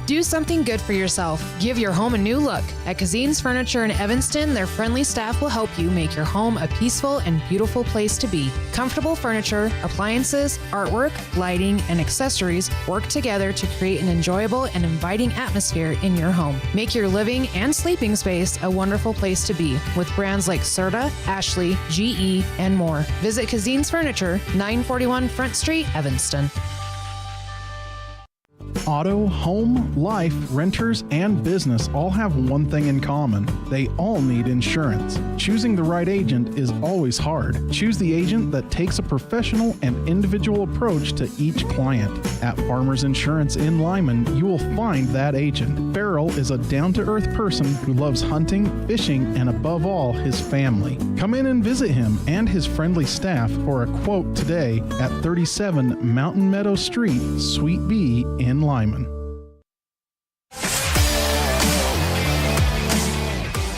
Do something good for yourself. Give your home a new look. At Cazin's Furniture in Evanston, their friendly staff will help you make your home a peaceful and beautiful place to be. Comfortable furniture, appliances, artwork, lighting, and accessories work together to create an enjoyable and inviting atmosphere in your home. Make your living and sleeping space a wonderful place to be with brands like Serta, Ashley, GE, and more. Visit Cazin's Furniture, 941 Front Street, Evanston. Auto, home, life, renters, and business all have one thing in common. They all need insurance. Choosing the right agent is always hard. Choose the agent that takes a professional and individual approach to each client. At Farmers Insurance in Lyman, you will find that agent. Farrell is a down-to-earth person who loves hunting, fishing, and above all, his family. Come in and visit him and his friendly staff for a quote today at 37 Mountain Meadow Street, Suite B in Lyman.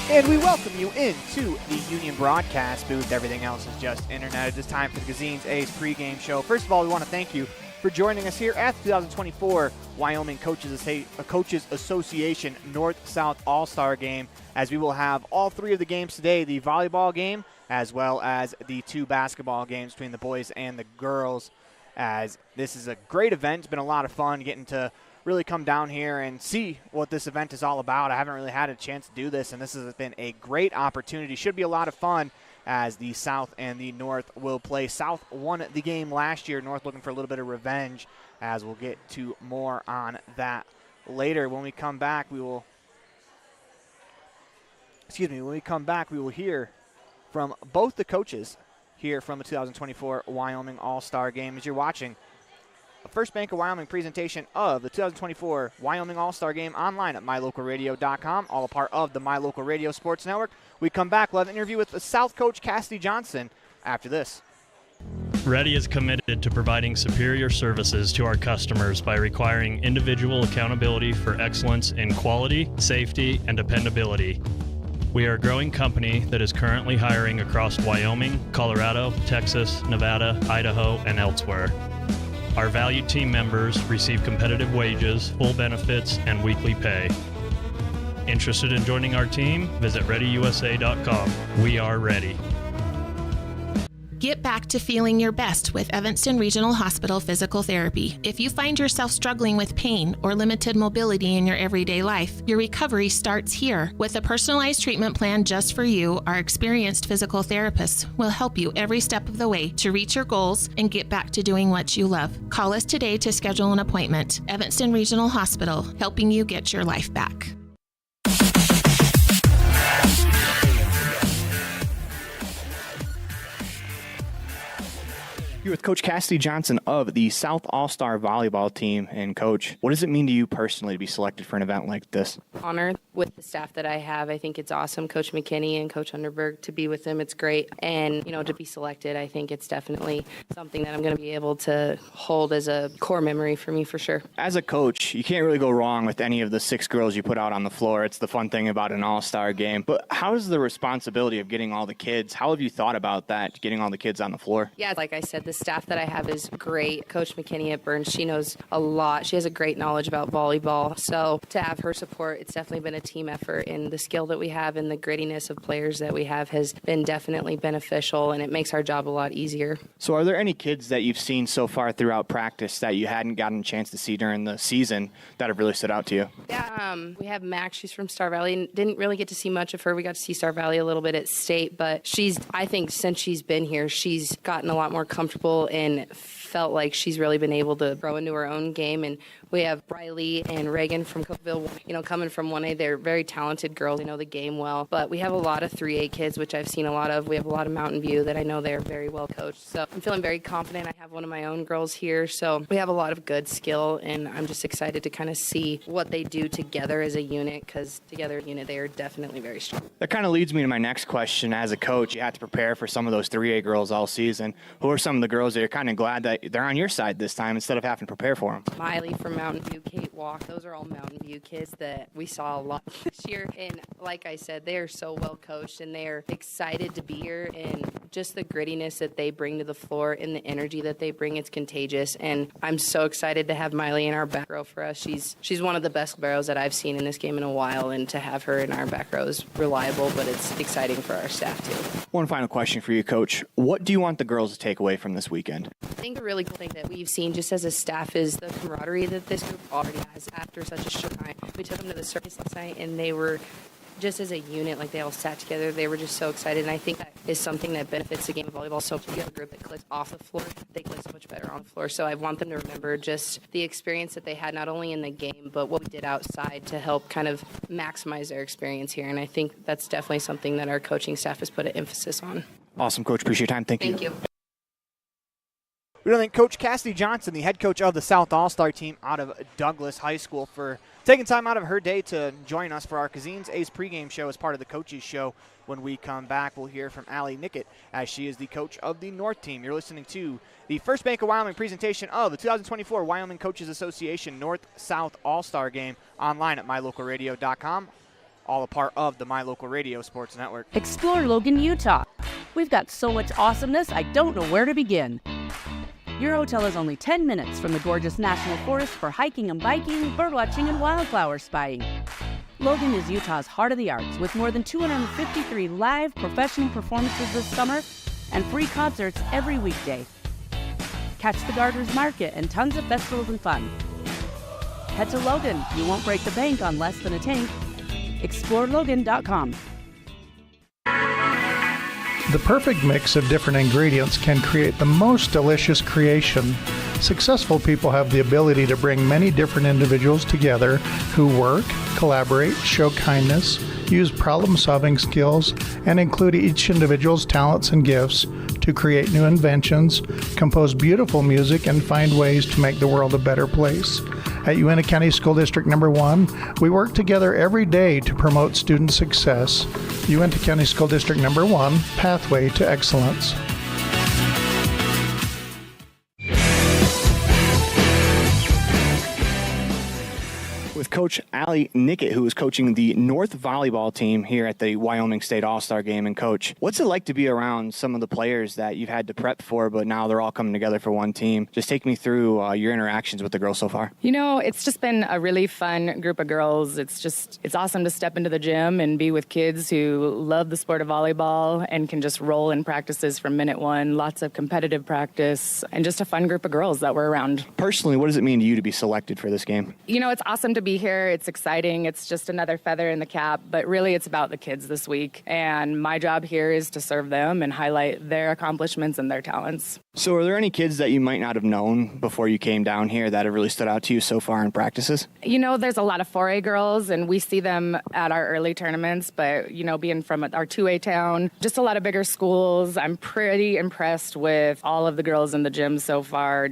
And we welcome you into the Union Broadcast booth. Everything else is just internet. It is time for the Cazin's A's pregame show. First of all, we want to thank you for joining us here at the 2024 Wyoming Coaches Association North-South All-Star Game, as we will have all three of the games today, the volleyball game as well as the two basketball games between the boys and the girls, as this is a great event. It's been a lot of fun getting to really come down here and see what this event is all about. I haven't really had a chance to do this, and this has been a great opportunity. Should be a lot of fun as the South and the North will play. South won the game last year. North looking for a little bit of revenge, as we'll get to more on that later. When we come back, we will hear from both the coaches here from the 2024 Wyoming All-Star Game. As you're watching a First Bank of Wyoming presentation of the 2024 Wyoming All-Star Game online at mylocalradio.com, all a part of the My Local Radio Sports Network. We come back, we'll have an interview with the South coach, Cassidy Johnson, after this. Ready is committed to providing superior services to our customers by requiring individual accountability for excellence in quality, safety, and dependability. We are a growing company that is currently hiring across Wyoming, Colorado, Texas, Nevada, Idaho, and elsewhere. Our valued team members receive competitive wages, full benefits, and weekly pay. Interested in joining our team? Visit ReadyUSA.com. We are ready. Get back to feeling your best with Evanston Regional Hospital Physical Therapy. If you find yourself struggling with pain or limited mobility in your everyday life, your recovery starts here. With a personalized treatment plan just for you, our experienced physical therapists will help you every step of the way to reach your goals and get back to doing what you love. Call us today to schedule an appointment. Evanston Regional Hospital, helping you get your life back. You're with Coach Cassidy Johnson of the South All-Star Volleyball team. And, Coach, what does it mean to you personally to be selected for an event like this? Honor with the staff that I have. I think it's awesome. Coach McKinney and Coach Thunderbird, to be with them, it's great. And, to be selected, I think it's definitely something that I'm going to be able to hold as a core memory for me for sure. As a coach, you can't really go wrong with any of the 6 girls you put out on the floor. It's the fun thing about an all-star game. But how is the responsibility of getting all the kids? How have you thought about that, getting all the kids on the floor? Yeah, like I said, the staff that I have is great. Coach McKinney at Burns, she knows a lot. She has a great knowledge about volleyball. So to have her support, it's definitely been a team effort, and the skill that we have and the grittiness of players that we have has been definitely beneficial, and it makes our job a lot easier. So are there any kids that you've seen so far throughout practice that you hadn't gotten a chance to see during the season that have really stood out to you? Yeah, we have Max. She's from Star Valley, and didn't really get to see much of her. We got to see Star Valley a little bit at state, but I think since she's been here, she's gotten a lot more comfortable and felt like she's really been able to grow into her own game. And we have Briley and Reagan from Cookville, coming from 1A. They're very talented girls. They know the game well. But we have a lot of 3A kids, which I've seen a lot of. We have a lot of Mountain View that I know they're very well coached. So I'm feeling very confident. I have one of my own girls here. So we have a lot of good skill, and I'm just excited to kind of see what they do together as a unit, because together as a unit, they are definitely very strong. That kind of leads me to my next question. As a coach, you have to prepare for some of those 3A girls all season. Who are some of the girls that you're kind of glad that they're on your side this time instead of having to prepare for them? Miley from Mountain View, Kate Walk, those are all Mountain View kids that we saw a lot this year. And like I said, they are so well coached, and they are excited to be here and just the grittiness that they bring to the floor and the energy that they bring, it's contagious. And I'm so excited to have Miley in our back row for us. She's one of the best barrows that I've seen in this game in a while, and to have her in our back row is reliable, but it's exciting for our staff too. One final question for you, Coach. What do you want the girls to take away from this weekend? I think the really cool thing that we've seen just as a staff is the camaraderie that this group already has after such a short time. We took them to the circus last night, and they were just as a unit, like they all sat together. They were just so excited, and I think that is something that benefits the game of volleyball. So if you have a group that clicks off the floor, they click so much better on the floor. So I want them to remember just the experience that they had, not only in the game, but what we did outside to help kind of maximize their experience here. And I think that's definitely something that our coaching staff has put an emphasis on. Awesome, Coach. Appreciate your time. Thank you. Thank you. We want to thank Coach Cassidy Johnson, the head coach of the South All-Star team out of Douglas High School, for taking time out of her day to join us for our Cazin's Ace pregame show as part of the coaches show. When we come back, we'll hear from Allie Nickett, as she is the coach of the North team. You're listening to the First Bank of Wyoming presentation of the 2024 Wyoming Coaches Association North-South All-Star Game, online at mylocalradio.com, all a part of the My Local Radio Sports Network. Explore Logan, Utah. We've got so much awesomeness, I don't know where to begin. Your hotel is only 10 minutes from the gorgeous National Forest for hiking and biking, birdwatching, and wildflower spying. Logan is Utah's heart of the arts, with more than 253 live professional performances this summer and free concerts every weekday. Catch the Garter's Market and tons of festivals and fun. Head to Logan. You won't break the bank on less than a tank. ExploreLogan.com. The perfect mix of different ingredients can create the most delicious creation. Successful people have the ability to bring many different individuals together who work, collaborate, show kindness, use problem-solving skills, and include each individual's talents and gifts to create new inventions, compose beautiful music, and find ways to make the world a better place. At Uintah County School District No. 1, we work together every day to promote student success. Uintah County School District No. 1, Pathway to Excellence. With Coach Allie Nickett, who is coaching the North volleyball team here at the Wyoming State All-Star Game. And Coach, what's it like to be around some of the players that you've had to prep for, but now they're all coming together for one team? Just take me through your interactions with the girls so far. You know, it's just been a really fun group of girls. It's awesome to step into the gym and be with kids who love the sport of volleyball and can just roll in practices from minute one. Lots of competitive practice and just a fun group of girls that we're around. Personally, what does it mean to you to be selected for this game? You know, it's awesome to be here. It's exciting. It's just another feather in the cap, but really it's about the kids this week. And my job here is to serve them and highlight their accomplishments and their talents. So are there any kids that you might not have known before you came down here that have really stood out to you so far in practices? You know, there's a lot of 4A girls, and we see them at our early tournaments, but, you know, being from our 2A town, just a lot of bigger schools. I'm pretty impressed with all of the girls in the gym so far.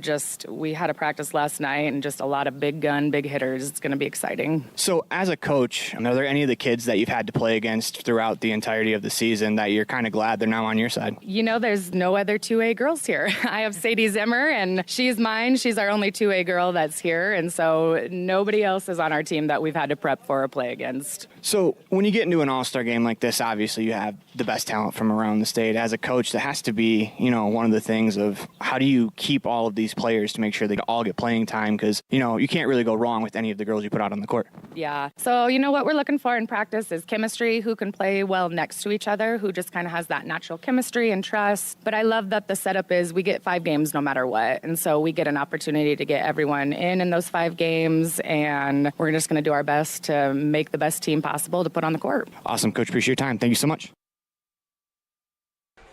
We had a practice last night, and just a lot of big gun, big hitters. It's going to be exciting. So as a coach, are there any of the kids that you've had to play against throughout the entirety of the season that you're kind of glad they're now on your side? You know, there's no other 2A girls here. I have Sadie Zimmer, and she's mine. She's our only 2A girl that's here, and so nobody else is on our team that we've had to prep for or play against. So when you get into an all-star game like this, obviously you have the best talent from around the state. As a coach, that has to be, you know, one of the things of how do you keep all of these players to make sure they all get playing time? Because, you know, you can't really go wrong with any of the girls you put out on the court. Yeah. So, you know, what we're looking for in practice is chemistry, who can play well next to each other, who just kind of has that natural chemistry and trust. But I love that the setup is we get 5 games no matter what. And so we get an opportunity to get everyone in those 5 games. And we're just going to do our best to make the best team possible to put on the court. Awesome, Coach. Appreciate your time. Thank you so much.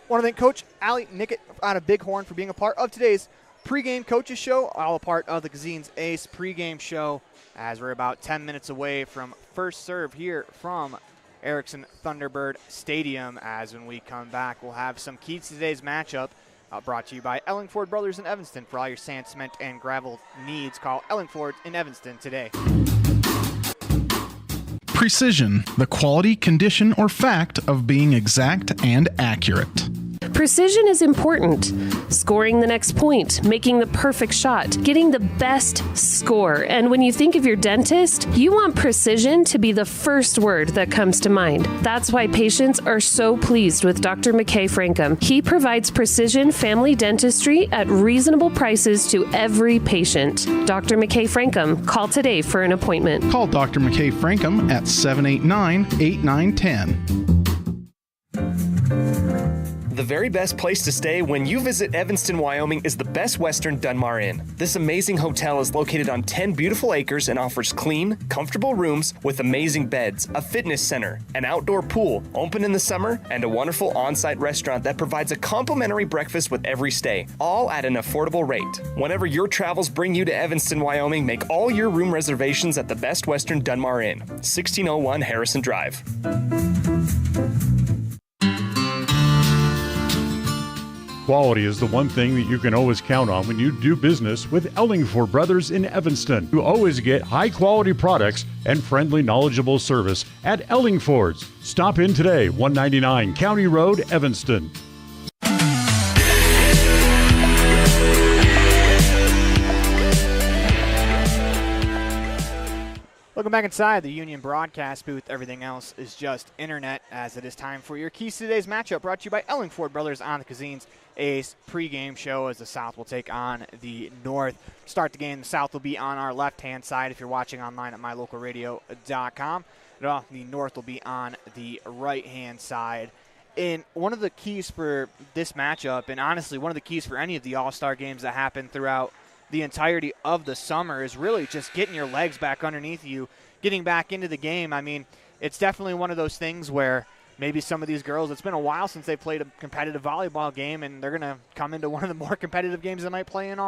Want to thank Coach Allie Nickett out of Bighorn for being a part of today's pregame coaches show, all a part of the Cazin's Ace pregame show, as we're about 10 minutes away from first serve here from Erickson Thunderbird Stadium. As when we come back, we'll have some keys to today's matchup brought to you by Ellingford Brothers in Evanston. For all your sand, cement, and gravel needs, call Ellingford in Evanston today. Precision, the quality, condition, or fact of being exact and accurate. Precision is important. scoring the next point, making the perfect shot, getting the best score. And when you think of your dentist, you want precision to be the first word that comes to mind. That's why patients are so pleased with Dr. McKay Frankum. He provides precision family dentistry at reasonable prices to every patient. Dr. McKay Frankum, call today for an appointment. Call Dr. McKay Frankum at 789-8910. The very best place to stay when you visit Evanston, Wyoming is the Best Western Dunmar Inn. This amazing hotel is located on 10 beautiful acres and offers clean, comfortable rooms with amazing beds, a fitness center, an outdoor pool, open in the summer, and a wonderful on-site restaurant that provides a complimentary breakfast with every stay, all at an affordable rate. Whenever your travels bring you to Evanston, Wyoming, make all your room reservations at the Best Western Dunmar Inn, 1601 Harrison Drive. Quality is the one thing that you can always count on when you do business with Ellingford Brothers in Evanston. You always get high-quality products and friendly, knowledgeable service at Ellingford's. Stop in today, 199 County Road, Evanston. Welcome back inside the Union broadcast booth. Everything else is just internet, as it is time for your keys to today's matchup, brought to you by Ellingford Brothers on the Cazin's Ace pregame show, as the South will take on the North. Start the game, the South will be on our left-hand side if you're watching online at mylocalradio.com. The North will be on the right-hand side. And one of the keys for this matchup, and honestly one of the keys for any of the All-Star games that happen throughout the entirety of the summer, is really just getting your legs back underneath you, getting back into the game. I mean, it's definitely one of those things where maybe some of these girls, it's been a while since they played a competitive volleyball game, and they're going to come into one of the more competitive games they might play in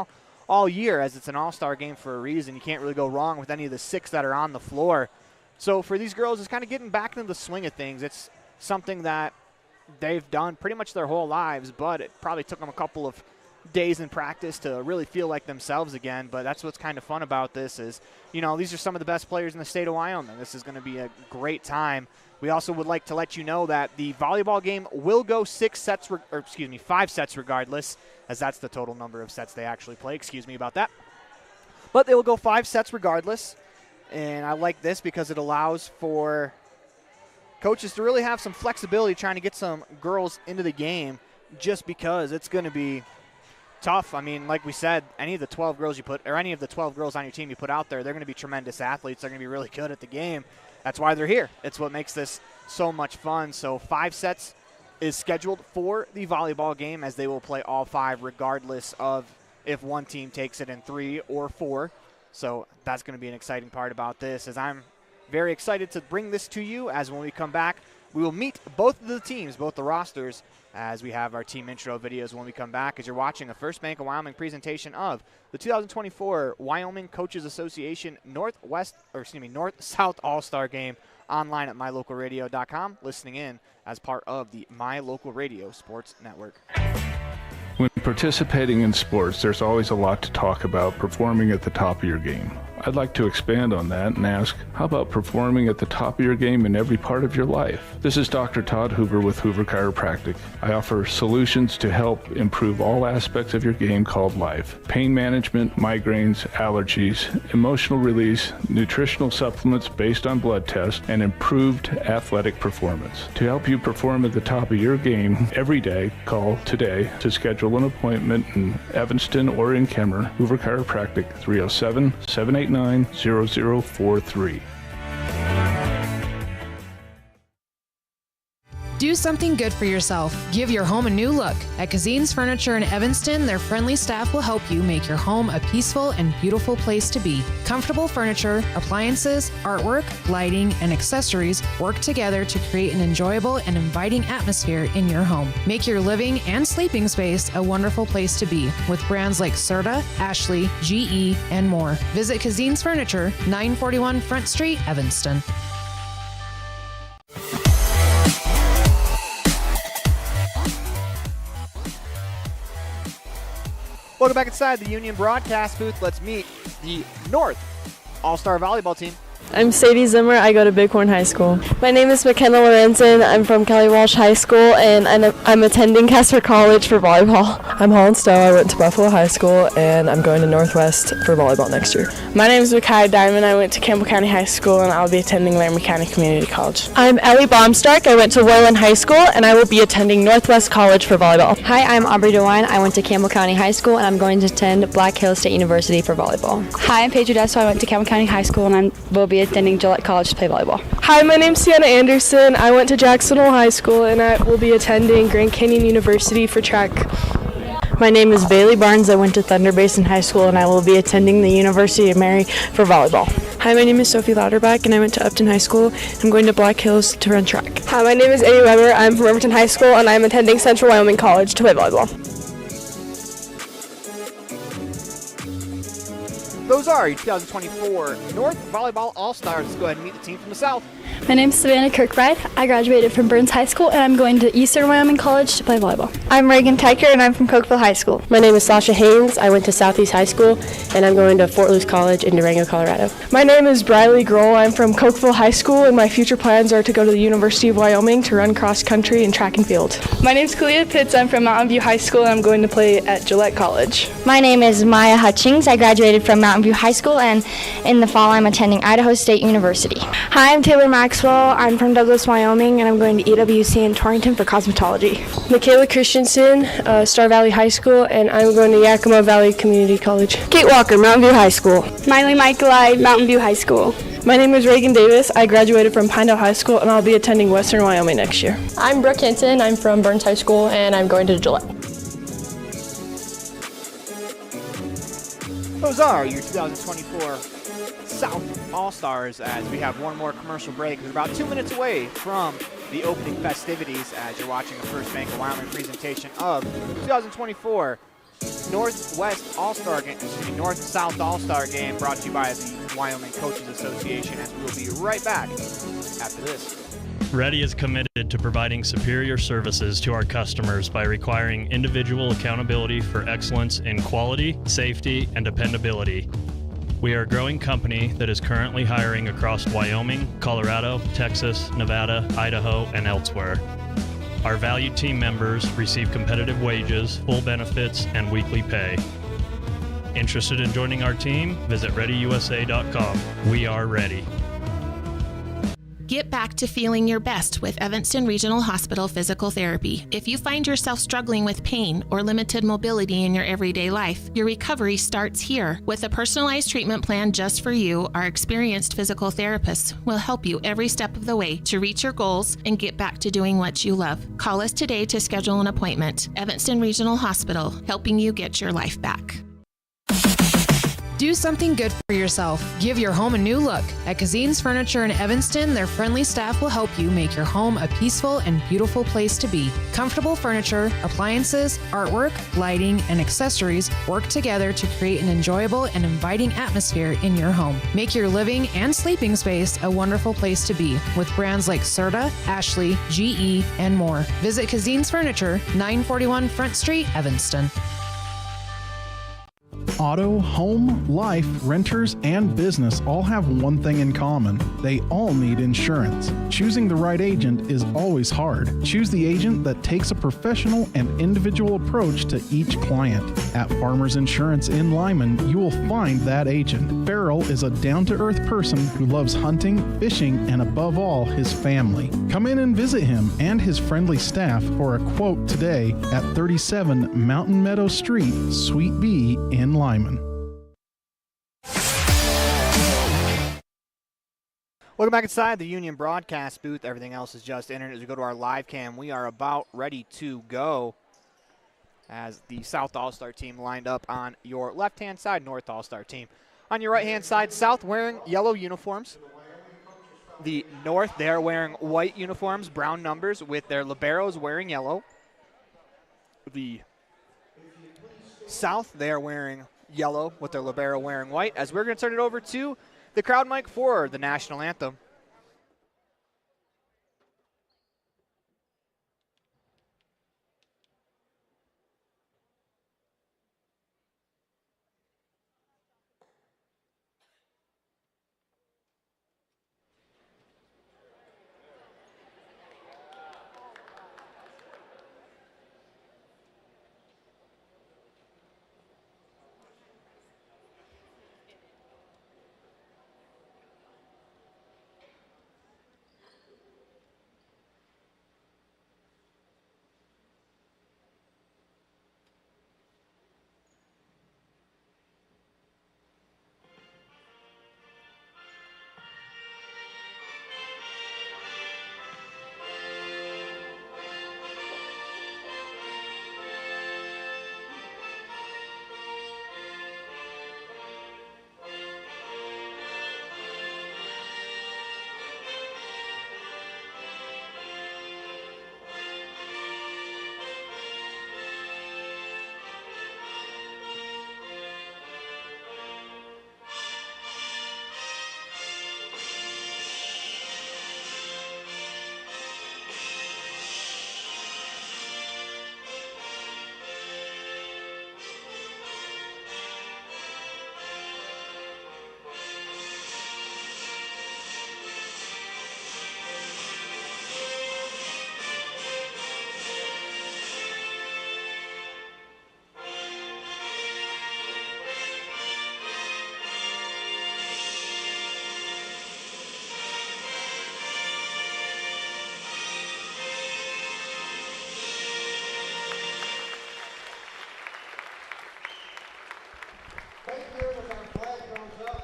all year, as it's an all-star game for a reason. You can't really go wrong with any of the 6 that are on the floor. So for these girls, it's kind of getting back into the swing of things. It's something that they've done pretty much their whole lives, but it probably took them a couple of days in practice to really feel like themselves again. But that's what's kind of fun about this is, you know, these are some of the best players in the state of Wyoming. This is going to be a great time. We also would like to let you know that the volleyball game will go 5 sets regardless, as that's the total number of sets they actually play. Excuse me about that. But they will go 5 sets regardless, and I like this because it allows for coaches to really have some flexibility trying to get some girls into the game, just because it's going to be tough. I mean, like we said, any of the 12 girls on your team you put out there, they're going to be tremendous athletes. They're going to be really good at the game. That's why they're here. It's what makes this so much fun. So 5 sets is scheduled for the volleyball game, as they will play all 5 regardless of if one team takes it in 3 or 4. So that's going to be an exciting part about this, as I'm very excited to bring this to you, as when we come back, we will meet both of the teams, both the rosters, as we have our team intro videos when we come back, as you're watching a First Bank of Wyoming presentation of the 2024 Wyoming Coaches Association North-South All-Star Game, online at mylocalradio.com, listening in as part of the My Local Radio Sports Network. When participating in sports, there's always a lot to talk about performing at the top of your game. I'd like to expand on that and ask, how about performing at the top of your game in every part of your life? This is Dr. Todd Hoover with Hoover Chiropractic. I offer solutions to help improve all aspects of your game called life. Pain management, migraines, allergies, emotional release, nutritional supplements based on blood tests, and improved athletic performance. To help you perform at the top of your game every day, call today to schedule an appointment in Evanston or in Kemmer. Hoover Chiropractic, 307-789-0043. Do something good for yourself. Give your home a new look. At Cazin's Furniture in Evanston, their friendly staff will help you make your home a peaceful and beautiful place to be. Comfortable furniture, appliances, artwork, lighting, and accessories work together to create an enjoyable and inviting atmosphere in your home. Make your living and sleeping space a wonderful place to be with brands like Serta, Ashley, GE, and more. Visit Cazin's Furniture, 941 Front Street, Evanston. Welcome back inside the Union broadcast booth. Let's meet the North All-Star Volleyball team. I'm Sadie Zimmer. I go to Bighorn High School. My name is McKenna Lorenzen. I'm from Kelly Walsh High School, and I'm attending Casper College for volleyball. I'm Holland Stowe. I went to Buffalo High School, and I'm going to Northwest for volleyball next year. My name is Makai Diamond. I went to Campbell County High School, and I'll be attending Laramie County Community College. I'm Ellie Baumstark. I went to Woyland High School, and I will be attending Northwest College for volleyball. Hi, I'm Aubrey DeWine. I went to Campbell County High School, and I'm going to attend Black Hills State University for volleyball. Hi, I'm Paige Odesso. I went to Campbell County High School, and I will be attending Gillette College to play volleyball. Hi, my name's Sienna Anderson. I went to Jackson Hole High School, and I will be attending Grand Canyon University for track. My name is Bailey Barnes. I went to Thunder Basin High School, and I will be attending the University of Mary for volleyball. Hi, my name is Sophie Lauterbach, and I went to Upton High School. I'm going to Black Hills to run track. Hi, my name is Amy Weber. I'm from Riverton High School, and I'm attending Central Wyoming College to play volleyball. Those are your 2024 North Volleyball All-Stars. Let's go ahead and meet the team from the South. My name is Savannah Kirkbride. I graduated from Burns High School, and I'm going to Eastern Wyoming College to play volleyball. I'm Reagan Teicher, and I'm from Cokeville High School. My name is Sasha Haynes. I went to Southeast High School, and I'm going to Fort Lewis College in Durango, Colorado. My name is Briley Grohl. I'm from Cokeville High School, and my future plans are to go to the University of Wyoming to run cross country and track and field. My name is Kalia Pitts. I'm from Mountain View High School, and I'm going to play at Gillette College. My name is Maya Hutchings. I graduated from Mountain View High School, and in the fall I'm attending Idaho State University. Hi, I'm Taylor Maxwell. I'm from Douglas, Wyoming, and I'm going to EWC in Torrington for cosmetology. Michaela Christensen, Star Valley High School, and I'm going to Yakima Valley Community College. Kate Walker, Mountain View High School. Miley Michaelai, Mountain View High School. My name is Reagan Davis. I graduated from Pinedale High School, and I'll be attending Western Wyoming next year. I'm Brooke Hinton. I'm from Burns High School, and I'm going to Gillette. Those are your 2024 South All-Stars, as we have one more commercial break. We're about 2 minutes away from the opening festivities as you're watching the First Bank of Wyoming presentation of 2024 Northwest All-Star Game, North-South All-Star Game, brought to you by the Wyoming Coaches Association, as we will be right back after this. Ready is committed to providing superior services to our customers by requiring individual accountability for excellence in quality, safety, and dependability. We are a growing company that is currently hiring across Wyoming, Colorado, Texas, Nevada, Idaho, and elsewhere. Our valued team members receive competitive wages, full benefits, and weekly pay. Interested in joining our team? Visit ReadyUSA.com. We are ready. Get back to feeling your best with Evanston Regional Hospital Physical Therapy. If you find yourself struggling with pain or limited mobility in your everyday life, your recovery starts here. With a personalized treatment plan just for you, our experienced physical therapists will help you every step of the way to reach your goals and get back to doing what you love. Call us today to schedule an appointment. Evanston Regional Hospital, helping you get your life back. Do something good for yourself. Give your home a new look. At Cazin's Furniture in Evanston, their friendly staff will help you make your home a peaceful and beautiful place to be. Comfortable furniture, appliances, artwork, lighting, and accessories work together to create an enjoyable and inviting atmosphere in your home. Make your living and sleeping space a wonderful place to be with brands like Serta, Ashley, GE, and more. Visit Cazin's Furniture, 941 Front Street, Evanston. Auto, home, life, renters, and business all have one thing in common. They all need insurance. Choosing the right agent is always hard. Choose the agent that takes a professional and individual approach to each client. At Farmers Insurance in Lyman, you will find that agent. Farrell is a down-to-earth person who loves hunting, fishing, and above all, his family. Come in and visit him and his friendly staff for a quote today at 37 Mountain Meadow Street, Suite B in Lyman. Welcome back inside the Union broadcast booth. Everything else is just internet. As we go to our live cam, we are about ready to go as the South All-Star team lined up on your left-hand side, North All-Star team. On your right-hand side, South wearing yellow uniforms. The North, they're wearing white uniforms, brown numbers, with their liberos wearing yellow. The South, they are wearing yellow with their libero wearing white, as we're going to turn it over to the crowd mic for the national anthem.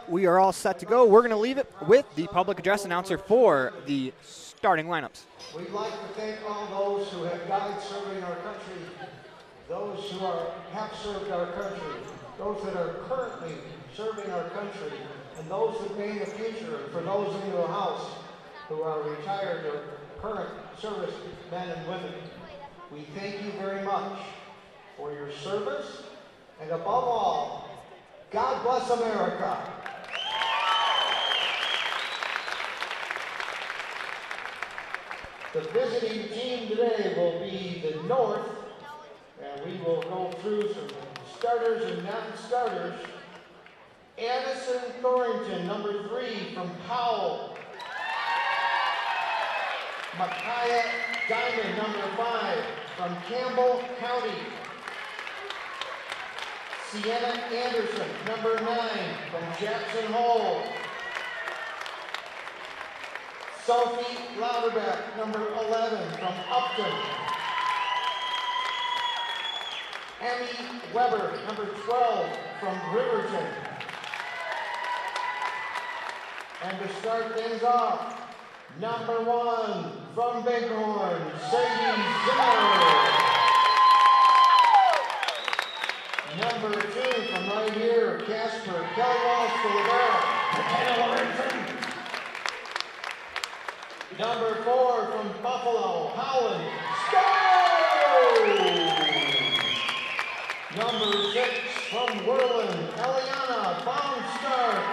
We are all set to go. We're going to leave it with the public address announcer for the starting lineups. We'd like to thank all those who have died serving our country, those who have served our country, those that are currently serving our country, and those that may in the future. For those in the house who are retired or current service men and women, we thank you very much for your service, and above all, God bless America. The visiting team today will be the North, and we will go through some starters and non-starters. Addison Thornton, number 3 from Powell. Micaiah Diamond, number 5 from Campbell County. Sienna Anderson, number 9 from Jackson Hole. Sophie Lauderbeck, number 11 from Upton. Emmy Weber, number 12 from Riverton. And to start things off, number 1 from Bighorn, Sadie Zimmer. Number 2 from right here, Casper, Kelly Walsh for Lavera, Erickson. Number 4 from Buffalo, Howland, Stowe. Number 6 from Whirlin, Eliana Bounstark.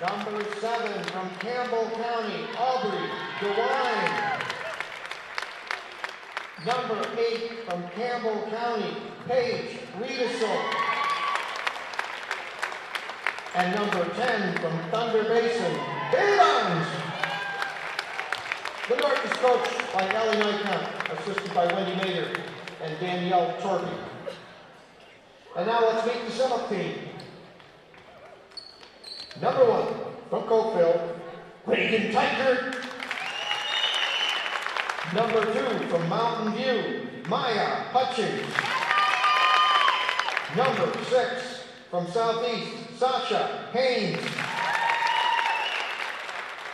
Number 7 from Campbell County, Aubrey DeWine. Number 8 from Campbell County, Paige Riedesel. And number 10 from Thunder Basin, Billy Barnes. The North is coached by Ellie Nykamp, assisted by Wendy Mader and Danielle Torpy. And now let's meet the South team. Number 1 from Cokeville, Reagan Tykert. Number 2 from Mountain View, Maya Hutchins. Number 6 from Southeast, Sasha Haynes.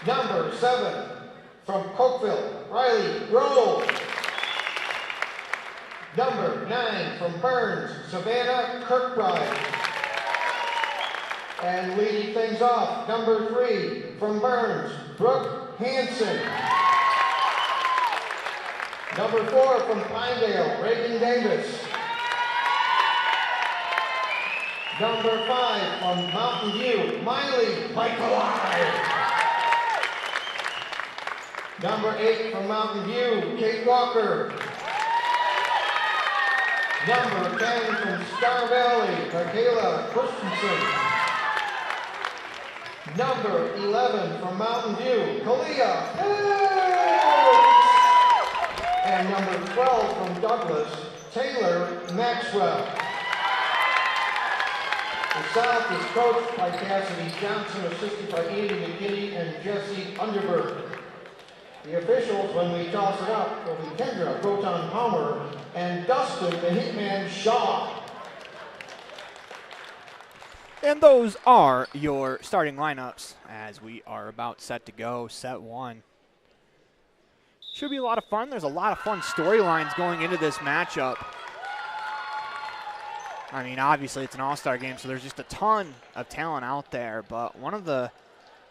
Number 7 from Cokeville, Riley Rowe. Number 9 from Burns, Savannah Kirkbride. And leading things off, number 3 from Burns, Brooke Hansen. Number 4 from Pinedale, Reagan Davis. Number 5 from Mountain View, Miley Michaelai. Number 8 from Mountain View, Kate Walker. Number 10 from Star Valley, Michaela Christensen. Number 11 from Mountain View, Kalia Phillips. And number 12 from Douglas, Taylor Maxwell. The South is coached by Cassidy Johnson, assisted by Andy McKinney and Jesse Thunderbird. The officials, when we toss it up, will be Kendra Groton Palmer and Dustin the Hitman Shaw. And those are your starting lineups as we are about set to go, set 1. Should be a lot of fun. There's a lot of fun storylines going into this matchup. I mean, obviously it's an all-star game, so there's just a ton of talent out there, but one of the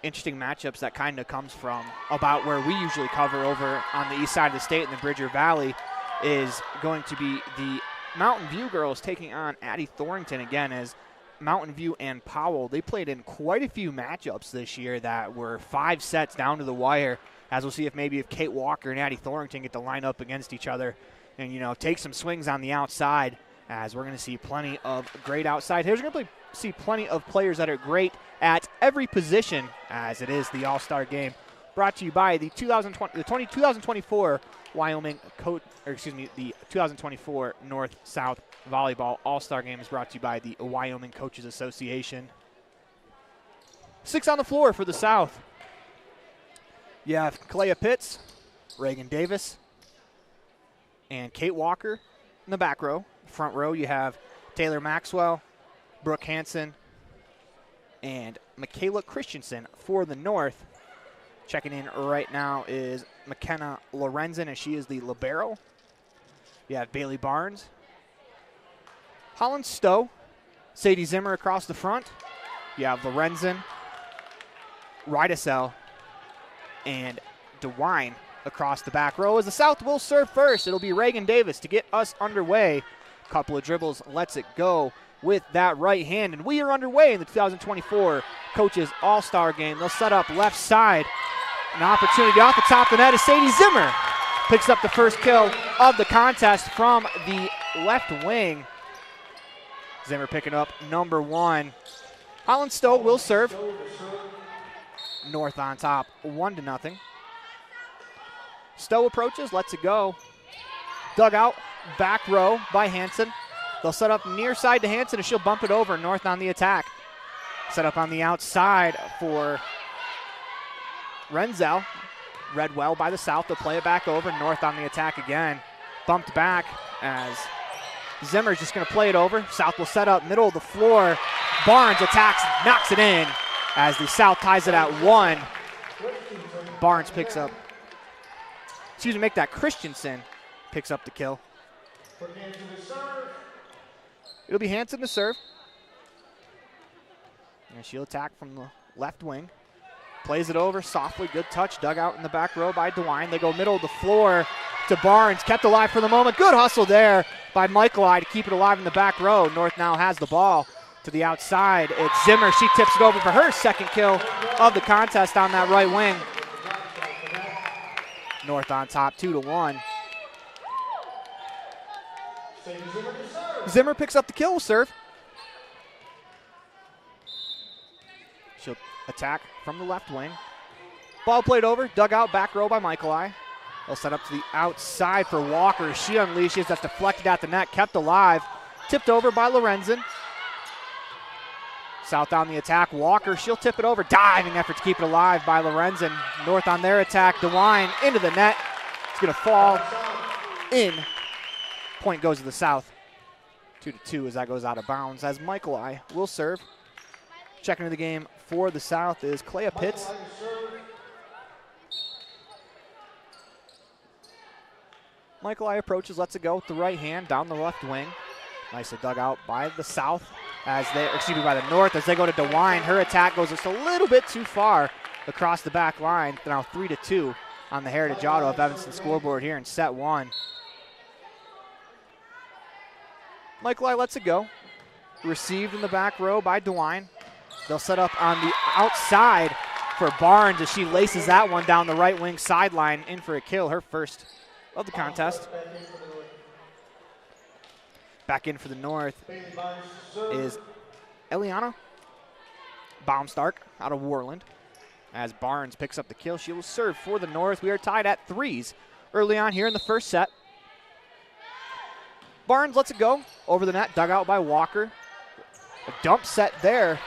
interesting matchups that kind of comes from about where we usually cover over on the east side of the state in the Bridger Valley is going to be the Mountain View girls taking on Addie Thornton again, as Mountain View and Powell, they played in quite a few matchups this year that were 5 sets down to the wire, as we'll see if Kate Walker and Addie Thornton get to line up against each other and, you know, take some swings on the outside, as we're going to see plenty of great outside hitters. We're going to see plenty of players that are great at every position, as it is the All-Star Game, brought to you by the 2024 Wyoming the 2024 North-South Volleyball All-Star Game is brought to you by the Wyoming Coaches Association. 6 on the floor for the South. You have Kalea Pitts, Reagan Davis, and Kate Walker in the back row. Front row, you have Taylor Maxwell, Brooke Hansen and Michaela Christensen for the North. Checking in right now is McKenna Lorenzen, and she is the libero. You have Bailey Barnes, Holland Stowe, Sadie Zimmer across the front. You have Lorenzen, Rydesel, and DeWine across the back row. As the South will serve first, it'll be Reagan Davis to get us underway. Couple of dribbles, lets it go with that right hand, and we are underway in the 2024 Coaches All-Star Game. They'll set up left side. An opportunity off the top of the net is Sadie Zimmer. Picks up the first kill of the contest from the left wing. Zimmer picking up number 1. Holland Stowe will serve. North on top, 1-0. Stowe approaches, lets it go. Dug out, back row by Hansen. They'll set up near side to Hansen, and she'll bump it over. North on the attack. Set up on the outside for Renzel. Redwell by the South. They'll play it back over. North on the attack again. Bumped back as Zimmer's just going to play it over. South will set up middle of the floor. Barnes attacks, knocks it in as the South ties it at 1. Barnes picks up, make that Christensen picks up the kill. It'll be Hansen to serve. And she'll attack from the left wing. Plays it over softly, good touch, dug out in the back row by DeWine. They go middle of the floor to Barnes, kept alive for the moment. Good hustle there by Michaeli to keep it alive in the back row. North now has the ball to the outside. It's Zimmer, she tips it over for her second kill of the contest on that right wing. North on top, 2-1. Zimmer picks up the kill, serve. She'll attack from the left wing. Ball played over, dug out, back row by Michaeli. They'll set up to the outside for Walker. She unleashes, that's deflected at the net, kept alive. Tipped over by Lorenzen. South on the attack, Walker, she'll tip it over. Diving effort to keep it alive by Lorenzen. North on their attack, DeWine into the net. It's gonna fall in. Point goes to the South. 2-2 as that goes out of bounds as Michaeli will serve. Checking into the game for the South is Clea Pitts. Michaeli approaches, lets it go with the right hand down the left wing. Nicely dug out by the South by the North as they go to DeWine. Her attack goes just a little bit too far across the back line. Now 3-2 on the Heritage Auto of Evanston scoreboard here in set 1. Michaeli lets it go. Received in the back row by DeWine. They'll set up on the outside for Barnes as she laces that one down the right wing sideline in for a kill, her first of the contest. Back in for the North is Eliana Baumstark out of Warland. As Barnes picks up the kill, she will serve for the North. We are tied at 3s early on here in the first set. Barnes lets it go over the net, dug out by Walker. A dump set there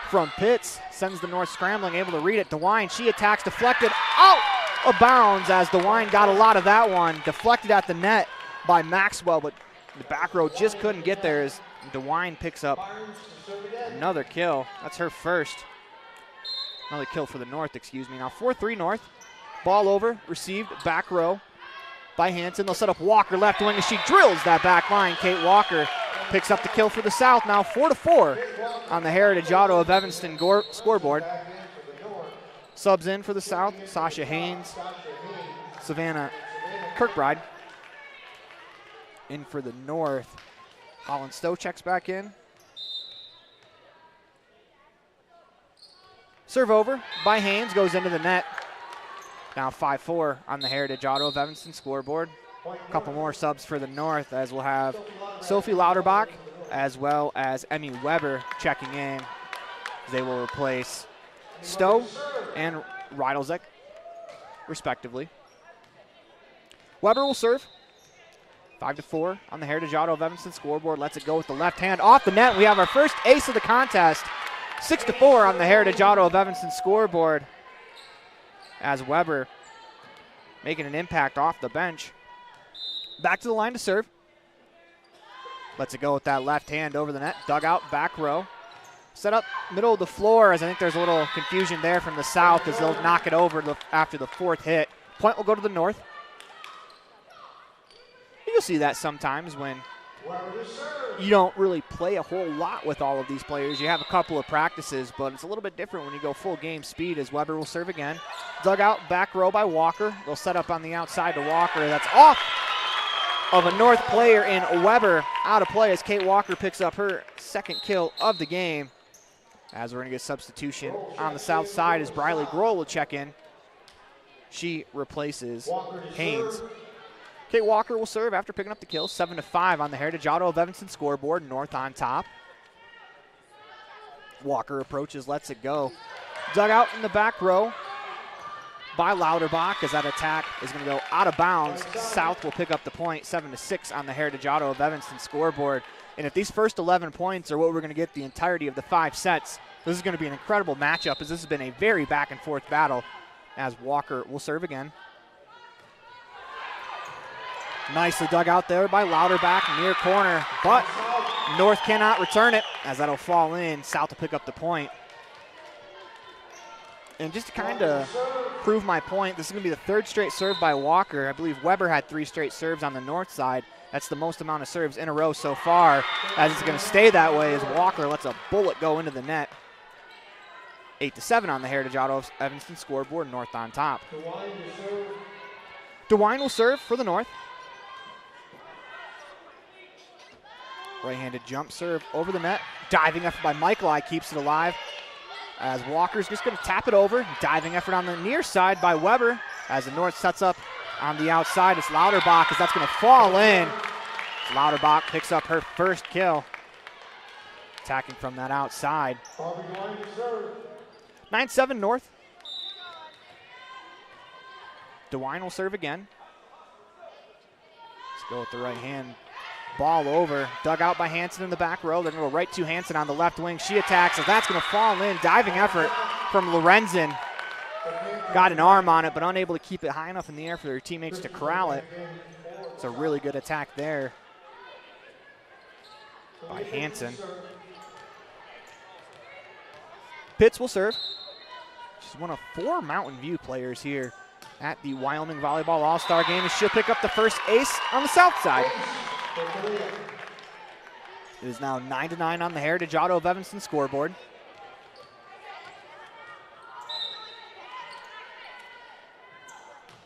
from Pitts, sends the North scrambling, able to read it. DeWine, she attacks, deflected out of bounds as DeWine got a lot of that one. Deflected at the net by Maxwell, but the back row just couldn't get there as DeWine picks up another kill. That's her first. Another kill for the North, Now 4-3 North. Ball over, received, back row by Hansen. They'll set up Walker left wing as she drills that back line. Kate Walker picks up the kill for the South. Now 4-4 on the Heritage Auto of Evanston scoreboard. Subs in for the South, Sasha Haynes, Savannah Kirkbride. In for the North, Holland Stowe checks back in. Serve over by Haynes, goes into the net. Now 5-4 on the Heritage Auto of Evanston scoreboard. A couple more subs for the North as we'll have Sophie Lauterbach as well as Emmy Weber checking in. They will replace Stowe and Rydelsek, respectively. Weber will serve. 5-4 on the Heritage Auto of Evanston scoreboard. Lets it go with the left hand off the net. We have our first ace of the contest. 6-4 on the Heritage Auto of Evanston scoreboard as Weber making an impact off the bench. Back to the line to serve. Lets it go with that left hand over the net. Dugout, back row. Set up middle of the floor, as I think there's a little confusion there from the south as they'll knock it over after the fourth hit. Point will go to the north. You'll see that sometimes when you don't really play a whole lot with all of these players. You have a couple of practices, but it's a little bit different when you go full game speed, as Weber will serve again. Dugout, back row by Walker. They'll set up on the outside to Walker. That's off of a North player in Weber, out of play as Kate Walker picks up her second kill of the game. As we're going to get substitution on the south side as Briley Grohl will check in. She replaces Haynes. Kate Walker will serve after picking up the kill. 7-5 on the Heritage Auto of Evanston scoreboard. North on top. Walker approaches, lets it go. Dugout in the back row by Lauterbach as that attack is going to go out of bounds. South will pick up the point. 7-6 on the Heritage Auto of Evanston scoreboard. And if these first 11 points are what we're going to get the entirety of the 5 sets, this is going to be an incredible matchup, as this has been a very back-and-forth battle, as Walker will serve again. Nicely dug out there by Lauterbach, near corner, but North cannot return it, as that'll fall in. South will pick up the point. And just to kind of prove my point, this is going to be the third straight serve by Walker. I believe Weber had 3 straight serves on the north side. That's the most amount of serves in a row so far, as it's going to stay that way as Walker lets a bullet go into the net. 8-7 on the Heritage Auto of Evanston scoreboard. North on top. DeWine will serve for the North. Right-handed jump serve over the net. Diving effort by Michaeli keeps it alive, as Walker's just going to tap it over. Diving effort on the near side by Weber, as the North sets up on the outside. It's Lauterbach, as that's going to fall in. Lauterbach picks up her first kill, attacking from that outside. 9-7 North. DeWine will serve again. Let's go with the right hand. Ball over, dug out by Hansen in the back row. They're going to go right to Hansen on the left wing. She attacks, as that's going to fall in. Diving effort from Lorenzen. Got an arm on it, but unable to keep it high enough in the air for their teammates to corral it. It's a really good attack there by Hansen. Pitts will serve. She's one of 4 Mountain View players here at the Wyoming Volleyball All-Star Game, and she'll pick up the first ace on the south side. It is now 9-9 on the Heritage Auto of Evanston scoreboard.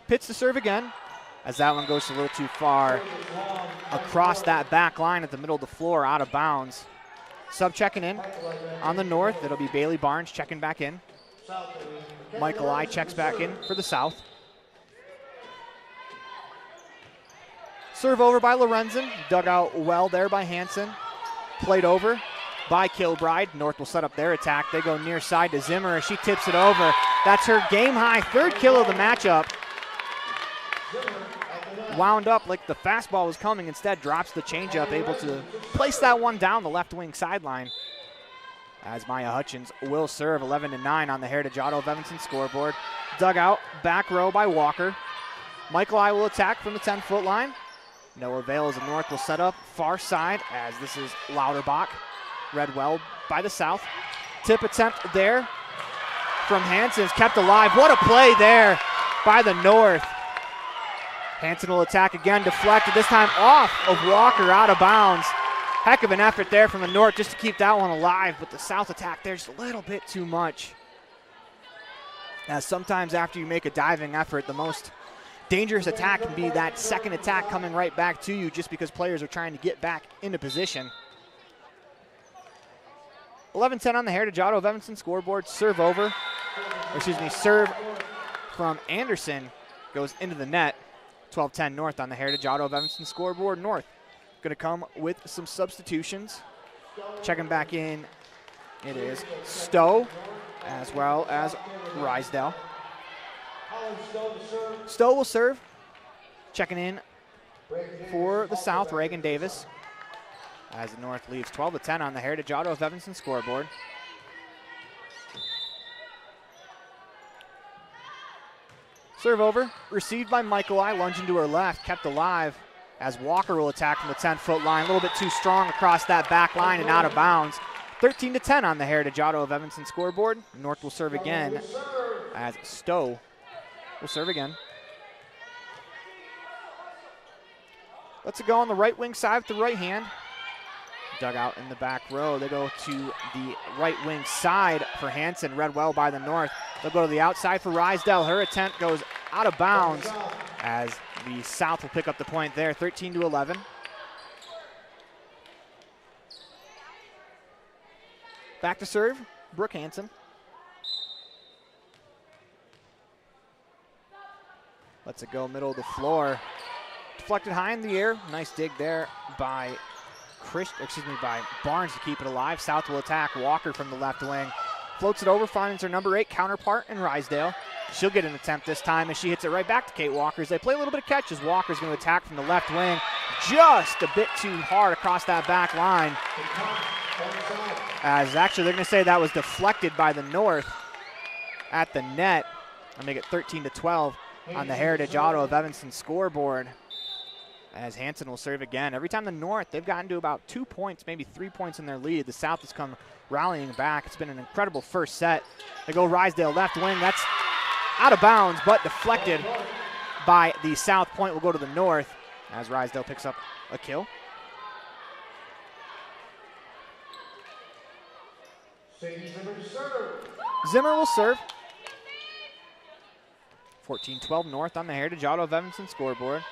Pitts to serve again, as that one goes a little too far across that back line at the middle of the floor, out of bounds. Sub checking in on the north. It'll be Bailey Barnes checking back in. Michaeli checks back in for the south. Serve over by Lorenzen. Dug out well there by Hansen. Played over by Kilbride. North will set up their attack. They go near side to Zimmer as she tips it over. That's her game high 3rd kill of the matchup. Wound up like the fastball was coming. Instead drops the changeup, able to place that one down the left wing sideline. As Maya Hutchins will serve. 11-9 on the Heritage Auto of Evanston scoreboard. Dugout, back row by Walker. Michaeli will attack from the 10-foot line. No avail as the North will set up far side, as this is Lauterbach. Read well by the south. Tip attempt there from Hansen is kept alive. What a play there by the North. Hansen will attack again, deflected, this time off of Walker, out of bounds. Heck of an effort there from the North just to keep that one alive, but the south attack there just a little bit too much. As sometimes after you make a diving effort, the most dangerous attack can be that second attack coming right back to you, just because players are trying to get back into position. 11-10 on the Heritage Auto of Evanston scoreboard. Serve over, serve from Anderson goes into the net. 12-10 North on the Heritage Auto of Evanston scoreboard. North going to come with some substitutions. Checking back in, it is Stowe as well as Rysdale. Stowe will serve. Checking in for the South, Reagan Davis. As the North leaves 12-10 on the Heritage Auto of Evanston scoreboard. Serve over, received by Michaeli, lunging to her left, kept alive as Walker will attack from the 10-foot line. A little bit too strong across that back line and out of bounds. 13-10 on the Heritage Auto of Evanston scoreboard. North will serve again as Stowe will serve again. Let's go on the right wing side with the right hand. Dug out in the back row. They go to the right wing side for Hanson, read well by the North. They'll go to the outside for Rysdale. Her attempt goes out of bounds as the South will pick up the point there, 13-11. Back to serve, Brooke Hanson. Lets it go middle of the floor. Deflected high in the air. Nice dig there by by Barnes to keep it alive. South will attack. Walker from the left wing. Floats it over, finds her number 8 counterpart in Rysdale. She'll get an attempt this time as she hits it right back to Kate Walker. As they play a little bit of catch as Walker's going to attack from the left wing. Just a bit too hard across that back line. As actually they're going to say that was deflected by the North at the net. I'll make it 13-12 on the Heritage Auto of Evanston scoreboard. As Hanson will serve again. Every time the North, they've gotten to about 2 points, maybe 3 points in their lead. The South has come rallying back. It's been an incredible first set. They go Rysdale left wing. That's out of bounds, but deflected by the South. Point will go to the North as Rysdale picks up a kill. Zimmer will serve. 14-12 North on the Heritage Auto of Evanston scoreboard.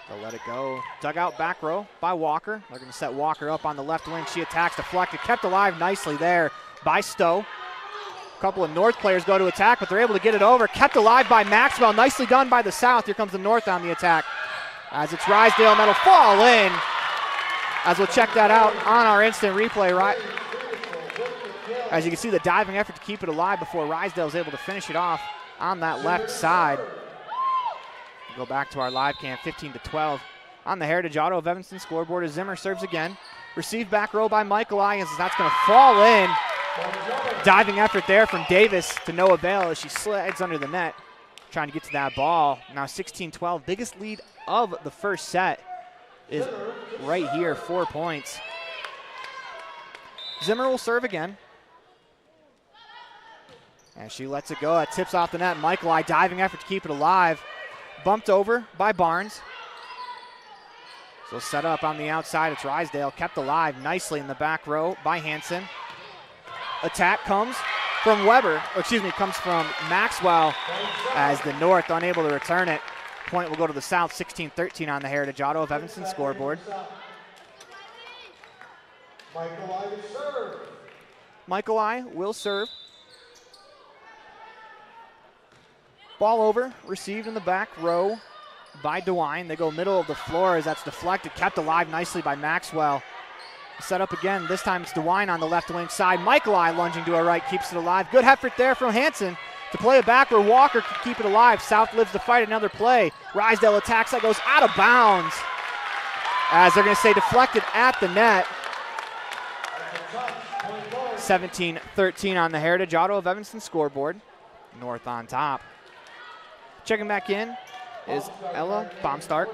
They'll let it go. Dug out back row by Walker. They're going to set Walker up on the left wing. She attacks, deflected, kept alive nicely there by Stowe. A couple of North players go to attack, but they're able to get it over. Kept alive by Maxwell. Nicely done by the South. Here comes the North on the attack. As it's Rysdale, and that'll fall in. As we'll check that out on our instant replay. Right, as you can see, the diving effort to keep it alive before Rysdale is able to finish it off on that left side. Go back to our live cam, 15-12 on the Heritage Auto of Evanston scoreboard as Zimmer serves again. Received back row by Michael Lyons as that's going to fall in. Diving effort there from Davis to no avail as she slides under the net, trying to get to that ball. Now 16-12, biggest lead of the first set is right here, 4 points. Zimmer will serve again. And she lets it go. That tips off the net. Michael diving effort to keep it alive. Bumped over by Barnes. So set up on the outside, it's Rysdale, kept alive nicely in the back row by Hanson. Attack comes from comes from Maxwell as the North unable to return it. Point will go to the South, 16-13 on the Heritage Auto of Evanston scoreboard. Michael I will serve. Ball over, received in the back row by DeWine. They go middle of the floor as that's deflected, kept alive nicely by Maxwell. Set up again, this time it's DeWine on the left wing side. Michael I lunging to her right, keeps it alive. Good effort there from Hanson to play it back where Walker can keep it alive. South lives to fight another play. Rysdale attacks, that goes out of bounds. As they're gonna say deflected at the net. 17-13 on the Heritage Auto of Evanston scoreboard. North on top. Checking back in is Ella Baumstark.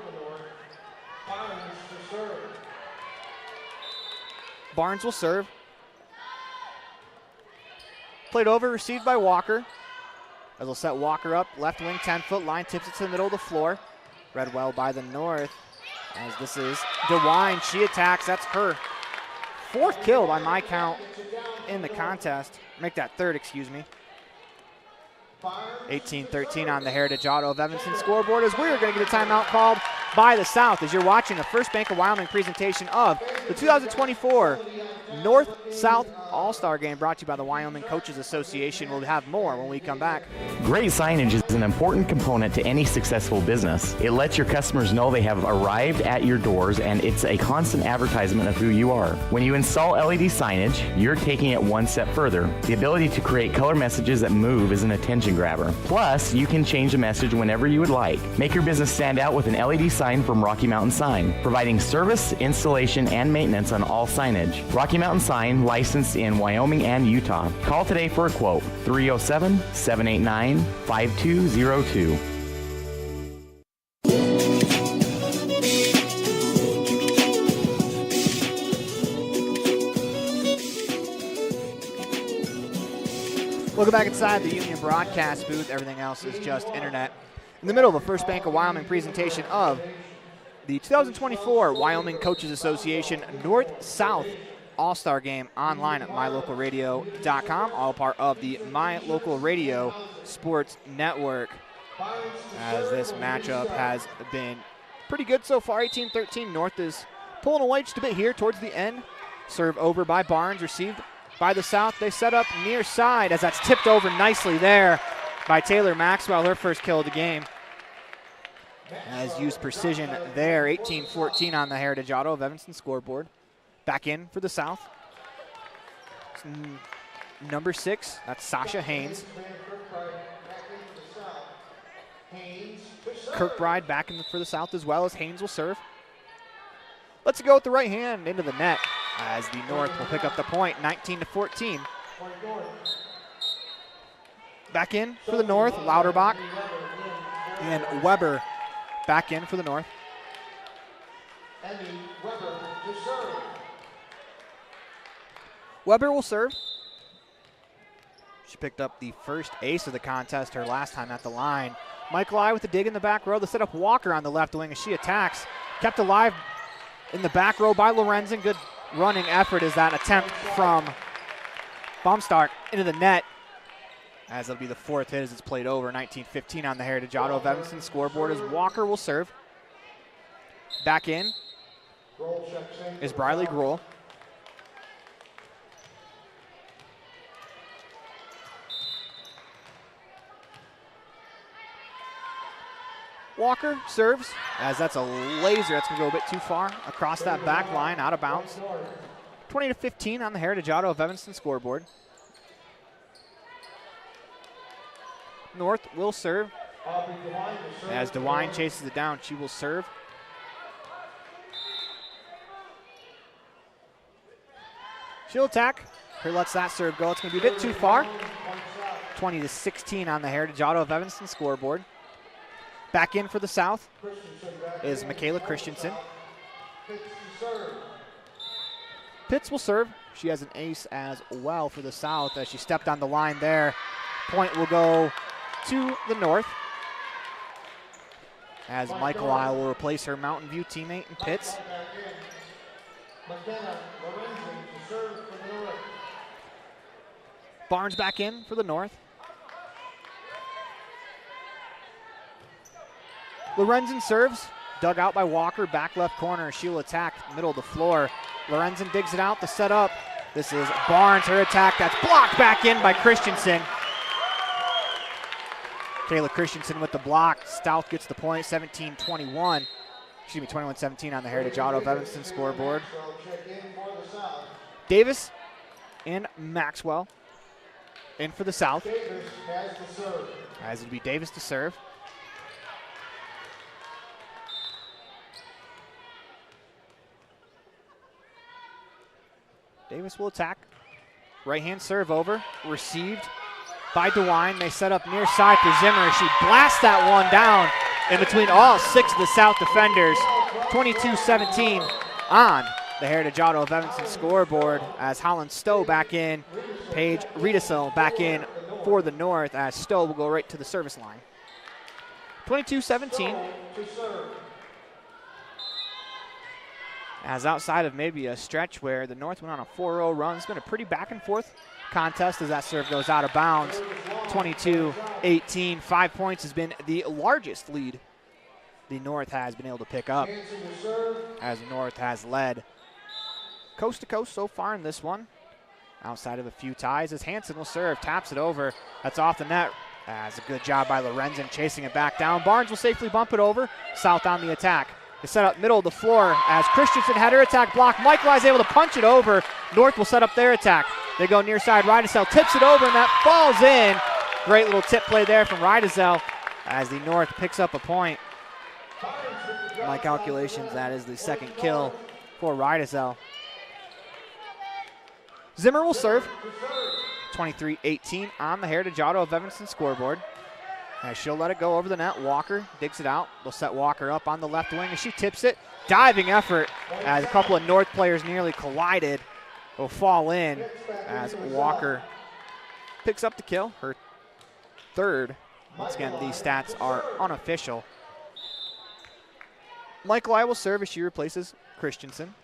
Barnes will serve. Played over, received by Walker. As we'll set Walker up, left wing, 10-foot line, tips it to the middle of the floor. Read well by the North. As this is DeWine, she attacks, that's her 4th kill by my count in the contest. Make that 3rd, excuse me. 18-13 on the Heritage Auto of Evanston scoreboard as we're going to get a timeout called by the South as you're watching the First Bank of Wyoming presentation of the 2024 North-South All-Star Game brought to you by the Wyoming Coaches Association. We'll have more when we come back. Great signage is an important component to any successful business. It lets your customers know they have arrived at your doors, and it's a constant advertisement of who you are. When you install LED signage, you're taking it one step further. The ability to create color messages that move is an attention grabber. Plus, you can change the message whenever you would like. Make your business stand out with an LED sign from Rocky Mountain Sign, providing service, installation, and maintenance on all signage. Rocky Mountain Sign, licensed in Wyoming and Utah. Call today for a quote, 307-789-5202. Welcome back inside the Union broadcast booth. Everything else is just internet. In the middle of a First Bank of Wyoming presentation of the 2024 Wyoming Coaches Association North-South All-Star Game online at mylocalradio.com, all part of the My Local Radio Sports Network. As this matchup has been pretty good so far, 18-13. North is pulling away just a bit here towards the end. Serve over by Barnes, received by the South. They set up near side as that's tipped over nicely there by Taylor Maxwell, her first kill of the game. Has used precision there, 18-14 on the Heritage Auto of Evanston scoreboard. Back in for the South. Number 6, that's Sasha Haynes. Kirkbride back in for the South as well, as Haynes will serve. Let's go with the right hand into the net as the North will pick up the point, 19-14. Back in for the North, Lauterbach and Weber back in for the North. Weber will serve. She picked up the first ace of the contest her last time at the line. Michael I with the dig in the back row. They set up Walker on the left wing as she attacks. Kept alive in the back row by Lorenzen. Good running effort as that attempt from Baumstark into the net. As it'll be the fourth hit as it's played over. 19-15 on the Heritage Auto of Evanston scoreboard as Walker will serve. Back in is Briley Grohl. Walker serves, as that's a laser. That's going to go a bit too far across that back line, out of bounds. 20-15 on the Heritage Auto of Evanston scoreboard. North will serve. As DeWine chases it down, she will serve. She'll attack. Her lets that serve go. It's going to be a bit too far. 20-16 on the Heritage Auto of Evanston scoreboard. Back in for the South is Michaela Christensen. Pitts will serve. She has an ace as well for the South as she stepped on the line there. Point will go to the North as Michael Isle will replace her Mountain View teammate in Pitts. Barnes back in for the North. Lorenzen serves, dug out by Walker, back left corner. She will attack middle of the floor. Lorenzen digs it out to set up. This is Barnes, her attack. That's blocked back in by Christensen. Kayla Christensen with the block. Stout gets the point, 17-21. Excuse me, 21-17 on the Heritage Auto of Evanston scoreboard. Davis and Maxwell in for the South. As it'll be Davis to serve. Davis will attack. Right hand serve over. Received by DeWine. They set up near side for Zimmer. She blasts that one down in between all 6 of the South defenders. 22-17 on the Heritage Auto of Evanston scoreboard as Holland Stowe back in. Paige Riedesel back in for the North as Stowe will go right to the service line. 22-17. As outside of maybe a stretch where the North went on a 4-0 run, it's been a pretty back and forth contest as that serve goes out of bounds. 22-18, 5 points has been the largest lead the North has been able to pick up as the North has led coast to coast so far in this one. Outside of a few ties as Hansen will serve, taps it over. That's off the net. As a good job by Lorenzen chasing it back down. Barnes will safely bump it over. South on the attack. They set up middle of the floor as Christensen had her attack blocked. Michael is able to punch it over. North will set up their attack. They go near side. Riedesel tips it over and that falls in. Great little tip play there from Riedesel as the North picks up a point. My calculations, that is the second kill for Riedesel. Zimmer will serve. 23-18 on the Heritage Auto of Evanston scoreboard. As she'll let it go over the net. Walker digs it out. They'll set Walker up on the left wing as she tips it. Diving effort as a couple of North players nearly collided. Will fall in as Walker picks up the kill, her third. Once again, these stats are unofficial. Michaelai will serve as she replaces Christensen.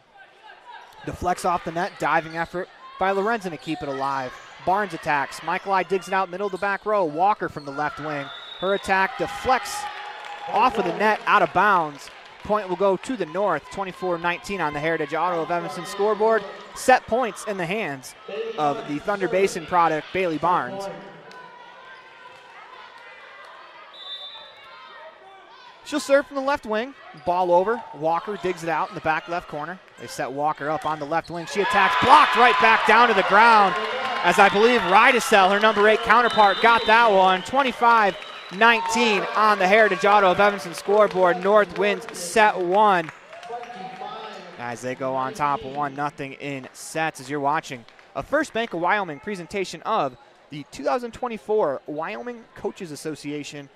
Deflects off the net, diving effort by Lorenzen to keep it alive. Barnes attacks. Michaelai digs it out middle of the back row. Walker from the left wing. Her attack deflects off of the net, out of bounds. Point will go to the North, 24-19 on the Heritage Auto of Evanston scoreboard. Set points in the hands of the Thunder Basin product, Bailey Barnes. She'll serve from the left wing. Ball over. Walker digs it out in the back left corner. They set Walker up on the left wing. She attacks, blocked right back down to the ground, as I believe Rydesel, her number 8 counterpart, got that one. 25-19 on the Heritage Auto of Evanston scoreboard. North wins set 1 as they go on top 1-0 in sets. As you're watching a First Bank of Wyoming presentation of the 2024 Wyoming Coaches Association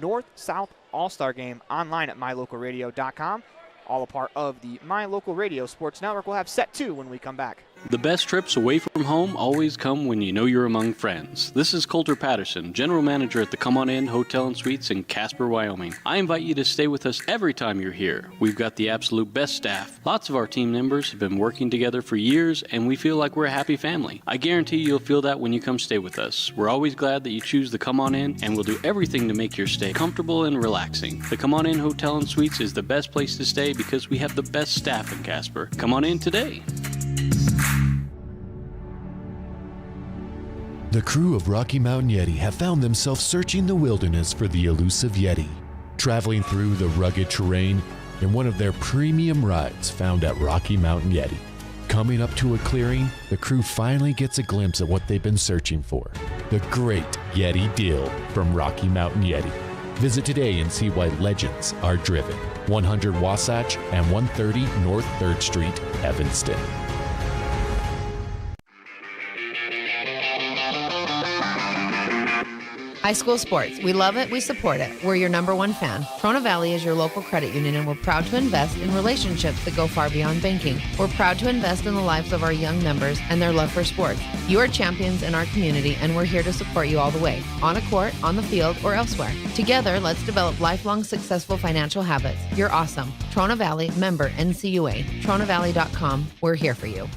North-South All-Star Game online at mylocalradio.com. All a part of the My Local Radio Sports Network. We'll have set 2 when we come back. The best trips away from home always come when you know you're among friends. This is Coulter Patterson, General Manager at the Come On In Hotel and Suites in Casper, Wyoming. I invite you to stay with us every time you're here. We've got the absolute best staff. Lots of our team members have been working together for years, and we feel like we're a happy family. I guarantee you'll feel that when you come stay with us. We're always glad that you choose the Come On In, and we'll do everything to make your stay comfortable and relaxing. The Come On In Hotel and Suites is the best place to stay because we have the best staff in Casper. Come on in today. The crew of Rocky Mountain Yeti have found themselves searching the wilderness for the elusive Yeti, traveling through the rugged terrain in one of their premium rides found at Rocky Mountain Yeti. Coming up to a clearing, the crew finally gets a glimpse of what they've been searching for, the great Yeti deal from Rocky Mountain Yeti. Visit today and see why legends are driven. 100 Wasatch and 130 North 3rd Street, Evanston. High school sports. We love it. We support it. We're your number one fan. Trona Valley is your local credit union, and we're proud to invest in relationships that go far beyond banking. We're proud to invest in the lives of our young members and their love for sports. You are champions in our community, and we're here to support you all the way, on a court, on the field, or elsewhere. Together, let's develop lifelong successful financial habits. You're awesome. Trona Valley, member NCUA. TronaValley.com. We're here for you.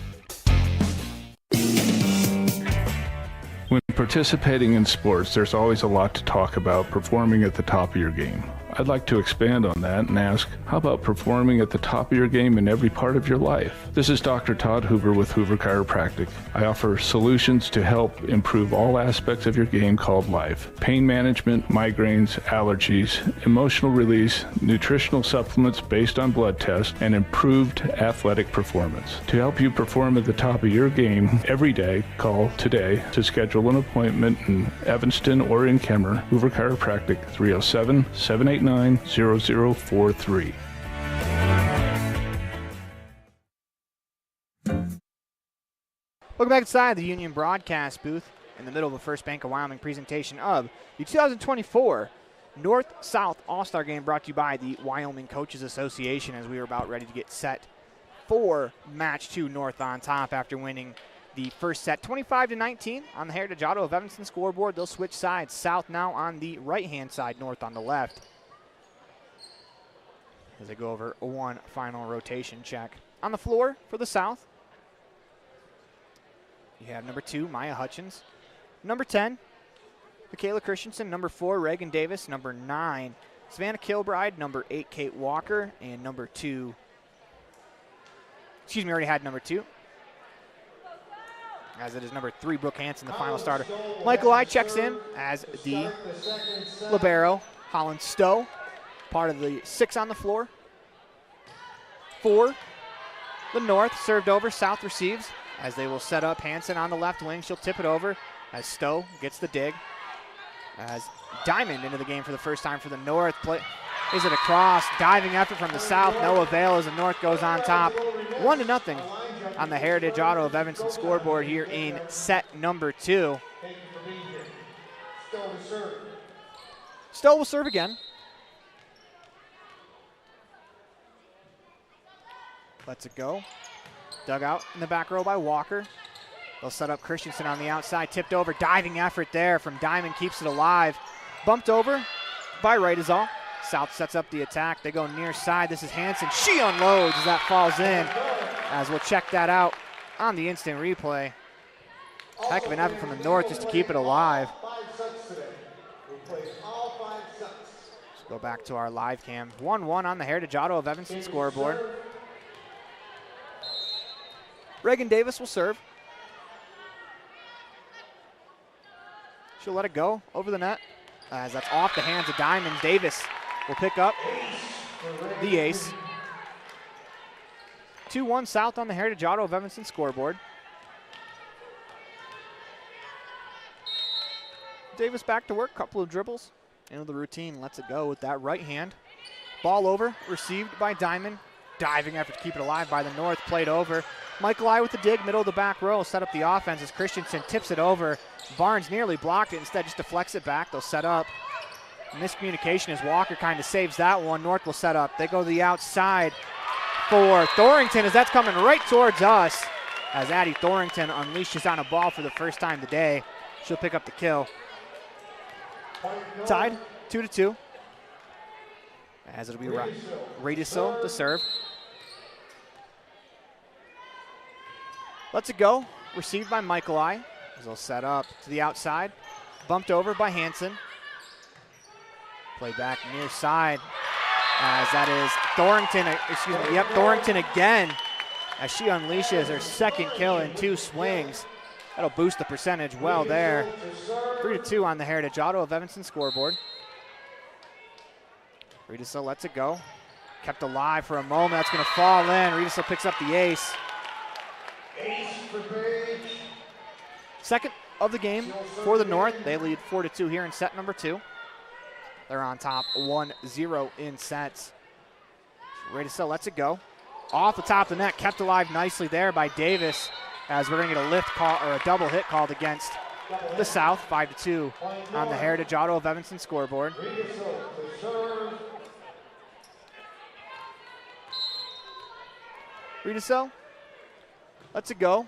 When participating in sports, there's always a lot to talk about performing at the top of your game. I'd like to expand on that and ask, how about performing at the top of your game in every part of your life? This is Dr. Todd Hoover with Hoover Chiropractic. I offer solutions to help improve all aspects of your game called life. Pain management, migraines, allergies, emotional release, nutritional supplements based on blood tests, and improved athletic performance. To help you perform at the top of your game every day, call today to schedule an appointment in Evanston or in Kemmer. Hoover Chiropractic, 307-789-0043. Welcome back inside the Union broadcast booth in the middle of the First Bank of Wyoming presentation of the 2024 North-South All-Star Game, brought to you by the Wyoming Coaches Association, as we are about ready to get set for Match 2. North on top after winning the first set 25-19 on the Heritage Auto of Evanston scoreboard. They'll switch sides. South now on the right-hand side, North on the left, as they go over one final rotation check. On the floor for the South, you have number 2, Maya Hutchins. Number 10, Michaela Christensen. Number 4, Reagan Davis. Number 9, Savannah Kilbride. Number 8, Kate Walker. And number 2, we already had number 2, as it is number 3, Brooke Hansen, the final starter. Michaelai checks in as the libero. Holland Stowe, part of the 6 on the floor. 4, the North, served over. South receives as they will set up Hansen on the left wing. She'll tip it over as Stowe gets the dig. As Diamond into the game for the first time for the North. Is it a cross? Diving effort from the South. No avail as the North goes on top. 1-0 on the Heritage Auto of Evanston scoreboard here in set number 2. Stowe will serve again. Lets it go. Dug out in the back row by Walker. They'll set up Christensen on the outside, tipped over, diving effort there from Diamond, keeps it alive. Bumped over by Right is all. South sets up the attack. They go near side. This is Hansen. She unloads as that falls in. As we'll check that out on the instant replay. Heck of an effort from the North just to keep it alive. Let's go back to our live cam. 1-1 on the Heritage Auto of Evanston scoreboard. Reagan Davis will serve. She'll let it go over the net as that's off the hands of Diamond. Davis will pick up the ace. 2-1 South on the Heritage Auto of Evanston scoreboard. Davis back to work, couple of dribbles into the routine, lets it go with that right hand. Ball over, received by Diamond. Diving effort to keep it alive by the North, played over. Michael with the dig, middle of the back row, set up the offense as Christensen tips it over. Barnes nearly blocked it, instead just deflects it back. They'll set up. Miscommunication as Walker kind of saves that one. North will set up. They go to the outside for Thorington as that's coming right towards us. As Addie Thorington unleashes on a ball for the first time today. She'll pick up the kill. Tied 2-2. As it'll be Radisil to serve. Lets it go. Received by Michael as they'll set up to the outside. Bumped over by Hansen. Play back near side. As that is Thorington again. As she unleashes her second kill in 2 swings. That'll boost the percentage well there. 3-2 on the Heritage Auto of Evanston scoreboard. Redisil lets it go. Kept alive for a moment. That's going to fall in. Redisil picks up the ace. Second of the game for the North. They lead 4-2 here in set number 2. They're on top 1-0 in sets. Redisil lets it go. Off the top of the net. Kept alive nicely there by Davis. As we're going to get a lift call or a double hit called against the South. 5-2 on the Heritage Auto of Evanston scoreboard. Redisil lets it go.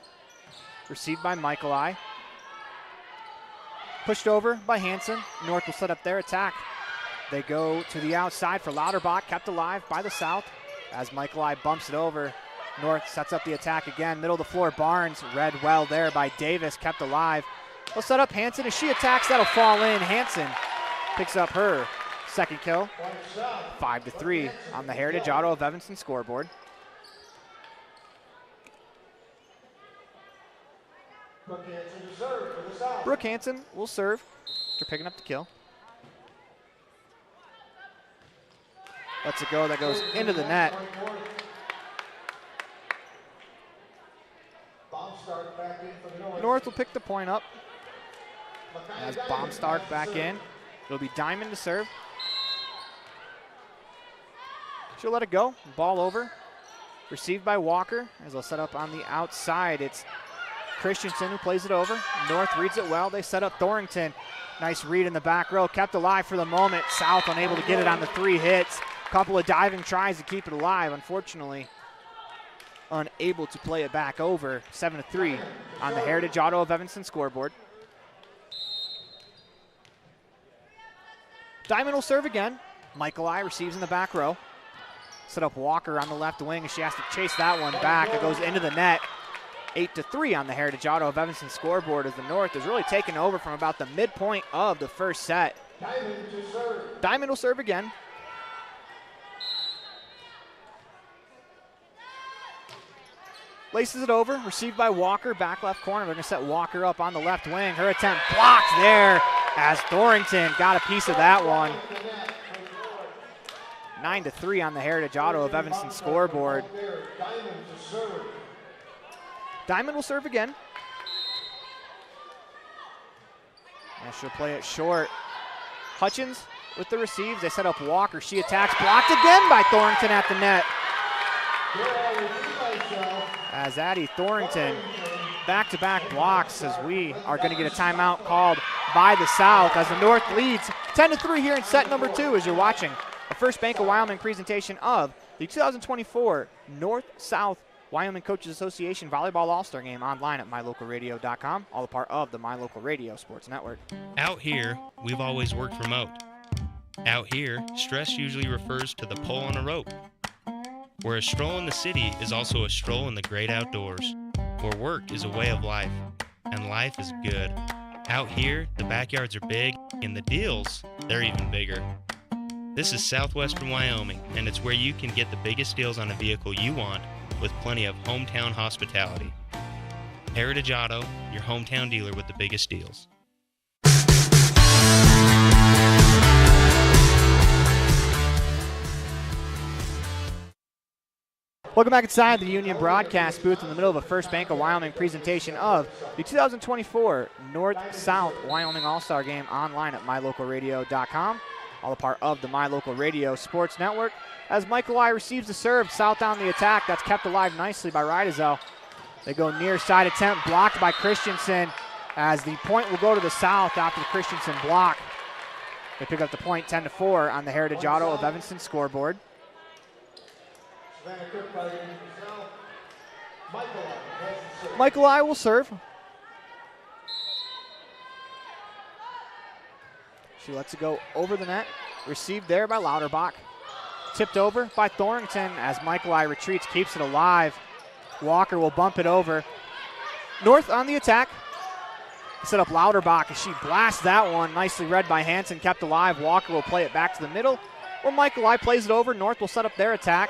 Received by Michael Pushed over by Hansen. North will set up their attack. They go to the outside for Lauterbach, kept alive by the South. As Michael bumps it over, North sets up the attack again. Middle of the floor, Barnes read well there by Davis, kept alive. They'll set up Hansen. As she attacks, that'll fall in. Hansen picks up her second kill. 5-3 on the Heritage Auto of Evanston scoreboard. Brooke Hansen will serve after picking up the kill. Lets it go. That goes into the net. North will pick the point up. As Baumstark back in. It'll be Diamond to serve. She'll let it go. Ball over. Received by Walker as they'll set up on the outside. It's Christensen who plays it over. North reads it well. They set up Thorington. Nice read in the back row. Kept alive for the moment. South unable to get it on the 3 hits. Couple of diving tries to keep it alive. Unfortunately, unable to play it back over. 7-3 on the Heritage Auto of Evanston scoreboard. Diamond will serve again. Michael receives in the back row. Set up Walker on the left wing, and she has to chase that one back. It goes into the net. 8-3 on the Heritage Auto of Evanston scoreboard as the North is really taken over from about the midpoint of the first set. Diamond will serve again. Laces it over, received by Walker, back left corner. They're going to set Walker up on the left wing. Her attempt blocked there as Thorington got a piece of that one. 9-3 on the Heritage Auto of Evanston scoreboard. Diamond will serve again. And she'll play it short. Hutchins with the receives. They set up Walker. She attacks. Blocked again by Thorington at the net. As Addie Thorington back-to-back blocks as we are going to get a timeout called by the South as the North leads 10-3 here in set number 2 as you're watching the First Bank of Wyoming presentation of the 2024 North-South Wyoming Coaches Association Volleyball All-Star Game online at mylocalradio.com, all a part of the My Local Radio Sports Network. Out here, we've always worked remote. Out here, stress usually refers to the pull on a rope. Where a stroll in the city is also a stroll in the great outdoors. Where work is a way of life, and life is good. Out here, the backyards are big, and the deals, they're even bigger. This is Southwestern Wyoming, and it's where you can get the biggest deals on a vehicle you want with plenty of hometown hospitality. Heritage Auto, your hometown dealer with the biggest deals. Welcome back inside the Union broadcast booth in the middle of a First Bank of Wyoming presentation of the 2024 North-South Wyoming All-Star Game online at mylocalradio.com, all a part of the My Local Radio Sports Network. As Michael I receives the serve, South down the attack. That's kept alive nicely by Rydezel. They go near side attempt, blocked by Christensen, as the point will go to the South after the Christensen block. They pick up the point 10-4 on the Heritage Auto of Evanston scoreboard. Michael I will serve. She lets it go over the net. Received there by Lauterbach. Tipped over by Thornton as Michael I retreats, keeps it alive. Walker will bump it over. North on the attack. Set up Lauterbach as she blasts that one. Nicely read by Hansen, kept alive. Walker will play it back to the middle. Or Michael I plays it over. North will set up their attack.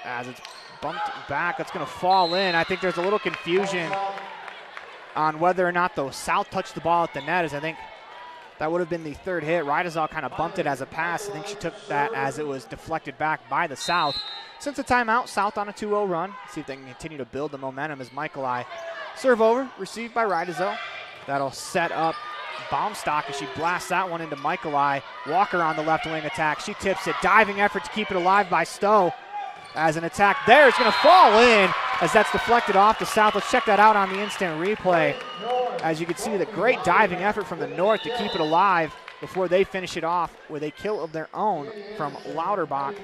As it's bumped back, that's going to fall in. I think there's a little confusion on whether or not the South touched the ball at the net, as I think that would have been the third hit. Rydazal kind of bumped it as a pass. I think she took that as it was deflected back by the South. Since the timeout, South on a 2-0 run. See if they can continue to build the momentum as Michael I serve over, received by Rydazal. That'll set up Baumstock as she blasts that one into Michael I. Walker on the left wing attack. She tips it. Diving effort to keep it alive by Stowe. As an attack there, it's going to fall in as that's deflected off the South. Let's check that out on the instant replay. As you can see, the great diving effort from the North to keep it alive before they finish it off with a kill of their own from Lauterbach.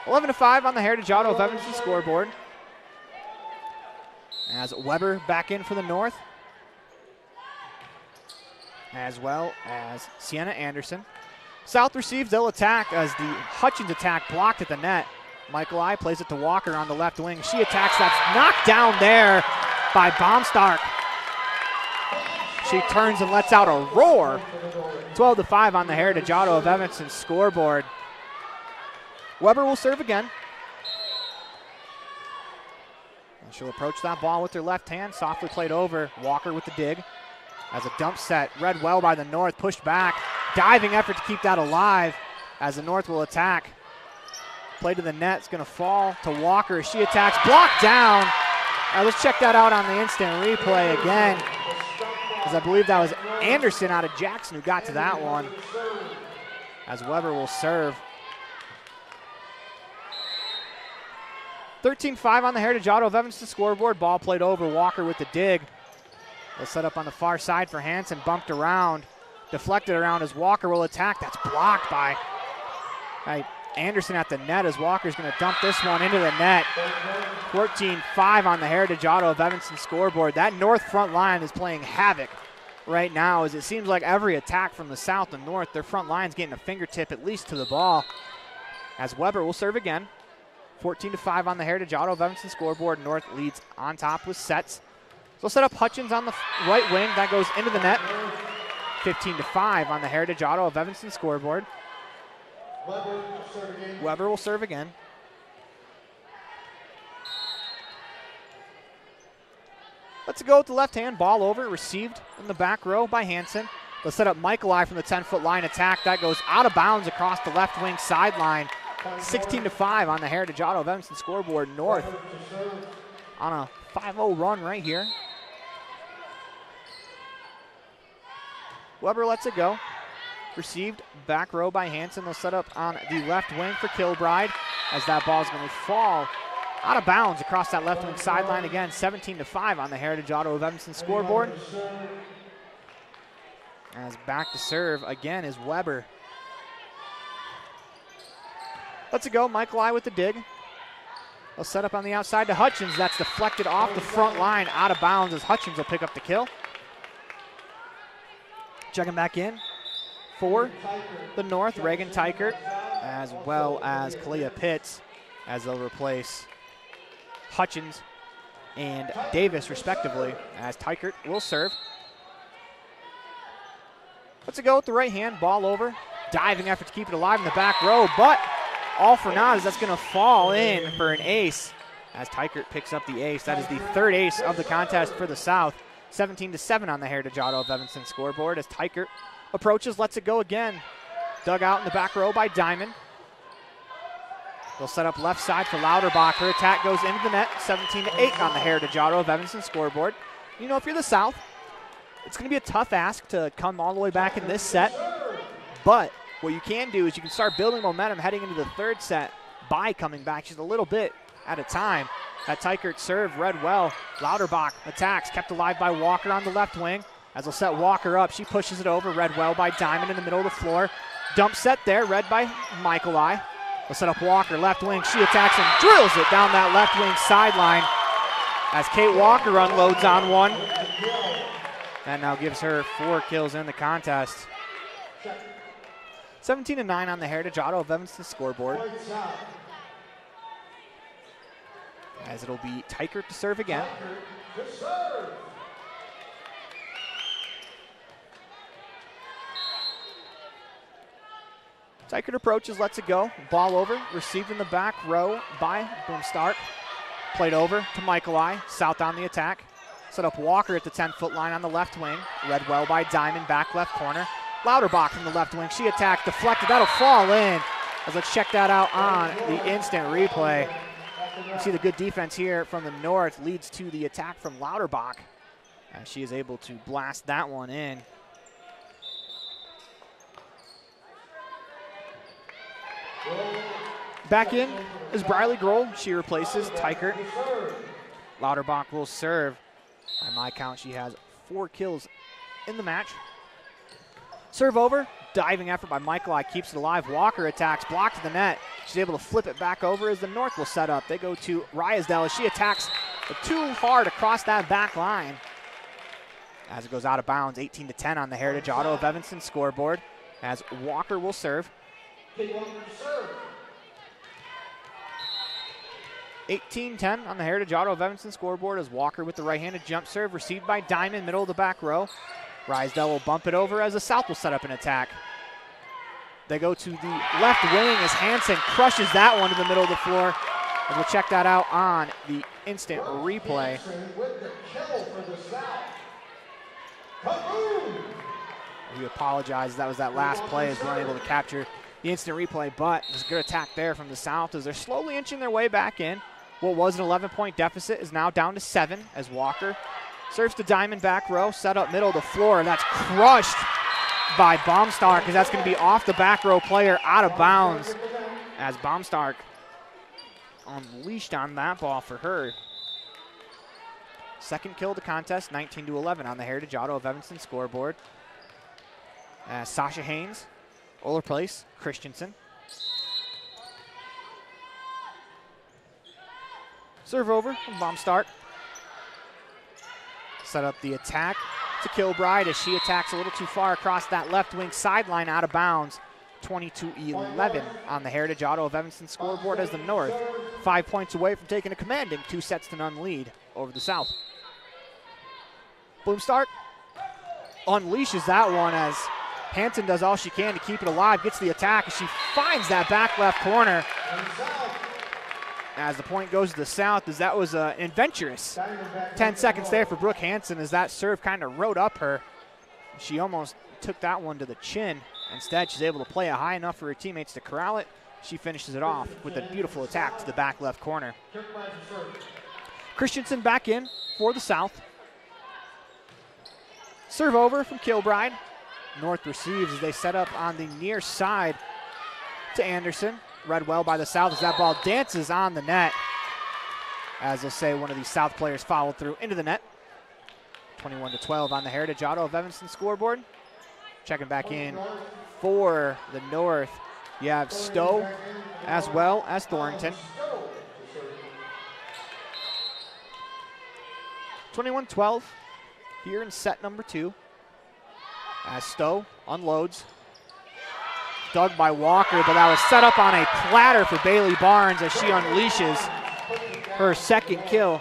11-5 on the Heritage Auto of Evanston scoreboard. As Weber back in for the North, as well as Sienna Anderson. South receives, they'll attack as the Hutchins attack blocked at the net. Michael I plays it to Walker on the left wing. She attacks, that's knocked down there by Baumstark. She turns and lets out a roar. 12-5 on the Heritage Auto of Evanston scoreboard. Weber will serve again. And she'll approach that ball with her left hand, softly played over. Walker with the dig. As a dump set, read well by the North, pushed back. Diving effort to keep that alive as the North will attack. Play to the net, it's going to fall to Walker as she attacks, blocked down. Let's check that out on the instant replay again, as I believe that was Anderson out of Jackson who got to that one. As Weber will serve. 13-5 on the Heritage Auto of Evanston scoreboard. Ball played over, Walker with the dig. They'll set up on the far side for Hansen, bumped around, deflected around as Walker will attack. That's blocked by Anderson at the net as Walker's going to dump this one into the net. 14-5 on the Heritage Auto of Evanston scoreboard. That North front line is playing havoc right now, as it seems like every attack from the South and North, their front line's getting a fingertip at least to the ball. As Weber will serve again. 14-5 on the Heritage Auto of Evanston scoreboard. North leads on top with sets. So set up Hutchins on the right wing. That goes into the net. 15-5 on the Heritage Auto of Evanston scoreboard. Weber will serve again. Let's go with the left hand. Ball over. Received in the back row by Hansen. They'll set up Michael I from the 10-foot line attack. That goes out of bounds across the left wing sideline. 16-5 on the Heritage Auto of Evanston scoreboard. North on a 5-0 run right here. Weber lets it go. Received back row by Hansen. They'll set up on the left wing for Kilbride as that ball is going to fall out of bounds across that left wing sideline again. 17-5 on the Heritage Auto of Evanston scoreboard. As back to serve again is Weber. Let's it go. Michael I with the dig. They'll set up on the outside to Hutchins. That's deflected off the front line, out of bounds as Hutchins will pick up the kill. Checking back in for the North, Reagan Tykert, as well as Kalia Pitts, as they'll replace Hutchins and Davis, respectively, as Tykert will serve. Let's go with the right hand, ball over. Diving effort to keep it alive in the back row, but all for naught as that's going to fall in for an ace as Tykert picks up the ace. That is the third ace of the contest for the South. 17-7 on the Heritage Auto of Evanston scoreboard as Tykert approaches, lets it go again. Dug out in the back row by Diamond. They'll set up left side for Lauterbach. Her attack goes into the net. 17-8 on the Heritage Auto of Evanston scoreboard. You know, if you're the South, it's going to be a tough ask to come all the way back in this set. But what you can do is you can start building momentum heading into the third set by coming back just a little bit at a time. That Tykert serve read well. Lauterbach attacks, kept alive by Walker on the left wing. As they'll set Walker up, she pushes it over, read well by Diamond in the middle of the floor. Dump set there, read by Michaelai. They'll set up Walker, left wing. She attacks and drills it down that left wing sideline as Kate Walker unloads on one. And now gives her 4 kills in the contest. 17-9 on the Heritage Auto of Evanston scoreboard. As it'll be Tykert to serve again. Tykert approaches, lets it go. Ball over, received in the back row by Boomstark. Played over to Michaelai, South on the attack. Set up Walker at the 10-foot line on the left wing. Read well by Diamond, back left corner. Lauterbach from the left wing, she attacked, deflected, that'll fall in. As let's check that out on the instant replay. You see the good defense here from the North leads to the attack from Lauterbach as she is able to blast that one in. Back in is Briley Grohl. She replaces Tykert. Lauterbach will serve. By my count, she has 4 kills in the match. Serve over, diving effort by Michaelai keeps it alive. Walker attacks, blocked to the net. She's able to flip it back over as the North will set up. They go to Ryasdale as she attacks too hard across that back line. As it goes out of bounds, 18-10 on the Heritage Auto of Evanston scoreboard as Walker will serve. 18-10 on the Heritage Auto of Evanston scoreboard as Walker with the right-handed jump serve received by Diamond, middle of the back row. Rysdale will bump it over as the South will set up an attack. They go to the left wing as Hansen crushes that one to the middle of the floor. And we'll check that out on the instant replay. We apologize, that was that last play as we weren't able to capture the instant replay, but there's a good attack there from the South as they're slowly inching their way back in. What was an 11-point deficit is now down to 7 as Walker serves to Diamond back row, set up middle of the floor, and that's crushed by Baumstark because that's going to be off the back row player out of bounds as Baumstark unleashed on that ball for her. Second kill of the contest, 19-11 on the Heritage Auto of Evanston scoreboard. Sasha Haynes, Oler Place, Christensen. Serve over from Baumstark. Set up the attack to Kilbride as she attacks a little too far across that left wing sideline out of bounds. 22-11 on the Heritage Auto of Evanston scoreboard as the North 5 points away from taking a commanding 2-0 lead over the South. Boomstark unleashes that one as Hansen does all she can to keep it alive, gets the attack, and she finds that back left corner. As the point goes to the South, as that was an adventurous 10 seconds there for Brooke Hansen as that serve kind of rode up her. She almost took that one to the chin. Instead, she's able to play it high enough for her teammates to corral it. She finishes it off with a beautiful attack to the back left corner. Christensen back in for the South. Serve over from Kilbride. North receives as they set up on the near side to Anderson. Read well by the South as that ball dances on the net. As they'll say, one of these South players followed through into the net. 21-12 on the Heritage Auto of Evanston scoreboard. Checking back in for the North, you have Stowe as well as Thornton. 21-12 here in set number 2. As Stowe unloads. Dug by Walker, but that was set up on a platter for Bailey Barnes as she unleashes her second kill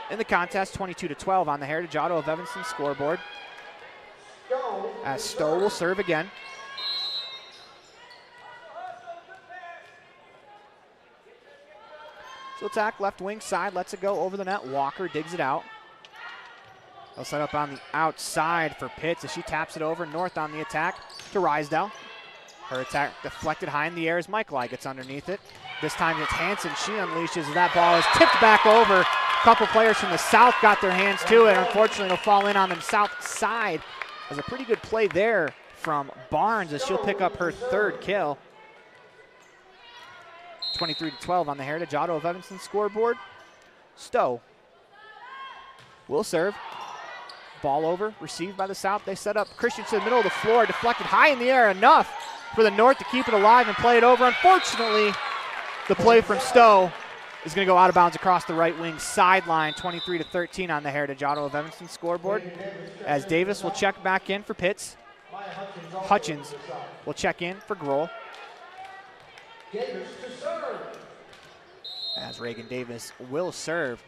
in the contest. 22-12 on the Heritage Auto of Evanston scoreboard. As Stowe will serve again. So attack left wing side, lets it go over the net. Walker digs it out. They'll set up on the outside for Pitts as she taps it over. North on the attack to Rysdale. Her attack deflected high in the air as Michaeli gets underneath it. This time it's Hansen. She unleashes. That ball is tipped back over. A couple players from the south got their hands to it. Unfortunately, it'll fall in on the south side. There's a pretty good play there from Barnes as she'll pick up her third kill. 23-12 on the Heritage Auto of Evanston scoreboard. Stowe will serve. Ball over, received by the South. They set up Christian to the middle of the floor, deflected high in the air, enough for the North to keep it alive and play it over. Unfortunately, the play from Stowe is going to go out of bounds across the right wing sideline. 23-13 on the Heritage Auto of Evanston scoreboard. As Davis will check back in for Pitts. Hutchins will check in for Grohl. As Reagan Davis will serve.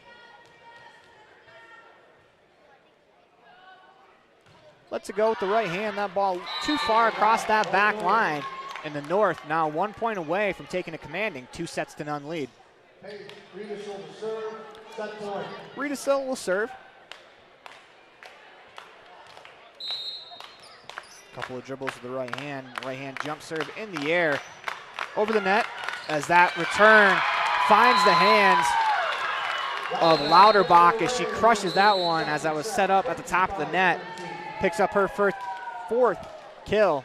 Lets it go with the right hand. That ball too far across that back line. And the North now 1 point away from taking a commanding 2-0 lead. Riedesel will serve. Couple of dribbles with the right hand jump serve in the air over the net as that return finds the hands of Lauterbach as she crushes that one as that was set up at the top of the net. Picks up her fourth kill.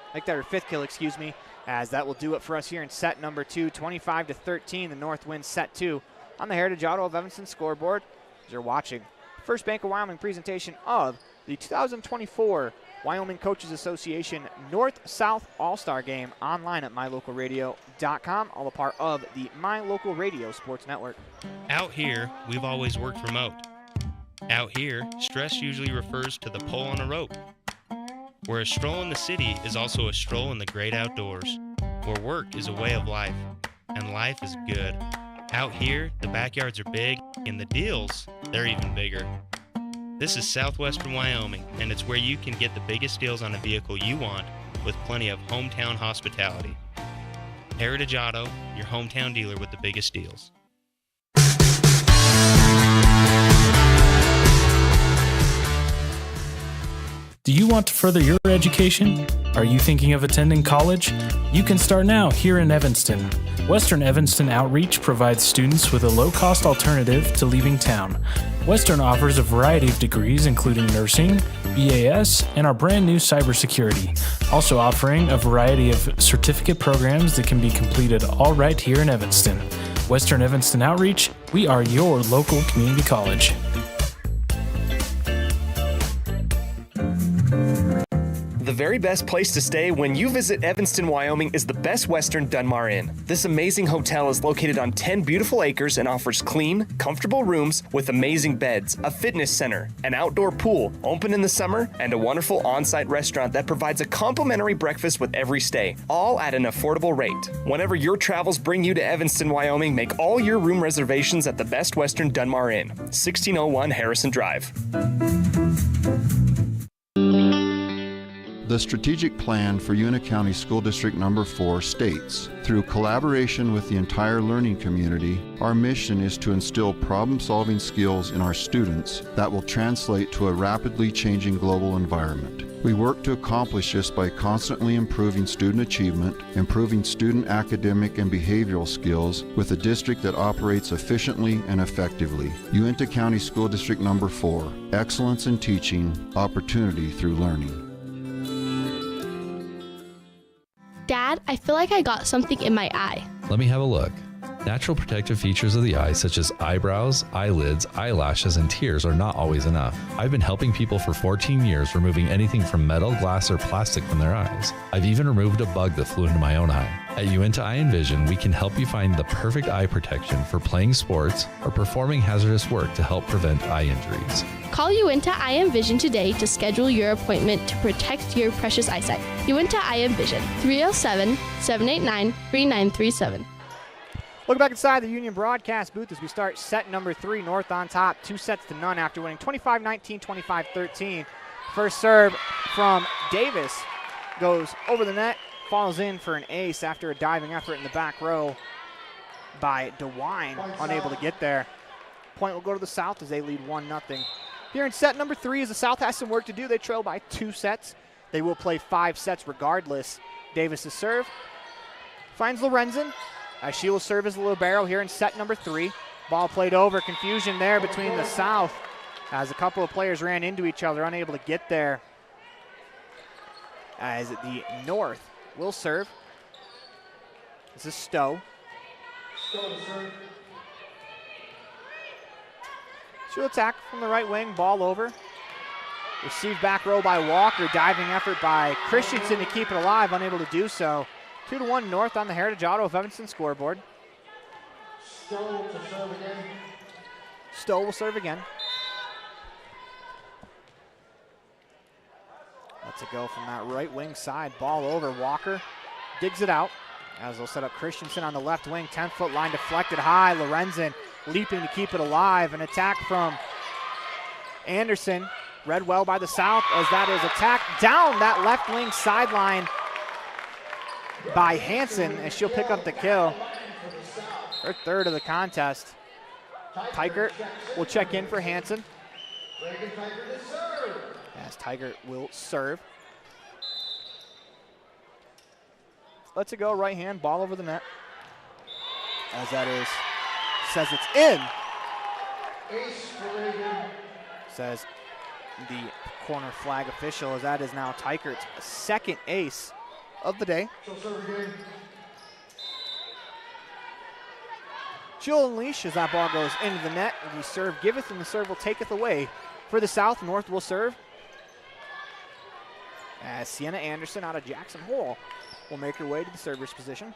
I think that her fifth kill, excuse me, as that will do it for us here in set number 2. 25-13, the North wins set 2 on the Heritage Auto of Evanston scoreboard. As you're watching First Bank of Wyoming presentation of the 2024 Wyoming Coaches Association North-South All-Star Game online at mylocalradio.com, all a part of the My Local Radio Sports Network. Out here, we've always worked remote. Out here, stress usually refers to the pull on a rope. Where a stroll in the city is also a stroll in the great outdoors. Where work is a way of life, and life is good. Out here, the backyards are big, and the deals, they're even bigger. This is Southwestern Wyoming, and it's where you can get the biggest deals on a vehicle you want with plenty of hometown hospitality. Heritage Auto, your hometown dealer with the biggest deals. Do you want to further your education? Are you thinking of attending college? You can start now here in Evanston. Western Evanston Outreach provides students with a low-cost alternative to leaving town. Western offers a variety of degrees including nursing, BAS, and our brand new cybersecurity, also offering a variety of certificate programs that can be completed all right here in Evanston. Western Evanston Outreach, we are your local community college. The very best place to stay when you visit Evanston, Wyoming is the Best Western Dunmar Inn. This amazing hotel is located on 10 beautiful acres and offers clean, comfortable rooms with amazing beds, a fitness center, an outdoor pool, open in the summer, and a wonderful on-site restaurant that provides a complimentary breakfast with every stay, all at an affordable rate. Whenever your travels bring you to Evanston, Wyoming, make all your room reservations at the Best Western Dunmar Inn, 1601 Harrison Drive. The strategic plan for Una County School District Number 4 states, through collaboration with the entire learning community, our mission is to instill problem-solving skills in our students that will translate to a rapidly changing global environment. We work to accomplish this by constantly improving student achievement, improving student academic and behavioral skills with a district that operates efficiently and effectively. Uinta County School District Number 4, excellence in teaching, opportunity through learning. Dad, I feel like I got something in my eye. Let me have a look. Natural protective features of the eye, such as eyebrows, eyelids, eyelashes, and tears, are not always enough. I've been helping people for 14 years, removing anything from metal, glass, or plastic from their eyes. I've even removed a bug that flew into my own eye. At Uinta Eye and Vision, we can help you find the perfect eye protection for playing sports or performing hazardous work to help prevent eye injuries. Call Uinta Eye and Vision today to schedule your appointment to protect your precious eyesight. Uinta Eye and Vision, 307-789-3937. Welcome back inside the Union broadcast booth as we start set number 3, North on top, 2-0 after winning 25-19, 25-13. First serve from Davis goes over the net, falls in for an ace after a diving effort in the back row by DeWine, unable to get there. Point will go to the South as they lead 1-0. Here in set number 3, as the South has some work to do, they trail by 2 sets. They will play 5 sets regardless. Davis' serve finds Lorenzen, as she will serve as the libero here in set number 3. Ball played over, confusion there between the South as a couple of players ran into each other, unable to get there. As the North will serve. This is Stowe. She'll attack from the right wing, ball over. Received back row by Walker, diving effort by Christensen to keep it alive, unable to do so. 2-1 North on the Heritage Auto of Evanston scoreboard. Stowe to serve again. Stowe will serve again. Lets it go from that right wing side. Ball over. Walker digs it out as they'll set up Christensen on the left wing. 10-foot line deflected high. Lorenzen leaping to keep it alive. An attack from Anderson. Read well by the South as that is attacked down that left wing sideline by Hansen as she'll pick up the kill. Her third of the contest. Tykert will check in for Hansen. As Tykert will serve. Lets it go right hand, ball over the net. As that is, says it's in. Says the corner flag official, as that is now Tykert's second ace of the day. She'll unleash as that ball goes into the net. The serve giveth and the serve will taketh away. For the South, North will serve. As Sienna Anderson out of Jackson Hole will make her way to the server's position.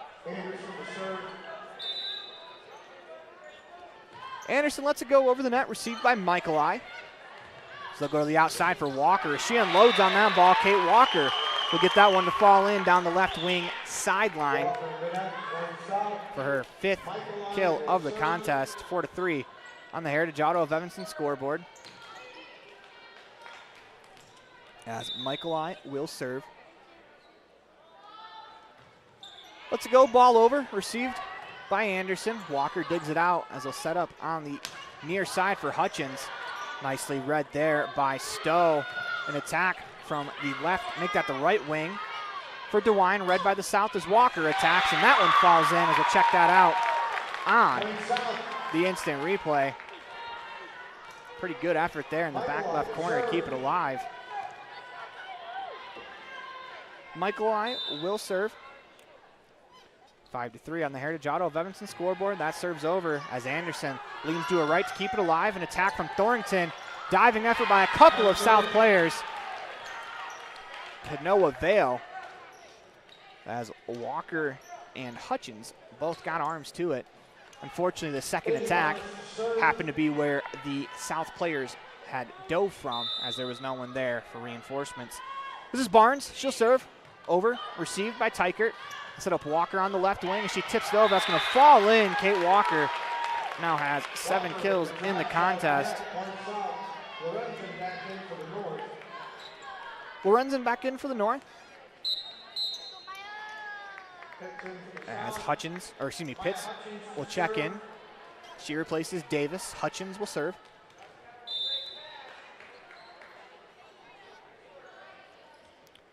Anderson lets it go over the net, received by Michaeli. So they'll go to the outside for Walker. She unloads on that ball. Kate Walker will get that one to fall in down the left wing sideline for her 5th kill of the contest. 4-3 on the Heritage Auto of Evanston scoreboard. As Michaeli will serve. Let's go, ball over, received by Anderson. Walker digs it out as they'll set up on the near side for Hutchins. Nicely read there by Stowe. An attack from the left, make that the right wing for DeWine, read by the South as Walker attacks, and that one falls in as we'll check that out on the instant replay. Pretty good effort there in the back left corner to keep it alive. Michaeli will serve. 5-3 on the Heritage Auto of Evanston scoreboard. That serves over as Anderson leans to her right to keep it alive. An attack from Thornton. Diving effort by a couple of South players. To no avail as Walker and Hutchins both got arms to it. Unfortunately, the second attack happened to be where the South players had dove from, as there was no one there for reinforcements. This is Barnes. She'll serve. Over. Received by Tykert. Set up Walker on the left wing, and she tips it over. That's going to fall in. Kate Walker now has 7 kills in the contest. Lorenzen back in for the North. As Pitts will check in. She replaces Davis. Hutchins will serve.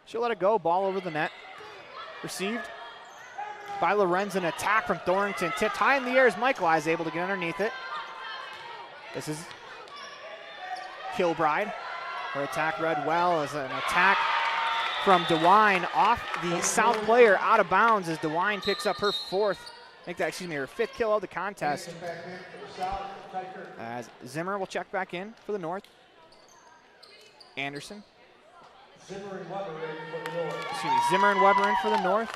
She'll let it go. Ball over the net. Received by Lorenzen. Attack from Thornton. Tipped high in the air as Michaeli is able to get underneath it. This is Kilbride. Her attack read well as an attack from DeWine off the South player out of bounds as DeWine picks up her 4th make that, her 5th kill of the contest. As Zimmer will check back in for the North. Anderson. Zimmer and Weber in for the North.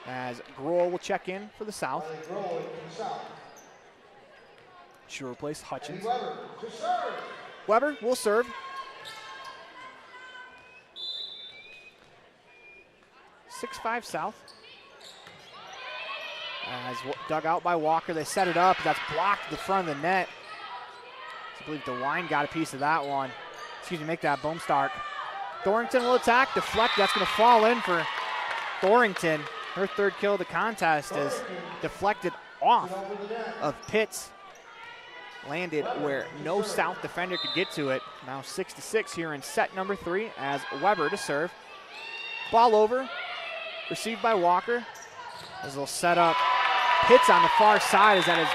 As Grohl will check in for the South. She'll replace Hutchins. Weber will serve. 6-5 South. As dug out by Walker, they set it up. That's blocked at the front of the net. I believe DeWine got a piece of that one. Make that Boomstark. Thorrington will attack, deflect. That's going to fall in for Thorrington. Her 3rd kill of the contest is deflected off of Pitts. Landed where no South defender could get to it. Now 6-6 here in set number 3 as Weber to serve. Ball over, received by Walker. As they'll set up Pitts on the far side as that is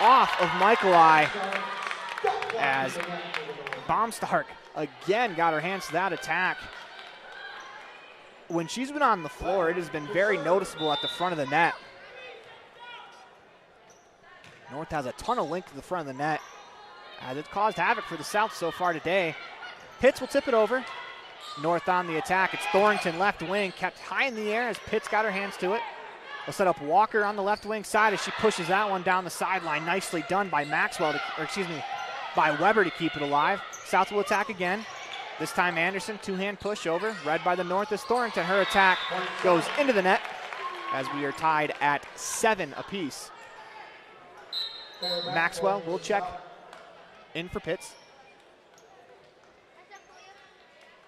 off of Michaelai. As Boomstark again got her hands to that attack. When she's been on the floor, it has been very noticeable at the front of the net. North has a ton of length to the front of the net as it's caused havoc for the South so far today. Pitts will tip it over. North on the attack. It's Thorrington left wing, kept high in the air as Pitts got her hands to it. They'll set up Walker on the left wing side as she pushes that one down the sideline. Nicely done by by Weber to keep it alive. South will attack again. This time Anderson, 2-hand push over. Read by the North is Thorrington. Her attack goes into the net as we are tied at 7 apiece. Maxwell will check in for Pitts.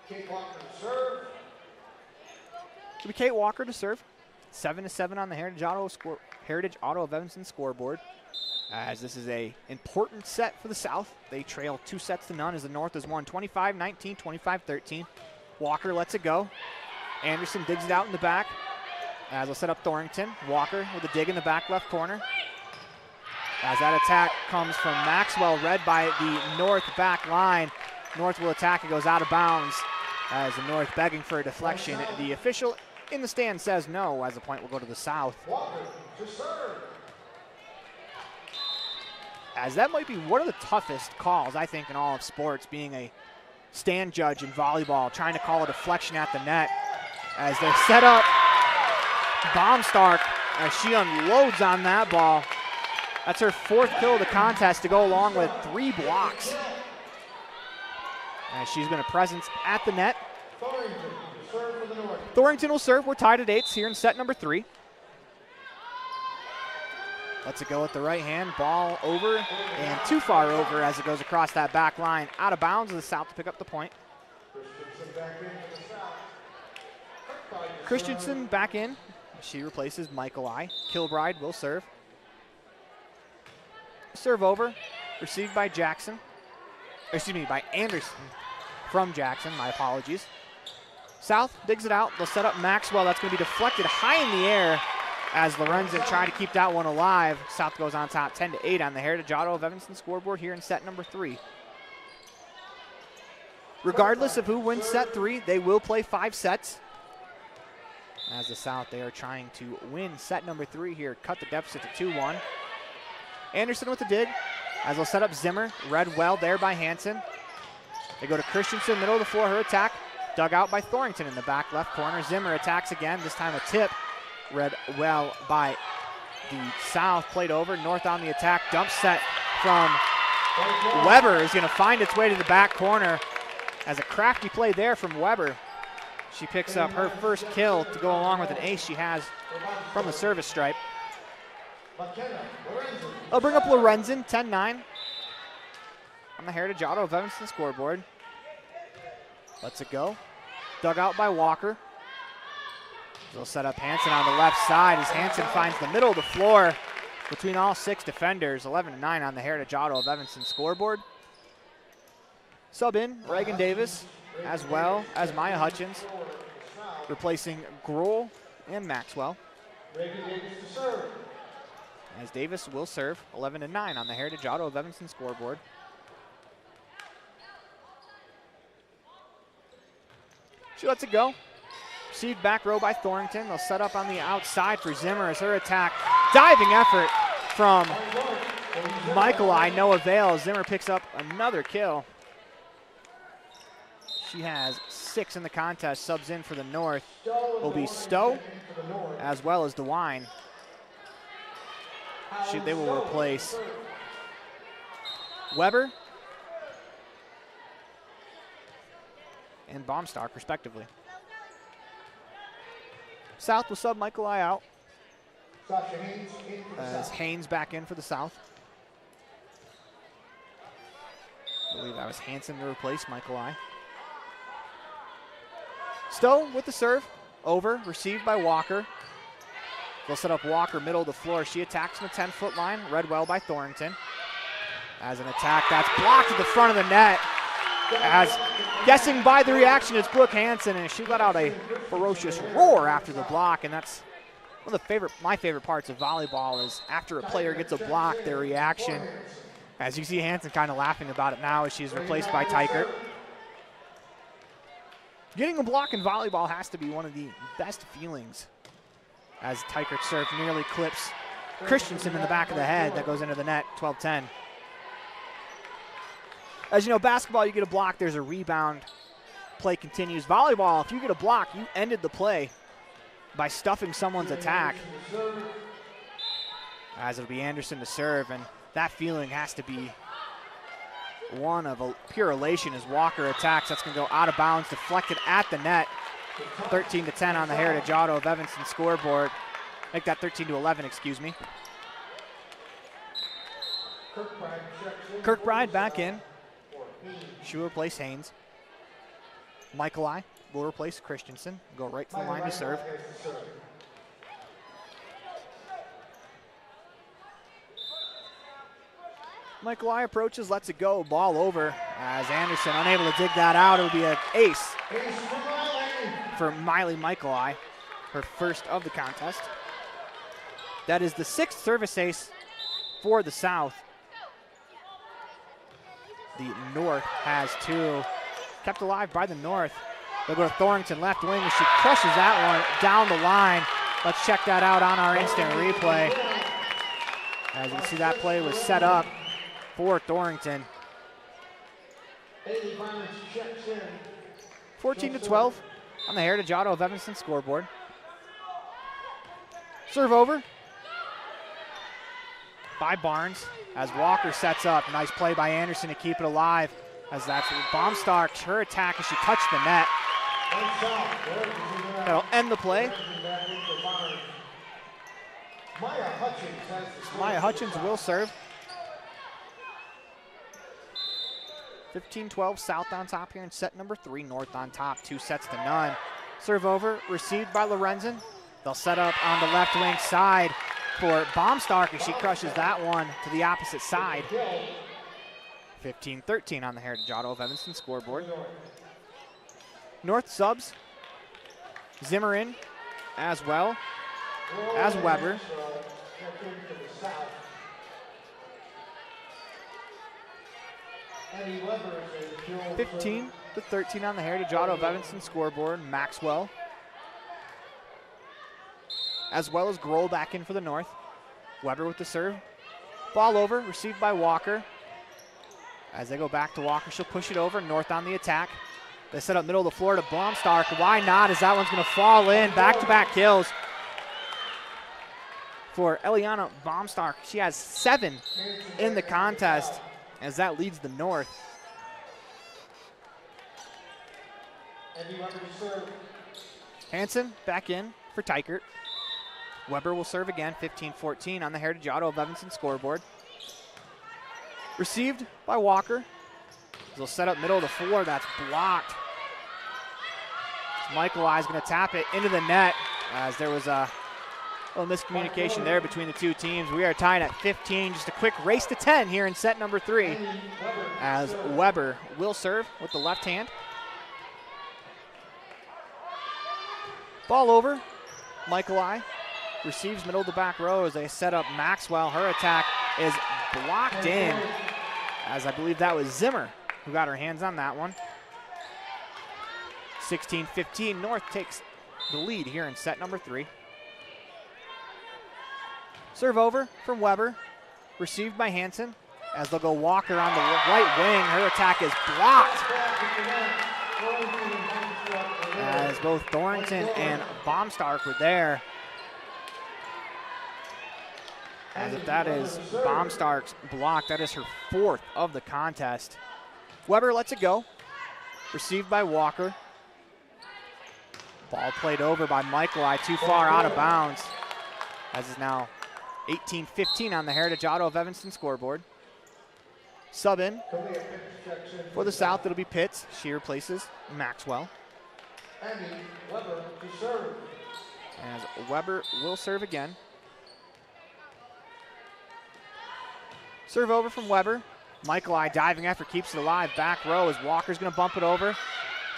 It'll be Kate Walker to serve. 7-7 on the Heritage Auto of Evanston scoreboard. As this is a important set for the South. They trail 2-0 as the North has won 25-19, 25-13. Walker lets it go. Anderson digs it out in the back. As they'll set up Thorrington. Walker with a dig in the back left corner. As that attack comes from Maxwell, read by the North back line. North will attack, it goes out of bounds. As the North begging for a deflection. The official in the stand says no, as the point will go to the South. As that might be one of the toughest calls, I think, in all of sports, being a stand judge in volleyball, trying to call a deflection at the net. As they set up Boomstark, as she unloads on that ball. That's her 4th kill of the contest to go along with 3 blocks. As she's been a presence at the net. Thorrington will serve. We're tied at 8 here in set number 3. Lets it go with the right hand. Ball over and too far over as it goes across that back line. Out of bounds of the South to pick up the point. Christensen back in. She replaces Michaelai. Kilbride will serve. Serve over. Received by Jackson. By Anderson from Jackson. My apologies. South digs it out. They'll set up Maxwell. That's going to be deflected high in the air as Lorenzen trying to keep that one alive. South goes on top 10-8 on the Heritage Auto of Evanston scoreboard here in set number 3. Regardless of who wins set 3, they will play 5 sets. As the South, they are trying to win set number 3 here, cut the deficit to 2-1. Anderson with the dig, as they'll set up Zimmer. Read well there by Hansen. They go to Christensen, middle of the floor, her attack. Dug out by Thorrington in the back left corner. Zimmer attacks again, this time a tip. Read well by the South, played over. North on the attack, dump set from Weber is going to find its way to the back corner. As a crafty play there from Weber. She picks up her first kill to go along with an ace she has from the service stripe. I'll bring up Lorenzen, 10-9 on the Heritage Auto of Evanston scoreboard. Lets it go. Dug out by Walker. They'll set up Hansen on the left side as Hansen finds the middle of the floor between all 6 defenders. 11-9 on the Heritage Auto of Evanston scoreboard. Sub in Reagan Davis as well as Maya Hutchins, replacing Grohl and Maxwell. As Davis will serve. 11-9 on the Heritage Auto of Evanston scoreboard. She lets it go. Received back row by Thornton. They'll set up on the outside for Zimmer as her attack. Diving effort from Michaelai, no avail. Zimmer picks up another kill. She has 6 in the contest. Subs in for the North will be Stowe as well as DeWine. They will replace Weber and Baumstark, respectively. South will sub Michaelai out as Haynes back in for the South. I believe that was Hansen to replace Michaelai. Stowe with the serve. Over, received by Walker. They'll set up Walker middle of the floor. She attacks from the 10-foot line, read well by Thornton. As an attack, that's blocked at the front of the net. As guessing by the reaction, it's Brooke Hansen, and she let out a ferocious roar after the block, and that's one of my favorite parts of volleyball is after a player gets a block, their reaction. As you see Hansen kind of laughing about it now as she's replaced by Tykert. Getting a block in volleyball has to be one of the best feelings, as Tykert's serve nearly clips Christensen in the back of the head. That goes into the net, 12-10. As you know, basketball, you get a block, there's a rebound. Play continues. Volleyball, if you get a block, you ended the play by stuffing someone's attack. As it'll be Anderson to serve, and that feeling has to be one of a pure elation as Walker attacks. That's going to go out of bounds, deflected at the net. 13-10 on the Heritage Auto of Evanston scoreboard. Make that 13-11, excuse me. Kirkbride back in. She will replace Haynes. Michaelai will replace Christensen. Go right to the line to serve. Michaelai approaches, lets it go, ball over as Anderson unable to dig that out. It would be an ace for Miley Michaelai, her first of the contest. That is the 6th service ace for the South. The North has 2. Kept alive by the North. They'll go to Thornton, left wing, and she crushes that one down the line. Let's check that out on our instant replay. As you can see, that play was set up for Thornton. 14-12 on the Heritage Auto of Evanston scoreboard. Serve over by Barnes as Walker sets up. Nice play by Anderson to keep it alive as that's Baumstark, her attack as she touched the net. That'll end the play. Maya Hutchins will serve. 15-12, South on top here in set number 3. North on top, 2-0. Serve over, received by Lorenzen. They'll set up on the left wing side for Baumstark as she crushes that one to the opposite side. 15-13 on the Heritage Auto of Evanston scoreboard. North subs. Zimmer in as well as Weber. 15-13 on the Heritage Auto of Evanston scoreboard. Maxwell, as well as Grohl back in for the North. Weber with the serve. Ball over, received by Walker. As they go back to Walker, she'll push it over. North on the attack. They set up middle of the floor to Baumstark. Why not, as that one's going to fall in. Back-to-back kills for Eliana Baumstark. She has 7 in the contest as that leads the North. Hansen back in for Tykert. Weber will serve again, 15-14 on the Heritage Auto of Evanston scoreboard. Received by Walker. They'll set up middle of the floor. That's blocked. Michaelai is going to tap it into the net as there was a little miscommunication there between the two teams. We are tied at 15. Just a quick race to 10 here in set number 3 as Weber will serve with the left hand. Ball over. Michaelai receives middle of the back row as they set up Maxwell. Her attack is blocked in, as I believe that was Zimmer who got her hands on that one. 16-15, North takes the lead here in set number 3. Serve over from Weber, received by Hansen, as they'll go Walker on the right wing. Her attack is blocked, as both Thornton and Baumstark were there. As if that is Baumstark's block, that is her 4th of the contest. Weber lets it go, received by Walker. Ball played over by Michaeli, too far out of bounds, as is now 18-15 on the Heritage Auto of Evanston scoreboard. Sub in for the South, it'll be Pitts. She replaces Maxwell. As Weber will serve again. Serve over from Weber. Michaeli diving effort keeps it alive. Back row as Walker's going to bump it over.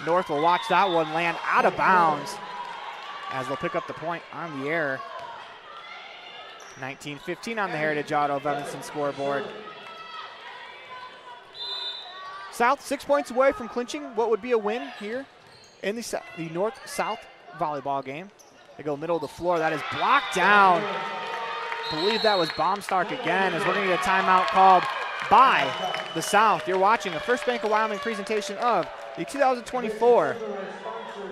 North will watch that one land out of bounds as they'll pick up the point on the air. 19-15 on the Heritage Auto of Evanston scoreboard. South 6 points away from clinching what would be a win here in the North-South volleyball game. They go middle of the floor. That is blocked down. I believe that was Baumstark again, as we're going to get a timeout called by the South. You're watching a First Bank of Wyoming presentation of the 2024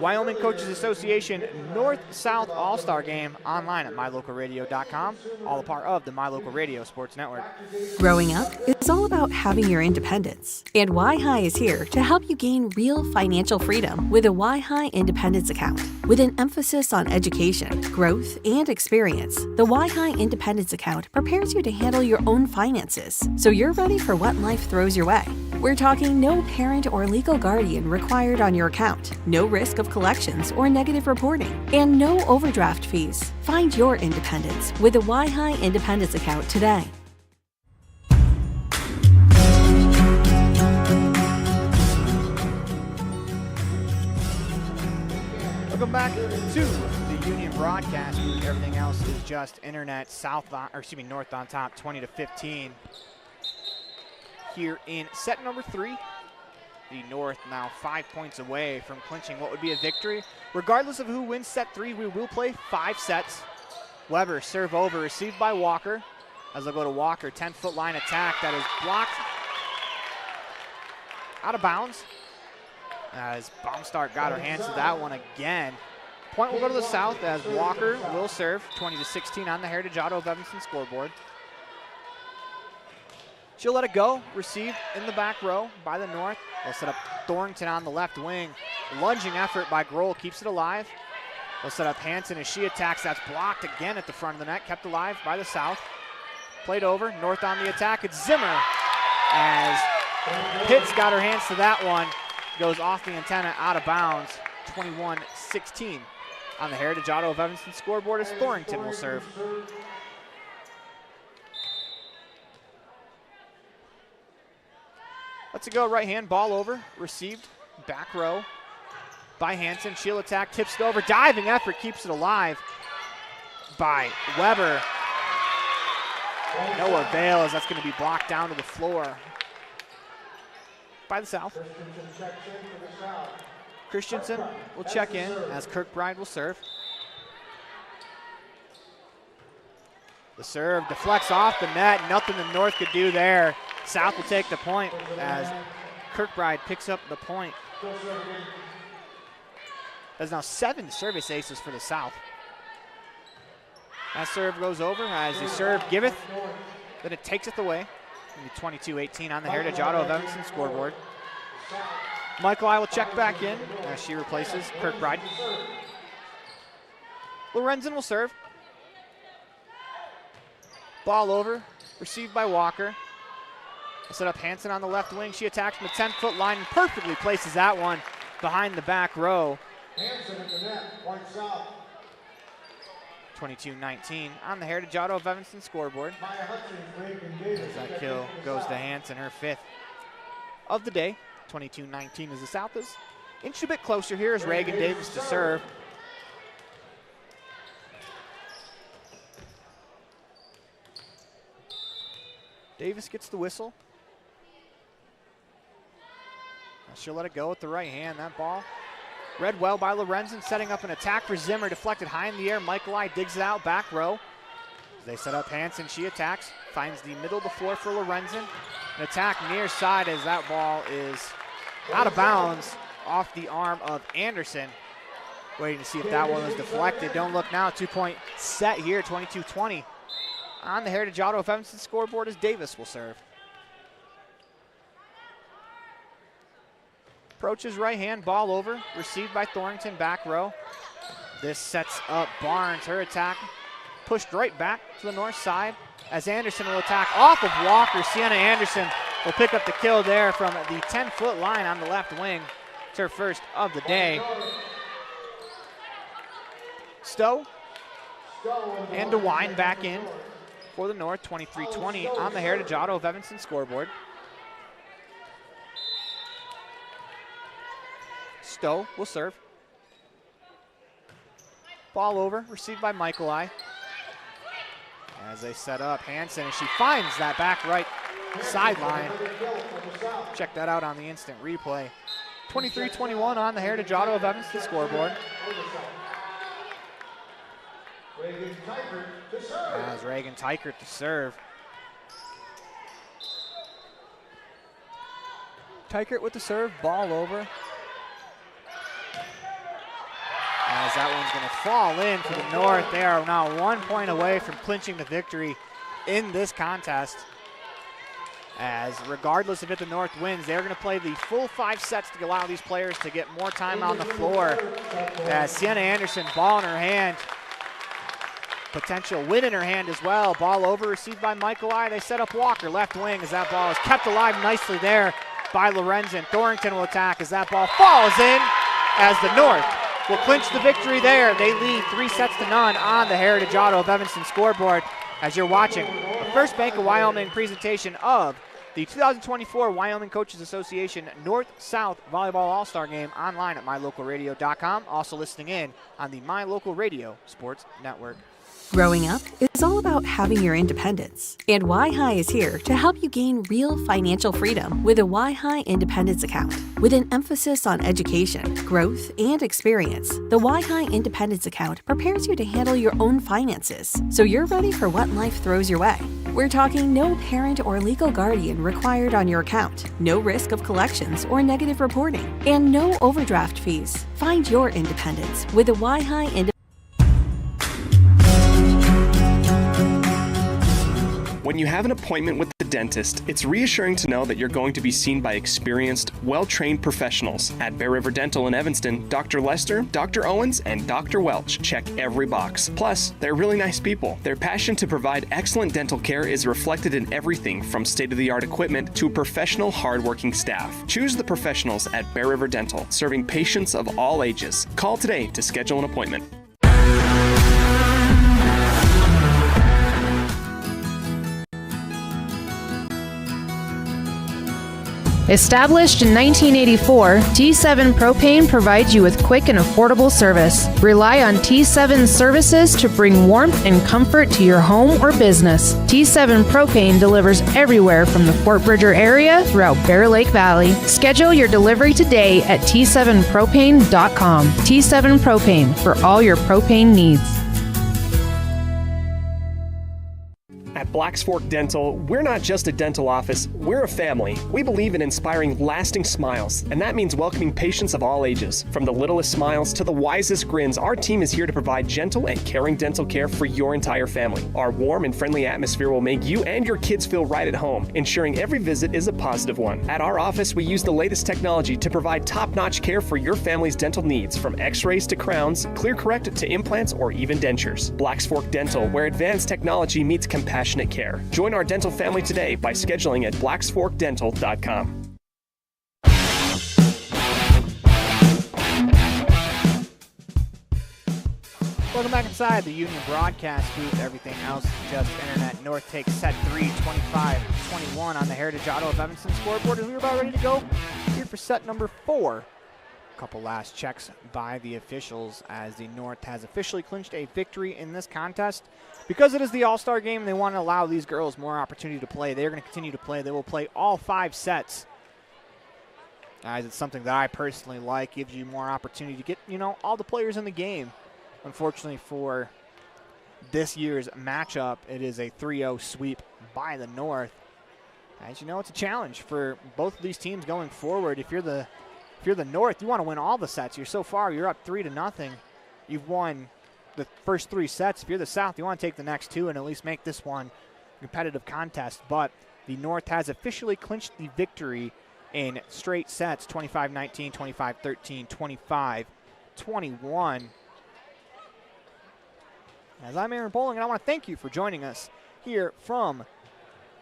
Wyoming Coaches Association North-South All-Star Game online at mylocalradio.com, all a part of the My Local Radio Sports Network. Growing up is all about having your independence, and Y-High is here to help you gain real financial freedom with a Y-High Independence Account. With an emphasis on education, growth, and experience, the Y-High Independence Account prepares you to handle your own finances, so you're ready for what life throws your way. We're talking no parent or legal guardian required on your account, no risk of collections or negative reporting, and no overdraft fees. Find your independence with the Y-High Independence Account today. Welcome back to the Union broadcast booth. Everything else is just internet. North on top, 20-15. Here in set number 3. The North now 5 points away from clinching what would be a victory. Regardless of who wins set 3, we will play 5 sets. Weber serve over, received by Walker. As they'll go to Walker, 10-foot line attack that is blocked out of bounds. As Baumstark got her hands to that one again. Point will go to the South as Walker will serve, 20-16 on the Heritage Auto of Evanston scoreboard. She'll let it go, received in the back row by the North. They'll set up Thornton on the left wing. Lunging effort by Grohl keeps it alive. They'll set up Hansen as she attacks. That's blocked again at the front of the net, kept alive by the South. Played over, North on the attack. It's Zimmer as Pitts got her hands to that one. Goes off the antenna, out of bounds. 21-16 on the Heritage Auto of Evanston scoreboard as Thornton will serve. Lets it go right hand, ball over, received, back row by Hansen. She'll attack, tips it over, diving effort, keeps it alive by Weber. No avail as that's going to be blocked down to the floor by the South. Christensen will check in as Kirkbride will serve. The serve deflects off the net, nothing the North could do there. South will take the point as Kirkbride picks up the point. There's now 7 service aces for the South. That serve goes over as the serve giveth, then it takes it away. 22-18 on the Heritage Auto of Evanston scoreboard. Michaeli will check back in as she replaces Kirkbride. Lorenzen will serve. Ball over, received by Walker. Set up Hansen on the left wing. She attacks from the 10-foot line and perfectly places that one behind the back row. Hansen at the net, point South. 22-19 on the Heritage Auto of Evanston scoreboard. As that kill goes to Hansen, her 5th of the day. 22-19 as the South is inched a bit closer here as Reagan Davis to serve. Davis gets the whistle. She'll let it go with the right hand. That ball Read well by Lorenzen, setting up an attack for Zimmer, deflected high in the air. Michaelai digs it out, back row. They set up Hansen, she attacks, finds the middle of the floor for Lorenzen. An attack near side as that ball is out of bounds off the arm of Anderson. Waiting to see if that one was deflected. Don't look now, 2-point set here, 22-20. On the Heritage Auto of Evanston scoreboard as Davis will serve. Approaches right hand, ball over, received by Thornton, back row. This sets up Barnes, her attack pushed right back to the north side as Anderson will attack off of Walker. Sienna Anderson will pick up the kill there from the 10-foot line on the left wing. It's her first of the day. Stowe and DeWine back in for the North, 23-20 on the Heritage Auto of Evanston scoreboard. Stowe will serve. Ball over, received by Michaelai. As they set up Hansen, and she finds that back right sideline. Check that out on the instant replay. 23-21 on the Heritage Auto of Evanston scoreboard. As Reagan Tykert to serve. Tykert with the serve, ball over. As that one's going to fall in for the North. They are now 1 point away from clinching the victory in this contest. As regardless of if the North wins, they're going to play the full 5 sets to allow these players to get more time on the floor. As Sienna Anderson, ball in her hand. Potential win in her hand as well. Ball over, received by Michaelai. They set up Walker, left wing, as that ball is kept alive nicely there by Lorenzen. Thornton will attack as that ball falls in as the North will clinch the victory there. They lead 3-0 on the Heritage Auto of Evanston scoreboard as you're watching the First Bank of Wyoming presentation of the 2024 Wyoming Coaches Association North-South Volleyball All-Star Game online at mylocalradio.com. Also listening in on the My Local Radio Sports Network. Growing up is all about having your independence. And Y-High is here to help you gain real financial freedom with a Y-High Independence Account. With an emphasis on education, growth, and experience, the Y-High Independence Account prepares you to handle your own finances, so you're ready for what life throws your way. We're talking no parent or legal guardian required on your account, no risk of collections or negative reporting, and no overdraft fees. Find your independence with the Y-High Independence. When you have an appointment with the dentist, it's reassuring to know that you're going to be seen by experienced, well-trained professionals. At Bear River Dental in Evanston, Dr. Lester, Dr. Owens, and Dr. Welch check every box. Plus, they're really nice people. Their passion to provide excellent dental care is reflected in everything from state-of-the-art equipment to professional, hardworking staff. Choose the professionals at Bear River Dental, serving patients of all ages. Call today to schedule an appointment. Established in 1984, T7 Propane provides you with quick and affordable service. Rely on T7's services to bring warmth and comfort to your home or business. T7 Propane delivers everywhere from the Fort Bridger area throughout Bear Lake Valley. Schedule your delivery today at T7propane.com. T7 Propane for all your propane needs. At Blacks Fork Dental, we're not just a dental office, we're a family. We believe in inspiring lasting smiles, and that means welcoming patients of all ages. From the littlest smiles to the wisest grins, our team is here to provide gentle and caring dental care for your entire family. Our warm and friendly atmosphere will make you and your kids feel right at home, ensuring every visit is a positive one. At our office, we use the latest technology to provide top-notch care for your family's dental needs, from x-rays to crowns, clear correct to implants, or even dentures. Blacks Fork Dental, where advanced technology meets compassionate care. Join our dental family today by scheduling at blacksforkdental.com. Welcome back inside the Union broadcast booth. Everything else is just internet. North takes set 3, 25-21 on the Heritage Auto of Evanston scoreboard as we're about ready to go here for set number 4. Couple last checks by the officials as the North has officially clinched a victory in this contest. Because it is the All-Star game, they want to allow these girls more opportunity to play. They're going to continue to play. They will play all 5 sets As it's something that I personally like, gives you more opportunity to get, all the players in the game. Unfortunately for this year's matchup, it is a 3-0 sweep by the North. As you know, it's a challenge for both of these teams going forward. If you're the North, you want to win all the sets. You're up 3-0. You've won the first 3 sets. If you're the South, you want to take the next 2 and at least make this one a competitive contest. But the North has officially clinched the victory in straight sets, 25-19, 25-13, 25-21. As I'm Aaron Bowling, and I want to thank you for joining us here from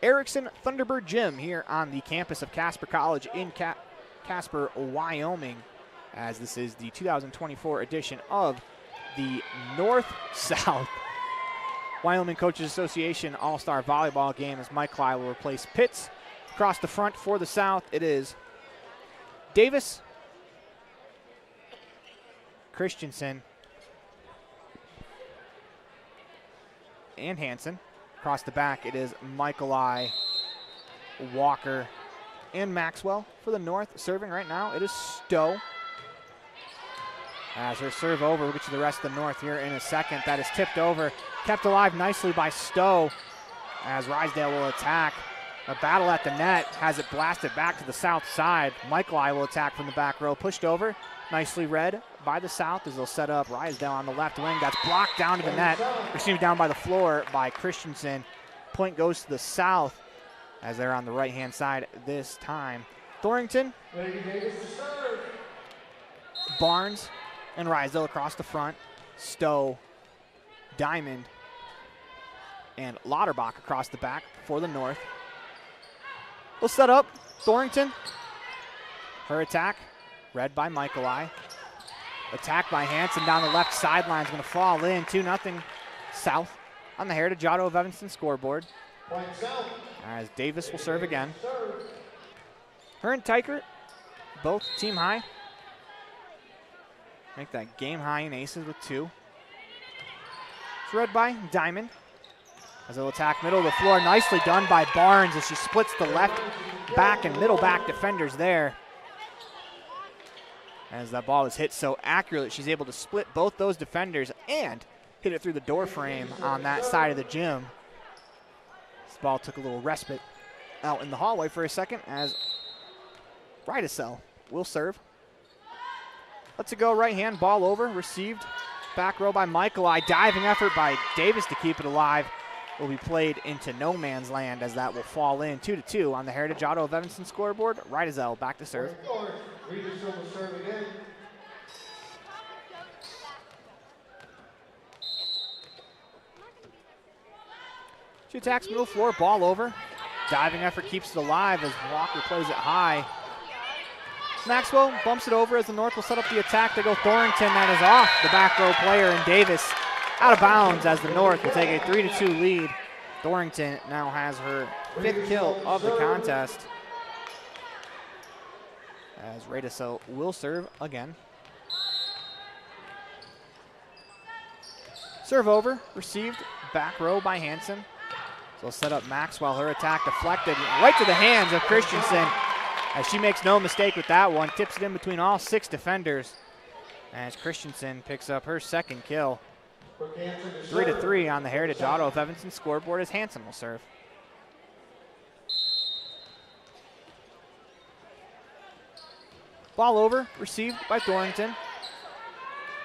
Erickson Thunderbird Gym here on the campus of Casper College in Casper, Wyoming, as this is the 2024 edition of the North-South Wyoming Coaches Association All-Star Volleyball game, as Mike Lyle will replace Pitts. Across the front for the South, it is Davis, Christensen, and Hansen. Across the back, it is Michaeli, Walker, and Maxwell for the North. Serving right now, it is Stowe. As her serve over, we'll get to the rest of the North here in a second. That is tipped over, kept alive nicely by Stowe, as Rysdale will attack. A battle at the net, has it blasted back to the South side. Michaeli will attack from the back row, pushed over, nicely read by the South as they'll set up Rysdale on the left wing. That's blocked down to the net, received down by the floor by Christensen. Point goes to the South as they're on the right-hand side this time. Thorrington, Barnes, and Rysdale across the front. Stowe, Diamond, and Lauterbach across the back for the North. We'll set up Thorrington. Her attack, read by Michaeli. Attack by Hansen down the left sideline is going to fall in. 2-0 South on the Heritage Auto of Evanston scoreboard. As Davis will serve again. Her and Tykert, both team high. Make that game high in aces with 2. It's read by Diamond. As they'll attack middle of the floor. Nicely done by Barnes as she splits the left back and middle back defenders there. As that ball is hit so accurately, she's able to split both those defenders and hit it through the door frame on that side of the gym. This ball took a little respite out in the hallway for a second as Rydesel will serve. Lets it go right hand, ball over, received. Back row by Michaeli. Diving effort by Davis to keep it alive. Will be played into no man's land as that will fall in. 2-2 on the Heritage Auto of Evanston scoreboard. Rydesel back to serve. She attacks middle floor, ball over. Diving effort keeps it alive as Walker plays it high. Maxwell bumps it over as the North will set up the attack. They go Thorrington, that is off the back row player, and Davis out of bounds as the North will take a 3-2 lead. Thorrington now has her 5th kill of the contest. As Rydesel will serve again. Serve over, received, back row by Hansen. So set up Maxwell, her attack deflected right to the hands of Christensen. As she makes no mistake with that one, tips it in between all 6 defenders. As Christensen picks up her 2nd kill. 3-3 on the Heritage Auto of Evanston scoreboard as Hansen will serve. Ball over, received by Thorrington.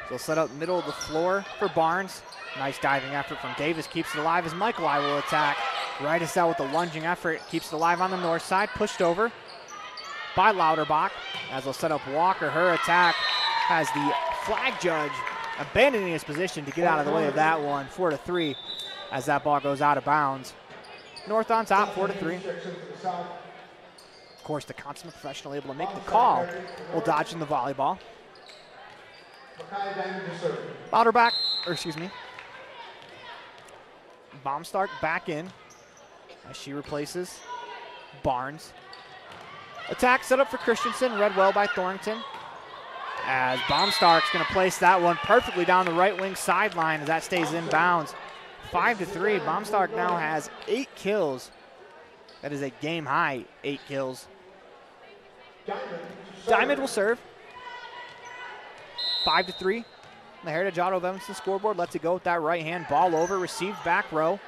So set up middle of the floor for Barnes. Nice diving effort from Davis, keeps it alive as Michaeli will attack. Rydesel with the lunging effort, keeps it alive on the north side, pushed over by Lauterbach. As they'll set up Walker, her attack has the flag judge abandoning his position to get out of the way of that one. 4-3 as that ball goes out of bounds. North on top, 4-3. Of course, the consummate professional able to make the call while dodging the volleyball. Lauterbach, Baumstark back in as she replaces Barnes. Attack set up for Christensen, read well by Thorrington. As Baumstark's going to place that one perfectly down the right wing sideline as that stays in bounds. 5-3, Baumstark now has 8 kills. That is a game high 8 kills. Diamond will serve. 5-3. The Heritage Auto of Evanston scoreboard lets it go with that right hand. Ball over, received back row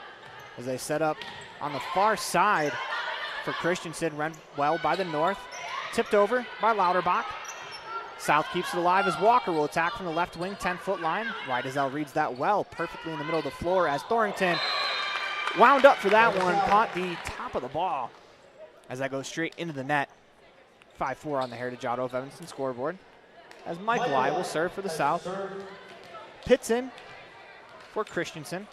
as they set up on the far side for Christensen. Run well by the north. Tipped over by Lauterbach. South keeps it alive as Walker will attack from the left wing, 10-foot line. Rydell reads that well, perfectly in the middle of the floor as Thornton wound up for that one, caught the top of the ball as that goes straight into the net. 5-4 on the Heritage Auto of Evanston scoreboard as Michael I will serve for the South. Pits in for Christensen.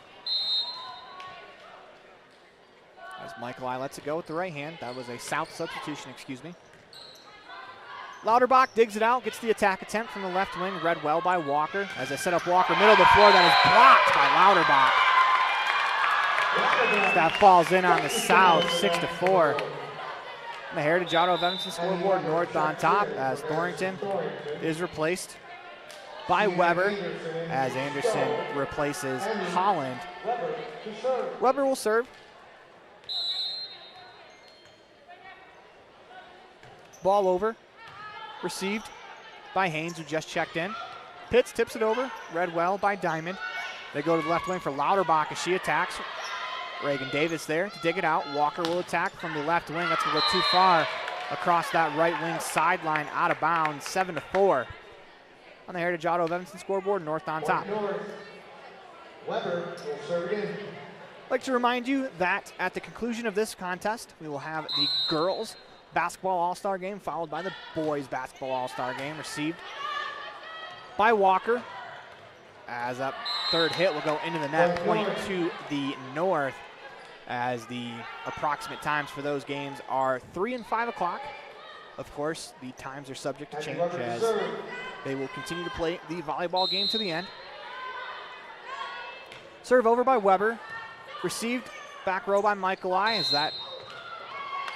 As Michael I lets it go with the right hand. That was a South substitution, excuse me. Lauterbach digs it out, gets the attack attempt from the left wing, read well by Walker. As they set up Walker, middle of the floor, that is blocked by Lauterbach. That falls in on the South, 6-4. The Heritage Auto of Evanston scoreboard, North on top as Thornton is replaced by Weber as Anderson replaces Holland. Weber will serve. Ball over. Received by Haynes, who just checked in. Pitts tips it over. Read well by Diamond. They go to the left wing for Lauterbach as she attacks. Reagan Davis there to dig it out. Walker will attack from the left wing. That's going to go too far across that right wing sideline, out of bounds. 7-4 on the Heritage Auto of Evanston scoreboard. North on top. Weber will serve again. I'd like to remind you that at the conclusion of this contest, we will have the girls basketball all-star game followed by the boys basketball all-star game. Received by Walker as that third hit will go into the net, point to the north, as the approximate times for those games are 3 and 5 o'clock. Of course, the times are subject to change as they will continue to play the volleyball game to the end. Serve over by Weber. Received back row by Michael I as that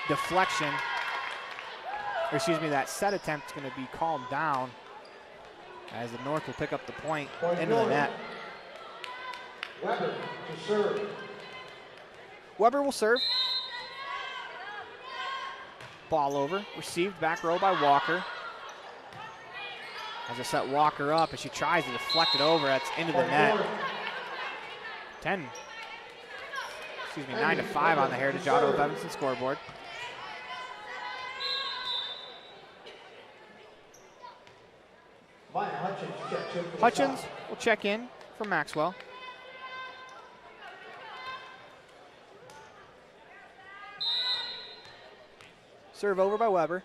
deflection, or excuse me, that set attempt is going to be calmed down as the North will pick up the point into the net. Weber to serve. Weber will serve. Ball over. Received back row by Walker. As they set Walker up as she tries to deflect it over, that's into the net. 9-5 on the Heritage Auto of Evanston scoreboard. Hutchins will check in for Maxwell. Serve over by Weber.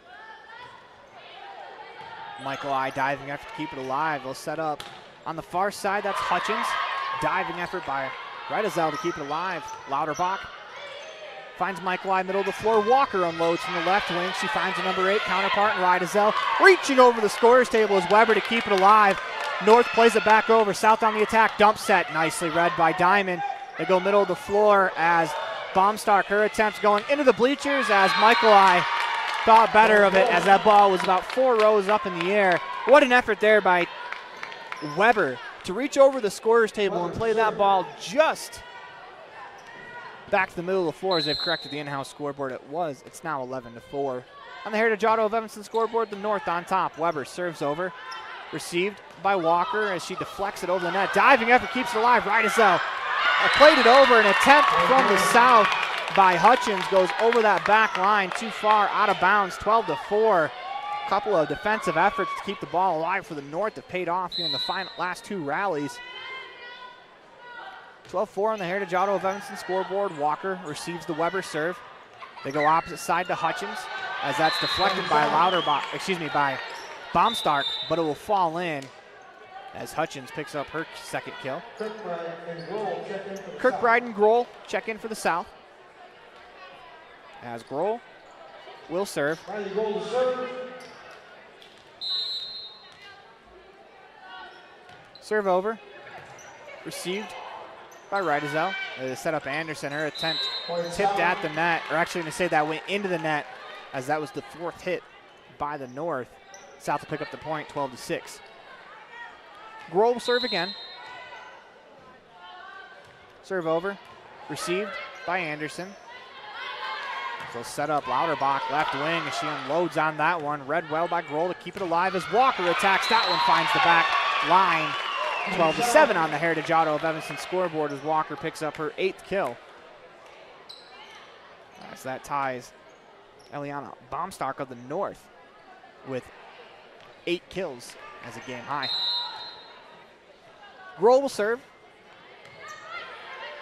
Michael I diving effort to keep it alive. They'll set up on the far side. That's Hutchins. Diving effort by Rydell to keep it alive. Lauterbach finds Michael I middle of the floor. Walker unloads from the left wing. She finds a number 8 counterpart in Rydell. Reaching over the scorer's table is Weber to keep it alive. North plays it back over. South on the attack. Dump set. Nicely read by Diamond. They go middle of the floor as Baumstark, her attempts going into the bleachers as Michael I thought better of it as that ball was about 4 rows up in the air. What an effort there by Weber to reach over the scorer's table and play that ball just back to the middle of the floor as they've corrected the in-house scoreboard. It's now 11-4. On the Heritage Auto of Evanston scoreboard, the North on top. Weber serves over. Received by Walker as she deflects it over the net. Diving effort keeps it alive. Rydell played it over. An attempt from the South by Hutchins goes over that back line. Too far, out of bounds. 12-4. Couple of defensive efforts to keep the ball alive for the North that paid off here in the last 2 rallies. 12-4 on the Heritage Auto of Evanston scoreboard. Walker receives the Weber serve. They go opposite side to Hutchins as that's deflected by by Baumstark, but it will fall in as Hutchins picks up her second kill. Kirkbride and Grohl check in for the South. As Grohl will serve. Serve over. Received by Rydell. They set up Anderson. Her attempt tipped at the net, or actually going to say that went into the net as that was the 4th hit by the North. South will pick up the point, 12-6. Grohl will serve again. Serve over. Received by Anderson. So set up Lauterbach, left wing, and she unloads on that one. Read well by Grohl to keep it alive as Walker attacks that one, finds the back line. 12-7 on the Heritage Auto of Evanston scoreboard as Walker picks up her 8th kill. As that ties Eliana Baumstark of the North with 8 kills as a game high. Grohl will serve.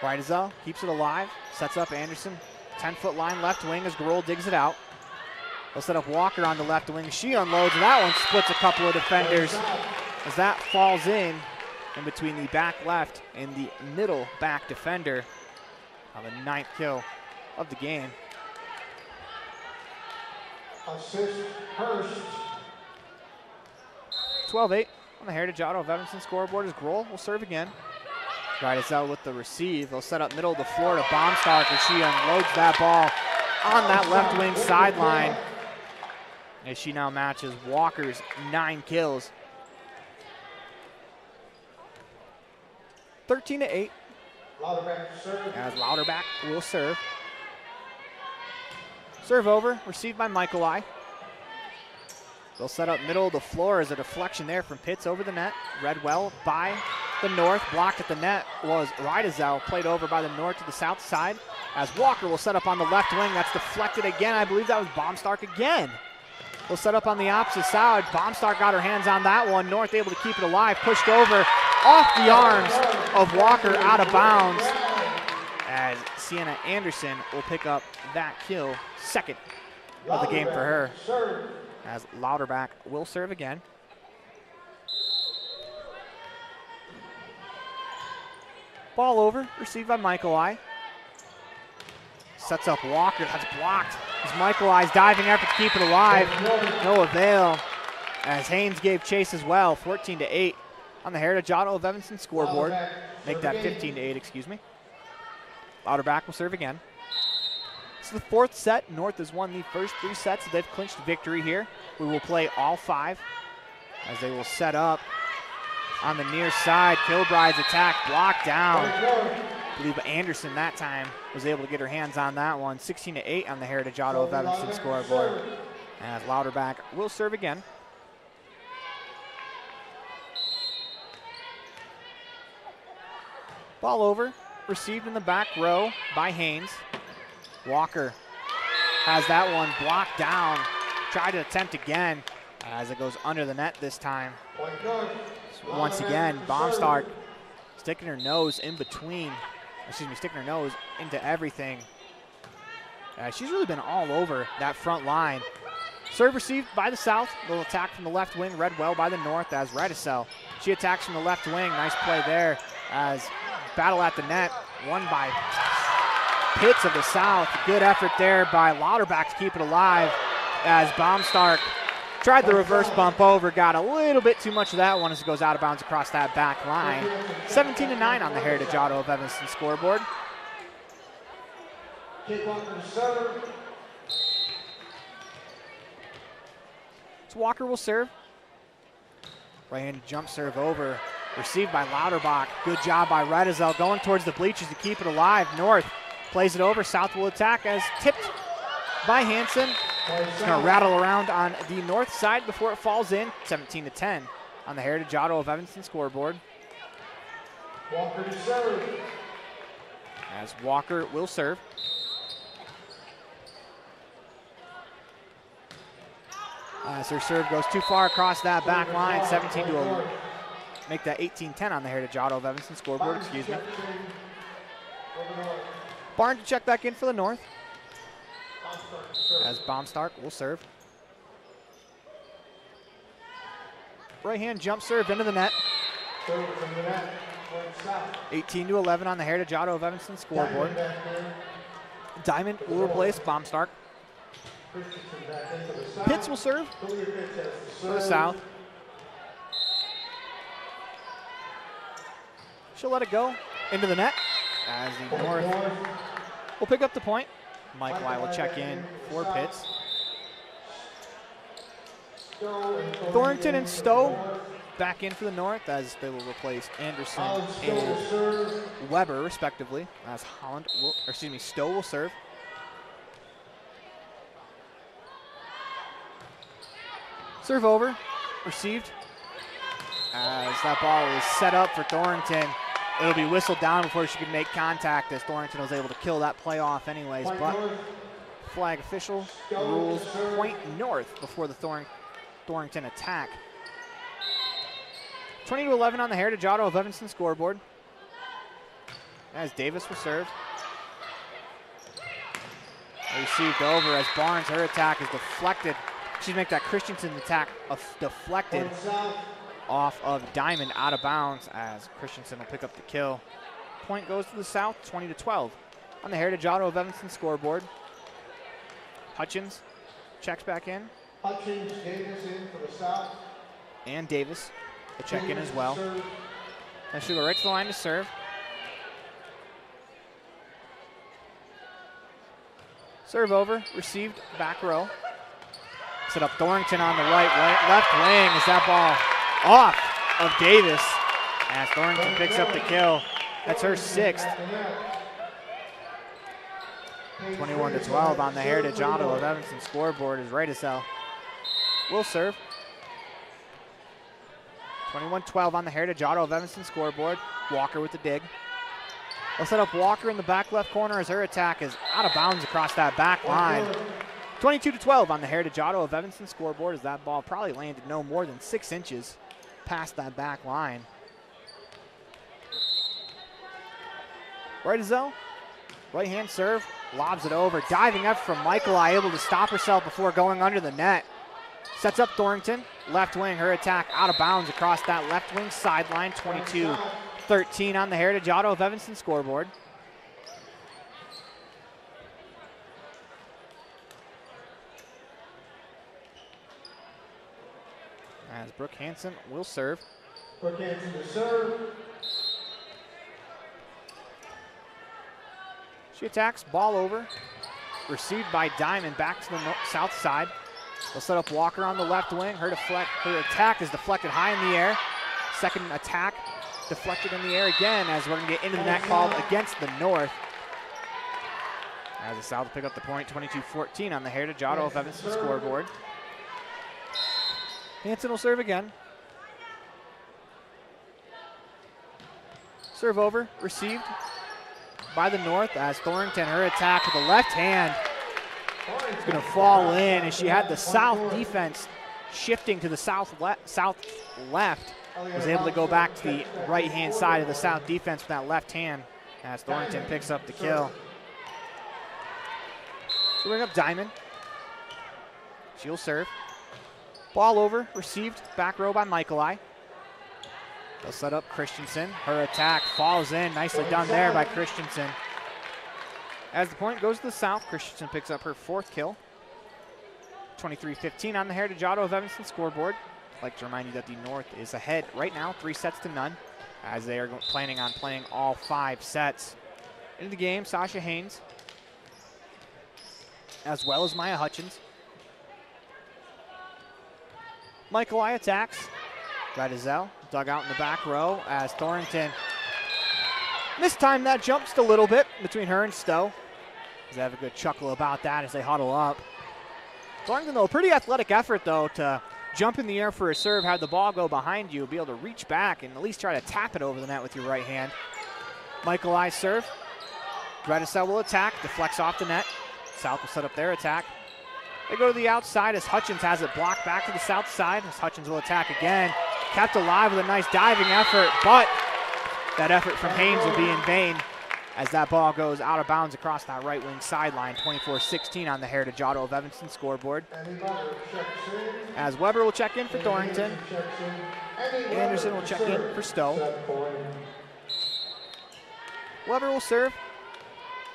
Riedesel keeps it alive, sets up Anderson. 10-foot line left wing as Grohl digs it out. They'll set up Walker on the left wing. She unloads, and that one splits a couple of defenders as that falls in between the back left and the middle back defender of the 9th kill of the game. Assist Hurst. 12-8 on the Heritage Auto of Evanston scoreboard as Grohl will serve again. Riedesel with the receive. They'll set up middle of the floor to Baumstark as she unloads that ball on that left wing sideline as she now matches Walker's 9 kills. 13-8 as Lauterbach will serve. Serve over, received by Michaelai. They'll set up middle of the floor as a deflection there from Pitts over the net. Read well by the North, blocked at the net was Riedesel, played over by the North to the south side as Walker will set up on the left wing. That's deflected again. I believe that was Baumstark again. We'll set up on the opposite side. Baumstark got her hands on that one. North able to keep it alive, pushed over off the arms of Walker, out of bounds as Sienna Anderson will pick up that kill, 2nd of the game for her as Lauterbach will serve again. Ball over, received by Michaelai. Sets up Walker, that's blocked. As Michaelai's diving effort to keep it alive, no avail. As Haynes gave chase as well, 14-8 on the Heritage Auto of Evanston scoreboard. Make that 15-8, excuse me. Lauterbach will serve again. This is the 4th set. North has won the first 3 sets. They've clinched victory here. We will play all 5 as they will set up on the near side. Kilbride's attack blocked down. I believe Anderson that time was able to get her hands on that one. 16-8 on the Heritage Auto of Evanston scoreboard. As Lauterbach will serve again. Ball over, received in the back row by Haynes. Walker has that one blocked down. Tried to attempt again as it goes under the net this time. Once again, Baumstark sticking her nose in between, sticking her nose into everything. She's really been all over that front line. Serve received by the South. Little attack from the left wing, read well by the North as Riedesel. She attacks from the left wing. Nice play there as battle at the net, won by Pitts of the South. Good effort there by Lauterbach to keep it alive as Baumstark tried the reverse bump over, got a little bit too much of that one as it goes out of bounds across that back line. 17-9 on the Heritage Auto of Evanston scoreboard. So Walker will serve. Right-handed jump serve over, received by Lauterbach. Good job by Riedesel going towards the bleachers to keep it alive. North plays it over, South will attack as tipped by Hansen. It's going to rattle around on the north side before it falls in. 17-10 on the Heritage Auto of Evanston scoreboard. Walker to serve. As Walker will serve. As her serve goes too far across that back line, 17-11. Make that 18-10 on the Heritage Auto of Evanston scoreboard, excuse me. Barnes to check back in for the North. As Baumstark will serve. Right hand jump serve into the net. 18-11 on the Heritage Auto of Evanston scoreboard. Diamond will replace Baumstark. Pitts will serve for the South. She'll let it go into the net as the North will pick up the point. Mike Lai will check in for Pitts. Thornton and Stowe back in for the North as they will replace Anderson and Weber respectively. As Stowe will serve. Serve over, received. As that ball is set up for Thornton, it'll be whistled down before she can make contact, as Thornton was able to kill that play off anyways. But flag official rules point north before the Thornton attack. 20-11 on the Heritage Auto of Evanston scoreboard. As Davis will serve. Received over as Barnes, her attack is deflected. She'd make that Christensen attack deflected off of Diamond out of bounds, as Christensen will pick up the kill. Point goes to the South, 20-12 on the Heritage Auto of Evanston scoreboard. Hutchins checks back in. Hutchins, Davis in for the South. And Davis will check in as well. And she'll go right to the line to serve. Serve over, received, back row. Set up Thornton on the left wing as that ball off of Davis, as Thornton picks up the kill. That's her 6th. 21-12 on the Heritage Auto of Evanston scoreboard, as Rightisell will serve. 21-12 on the Heritage Auto of Evanston scoreboard. Walker with the dig. They'll set up Walker in the back left corner as her attack is out of bounds across that back line. 22-12 on the Heritage Auto of Evanston scoreboard, as that ball probably landed no more than 6 inches past that back line. Rightisell, right hand serve, lobs it over. Diving up from Michaeli, able to stop herself before going under the net. Sets up Thornton, left wing, her attack out of bounds across that left wing sideline. 22-13 on the Heritage Auto of Evanston scoreboard. As Brooke Hansen will serve. Brooke Hansen to serve. She attacks, ball over. Received by Diamond back to the south side. They'll set up Walker on the left wing. Her attack is deflected high in the air. Second attack deflected in the air again, as we're going to get into the net called against the North. As the South will pick up the point, 22-14 on the Heritage Auto of Evanston scoreboard. Hansen will serve again. Serve over, received by the North, as Thornton, her attack with the left hand is going to fall in, as she had the South defense shifting to the south left, was able to go back to the right-hand side of the South defense with that left hand, as Thornton picks up the kill. So bring up Diamond. She'll serve. Ball over, received, back row by Michaeli. They'll set up Christensen. Her attack falls in, nicely done there by Christensen. As the point goes to the South, Christensen picks up her 4th kill. 23-15 on the Heritage Auto of Evanston scoreboard. I'd like to remind you that the North is ahead right now, 3-0, as they are planning on playing all 5 sets. Into the game, Sasha Haynes, as well as Maya Hutchins. Michaeli attacks. Rightisell dug out in the back row, as Thornton mistimed that jump just a little bit between her and Stowe. They have a good chuckle about that as they huddle up. Thornton, though, pretty athletic effort, though, to jump in the air for a serve, have the ball go behind you, be able to reach back and at least try to tap it over the net with your right hand. Michaeli serve. Rightisell will attack, deflects off the net. South will set up their attack. They go to the outside as Hutchins has it blocked back to the south side, as Hutchins will attack again. Kept alive with a nice diving effort, but that effort from Haynes will be in vain, as that ball goes out of bounds across that right wing sideline. 24-16 on the Heritage Auto of Evanston scoreboard. As Weber will check in for Thornton. Anderson will check in for Stowe. Weber will serve.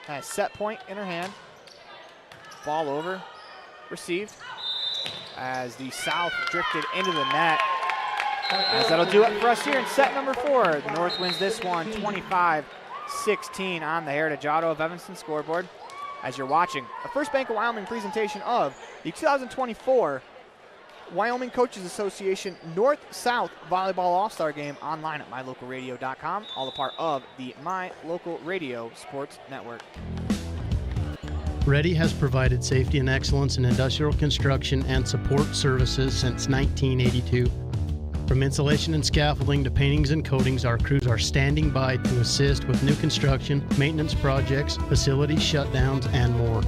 Has set point in her hand. Ball over. Received. As the South drifted into the net. As that'll do it for us here in set number 4. The North wins this one 25-16 on the Heritage Auto of Evanston scoreboard. As you're watching a First Bank of Wyoming presentation of the 2024 Wyoming Coaches Association North-South Volleyball All-Star Game online at mylocalradio.com, all a part of the My Local Radio Sports Network. Ready has provided safety and excellence in industrial construction and support services since 1982. From insulation and scaffolding to paintings and coatings, our crews are standing by to assist with new construction, maintenance projects, facility shutdowns, and more.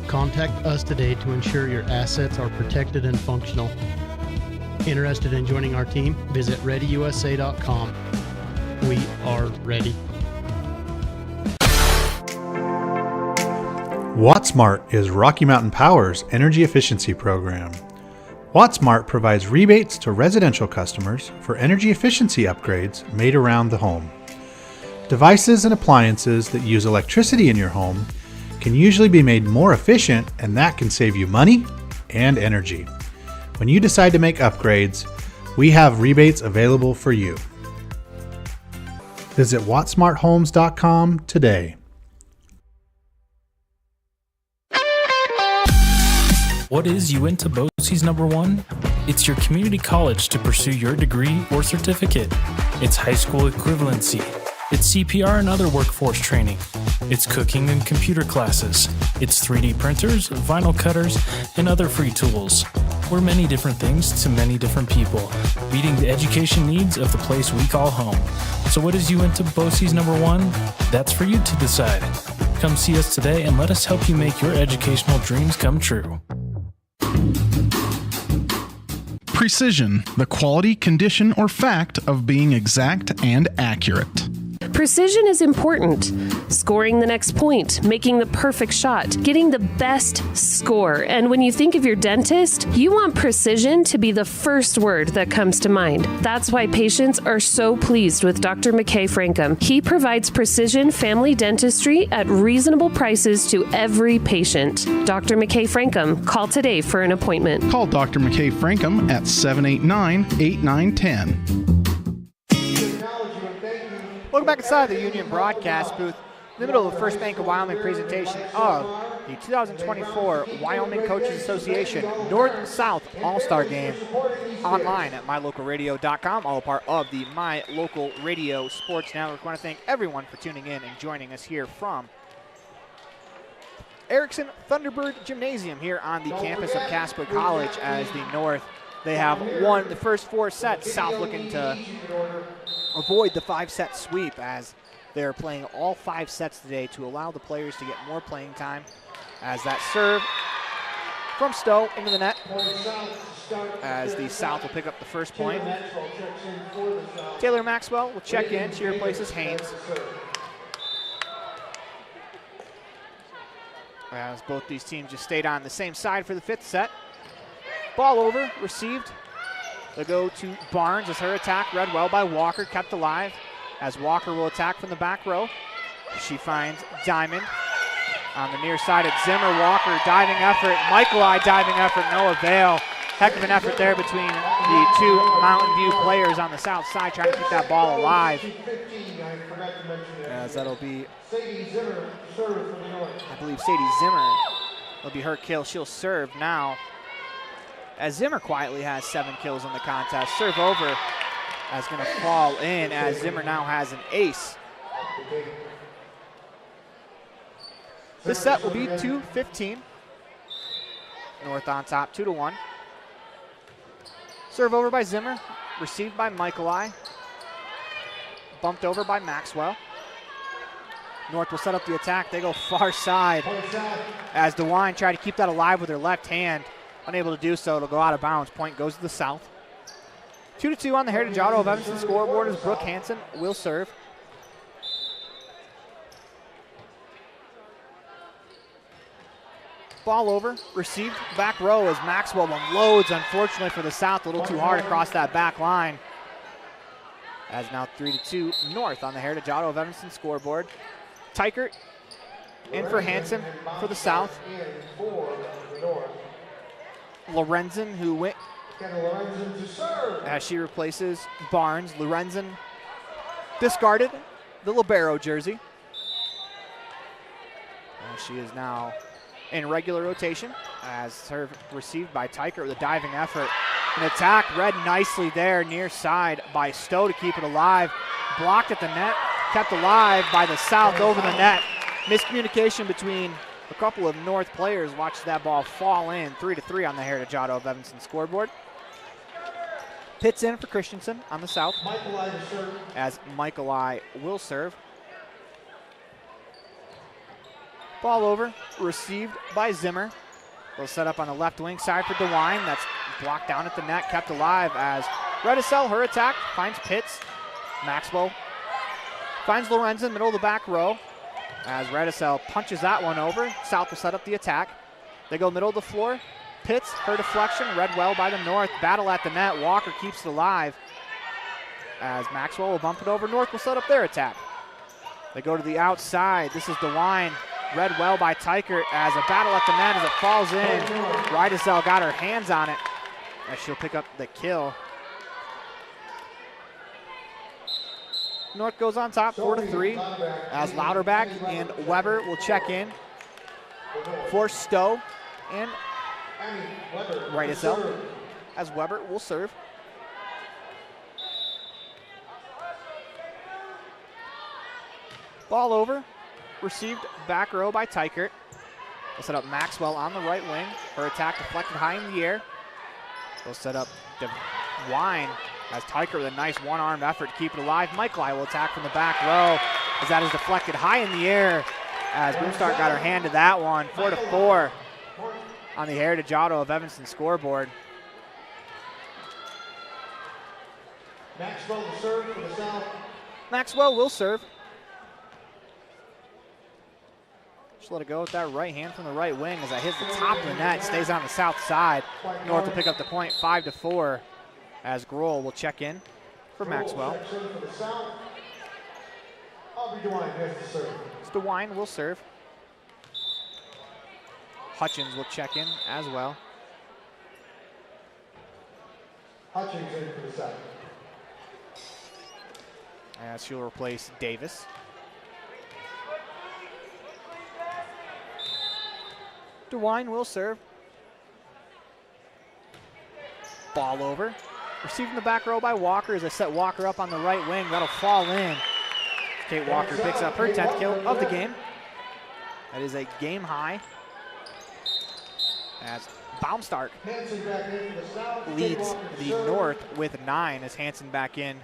Contact us today to ensure your assets are protected and functional. Interested in joining our team? Visit ReadyUSA.com. We are ready. WattSmart is Rocky Mountain Power's energy efficiency program. WattSmart provides rebates to residential customers for energy efficiency upgrades made around the home. Devices and appliances that use electricity in your home can usually be made more efficient, and that can save you money and energy. When you decide to make upgrades, we have rebates available for you. Visit wattsmarthomes.com today. What is Uinta BOCES #1? It's your community college to pursue your degree or certificate. It's high school equivalency. It's CPR and other workforce training. It's cooking and computer classes. It's 3D printers, vinyl cutters, and other free tools. We're many different things to many different people, meeting the education needs of the place we call home. So what is Uinta BOCES #1? That's for you to decide. Come see us today and let us help you make your educational dreams come true. Precision, the quality, condition, or fact of being exact and accurate. Precision is important. Scoring the next point, making the perfect shot, getting the best score. And when you think of your dentist, you want precision to be the first word that comes to mind. That's why patients are so pleased with Dr. McKay Frankum. He provides precision family dentistry at reasonable prices to every patient. Dr. McKay Frankum, call today for an appointment. Call Dr. McKay Frankum at 789-8910. Welcome back inside the Union broadcast booth. In the middle of the First Bank of Wyoming presentation of the 2024 Wyoming Coaches Association North and South All-Star Game, online at mylocalradio.com, all part of the My Local Radio Sports Network. I want to thank everyone for tuning in and joining us here from Erickson Thunderbird Gymnasium here on the campus of Casper College, as the North, they have won the first 4 sets. South looking to avoid the 5-set sweep, as they're playing all 5 sets today to allow the players to get more playing time. As that serve from Stowe into the net, as the South will pick up the first point. Taylor Maxwell will check in. She replaces Haynes. As both these teams just stayed on the same side for the 5th set. Ball over, received. They'll go to Barnes as her attack read well by Walker, kept alive, as Walker will attack from the back row. She finds Diamond on the near side at Zimmer. Walker diving effort, Michaelai diving effort, no avail. Heck of an effort there between the 2 Mountain View players on the south side trying to keep that ball alive. As that'll be, I believe, Sadie Zimmer. It'll be her kill. She'll serve now, as Zimmer quietly has 7 kills in the contest. Serve over, as going to fall in, as Zimmer now has an ace. This set will be 2-15. North on top, 2-1. Serve over by Zimmer, received by Michaelai. Bumped over by Maxwell. North will set up the attack. They go far side, as DeWine tried to keep that alive with her left hand. Unable to do so, it'll go out of bounds. Point goes to the South. 2-2 on the Heritage Auto of Evanston scoreboard, as Brooke Hansen will serve. Ball over, received back row as Maxwell unloads, unfortunately for the South, a little too hard across that back line. As now 3-2 North on the Heritage Auto of Evanston scoreboard. Tykert in for Hansen for the South. Lorenzen, who went as she replaces Barnes. Lorenzen discarded the libero jersey. And she is now in regular rotation, as serve received by Tykert with a diving effort. An attack read nicely there near side by Stowe to keep it alive. Blocked at the net, kept alive by the South over the net. Miscommunication between A couple of North players watched that ball fall in. 3-3 on the Heritage Auto of Evanston scoreboard. Pitts in for Christensen on the south. As Michaelai will serve. Ball over, received by Zimmer. They'll set up on the left wing side for DeWine. That's blocked down at the net, kept alive as Redisell, her attack, finds Pitts. Maxwell finds Lorenzen, middle of the back row. As Redisell punches that one over. South will set up the attack. They go middle of the floor. Pitts, her deflection, read well by the North. Battle at the net. Walker keeps it alive. As Maxwell will bump it over. North will set up their attack. They go to the outside. This is DeWine. Read well by Tykert as a battle at the net as it falls in. Redisell got her hands on it as she'll pick up the kill. North goes on top, 4-3, as Louderback and Weber will check in for Stowe and Redisell, as Weber will serve. Ball over, received back row by Tykert. They'll set up Maxwell on the right wing. Her attack deflected high in the air. They'll set up DeWine as Tykert with a nice one-armed effort to keep it alive. Michaelai will attack from the back row as that is deflected high in the air as Boomstark got her hand to that one. 4-4 on the Heritage Auto of Evanston scoreboard. Maxwell will serve for the South. Maxwell will serve. Just let it go with that right hand from the right wing as that hits the top of the net, stays on the south side. North will pick up the point, 5-4, as Grohl will check in for Maxwell. DeWine will serve. Hutchins will check in as well. Hutchins in for the South. As she'll replace Davis. DeWine will serve. Ball over. Received in the back row by Walker as I set Walker up on the right wing. That'll fall in. Kate Walker picks up her 10th kill of the game. That is a game high. As Baumstark leads the North with 9 as Hansen back in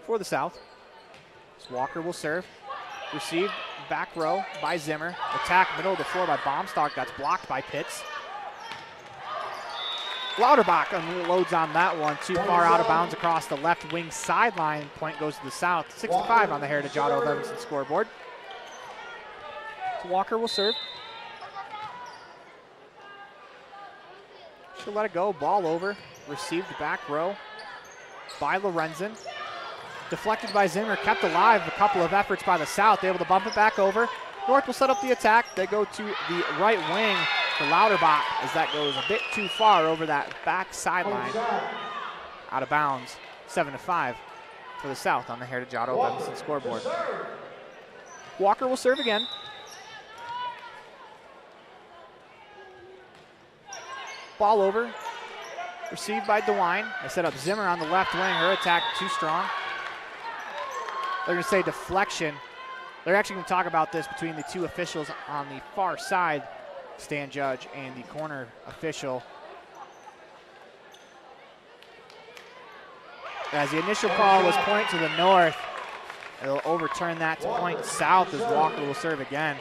for the South. So Walker will serve. Received back row by Zimmer. Attack middle of the floor by Baumstark. That's blocked by Pitts. Lauterbach unloads on that one. Too far out of bounds across the left wing sideline. Point goes to the South. 6-5 on the Heritage Auto of Evanston scoreboard. So Walker will serve. She'll let it go. Ball over. Received back row by Lorenzen. Deflected by Zimmer, kept alive. A couple of efforts by the South, able to bump it back over. North will set up the attack. They go to the right wing for Lauterbach as that goes a bit too far over that back sideline. Out of bounds, 7-5 for the South on the Heritage Auto of Evanston scoreboard. Walker will serve again. Ball over, received by DeWine. They set up Zimmer on the left wing. Her attack too strong. They're going to say deflection. They're actually going to talk about this between the two officials on the far side, Stan Judge and the corner official. As the initial call was point to the North, it'll overturn that to point south as Walker will serve again.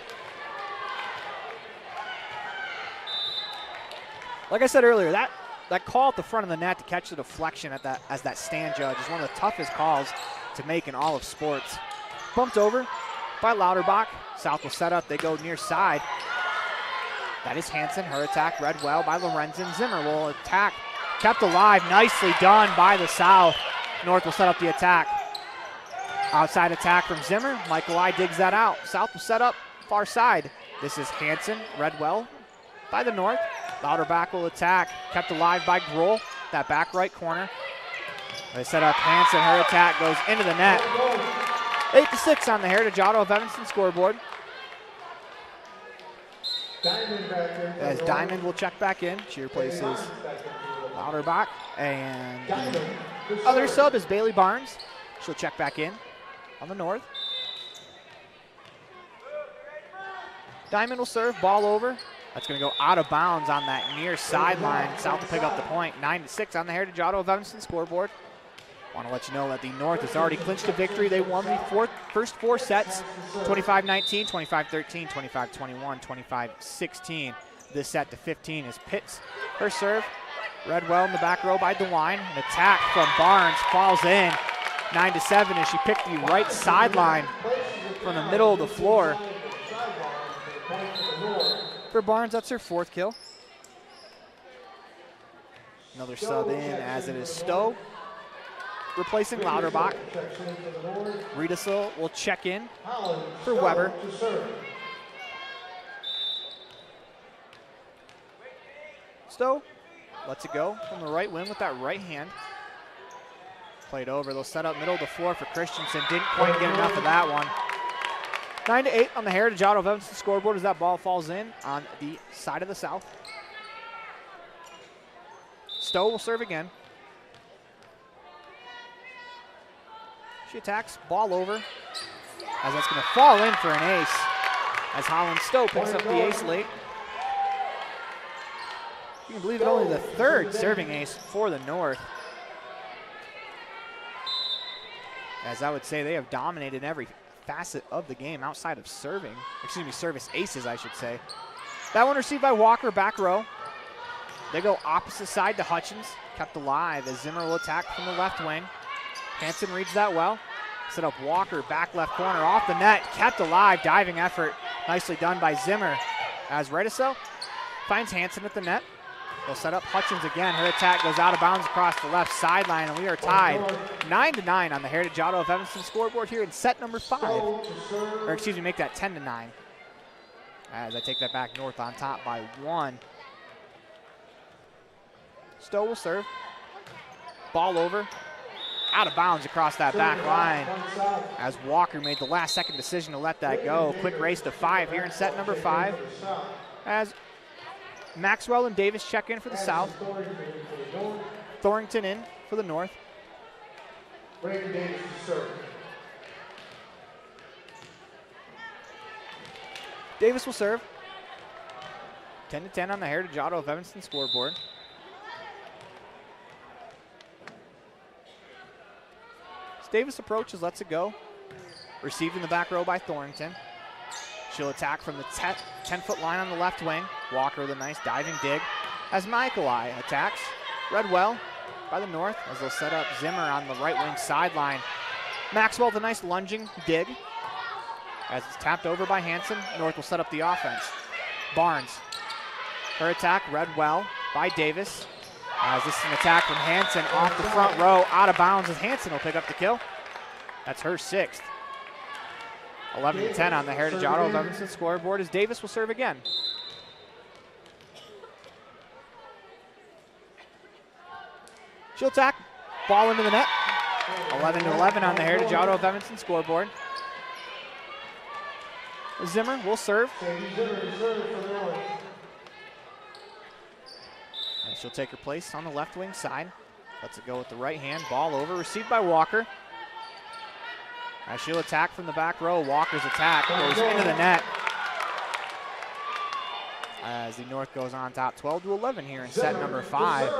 Like I said earlier, that call at the front of the net to catch the deflection at that as that Stan Judge is one of the toughest calls to make in all of sports. Bumped over by Lauterbach. South will set up. They go near side. That is Hansen. Her attack read well by Lorenzen. Zimmer will attack. Kept alive. Nicely done by the South. North will set up the attack. Outside attack from Zimmer. Michaelai digs that out. South will set up far side. This is Hansen. Read well by the North. Lauterbach will attack. Kept alive by Grohl. That back right corner. They set up Hansen. Her attack goes into the net. 8-6 on the Heritage Auto of Evanston scoreboard. As Diamond will check back in. She replaces Lauterbach. And the other sub is Bailey Barnes. She'll check back in on the North. Diamond will serve, ball over. That's going to go out of bounds on that near sideline. South will pick up the point. 9-6 on the Heritage Auto of Evanston scoreboard. Want to let you know that the North has already clinched a victory. They won the first 4 sets, 25-19, 25-13, 25-21, 25-16. This set to 15 is Pitts. Her serve, read well in the back row by DeWine. An attack from Barnes falls in. 9-7 as she picked the right sideline from the middle of the floor. For Barnes, that's her 4th kill. Another sub in as it is Stowe replacing Lauterbach. Riedesel will check in for Weber. Stowe lets it go from the right wing with that right hand. Played over. They'll set up middle of the floor for Christensen. Didn't quite get enough of that one. 9-8 on the Heritage Auto of Evanston scoreboard as that ball falls in on the side of the South. Stowe will serve again. She attacks, ball over, as that's going to fall in for an ace, as Holland Stowe picks up the ace late. You can believe it, only the 3rd serving ace for the North. As I would say, they have dominated every facet of the game outside of serving. Excuse me, service aces, I should say. That one received by Walker, back row. They go opposite side to Hutchins, kept alive as Zimmer will attack from the left wing. Hansen reads that well. Set up Walker, back left corner, off the net, kept alive, diving effort. Nicely done by Zimmer. As Riedesel finds Hansen at the net. They'll set up Hutchins again. Her attack goes out of bounds across the left sideline, and we are tied 9-9 on the Heritage Auto of Evanston scoreboard here in set number 5. Or excuse me, make that 10-9. As I take that back, North on top by 1. Stowe will serve. Ball over. Out of bounds across that back line as Walker made the last second decision to let that go. Quick race to 5 here in set number 5 as Maxwell and Davis check in for the South. Thornton in for the North. Davis will serve. 10-10 on the Heritage Auto of Evanston scoreboard. Davis approaches, lets it go. Received in the back row by Thornton. She'll attack from the 10-foot line on the left wing. Walker with a nice diving dig. As Michaelai attacks, read well by the North as they'll set up Zimmer on the right wing sideline. Maxwell with a nice lunging dig. As it's tapped over by Hansen, North will set up the offense. Barnes, her attack read well by Davis. As this is an attack from Hansen off the front row, out of bounds as Hansen will pick up the kill. That's her 6th. 11-10 on the Heritage Auto of Evanston scoreboard as Davis will serve again. She'll attack, ball into the net. 11-11 on the Heritage Auto of Evanston scoreboard. Zimmer will serve. And she'll take her place on the left wing side. Lets it go with the right hand. Ball over. Received by Walker. As she'll attack from the back row. Walker's attack goes into the net. As the North goes on top 12-11 here in set number 5.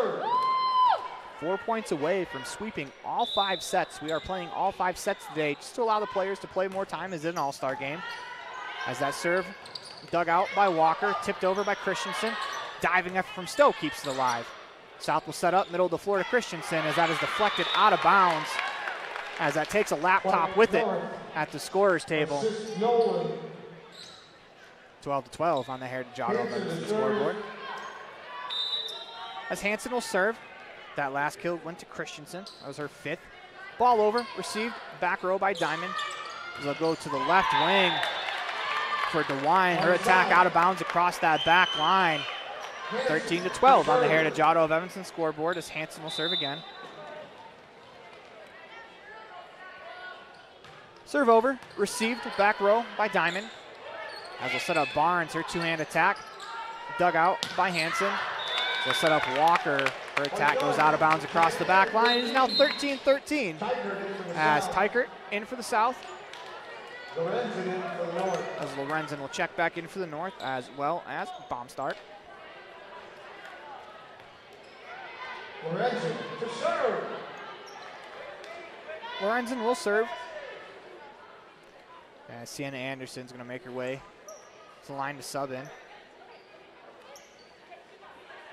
4 points away from sweeping all 5 sets. We are playing all 5 sets today just to allow the players to play more time as an all-star game. As that serve dug out by Walker. Tipped over by Christensen. Diving effort from Stowe keeps it alive. South will set up middle of the floor to Christensen as that is deflected out of bounds as that takes a laptop with it at the scorer's table. 12-12 on the Heritage Auto of the scoreboard. As Hansen will serve. That last kill went to Christensen. That was her 5th. Ball over, received back row by Diamond. They'll go to the left wing for DeWine. Her attack out of bounds across that back line. 13-12 on the Heritage Auto of Evanston scoreboard as Hansen will serve again. Serve over, received back row by Diamond. As we'll set up Barnes, her 2-hand attack. Dug out by Hansen. They'll set up Walker. Her attack goes out of bounds across the back line. It is now 13-13 as Tykert in for the South. Lorenzen in for the North. As Lorenzen will check back in for the North, as well as Baumstark. Lorenzen to serve. Lorenzen will serve. As Sienna Anderson's going to make her way to the line to sub in.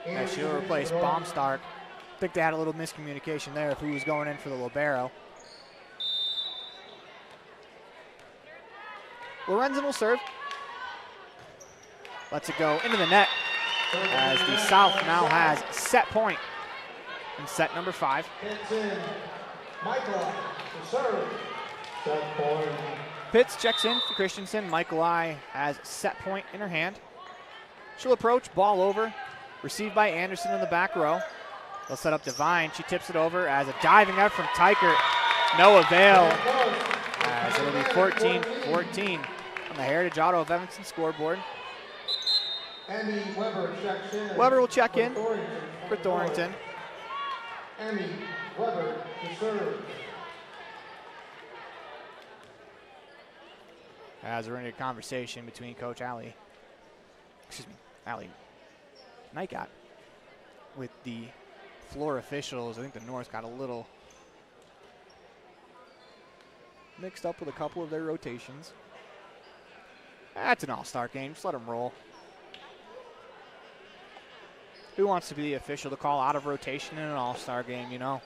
As she'll replace Baumstark. I think they had a little miscommunication there if he was going in for the libero. Lorenzen will serve. Lets it go into the net as the South now has set point in set number 5. Hits in. Michael to serve. Set point. Pitts checks in for Christensen. Michaelai has set point in her hand. She'll approach, ball over, received by Anderson in the back row. They'll set up Devine. She tips it over as a diving out from Tykert. No avail. As it'll be 14-14 on the Heritage Auto of Evanston scoreboard. Emmy Weber checks in. Weber will check in for Thornton. Emmy Weber to serve. As we're in a conversation between Coach Allie Nycott with the floor officials. I think the North got a little mixed up with a couple of their rotations. That's an all-star game. Just let them roll. Who wants to be the official to call out of rotation in an all-star game, you know?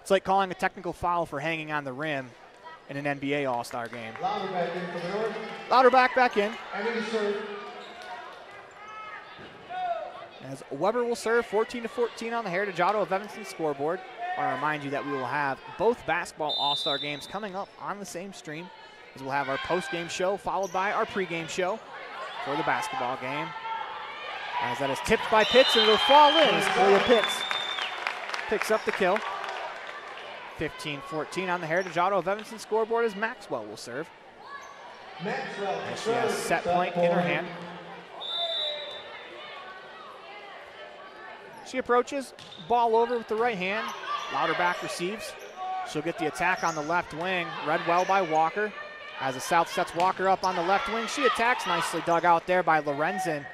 It's like calling a technical foul for hanging on the rim in an NBA all-star game. Louderback in for the North. Louderback back in. Emmy to serve. As Weber will serve 14-14 on the Heritage Auto of Evanston scoreboard. I want to remind you that we will have both basketball all-star games coming up on the same stream, as we'll have our post-game show followed by our pregame show for the basketball game. As that is tipped by Pitts and it'll fall in as Clea Pitts picks up the kill. 15-14 on the Heritage Auto of Evanston scoreboard as Maxwell will serve. Maxwell As she has set point in her hand. She approaches, ball over with the right hand. Louderback receives. She'll get the attack on the left wing, read well by Walker. As the South sets Walker up on the left wing, she attacks, nicely dug out there by Lorenzen.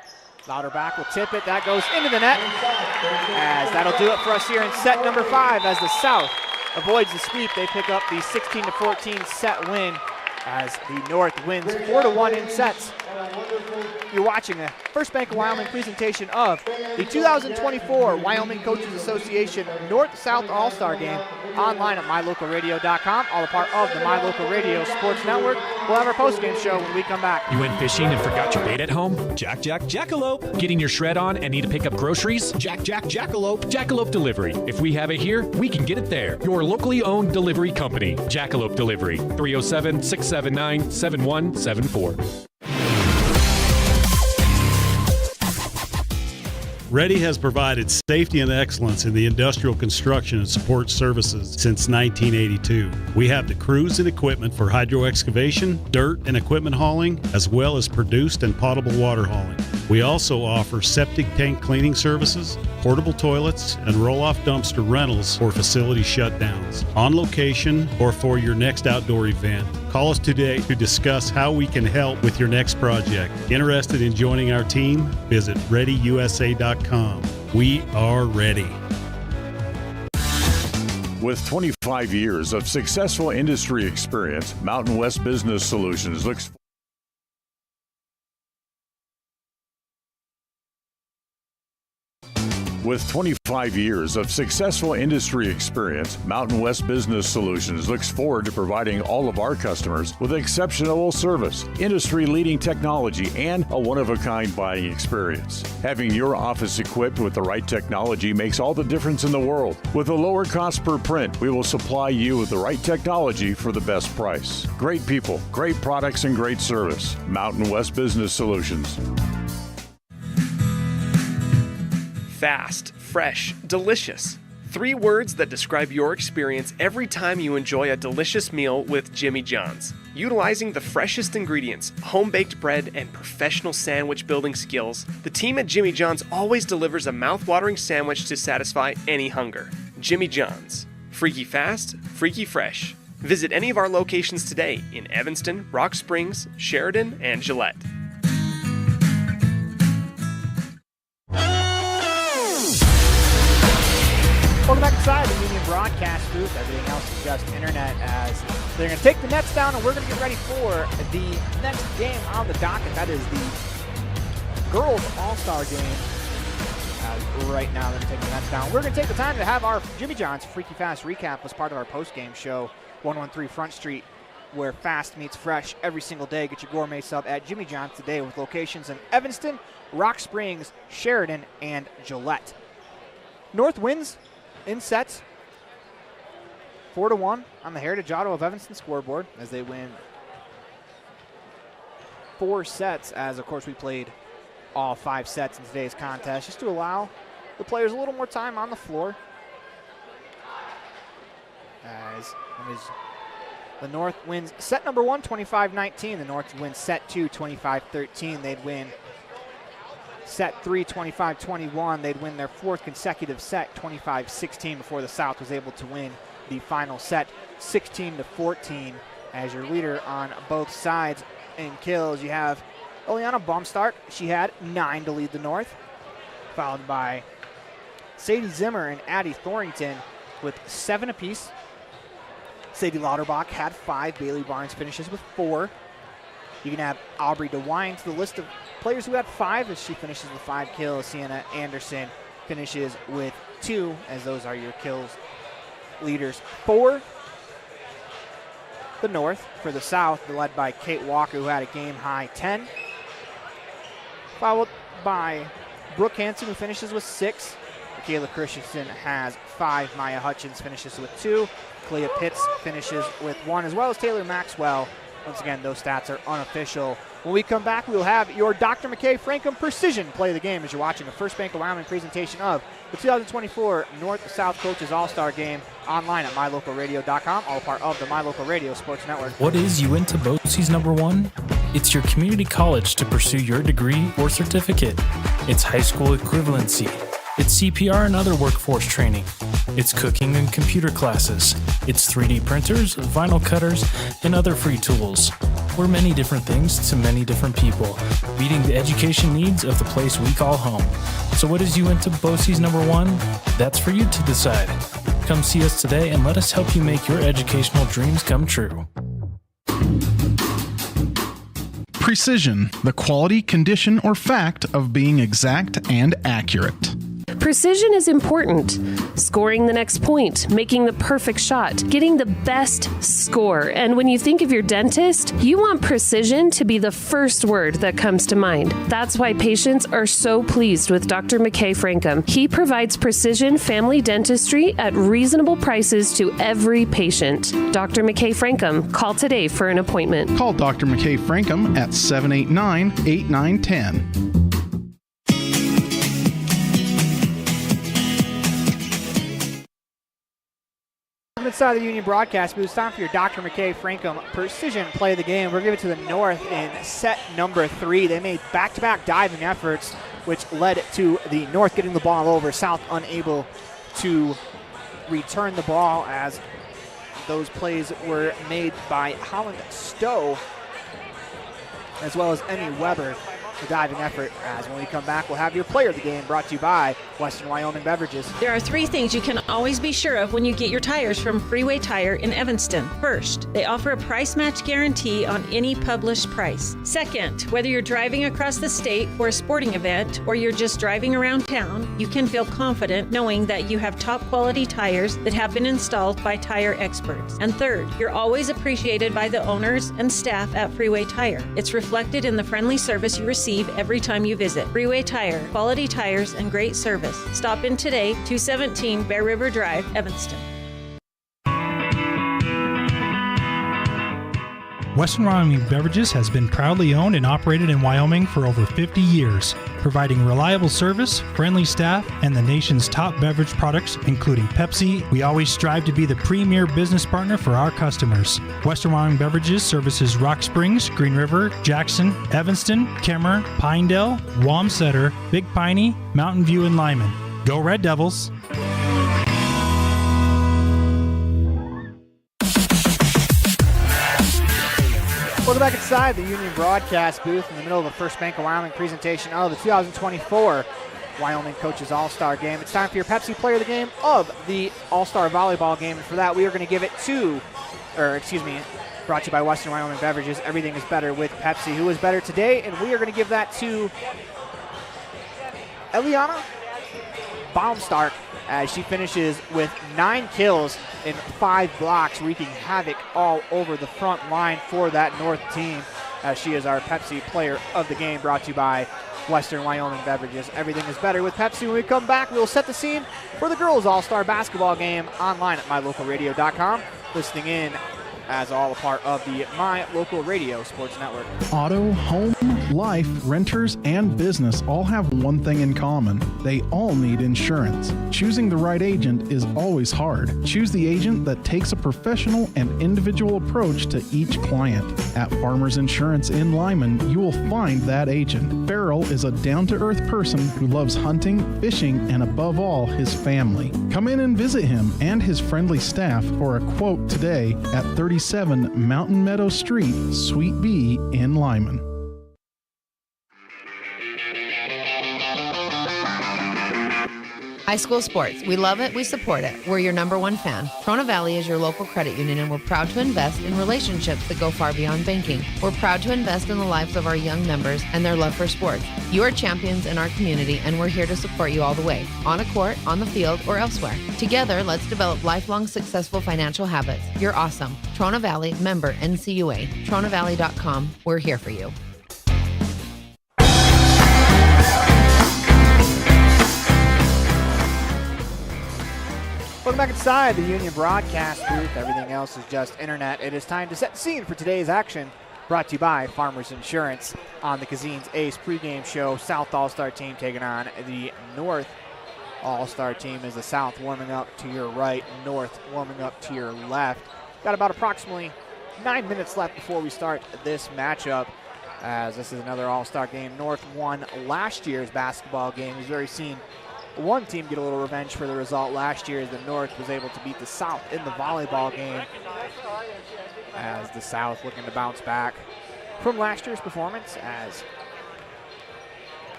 Louderback will tip it, that goes into the net. As that'll do it for us here in set number 5 as the South avoids the sweep. They pick up the 16-14 set win as the North wins 4-1 in sets. You're watching the First Bank of Wyoming presentation of the 2024 Wyoming Coaches Association North-South All-Star Game online at mylocalradio.com, all a part of the My Local Radio Sports Network. We'll have our post-game show when we come back. You went fishing and forgot your bait at home? Jackalope. Getting your shred on and need to pick up groceries? Jackalope Delivery. If we have it here, we can get it there. Your locally owned delivery company. Jackalope Delivery. 307-679-7174. Ready has provided safety and excellence in the industrial construction and support services since 1982. We have the crews and equipment for hydro excavation, dirt and equipment hauling, as well as produced and potable water hauling. We also offer septic tank cleaning services, portable toilets, and roll-off dumpster rentals for facility shutdowns, on location or for your next outdoor event. Call us today to discuss how we can help with your next project. Interested in joining our team? Visit ReadyUSA.com. We are ready. With 25 years of successful industry experience, Mountain West Business Solutions looks With 25 years of successful industry experience, Mountain West Business Solutions looks forward to providing all of our customers with exceptional service, industry-leading technology, and a one-of-a-kind buying experience. Having your office equipped with the right technology makes all the difference in the world. With a lower cost per print, we will supply you with the right technology for the best price. Great people, great products, and great service. Mountain West Business Solutions. Fast, fresh, delicious. 3 words that describe your experience every time you enjoy a delicious meal with Jimmy John's. Utilizing the freshest ingredients, home-baked bread, and professional sandwich building skills, the team at Jimmy John's always delivers a mouth-watering sandwich to satisfy any hunger. Jimmy John's. Freaky fast, freaky fresh. Visit any of our locations today in Evanston, Rock Springs, Sheridan, and Gillette. Welcome back inside the Union broadcast booth. Everything else is just internet, as they're going to take the nets down, and we're going to get ready for the next game on the docket. That is the girls all-star game. Right now they're taking the nets down. We're going to take the time to have our Jimmy John's Freaky Fast recap as part of our post-game show. 113 Front Street, where fast meets fresh every single day. Get your gourmet sub at Jimmy John's today, with locations in Evanston, Rock Springs, Sheridan, and Gillette. North wins in sets 4-1 on the Heritage Auto of Evanston scoreboard, as they win 4 sets, as of course we played all 5 sets in today's contest, just to allow the players a little more time on the floor. As the North wins set number 1, 25-19. The North wins set 2, 25-13. They'd win set 3, 25-21. They'd win their 4th consecutive set, 25-16, before the South was able to win the final set, 16-14. As your leader on both sides in kills, you have Eliana Baumstark. She had 9 to lead the North, followed by Sadie Zimmer and Addie Thorington with 7 apiece. Sadie Lauterbach had 5. Bailey Barnes finishes with 4. You can add Aubrey DeWine to the list of players who had 5, as she finishes with 5 kills. Sienna Anderson finishes with 2, as those are your kills leaders for the North. For the South, led by Kate Walker, who had a game-high 10. Followed by Brooke Hansen, who finishes with 6. Michaela Christensen has 5. Maya Hutchins finishes with 2. Clea Pitts finishes with 1, as well as Taylor Maxwell. Once again, those stats are unofficial. When we come back, we'll have your Dr. McKay Frankham Precision play the game, as you're watching the First Bank of Wyoming presentation of the 2024 North-South Coaches All-Star Game, online at mylocalradio.com, all part of the My Local Radio Sports Network. What is Uinta BOCES number 1? It's your community college to pursue your degree or certificate. It's high school equivalency. It's CPR and other workforce training. It's cooking and computer classes. It's 3D printers, vinyl cutters, and other free tools. We're many different things to many different people, meeting the education needs of the place we call home. So what is Uinta BOCES number 1? That's for you to decide. Come see us today and let us help you make your educational dreams come true. Precision, the quality, condition, or fact of being exact and accurate. Precision is important. Scoring the next point, making the perfect shot, getting the best score. And when you think of your dentist, you want precision to be the first word that comes to mind. That's why patients are so pleased with Dr. McKay Frankham. He provides precision family dentistry at reasonable prices to every patient. Dr. McKay Frankham, call today for an appointment. Call Dr. McKay Frankham at 789-8910. Inside the Union broadcast booth, it's time for your Dr. McKay Frankham Precision play of the game. We're giving it to the North in set number 3. They made back-to-back diving efforts, which led to the North getting the ball over. South unable to return the ball, as those plays were made by Holland Stowe, as well as Emmy Weber. The diving effort, as when we come back, we'll have your player of the game, brought to you by Western Wyoming Beverages. There are 3 things you can always be sure of when you get your tires from Freeway Tire in Evanston. First, they offer a price match guarantee on any published price. Second, whether you're driving across the state for a sporting event or you're just driving around town, you can feel confident knowing that you have top quality tires that have been installed by tire experts. And third, you're always appreciated by the owners and staff at Freeway Tire. It's reflected in the friendly service you receive every time you visit. Freeway Tire, quality tires and great service. Stop in today, 217 Bear River Drive, Evanston. Western Wyoming Beverages has been proudly owned and operated in Wyoming for over 50 years, providing reliable service, friendly staff, and the nation's top beverage products, including Pepsi. We always strive to be the premier business partner for our customers. Western Wyoming Beverages services Rock Springs, Green River, Jackson, Evanston, Kemmer, Pinedale, Wamsutter, Big Piney, Mountain View, and Lyman. Go Red Devils! Welcome back inside the Union broadcast booth in the middle of the First Bank of Wyoming presentation of the 2024 Wyoming Coaches All-Star Game. It's time for your Pepsi Player of the Game of the All-Star Volleyball Game. And for that, we are going to give it to, brought to you by Western Wyoming Beverages. Everything is better with Pepsi. Who is better today? And we are going to give that to Eliana Baumstark as she finishes with 9 kills in 5 blocks, wreaking havoc all over the front line for that North team, as she is our Pepsi Player of the Game, brought to you by Western Wyoming Beverages. Everything is better with Pepsi. When we come back, we'll set the scene for the girls' All-Star Basketball Game online at mylocalradio.com. Listening in as all a part of the My Local Radio Sports Network. Auto, home, life, renters, and business all have one thing in common. They all need insurance. Choosing the right agent is always hard. Choose the agent that takes a professional and individual approach to each client. At Farmers Insurance in Lyman, you will find that agent. Farrell is a down-to-earth person who loves hunting, fishing, and above all, his family. Come in and visit him and his friendly staff for a quote today at 37 Mountain Meadow Street, Suite B in Lyman. High school sports. We love it. We support it. We're your #1 fan. Trona Valley is your local credit union, and we're proud to invest in relationships that go far beyond banking. We're proud to invest in the lives of our young members and their love for sports. You are champions in our community, and we're here to support you all the way, on a court, on the field, or elsewhere. Together, let's develop lifelong successful financial habits. You're awesome. Trona Valley, member NCUA. TronaValley.com. We're here for you. Welcome back inside the Union broadcast booth. Everything else is just internet. It is time to set the scene for today's action, brought to you by Farmers Insurance on the Cazin's Ace pregame show. South All-Star team taking on the North All-Star team, as the South warming up to your right, North warming up to your left. Got about approximately 9 minutes left before we start this matchup, as this is another All-Star game. North won last year's basketball game. We've already seen one team get a little revenge for the result last year, as the North was able to beat the South in the volleyball game, as the South looking to bounce back from last year's performance, as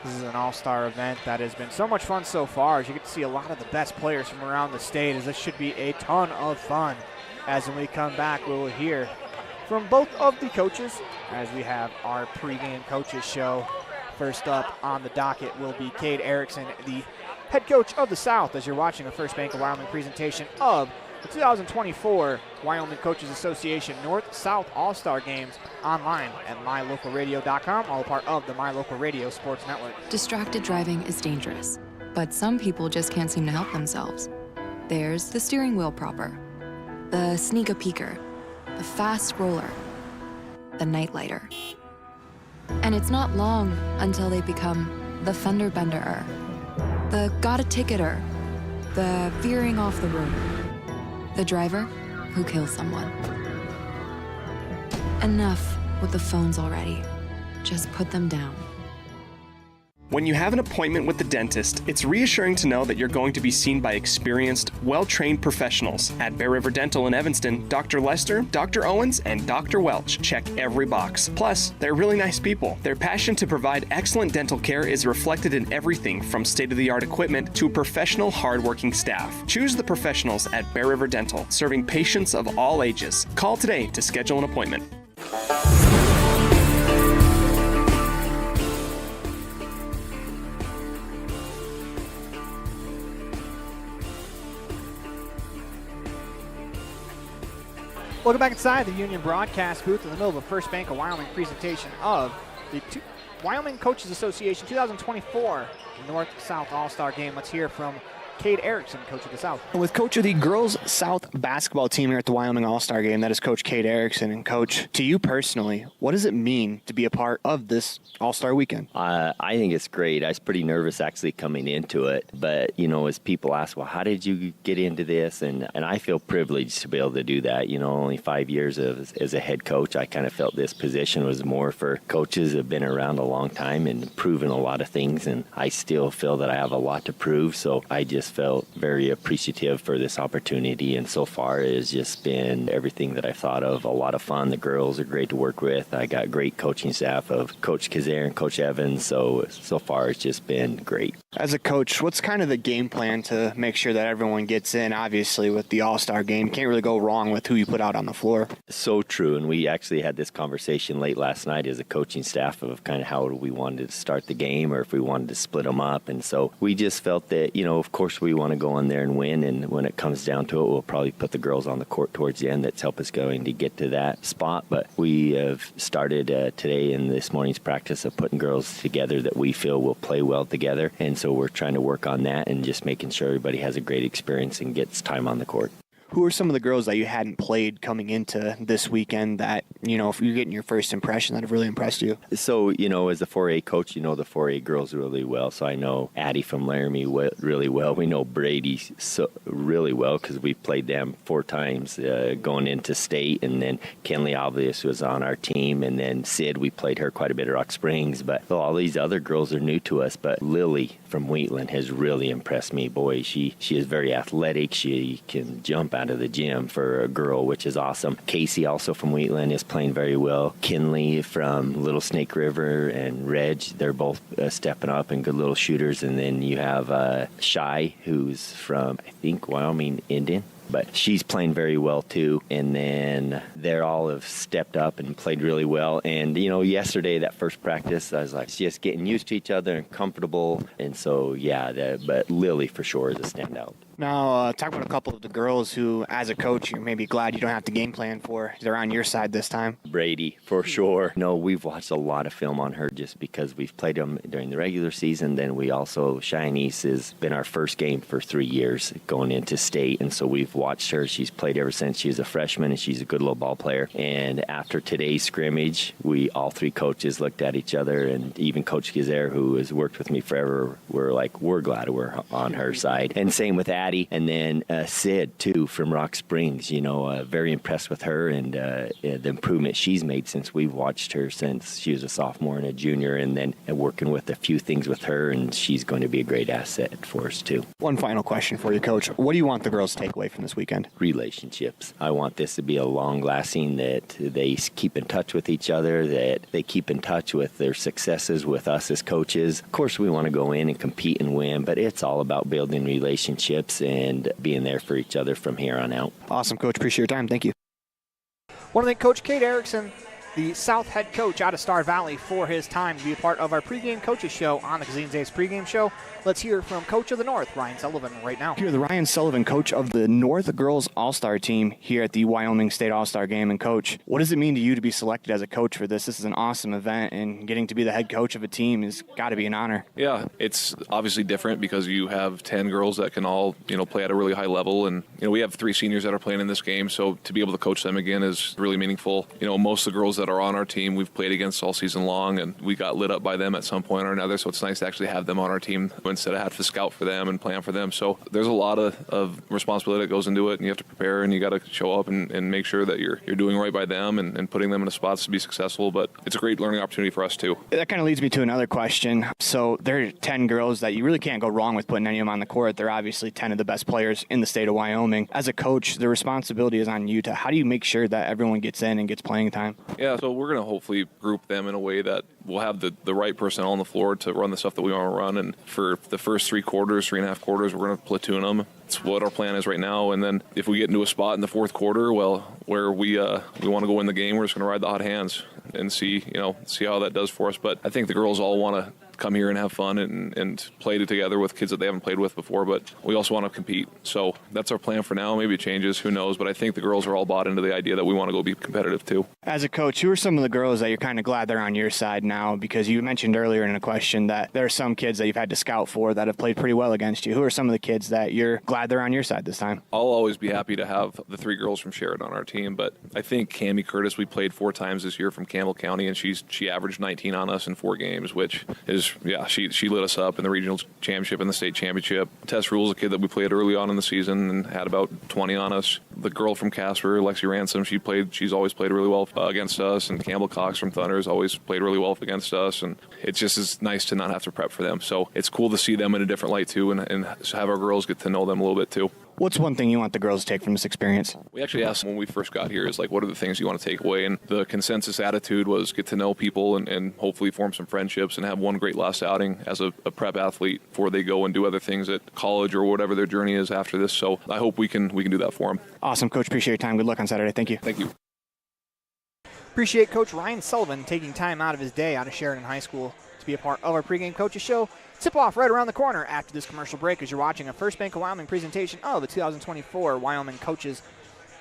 this is an all-star event that has been so much fun so far, as you get to see a lot of the best players from around the state, as this should be a ton of fun. As when we come back, we will hear from both of the coaches as we have our pregame coaches show. First up on the docket will be Cade Erickson, the head coach of the South, as you're watching a First Bank of Wyoming presentation of the 2024 Wyoming Coaches Association North-South All-Star Games online at mylocalradio.com, all part of the My Local Radio Sports Network. Distracted driving is dangerous, but some people just can't seem to help themselves. There's the steering wheel propper, the sneak-a-peeker, the fast roller, the nightlighter. And it's not long until they become the fender bender-er, the got-a-ticketer, the veering off the road, the driver who kills someone. Enough with the phones already. Just put them down. When you have an appointment with the dentist, it's reassuring to know that you're going to be seen by experienced, well-trained professionals. At Bear River Dental in Evanston, Dr. Lester, Dr. Owens, and Dr. Welch check every box. Plus, they're really nice people. Their passion to provide excellent dental care is reflected in everything from state-of-the-art equipment to professional, hard-working staff. Choose the professionals at Bear River Dental, serving patients of all ages. Call today to schedule an appointment. Welcome back inside the Union broadcast booth in the middle of the First Bank of Wyoming presentation of the Wyoming Coaches Association 2024 North-South All-Star Game. Let's hear from Cade Erickson, coach of the South. With coach of the girls South basketball team here at the Wyoming All-Star Game, that is Coach Cade Erickson. And Coach, to you personally, what does it mean to be a part of this All-Star weekend? I think it's great. I was pretty nervous actually coming into it. But, you know, as people ask, well, how did you get into this? And I feel privileged to be able to do that. You know, only 5 years as a head coach, I kind of felt this position was more for coaches that have been around a long time and proven a lot of things. And I still feel that I have a lot to prove. So I just just felt very appreciative for this opportunity, and so far it has just been everything that I thought of. A lot of fun. The girls are great to work with. I got great coaching staff of Coach Cazin and Coach Evans, so far it's just been great. As a coach, what's kind of the game plan to make sure that everyone gets in? Obviously, with the All-Star game, you can't really go wrong with who you put out on the floor. So true, and we actually had this conversation late last night as a coaching staff of kind of how we wanted to start the game or if we wanted to split them up, and so we just felt that, of course we want to go in there and win, and when it comes down to it, we'll probably put the girls on the court towards the end. That's helped us going to get to that spot, but we have started today in this morning's practice of putting girls together that we feel will play well together, and so we're trying to work on that and just making sure everybody has a great experience and gets time on the court. Who are some of the girls that you hadn't played coming into this weekend that, if you're getting your first impression, that have really impressed you? So, as a 4A coach, the 4A girls really well. So I know Addie from Laramie really well. We know Brady really well because we played them 4 times going into state. And then Kenley obviously was on our team. And then Sid, we played her quite a bit at Rock Springs. But all these other girls are new to us. But Lily from Wheatland has really impressed me. Boy, she is very athletic. She can jump out of the gym for a girl, which is awesome. Casey, also from Wheatland, is playing very well. Kinley from Little Snake River and Reg, they're both stepping up and good little shooters. And then you have Shy, who's from, I think, Wyoming Indian. But she's playing very well, too. And then they all have stepped up and played really well. And, yesterday, that first practice, I was like, just getting used to each other and comfortable. And so, but Lily for sure is a standout. Now, talk about a couple of the girls who, as a coach, you're maybe glad you don't have to game plan for. They're on your side this time. Brady, for sure. No, we've watched a lot of film on her just because we've played them during the regular season. Then we also, Shinice has been our first game for 3 years going into state. And so we've watched her. She's played ever since she was a freshman, and she's a good little ball player. And after today's scrimmage, we all 3 coaches looked at each other, and even Coach Gizer, who has worked with me forever, we're glad we're on her side. And same with Addie. And then Sid, too, from Rock Springs, very impressed with her and the improvement she's made since we've watched her since she was a sophomore and a junior, and then working with a few things with her, and she's going to be a great asset for us, too. One final question for you, Coach. What do you want the girls to take away from this weekend? Relationships. I want this to be a long-lasting, that they keep in touch with each other, that they keep in touch with their successes with us as coaches. Of course, we want to go in and compete and win, but it's all about building relationships and being there for each other from here on out. Awesome, Coach. Appreciate your time. Thank you. Want to thank Coach Kate Erickson, the South head coach out of Star Valley, for his time to be a part of our pregame coaches show on the Cazin's Ace pregame show. Let's hear from Coach of the North, Ryan Sullivan, right now. Here, the Ryan Sullivan, coach of the North Girls All-Star team here at the Wyoming State All-Star Game. And, Coach, what does it mean to you to be selected as a coach for this? This is an awesome event, and getting to be the head coach of a team has got to be an honor. Yeah, it's obviously different because you have 10 girls that can all, play at a really high level. And, we have 3 seniors that are playing in this game, so to be able to coach them again is really meaningful. Most of the girls that are on our team we've played against all season long, and we got lit up by them at some point or another, so it's nice to actually have them on our team instead of having to scout for them and plan for them. So there's a lot of responsibility that goes into it, and you have to prepare, and you got to show up and make sure that you're doing right by them and putting them in a spots to be successful. But it's a great learning opportunity for us too. That kind of leads me to another question. So there are 10 girls that you really can't go wrong with putting any of them on the court. They're obviously 10 of the best players in the state of Wyoming. As a coach, the responsibility is on you to how do you make sure that everyone gets in and gets playing time? Yeah, so we're going to hopefully group them in a way that we'll have the right personnel on the floor to run the stuff that we want to run. And for the first 3.5 quarters, we're going to platoon them. It's what our plan is right now. And then if we get into a spot in the fourth quarter, where we want to go win the game, we're just going to ride the hot hands and see how that does for us. But I think the girls all want to come here and have fun and play together with kids that they haven't played with before, but we also want to compete. So that's our plan for now. Maybe it changes, who knows, but I think the girls are all bought into the idea that we want to go be competitive too. As a coach, who are some of the girls that you're kind of glad they're on your side now? Because you mentioned earlier in a question that there are some kids that you've had to scout for that have played pretty well against you. Who are some of the kids that you're glad they're on your side this time? I'll always be happy to have the 3 girls from Sheridan on our team, but I think Cammie Curtis, we played 4 times this year from Campbell County, and she averaged 19 on us in 4 games, which is coach, yeah, she lit us up in the regional championship and the state championship. Tess Rule's a kid that we played early on in the season and had about 20 on us. The girl from Casper, Lexi Ransom, she's always played really well against us, and Campbell Cox from Thunder has always played really well against us, and it just is nice to not have to prep for them. So it's cool to see them in a different light too, and have our girls get to know them a little bit too. What's one thing you want the girls to take from this experience? We actually asked when we first got here is like, what are the things you want to take away? And the consensus attitude was get to know people and hopefully form some friendships and have one great last outing as a prep athlete before they go and do other things at college or whatever their journey is after this. So I hope we can do that for them. Awesome, Coach. Appreciate your time. Good luck on Saturday. Thank you. Thank you. Appreciate Coach Ryan Sullivan taking time out of his day out of Sheridan High School to be a part of our pregame coaches show. Tip-off right around the corner after this commercial break as you're watching a First Bank of Wyoming presentation of the 2024 Wyoming Coaches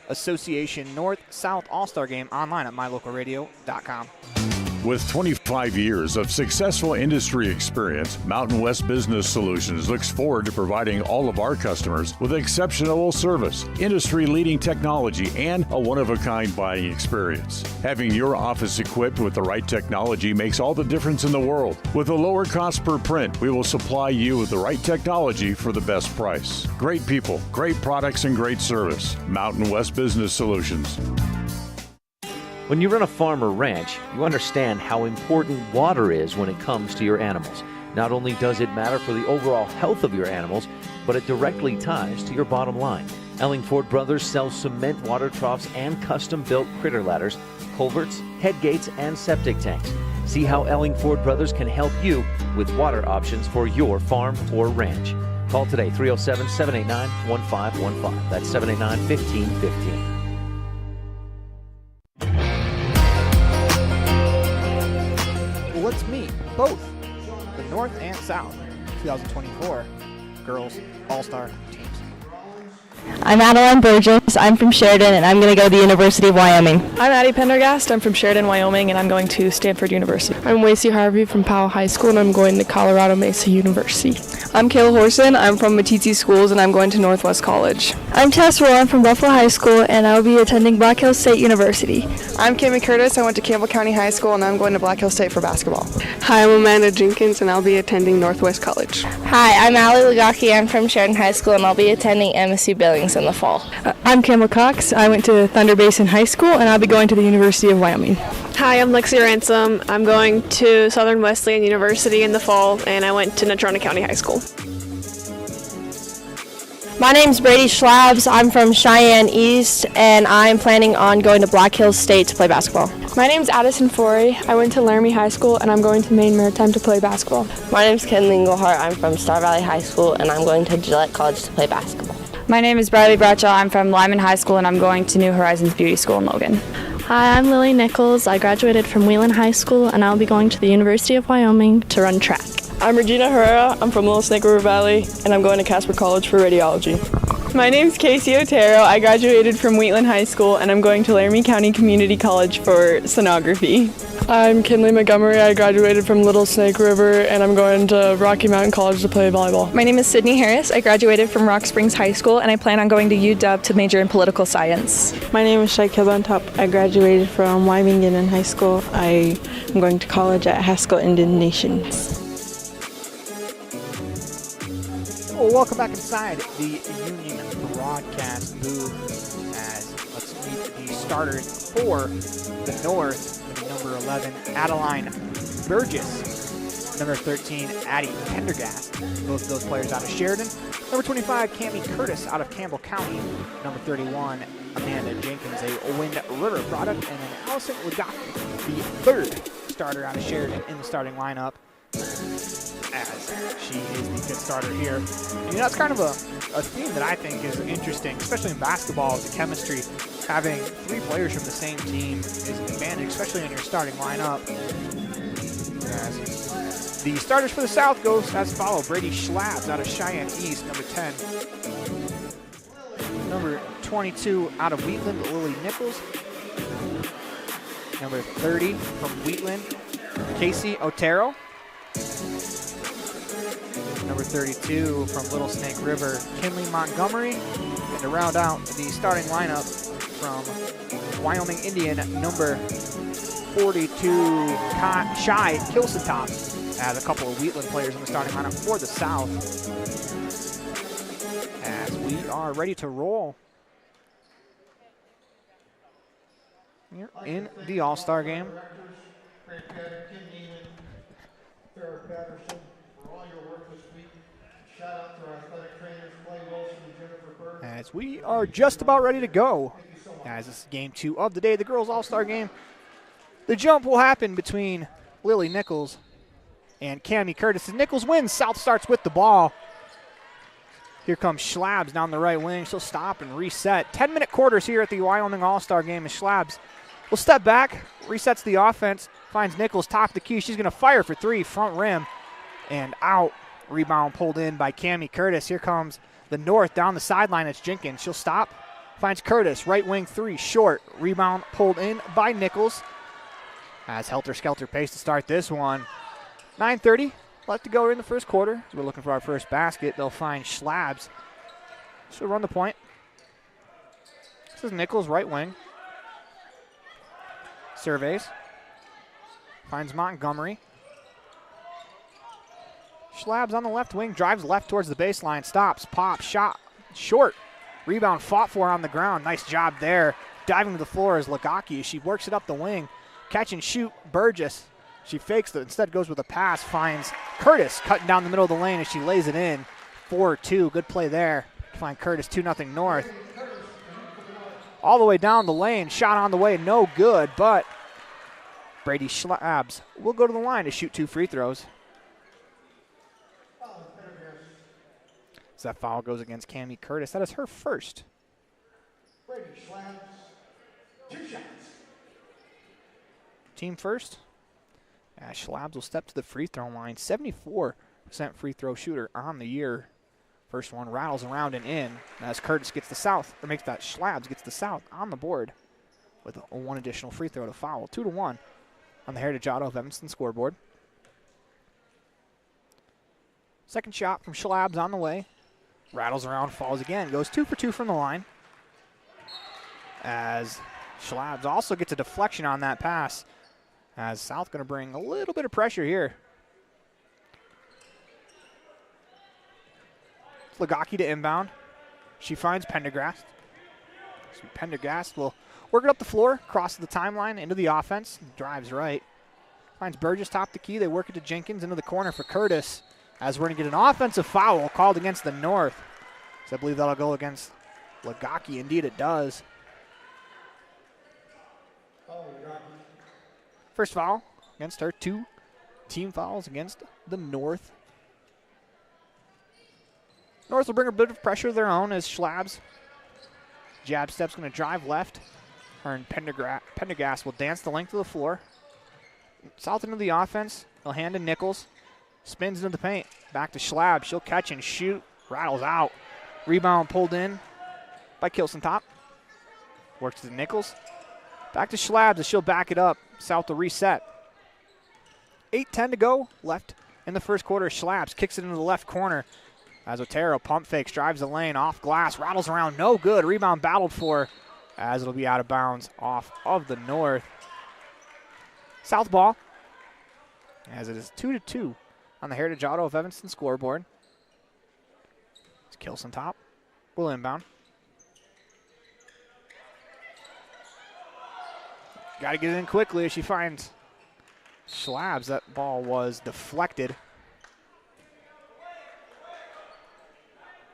Association North-South All-Star Game online at mylocalradio.com. With 25 years of successful industry experience, Mountain West Business Solutions looks forward to providing all of our customers with exceptional service, industry-leading technology, and a one-of-a-kind buying experience. Having your office equipped with the right technology makes all the difference in the world. With a lower cost per print, we will supply you with the right technology for the best price. Great people, great products, and great service. Mountain West Business Solutions. When you run a farm or ranch, you understand how important water is when it comes to your animals. Not only does it matter for the overall health of your animals, but it directly ties to your bottom line. Ellingford Brothers sells cement water troughs and custom-built critter ladders, culverts, head gates, and septic tanks. See how Ellingford Brothers can help you with water options for your farm or ranch. Call today, 307-789-1515. That's 789-1515. Let's meet both the North and South 2024 Girls All-Star teams. I'm Adeline Burgess. I'm from Sheridan, and I'm going to go to the University of Wyoming. I'm Addie Pendergast. I'm from Sheridan, Wyoming, and I'm going to Stanford University. I'm Lacey Harvey from Powell High School, and I'm going to Colorado Mesa University. I'm Kayla Horson. I'm from Matiti Schools, and I'm going to Northwest College. I'm Tess Roll. I'm from Buffalo High School, and I will be attending Black Hills State University. I'm Kimmy Curtis. I went to Campbell County High School, and I'm going to Black Hills State for basketball. Hi, I'm Amanda Jenkins, and I'll be attending Northwest College. Hi, I'm Allie Lagaki. I'm from Sheridan High School, and I'll be attending MSU Billings in the fall. I'm Campbell Cox. I went to Thunder Basin High School, and I'll be going to the University of Wyoming. Hi, I'm Lexi Ransom. I'm going to Southern Wesleyan University in the fall, and I went to Natrona County High School. My name's Brady Schlabs. I'm from Cheyenne East, and I'm planning on going to Black Hills State to play basketball. My name's Addison Forey. I went to Laramie High School, and I'm going to Maine Maritime to play basketball. My name's Ken Linglehart. I'm from Star Valley High School, and I'm going to Gillette College to play basketball. My name is Bradley Bradshaw. I'm from Lyman High School, and I'm going to New Horizons Beauty School in Logan. Hi, I'm Lily Nichols. I graduated from Wheelan High School, and I'll be going to the University of Wyoming to run track. I'm Regina Herrera. I'm from Little Snake River Valley, and I'm going to Casper College for radiology. My name's Casey Otero. I graduated from Wheatland High School, and I'm going to Laramie County Community College for sonography. I'm Kinley Montgomery. I graduated from Little Snake River, and I'm going to Rocky Mountain College to play volleyball. My name is Sydney Harris. I graduated from Rock Springs High School, and I plan on going to UW to major in political science. My name is Shai Kilbantop. I graduated from Wyoming in high school. I am going to college at Haskell Indian Nations. Well, welcome back inside the Union broadcast booth as let's meet the starters for the North. Number 11, Adeline Burgess. Number 13, Addie Pendergast. Both of those players out of Sheridan. Number 25, Cammie Curtis out of Campbell County. Number 31, Amanda Jenkins, a Wind River product. And then Allison Lagaki, the third starter out of Sheridan in the starting lineup, as she is the fifth starter here. And, that's kind of a theme that I think is interesting, especially in basketball, the chemistry. Having three players from the same team is an advantage, especially in your starting lineup. As the starters for the South goes as follow: Brady Schlabs out of Cheyenne East, number 10. Number 22 out of Wheatland, Lily Nichols. Number 30 from Wheatland, Casey Otero. Number 32 from Little Snake River, Kinley Montgomery. And to round out the starting lineup from Wyoming Indian, number 42, Shai Kilsatop. as a couple of Wheatland players in the starting lineup for the South. As we are ready to roll here in the All-Star game. As we are just about ready to go, as this is game 2 of the day, the girls' All-Star game. The jump will happen between Lily Nichols and Cammie Curtis. As Nichols wins, South starts with the ball. Here comes Schlabs down the right wing. She'll stop and reset. 10-minute quarters here at the Wyoming All-Star game as Schlabs will step back, resets the offense, finds Nichols top of the key. She's going to fire for 3, front rim, and out. Rebound pulled in by Cammie Curtis. Here comes the North down the sideline. It's Jenkins. She'll stop, finds Curtis, right wing 3, short. Rebound pulled in by Nichols. As helter-skelter pace to start this one. 9:30 left to go in the first quarter. So we're looking for our first basket. They'll find Schlabs. She'll run the point. This is Nichols, right wing. Surveys. Finds Montgomery. Schlabs on the left wing, drives left towards the baseline, stops, pops, shot, short. Rebound fought for on the ground. Nice job there. Diving to the floor is Lagaki. She works it up the wing. Catch and shoot, Burgess. She fakes it, instead goes with a pass, finds Curtis cutting down the middle of the lane as she lays it in. 4-2, good play there. Find Curtis 2-0 North. All the way down the lane, shot on the way, no good, but Brady Schlabs will go to the line to shoot 2 free throws. So that foul goes against Cammie Curtis. That is her first. Brady Schlabs, 2 shots. Team first. Schlabs will step to the free throw line. 74% free throw shooter on the year. First one rattles around and in as Curtis gets the South, or makes that Schlabs gets the South on the board with a 1 additional free throw to foul. 2-1 on the Heritage Auto of Evanston scoreboard. Second shot from Schlabs on the way. Rattles around, falls again. Goes 2 for 2 from the line. As Schlabs also gets a deflection on that pass. As South going to bring a little bit of pressure here. It's Lagaki to inbound. She finds Pendergast. So Pendergast will work it up the floor, crosses the timeline into the offense. Drives right. Finds Burgess top the key. They work it to Jenkins into the corner for Curtis. As we're going to get an offensive foul called against the North. So I believe that'll go against Lagaki. Indeed it does. First foul against her. 2 team fouls against the North. North will bring a bit of pressure of their own as Schlabs. Jab step's going to drive left. Her and Pendergast will dance the length of the floor. South into the offense. They'll hand to Nichols. Spins into the paint. Back to Schlabs. She'll catch and shoot. Rattles out. Rebound pulled in by Kilson-Top. Works to Nichols. Back to Schlabs as she'll back it up. South will reset. 8:10 to go left in the first quarter. Schlabs kicks it into the left corner. As Otero pump fakes, drives the lane, off glass, rattles around, no good. Rebound battled for as it'll be out of bounds off of the North. South ball as it is 2-2 on the Heritage Auto of Evanston scoreboard. It's Kilson-Top. Will inbound. Got to get it in quickly as she finds Schlabs. That ball was deflected.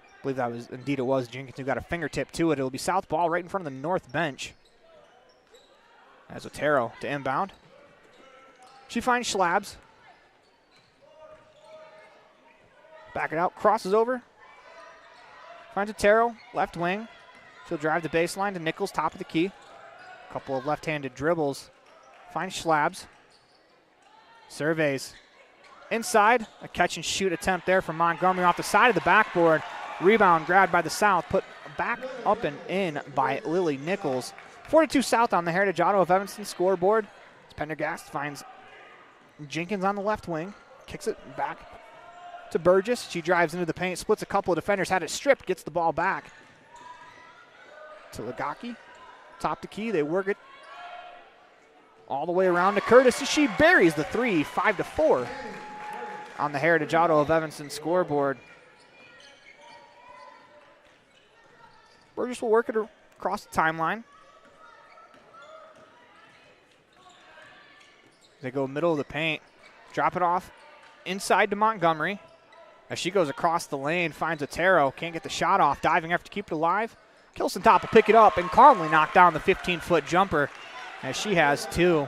I believe that was, indeed it was, Jenkins who got a fingertip to it. It'll be South ball right in front of the North bench. As Otero to inbound. She finds Schlabs. Back it out, crosses over. Finds Otero, left wing. She'll drive the baseline to Nichols, top of the key. Couple of left-handed dribbles. Finds Schlabs. Surveys. Inside, a catch and shoot attempt there from Montgomery off the side of the backboard. Rebound grabbed by the South, put back up and in by Lily Nichols. 4-2 South on the Heritage Auto of Evanston scoreboard. Pendergast finds Jenkins on the left wing. Kicks it back to Burgess. She drives into the paint, splits a couple of defenders, had it stripped, gets the ball back to Lagaki. Top the key, they work it all the way around to Curtis as she buries the 3, 5-4. on the Heritage Auto of Evanston scoreboard. Burgess will work it across the timeline. They go middle of the paint. Drop it off inside to Montgomery. As she goes across the lane, finds Otero. Can't get the shot off. Diving effort to keep it alive. Kilson-Top will pick it up and calmly knock down the 15-foot jumper as she has 2.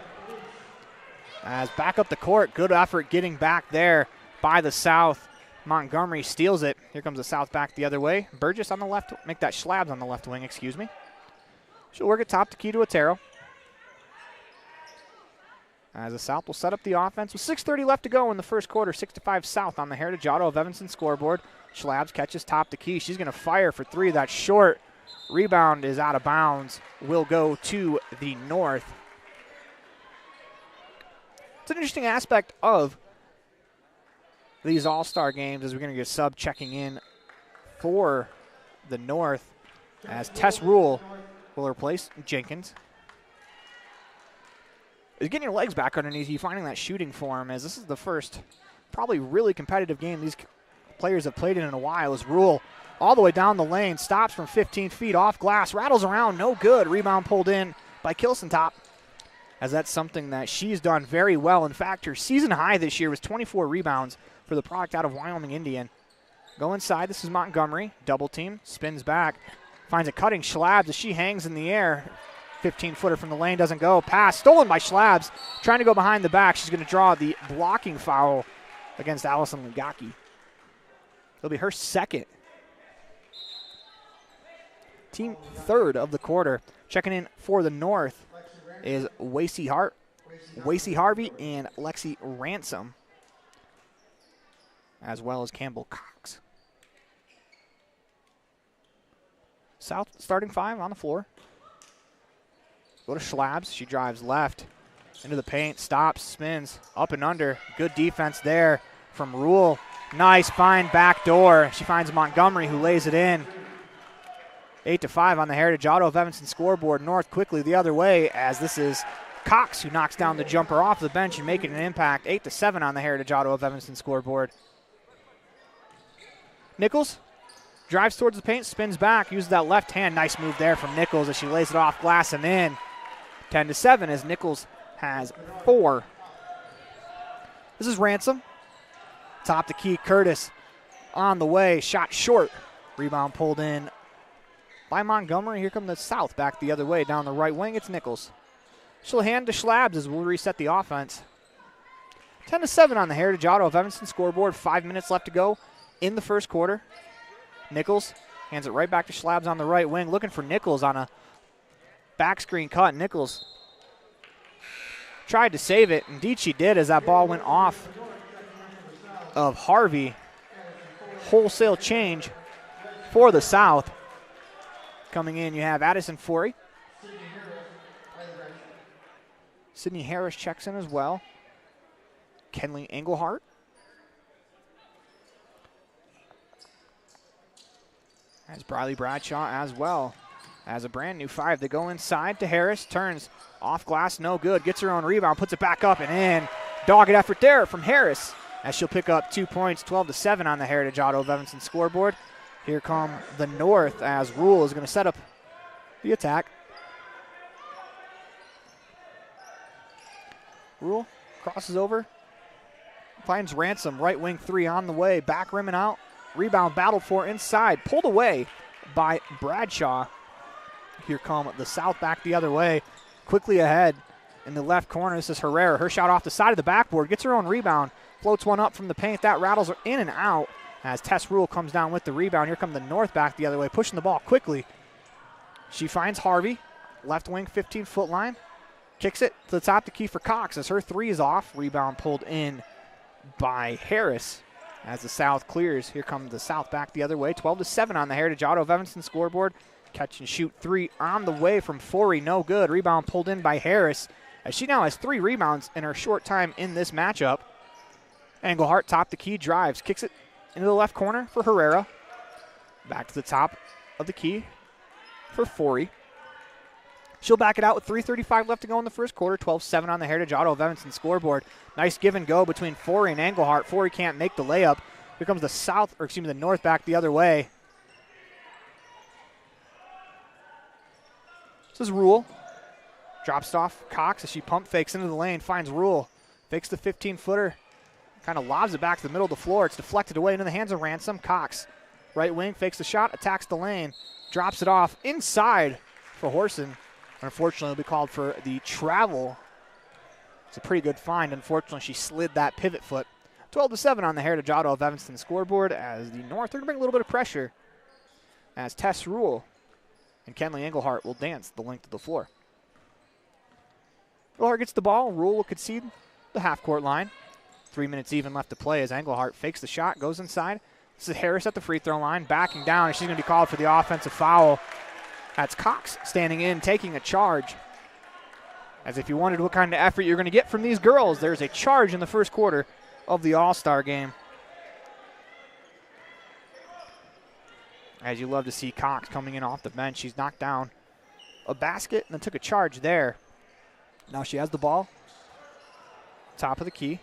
As back up the court, good effort getting back there by the South. Montgomery steals it. Here comes the South back the other way. Burgess on the left, make that Schlabs on the left wing, excuse me. She'll work it top to key to Otero. As the South will set up the offense with 6:30 left to go in the first quarter. 6-5 South on the Heritage Auto of Evanston scoreboard. Schlabs catches top to key. She's going to fire for 3. That's short. Rebound is out of bounds. Will go to the North. It's an interesting aspect of these all-star games as we're going to get a sub checking in for the North as Tess Rule will replace Jenkins. Is getting your legs back underneath you, finding that shooting form, as this is the first probably really competitive game these players have played in a while. As Rule all the way down the lane, stops from 15 feet off glass, rattles around, no good. Rebound pulled in by Kilson-Top, as that's something that she's done very well. In fact, her season high this year was 24 rebounds for the product out of Wyoming Indian. Go inside, this is Montgomery, double team, spins back, finds a cutting Schlabs as she hangs in the air. 15-footer from the lane doesn't go. Pass stolen by Schlabs, trying to go behind the back. She's going to draw the blocking foul against Allison Lugaki. It'll be her second. Team third of the quarter. Checking in for the North is Wacy Harvey and Lexi Ransom, as well as Campbell Cox. South starting 5 on the floor. Go to Schlabs. She drives left into the paint, stops, spins, up and under. Good defense there from Rule. Nice fine back door. She finds Montgomery, who lays it in. 8-5 on the Heritage Auto of Evanston scoreboard. North quickly the other way, as this is Cox who knocks down the jumper off the bench and making an impact. 8-7 on the Heritage Auto of Evanston scoreboard. Nichols drives towards the paint, spins back, uses that left hand. Nice move there from Nichols as she lays it off glass and in. 10-7 as Nichols has 4. This is Ransom. Top to key, Curtis on the way, shot short. Rebound pulled in by Montgomery. Here come the South back the other way down the right wing. It's Nichols. She'll hand to Schlabs as we'll reset the offense. 10-7 on the Heritage Auto of Evanston scoreboard. 5 minutes left to go in the first quarter. Nichols hands it right back to Schlabs on the right wing, looking for Nichols on a back screen cut. Nichols tried to save it. Indeed she did, as that ball went off of Harvey. Wholesale change for the South. Coming in, you have Addison Forey. Sydney Harris checks in as well. Kenley Englehart. As Briley Bradshaw as well. As a brand new 5, they go inside to Harris. Turns off glass, no good. Gets her own rebound, puts it back up and in. Dogged effort there from Harris, as she'll pick up 2 points. 12-7 on the Heritage Auto of Evanston scoreboard. Here come the North, as Rule is going to set up the attack. Rule crosses over, finds Ransom, right wing 3 on the way. Back rim and out. Rebound battled for inside. Pulled away by Bradshaw. Here come the South back the other way. Quickly ahead in the left corner. This is Herrera. Her shot off the side of the backboard. Gets her own rebound. Floats one up from the paint. That rattles her in and out as Tess Rule comes down with the rebound. Here come the North back the other way, pushing the ball quickly. She finds Harvey. Left wing 15-foot line. Kicks it to the top to key for Cox as her 3 is off. Rebound pulled in by Harris. As the South clears, here comes the South back the other way. 12-7 on the Heritage Auto of Evanston scoreboard. Catch and shoot 3 on the way from Forey, no good. Rebound pulled in by Harris, as she now has 3 rebounds in her short time in this matchup. Englehart top the key, drives, kicks it into the left corner for Herrera. Back to the top of the key for Forey. She'll back it out with 3:35 left to go in the first quarter. 12-7 on the Heritage Auto of Evanston scoreboard. Nice give and go between Forey and Englehart. Forey can't make the layup. Here comes the north back the other way. This is Rule. Drops it off Cox as she pump fakes into the lane. Finds Rule. Fakes the 15-footer. Kind of lobs it back to the middle of the floor. It's deflected away into the hands of Ransom. Cox, right wing, fakes the shot, attacks the lane. Drops it off inside for Horson. Unfortunately, it'll be called for the travel. It's a pretty good find. Unfortunately, she slid that pivot foot. 12-7 on the Heritage Auto of Evanston scoreboard as the North are going to bring a little bit of pressure as Tess Rule and Kenley Englehart will dance the length of the floor. Englehart gets the ball. Rule will concede the half-court line. 3 minutes even left to play as Englehart fakes the shot, goes inside. This is Harris at the free throw line, backing down, and she's going to be called for the offensive foul. That's Cox standing in, taking a charge. As if you wondered what kind of effort you're going to get from these girls, there's a charge in the first quarter of the All-Star game. As you love to see Cox coming in off the bench. She's knocked down a basket and then took a charge there. Now she has the ball. Top of the key.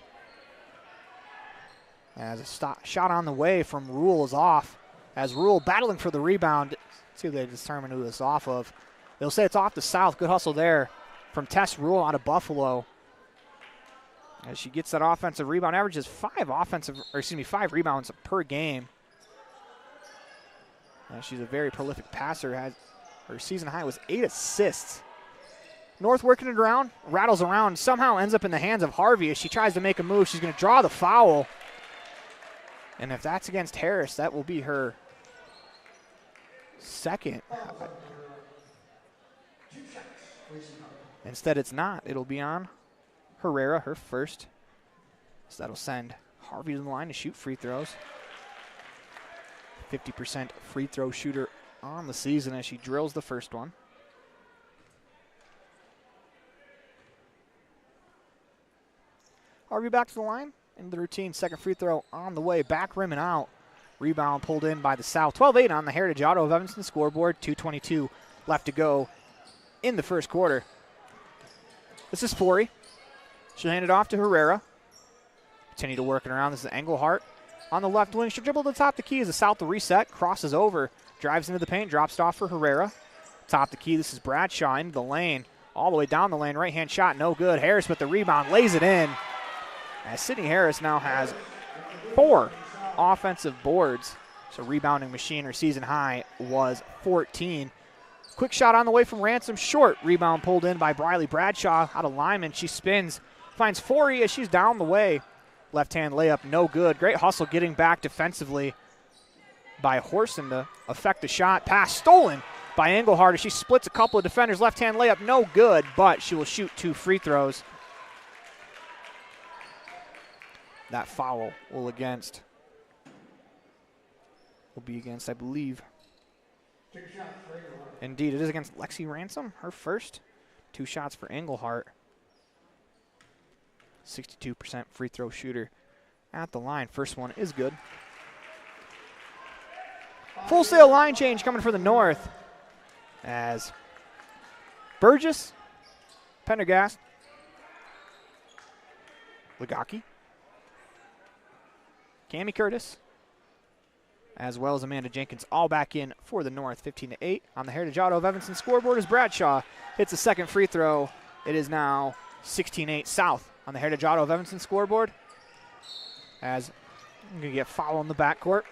As a shot on the way from Rule is off. As Rule battling for the rebound. Let's see if they determine who this is off of. They'll say it's off the South. Good hustle there from Tess Rule out of Buffalo. As she gets that offensive rebound, averages 5 rebounds per game. She's a very prolific passer. Her season high was 8 assists. North working it around, rattles around, somehow ends up in the hands of Harvey as she tries to make a move. She's going to draw the foul. And if that's against Harris, that will be her second. Instead, it's not. It'll be on Herrera, her first. So that'll send Harvey to the line to shoot free throws. 50% free throw shooter on the season as she drills the first one. Harvey back to the line. Into the routine, second free throw on the way, back rim and out. Rebound pulled in by the South. 12-8 on the Heritage Auto of Evanston scoreboard. 2:22 left to go in the first quarter. This is Forey. She'll hand it off to Herrera. Continue to work it around. This is Englehart on the left wing. She'll dribble to the top of the key as the South will reset. Crosses over, drives into the paint, drops it off for Herrera. Top of the key, this is Bradshaw into the lane. All the way down the lane, right-hand shot, no good. Harris with the rebound, lays it in. As Sydney Harris now has 4 offensive boards. So rebounding machine, her season high was 14. Quick shot on the way from Ransom, short. Rebound pulled in by Briley Bradshaw out of Lyman. She spins, finds Forey as she's down the way. Left-hand layup, no good. Great hustle getting back defensively by Horson to affect the shot. Pass stolen by Englehart as she splits a couple of defenders. Left-hand layup, no good, but she will shoot 2 free throws. That foul will be against, I believe. Indeed, it is against Lexi Ransom, her first. 2 shots for Englehart. 62% free throw shooter at the line. First one is good. Full sail line change coming for the North as Burgess, Pendergast, Ligaki, Cami Curtis, as well as Amanda Jenkins, all back in for the North. 15-8 on the Heritage Auto of Evanston scoreboard as Bradshaw hits the second free throw. It is now 16-8 South on the Heritage Auto of Evanston scoreboard. As I'm going to get foul in the backcourt.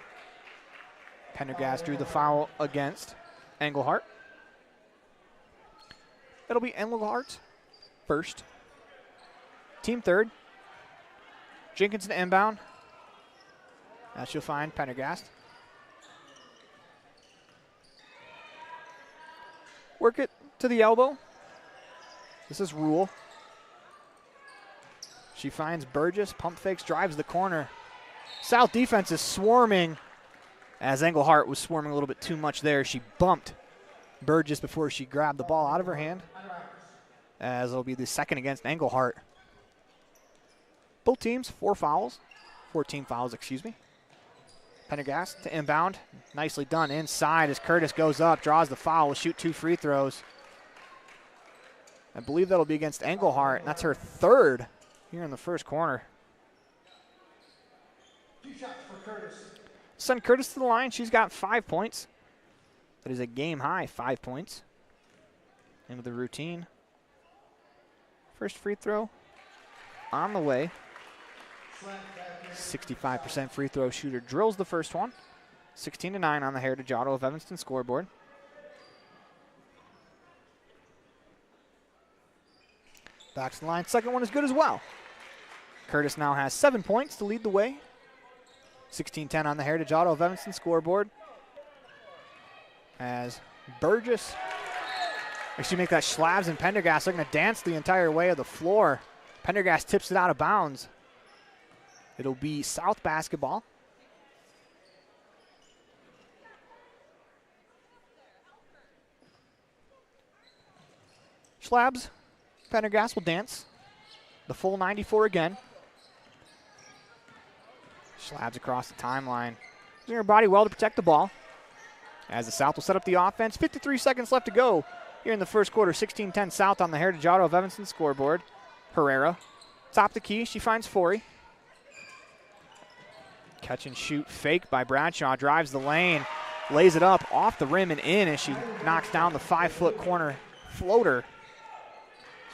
Pendergast drew the foul against Englehart. It'll be Englehart first. Team third. Jenkins to inbound. Now she'll find Pendergast. Work it to the elbow. This is Rule. She finds Burgess, pump fakes, drives the corner. South defense is swarming as Englehart was swarming a little bit too much there. She bumped Burgess before she grabbed the ball out of her hand, as it'll be the second against Englehart. Both teams, 14 fouls, excuse me. Pendergast to inbound. Nicely done inside as Curtis goes up, draws the foul, will shoot 2 free throws. I believe that'll be against Engelhart, and that's her third here in the first corner. Send Curtis to the line. She's got 5 points. That is a game high, 5 points. Into the routine. First free throw on the way. 65% free throw shooter drills the first one. 16-9 on the Heritage Auto of Evanston scoreboard. Back to the line. Second one is good as well. Curtis now has 7 points to lead the way. 16-10 on the Heritage Auto of Evanston scoreboard. As Burgess, actually make that Schlabs and Pendergast are going to dance the entire way of the floor. Pendergast tips it out of bounds. It'll be South basketball. Schlabs, Pendergast will dance. The full 94 again. Schlabs across the timeline. Using her body well to protect the ball. As the South will set up the offense. 53 seconds left to go here in the first quarter. 16-10 South on the Heritage Auto of Evanston scoreboard. Herrera, top the key. She finds Forey. Catch and shoot fake by Bradshaw. Drives the lane. Lays it up off the rim and in as she knocks down the 5-foot corner floater.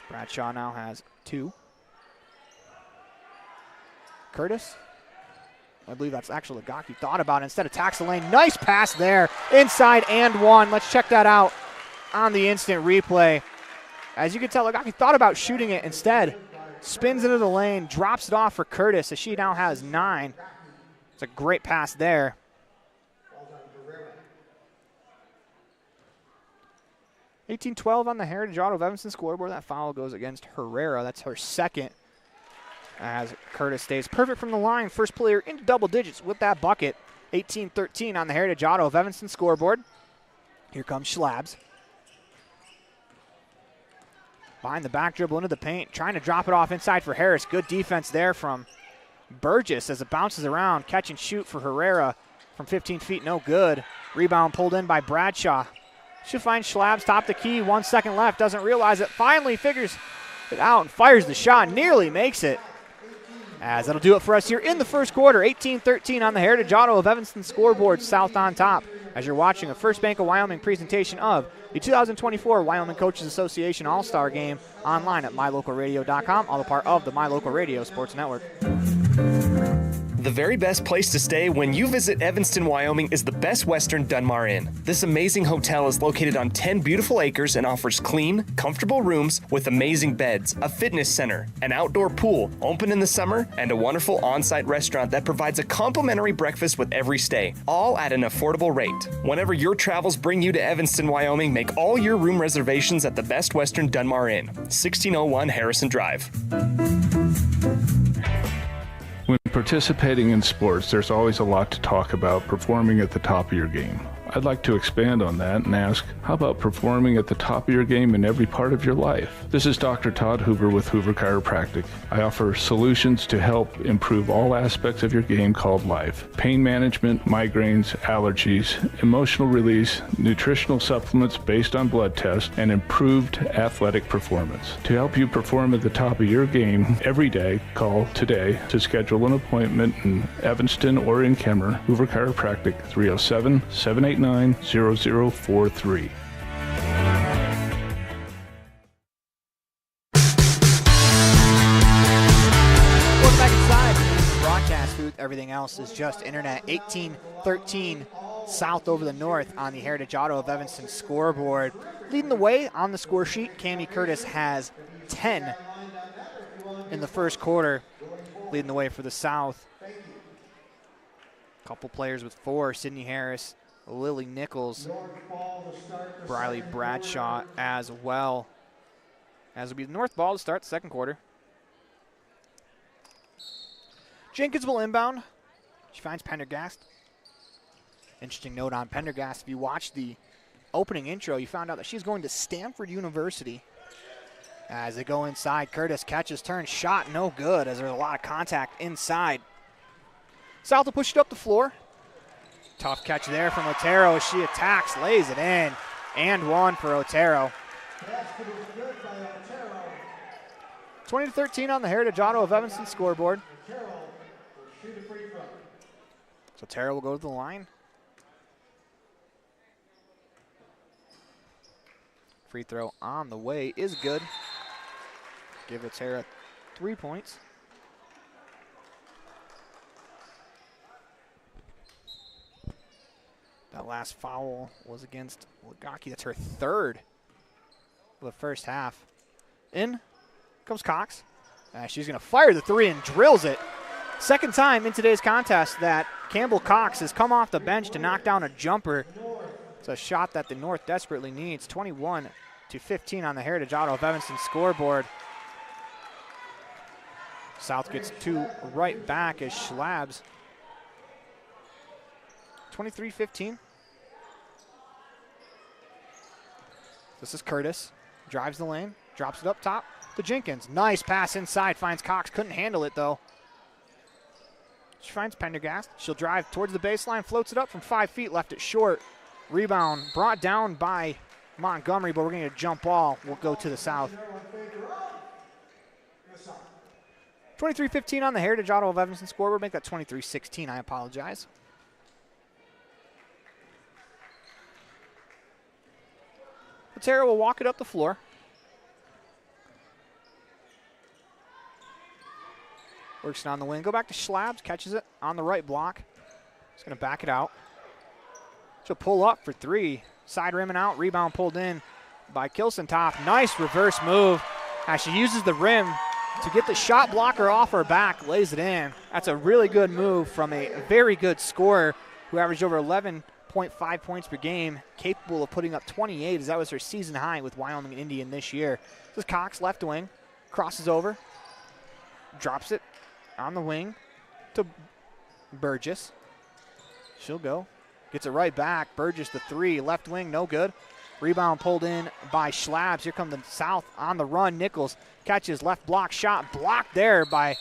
Bradshaw now has 2. Curtis. I believe that's actually Lagaki thought about it. Instead attacks the lane. Nice pass there. Inside and 1. Let's check that out on the instant replay. As you can tell, Lagaki thought about shooting it. Instead, spins into the lane, drops it off for Curtis as she now has 9. It's a great pass there. $18-12 on the Heritage Auto of Evanston scoreboard. That foul goes against Herrera. That's her second. As Curtis stays perfect from the line. First player into double digits with that bucket. 18-13 on the Heritage Auto of Evanston scoreboard. Here comes Schlabs. Behind the back dribble into the paint. Trying to drop it off inside for Harris. Good defense there from Burgess as it bounces around. Catch and shoot for Herrera from 15 feet. No good. Rebound pulled in by Bradshaw. She'll find Schlabs top the key. 1 second left. Doesn't realize it. Finally figures it out and fires the shot. Nearly makes it. As that'll do it for us here in the first quarter. 18-13 on the Heritage Auto of Evanston scoreboard. South on top as you're watching a First Bank of Wyoming presentation of the 2024 Wyoming Coaches Association All-Star Game online at mylocalradio.com, all a part of the My Local Radio Sports Network. The very best place to stay when you visit Evanston, Wyoming is the Best Western Dunmar Inn. This amazing hotel is located on 10 beautiful acres and offers clean, comfortable rooms with amazing beds, a fitness center, an outdoor pool, open in the summer, and a wonderful on-site restaurant that provides a complimentary breakfast with every stay, all at an affordable rate. Whenever your travels bring you to Evanston, Wyoming, make all your room reservations at the Best Western Dunmar Inn, 1601 Harrison Drive. When participating in sports, there's always a lot to talk about performing at the top of your game. I'd like to expand on that and ask, how about performing at the top of your game in every part of your life? This is Dr. Todd Hoover with Hoover Chiropractic. I offer solutions to help improve all aspects of your game called life. Pain management, migraines, allergies, emotional release, nutritional supplements based on blood tests, and improved athletic performance. To help you perform at the top of your game every day, call today to schedule an appointment in Evanston or in Kemmer. Hoover Chiropractic, 307-789-0043. Welcome back inside the broadcast booth. Everything else is just internet. 18-13 South over the North on the Heritage Auto of Evanston scoreboard. Leading the way on the score sheet, Cammie Curtis has 10 in the first quarter. Leading the way for the South. Couple players with 4, Sydney Harris, Lily Nichols, Briley Bradshaw as well. As will be the North ball to start the second quarter. Jenkins will inbound. She finds Pendergast. Interesting note on Pendergast. If you watched the opening intro, you found out that she's going to Stanford University. As they go inside, Curtis catches, turns, shot no good as there's a lot of contact inside. South will push it up the floor. Tough catch there from Otero as she attacks, lays it in, and 1 for Otero. Basket is good by Otero. 20-13 on the Heritage Auto of Evanston scoreboard. Otero will shoot a free throw. So Otero will go to the line. Free throw on the way is good. Give Otero 3 points. That last foul was against Legaki. That's her third of the first half. In comes Cox. She's going to fire the three and drills it. Second time in today's contest that Campbell Cox has come off the bench to knock down a jumper. It's a shot that the North desperately needs. 21-15 on the Heritage Auto of Evanston scoreboard. South gets two right back as Schlabs. 23-15. This is Curtis. Drives the lane, drops it up top to Jenkins. Nice pass inside, finds Cox. Couldn't handle it though. She finds Pendergast. She'll drive towards the baseline, floats it up from 5 feet, left it short. Rebound brought down by Montgomery, but we're going to get a jump ball. We'll go to the South. 23-15 on the Heritage Auto of Evanston scoreboard. Make that 23-16, I apologize. Otero will walk it up the floor. Works it on the wing. Go back to Schlabs. Catches it on the right block. He's going to back it out. She'll pull up for three. Side rim and out. Rebound pulled in by Kilsentop. Nice reverse move as she uses the rim to get the shot blocker off her back. Lays it in. That's a really good move from a very good scorer who averaged over 11.5 points per game, capable of putting up 28 as that was her season high with Wyoming and Indian this year. This is Cox, left wing, crosses over, drops it on the wing to Burgess. She'll go, gets it right back. Burgess the three, left wing, no good. Rebound pulled in by Schlabs. Here come the South on the run. Nichols catches left block shot, blocked there by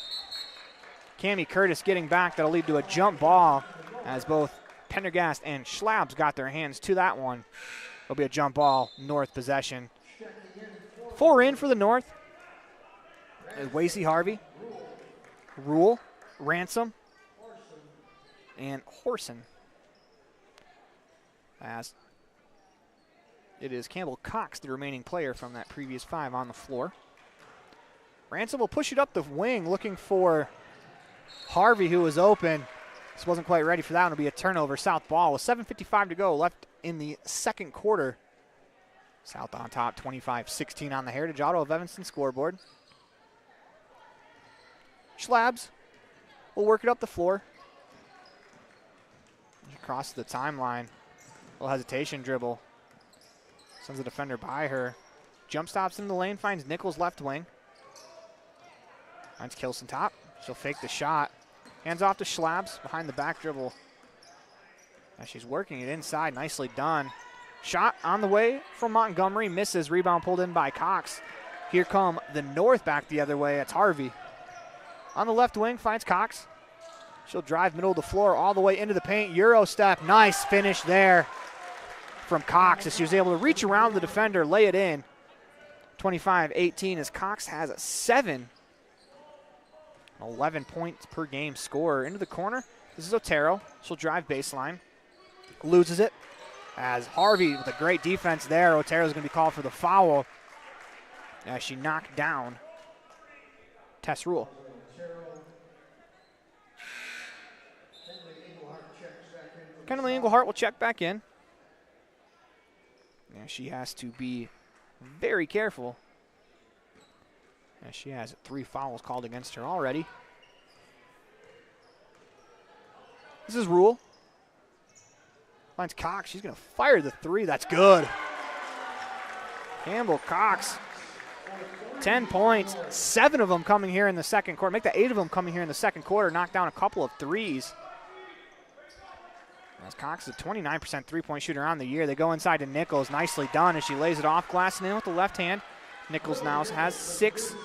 Cammie Curtis getting back. That'll lead to a jump ball as both Pendergast and Schlabs got their hands to that one. It'll be a jump ball, North possession. 4 in for the North. Wasey Harvey, Rule, Ransom, and Horson. As it is Campbell Cox, the remaining player from that previous 5 on the floor. Ransom will push it up the wing looking for Harvey, who was open. This wasn't quite ready for that one. It'll be a turnover. South ball with 7:55 to go left in the second quarter. South on top, 25-16 on the Heritage Auto of Evanston scoreboard. Schlabs will work it up the floor. Across the timeline. A little hesitation dribble. Sends the defender by her. Jump stops in the lane, finds Nichols left wing. Finds Kilsentop. She'll fake the shot. Hands off to Schlabs behind the back dribble. As she's working it inside, nicely done. Shot on the way from Montgomery, misses. Rebound pulled in by Cox. Here come the North back the other way. It's Harvey. On the left wing, finds Cox. She'll drive middle of the floor all the way into the paint. Euro step, nice finish there from Cox as she was able to reach around the defender, lay it in. 25-18 as Cox has a 11 points per game scorer. Into the corner, this is Otero. She'll drive baseline. Loses it as Harvey with a great defense there. Otero's going to be called for the foul as she knocked down Tess Rule. Kenley Englehart will check back in. Yeah, she has to be very careful. She has 3 fouls called against her already. This is Rule. Finds Cox. She's going to fire the 3. That's good. Campbell Cox. 10 points. 7 of them coming here in the second quarter. Make that 8 of them coming here in the second quarter. Knock down a couple of threes. As Cox is a 29% three-point shooter on the year. They go inside to Nichols. Nicely done as she lays it off. Glassing in with the left hand. Nichols now has 6.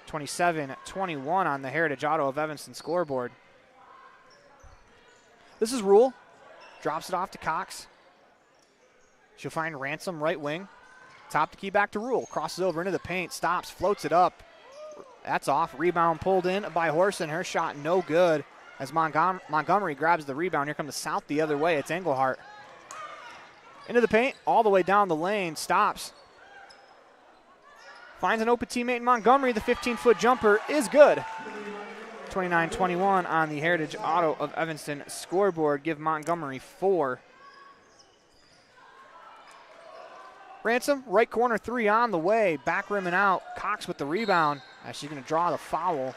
27-21 on the Heritage Auto of Evanston scoreboard. This is Rule. Drops it off to Cox. She'll find Ransom right wing. Top the key back to Rule. Crosses over into the paint. Stops. Floats it up. That's off. Rebound pulled in by Horson. Her shot no good as Montgomery grabs the rebound. Here comes the South the other way. It's Englehart. Into the paint. All the way down the lane. Stops. Finds an open teammate in Montgomery. The 15-foot jumper is good. 29-21 on the Heritage Auto of Evanston scoreboard. Give Montgomery 4. Ransom, right corner 3 on the way. Back rim and out. Cox with the rebound as she's going to draw the foul.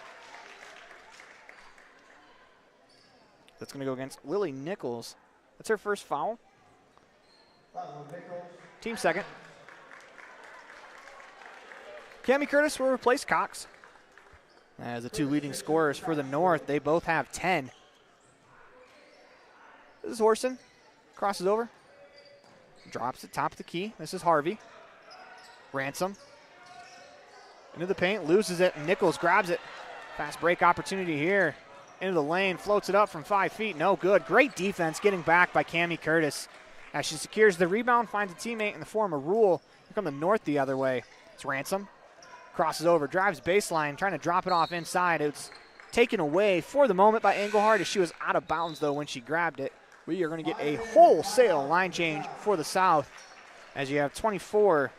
That's going to go against Lily Nichols. That's her first foul. Team second. Cami Curtis will replace Cox. As the 2 leading scorers for the North, they both have 10. This is Horson. Crosses over. Drops it, top of the key. This is Harvey. Ransom. Into the paint, loses it. Nichols grabs it. Fast break opportunity here. Into the lane, floats it up from 5 feet. No good. Great defense getting back by Cami Curtis. As she secures the rebound, finds a teammate in the form of Rule. Here come the North the other way. It's Ransom. Crosses over, drives baseline, trying to drop it off inside. It's taken away for the moment by Englehart as she was out of bounds, though, when she grabbed it. We are going to get a wholesale line change for the South as you have 24,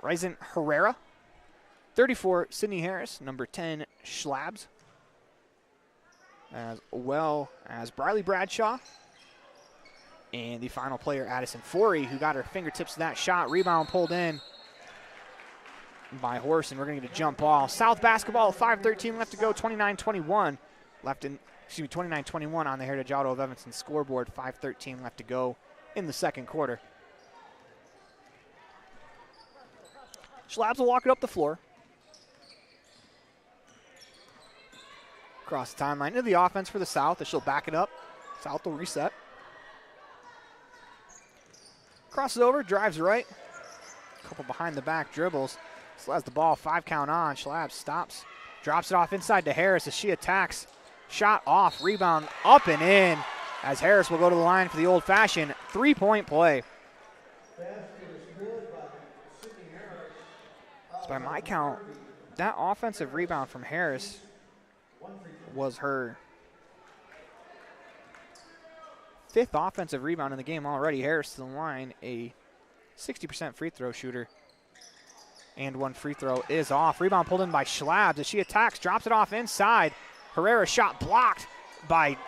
Ryzen Herrera, 34, Sydney Harris, number 10, Schlabs, as well as Briley Bradshaw, and the final player, Addison Forey, who got her fingertips to that shot. Rebound pulled in by Horson. We're going to get a jump ball. South basketball, 5:13 left to go, 29-21 left in. 29-21 on the Heritage Auto of Evanston scoreboard. 5:13 left to go in the second quarter. Schlabs will walk it up the floor. Across the timeline into the offense for the South as she'll back it up. South will reset. Crosses over, drives right. Couple behind the back dribbles. Still has the ball, 5 count on. Schlabs stops, drops it off inside to Harris as she attacks. Shot off, rebound up and in as Harris will go to the line for the old-fashioned 3-point play. So by my count, that offensive rebound from Harris was her 5th offensive rebound in the game already. Harris to the line, a 60% free throw shooter. And 1 free throw is off. Rebound pulled in by Schlabs as she attacks, drops it off inside. Herrera's shot blocked by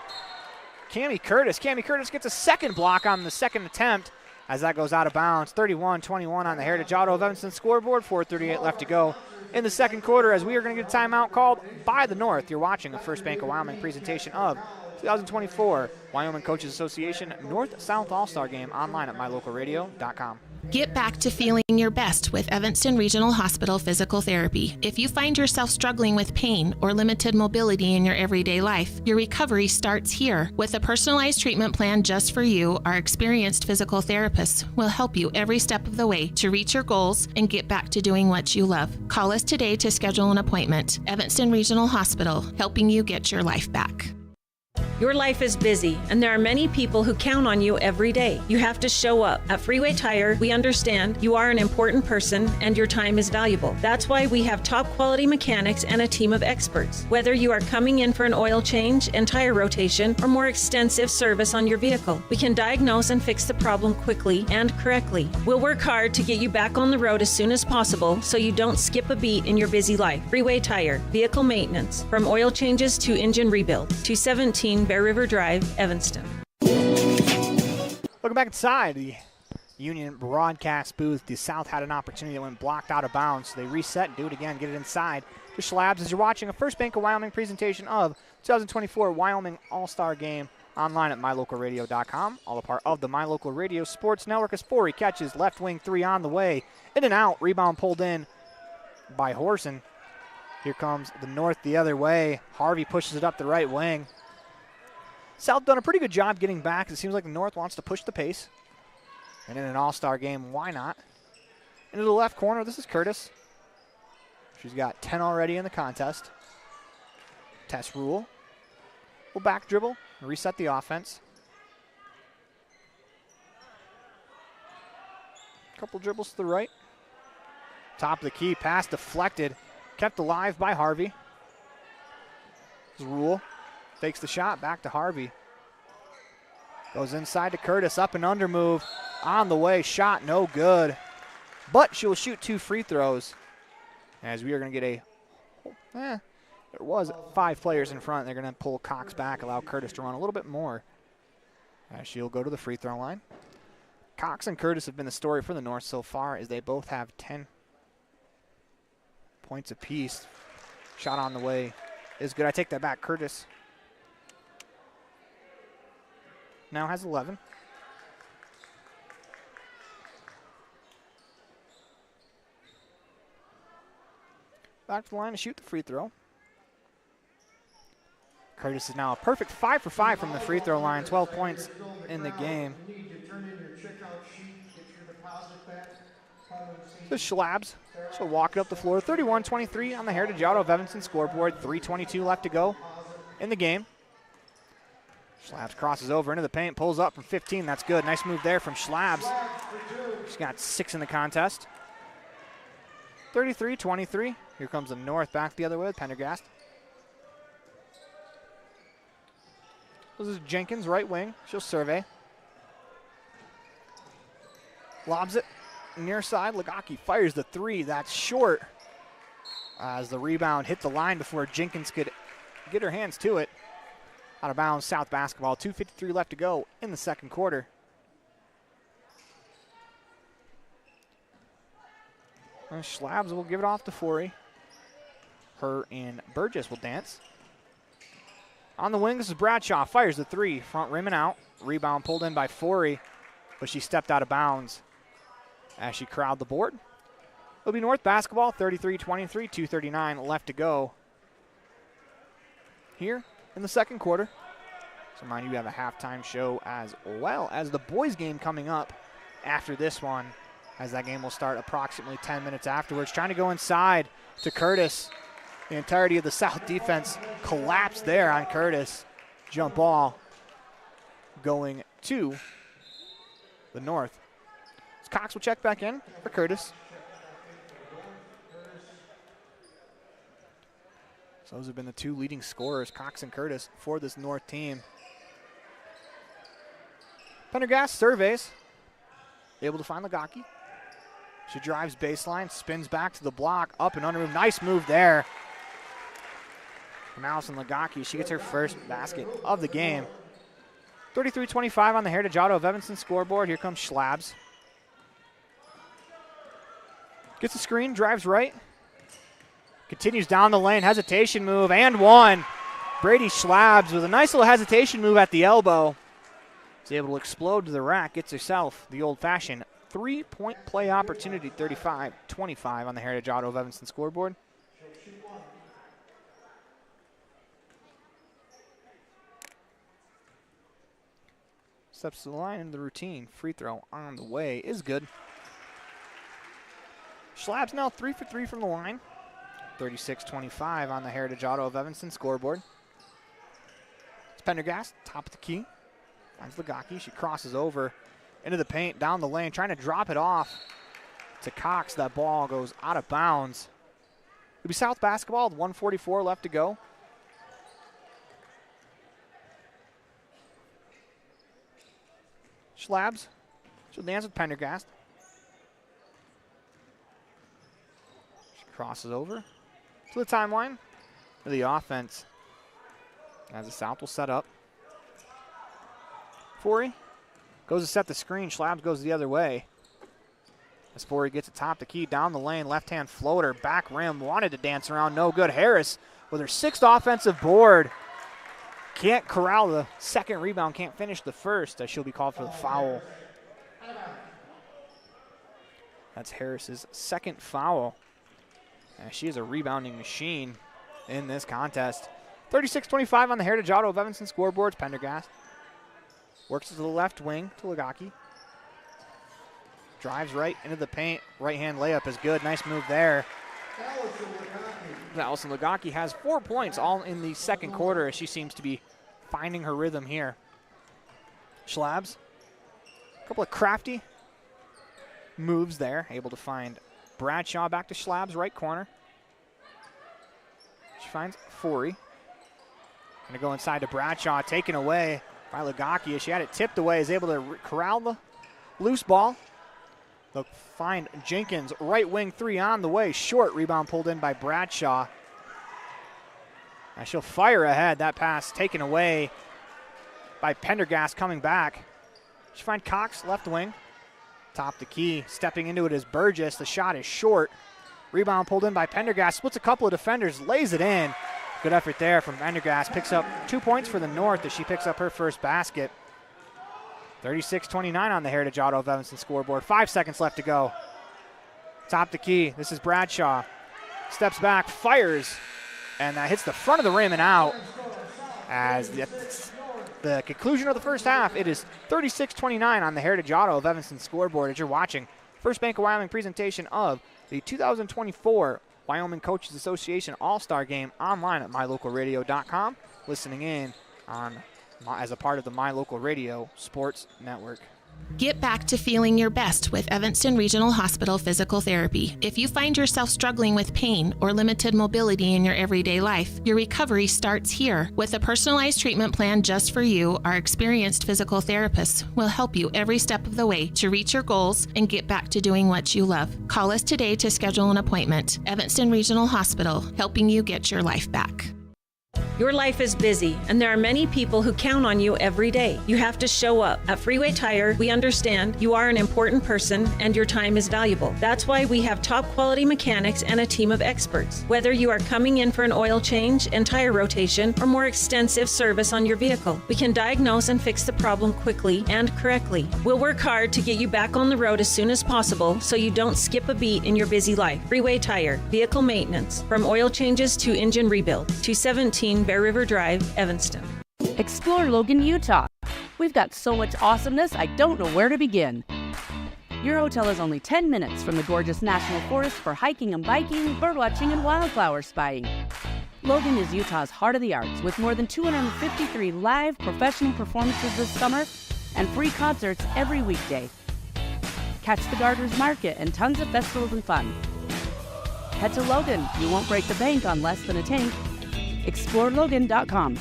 Cami Curtis. Cami Curtis gets a second block on the second attempt as that goes out of bounds. 31-21 on the Heritage Auto of Evanston scoreboard. 4:38 left to go in the second quarter as we are going to get a timeout called by the North. You're watching a First Bank of Wyoming presentation of 2024 Wyoming Coaches Association North-South All-Star Game online at mylocalradio.com. Get back to feeling your best with Evanston Regional Hospital Physical Therapy. If you find yourself struggling with pain or limited mobility in your everyday life, your recovery starts here. With a personalized treatment plan just for you, our experienced physical therapists will help you every step of the way to reach your goals and get back to doing what you love. Call us today to schedule an appointment. Evanston Regional Hospital, helping you get your life back. Your life is busy, and there are many people who count on you every day. You have to show up. At Freeway Tire, we understand you are an important person and your time is valuable. That's why we have top quality mechanics and a team of experts. Whether you are coming in for an oil change and tire rotation or more extensive service on your vehicle, we can diagnose and fix the problem quickly and correctly. We'll work hard to get you back on the road as soon as possible so you don't skip a beat in your busy life. Freeway Tire, vehicle maintenance, from oil changes to engine rebuild. 217 Bear River Drive, Evanston. Looking back inside the Union broadcast booth, the South had an opportunity that went blocked out of bounds. So they reset and do it again, get it inside to Schlabs as you're watching a First Bank of Wyoming presentation of 2024 Wyoming All-Star Game online at mylocalradio.com. All a part of the My Local Radio Sports Network as Forey catches left wing 3 on the way. In and out, rebound pulled in by Horson. Here comes the North the other way. Harvey pushes it up the right wing. South done a pretty good job getting back. It seems like the North wants to push the pace. And in an all-star game, why not? Into the left corner, this is Curtis. She's got 10 already in the contest. Test Rule. We'll back dribble, reset the offense. Couple dribbles to the right. Top of the key, pass deflected. Kept alive by Harvey. Rule takes the shot, back to Harvey. Goes inside to Curtis, up and under move. On the way, shot no good. But she will shoot 2 free throws. As we are going to get there was 5 players in front. They're going to pull Cox back, allow Curtis to run a little bit more. As she'll go to the free throw line. Cox and Curtis have been the story for the North so far, as they both have 10 points apiece. Shot on the way is good. I take that back. Curtis now has 11. Back to the line to shoot the free throw. Curtis is now a perfect 5 for 5 from the free throw line. 12 points in the game. So Schlabs, she'll walk it up the floor. 31-23 on the Heritage Auto of Evanston scoreboard. 3:22 left to go in the game. Schlabs crosses over into the paint, pulls up from 15. That's good. Nice move there from Schlabs. She's got 6 in the contest. 33-23. Here comes the North back the other way with Pendergast. This is Jenkins, right wing. She'll survey. Lobs it near side. Legaki fires the 3. That's short. As the rebound hit the line before Jenkins could get her hands to it. Out of bounds, South basketball. 2:53 left to go in the second quarter. And Schlabs will give it off to Forey. Her and Burgess will dance. On the wing, this is Bradshaw. Fires the 3. Front rim and out. Rebound pulled in by Forey, but she stepped out of bounds as she crowded the board. It'll be North basketball, 33-23, 2:39 left to go here in the second quarter. So mind you, we have a halftime show as well as the boys game coming up after this one, as that game will start approximately 10 minutes afterwards. Trying to go inside to Curtis. The entirety of the South defense collapsed there on Curtis. Jump ball going to the North. So Cox will check back in for Curtis. So those have been the 2 leading scorers, Cox and Curtis, for this North team. Pendergast surveys. Able to find Legaki. She drives baseline, spins back to the block, up and under move. Nice move there from Allison Legaki. She gets her first basket of the game. 33-25 on the Heritage Auto of Evanston scoreboard. Here comes Schlabs. Gets the screen, drives right. Continues down the lane, hesitation move, and one. Brady Schlabs with a nice little hesitation move at the elbow. Is able to explode to the rack, gets herself the old-fashioned 3-point play opportunity. 35-25 on the Heritage Auto of Evanston scoreboard. Steps to the line into the routine. Free throw on the way is good. Schlabs now 3 for 3 from the line. 36-25 on the Heritage Auto of Evanston scoreboard. It's Pendergast, top of the key. Finds Legaki. She crosses over into the paint, down the lane, trying to drop it off to Cox. That ball goes out of bounds. It'll be South basketball with 1:44 left to go. Schlabs, she'll dance with Pendergast. She crosses over to the timeline for the offense as the South will set up. Forey goes to set the screen. Schlabs goes the other way. As Forey gets it top the key, down the lane, left-hand floater, back rim, wanted to dance around, no good. Harris with her 6th offensive board. Can't corral the second rebound, can't finish the first, as she'll be called for the foul. That's Harris's 2nd foul. She is a rebounding machine in this contest. 36-25 on the Heritage Auto of Evanston scoreboards. Pendergast works to the left wing to Legaki. Drives right into the paint. Right-hand layup is good. Nice move there. Allison Legaki has 4 points all in the second quarter as she seems to be finding her rhythm here. Schlabs, a couple of crafty moves there, able to find Bradshaw back to Schlab's right corner. She finds Forey. Going to go inside to Bradshaw, taken away by Lagakia. She had it tipped away, is able to corral the loose ball. They'll find Jenkins, right wing three on the way. Short rebound pulled in by Bradshaw. Now she'll fire ahead. That pass taken away by Pendergast coming back. She find Cox, left wing. Top the key. Stepping into it is Burgess. The shot is short. Rebound pulled in by Pendergast. Splits a couple of defenders, lays it in. Good effort there from Pendergast. Picks up 2 points for the North as she picks up her first basket. 36-29 on the Heritage Auto of Evanston scoreboard. 5 seconds left to go. Top the key. This is Bradshaw. Steps back, fires, and that hits the front of the rim and out. As the conclusion of the first half, it is 36-29 on the Heritage Auto of Evanston scoreboard as you're watching First Bank of Wyoming presentation of the 2024 Wyoming Coaches Association All-Star Game online at mylocalradio.com. Listening in as a part of the My Local Radio Sports Network. Get back to feeling your best with Evanston Regional Hospital Physical Therapy. If you find yourself struggling with pain or limited mobility in your everyday life, your recovery starts here. With a personalized treatment plan just for you, our experienced physical therapists will help you every step of the way to reach your goals and get back to doing what you love. Call us today to schedule an appointment. Evanston Regional Hospital, helping you get your life back. Your life is busy, and there are many people who count on you every day. You have to show up. At Freeway Tire, we understand you are an important person and your time is valuable. That's why we have top quality mechanics and a team of experts. Whether you are coming in for an oil change and tire rotation or more extensive service on your vehicle, we can diagnose and fix the problem quickly and correctly. We'll work hard to get you back on the road as soon as possible so you don't skip a beat in your busy life. Freeway Tire, vehicle maintenance, from oil changes to engine rebuild. 217 Bear River Drive, Evanston. Explore Logan, Utah. We've got so much awesomeness, I don't know where to begin. Your hotel is only 10 minutes from the gorgeous National Forest for hiking and biking, birdwatching, and wildflower spying. Logan is Utah's heart of the arts with more than 253 live professional performances this summer and free concerts every weekday. Catch the Garters Market and tons of festivals and fun. Head to Logan. You won't break the bank on less than a tank. ExploreLogan.com.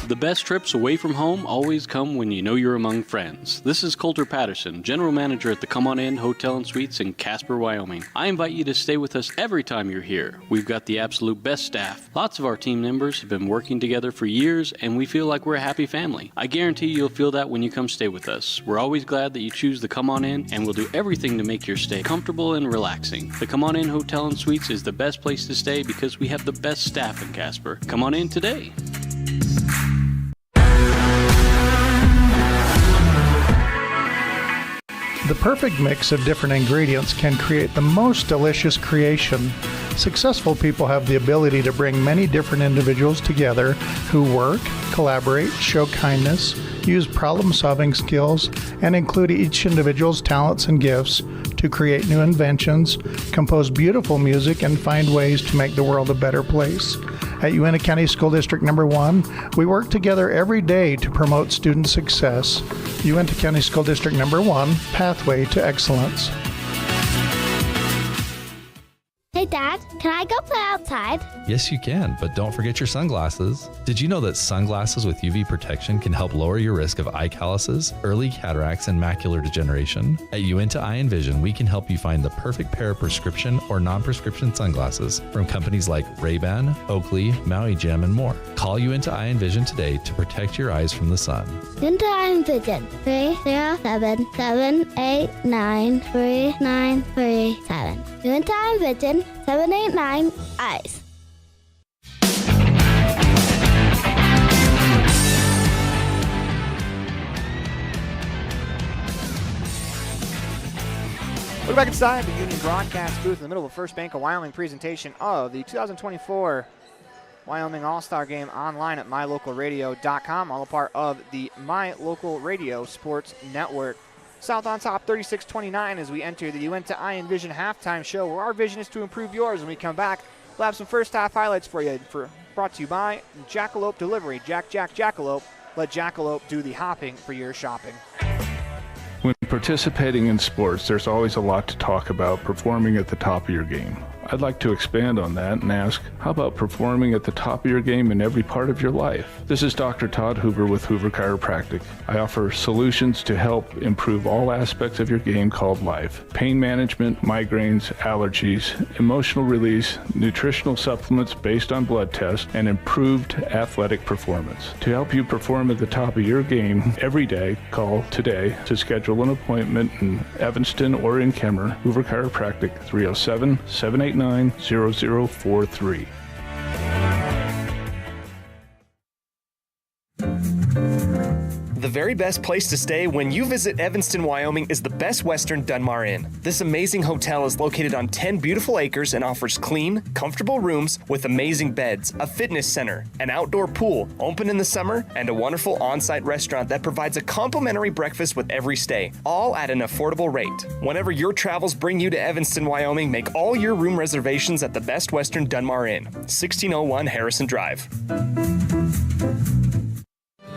The best trips away from home always come when you know you're among friends. This is Coulter Patterson, General Manager at the Come On In Hotel and Suites in Casper, Wyoming. I invite you to stay with us every time you're here. We've got the absolute best staff. Lots of our team members have been working together for years, and we feel like we're a happy family. I guarantee you'll feel that when you come stay with us. We're always glad that you choose the Come On In, and we'll do everything to make your stay comfortable and relaxing. The Come On In Hotel and Suites is the best place to stay because we have the best staff in Casper. Come on in today. The perfect mix of different ingredients can create the most delicious creation. Successful people have the ability to bring many different individuals together who work, collaborate, show kindness, use problem-solving skills, and include each individual's talents and gifts to create new inventions, compose beautiful music, and find ways to make the world a better place. At Uintah County School District Number 1, we work together every day to promote student success. Uintah County School District Number 1, Pathway to Excellence. Hey Dad, can I go play outside? Yes, you can, but don't forget your sunglasses. Did you know that sunglasses with UV protection can help lower your risk of eye calluses, early cataracts, and macular degeneration? At Uintah Eye and Vision, we can help you find the perfect pair of prescription or non-prescription sunglasses from companies like Ray-Ban, Oakley, Maui Jim, and more. Call Uintah Eye and Vision today to protect your eyes from the sun. Uintah Eye and Vision, 307-789-3937. Uintah Eye and Vision, 789 eyes. We're back inside the Union broadcast booth in the middle of the First Bank of Wyoming presentation of the 2024 Wyoming All-Star Game online at mylocalradio.com, all a part of the My Local Radio Sports Network. South on top, 36-29 as we enter the Uintah Eye and Vision halftime show, where our vision is to improve yours. When we come back, we'll have some first half highlights for you, brought to you by Jackalope Delivery. Jackalope, Let Jackalope do the hopping for your shopping. When participating in sports, there's always a lot to talk about performing at the top of your game. I'd like to expand on that and ask, how about performing at the top of your game in every part of your life? This is Dr. Todd Hoover with Hoover Chiropractic. I offer solutions to help improve all aspects of your game called life. Pain management, migraines, allergies, emotional release, nutritional supplements based on blood tests, and improved athletic performance. To help you perform at the top of your game every day, call today to schedule an appointment in Evanston or in Kemmer. Hoover Chiropractic, 307-789-0043. The very best place to stay when you visit Evanston, Wyoming is the Best Western Dunmar Inn. This amazing hotel is located on 10 beautiful acres and offers clean, comfortable rooms with amazing beds, a fitness center, an outdoor pool, open in the summer, and a wonderful on-site restaurant that provides a complimentary breakfast with every stay, all at an affordable rate. Whenever your travels bring you to Evanston, Wyoming, make all your room reservations at the Best Western Dunmar Inn, 1601 Harrison Drive.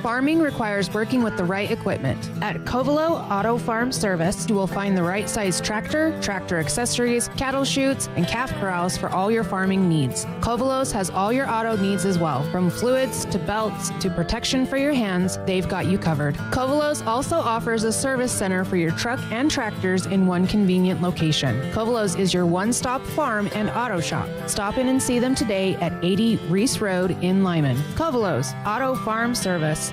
Farming requires working with the right equipment. At Covelo Auto Farm Service, you will find the right size tractor, tractor accessories, cattle chutes, and calf corrals for all your farming needs. Covelos has all your auto needs as well. From fluids to belts to protection for your hands, they've got you covered. Covelos also offers a service center for your truck and tractors in one convenient location. Covelos is your one-stop farm and auto shop. Stop in and see them today at 80 Reese Road in Lyman. Covelos Auto Farm Service.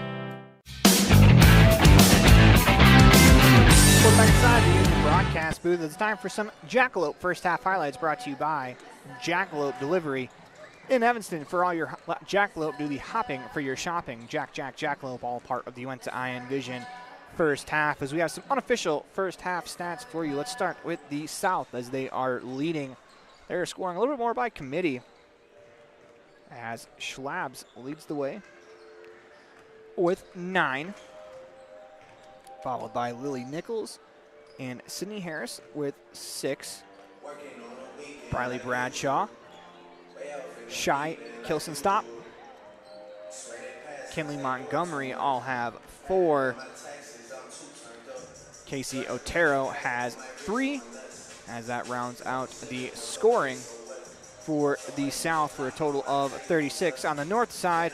We're back inside the Union broadcast booth. It's time for some Jackalope first half highlights brought to you by Jackalope Delivery in Evanston. For all your Jackalope, do the hopping for your shopping. Jackalope, all part of the Uinta Iron Vision first half. As we have some unofficial first half stats for you. Let's start with the South as they are leading. They're scoring a little bit more by committee as Schlabs leads the way with 9. Followed by Lily Nichols and Sydney Harris with 6. Briley Bradshaw, Shy Kilson-Stop, Kinley Montgomery all have 4. Casey Otero has 3, as that rounds out the scoring for the South for a total of 36. On the north side,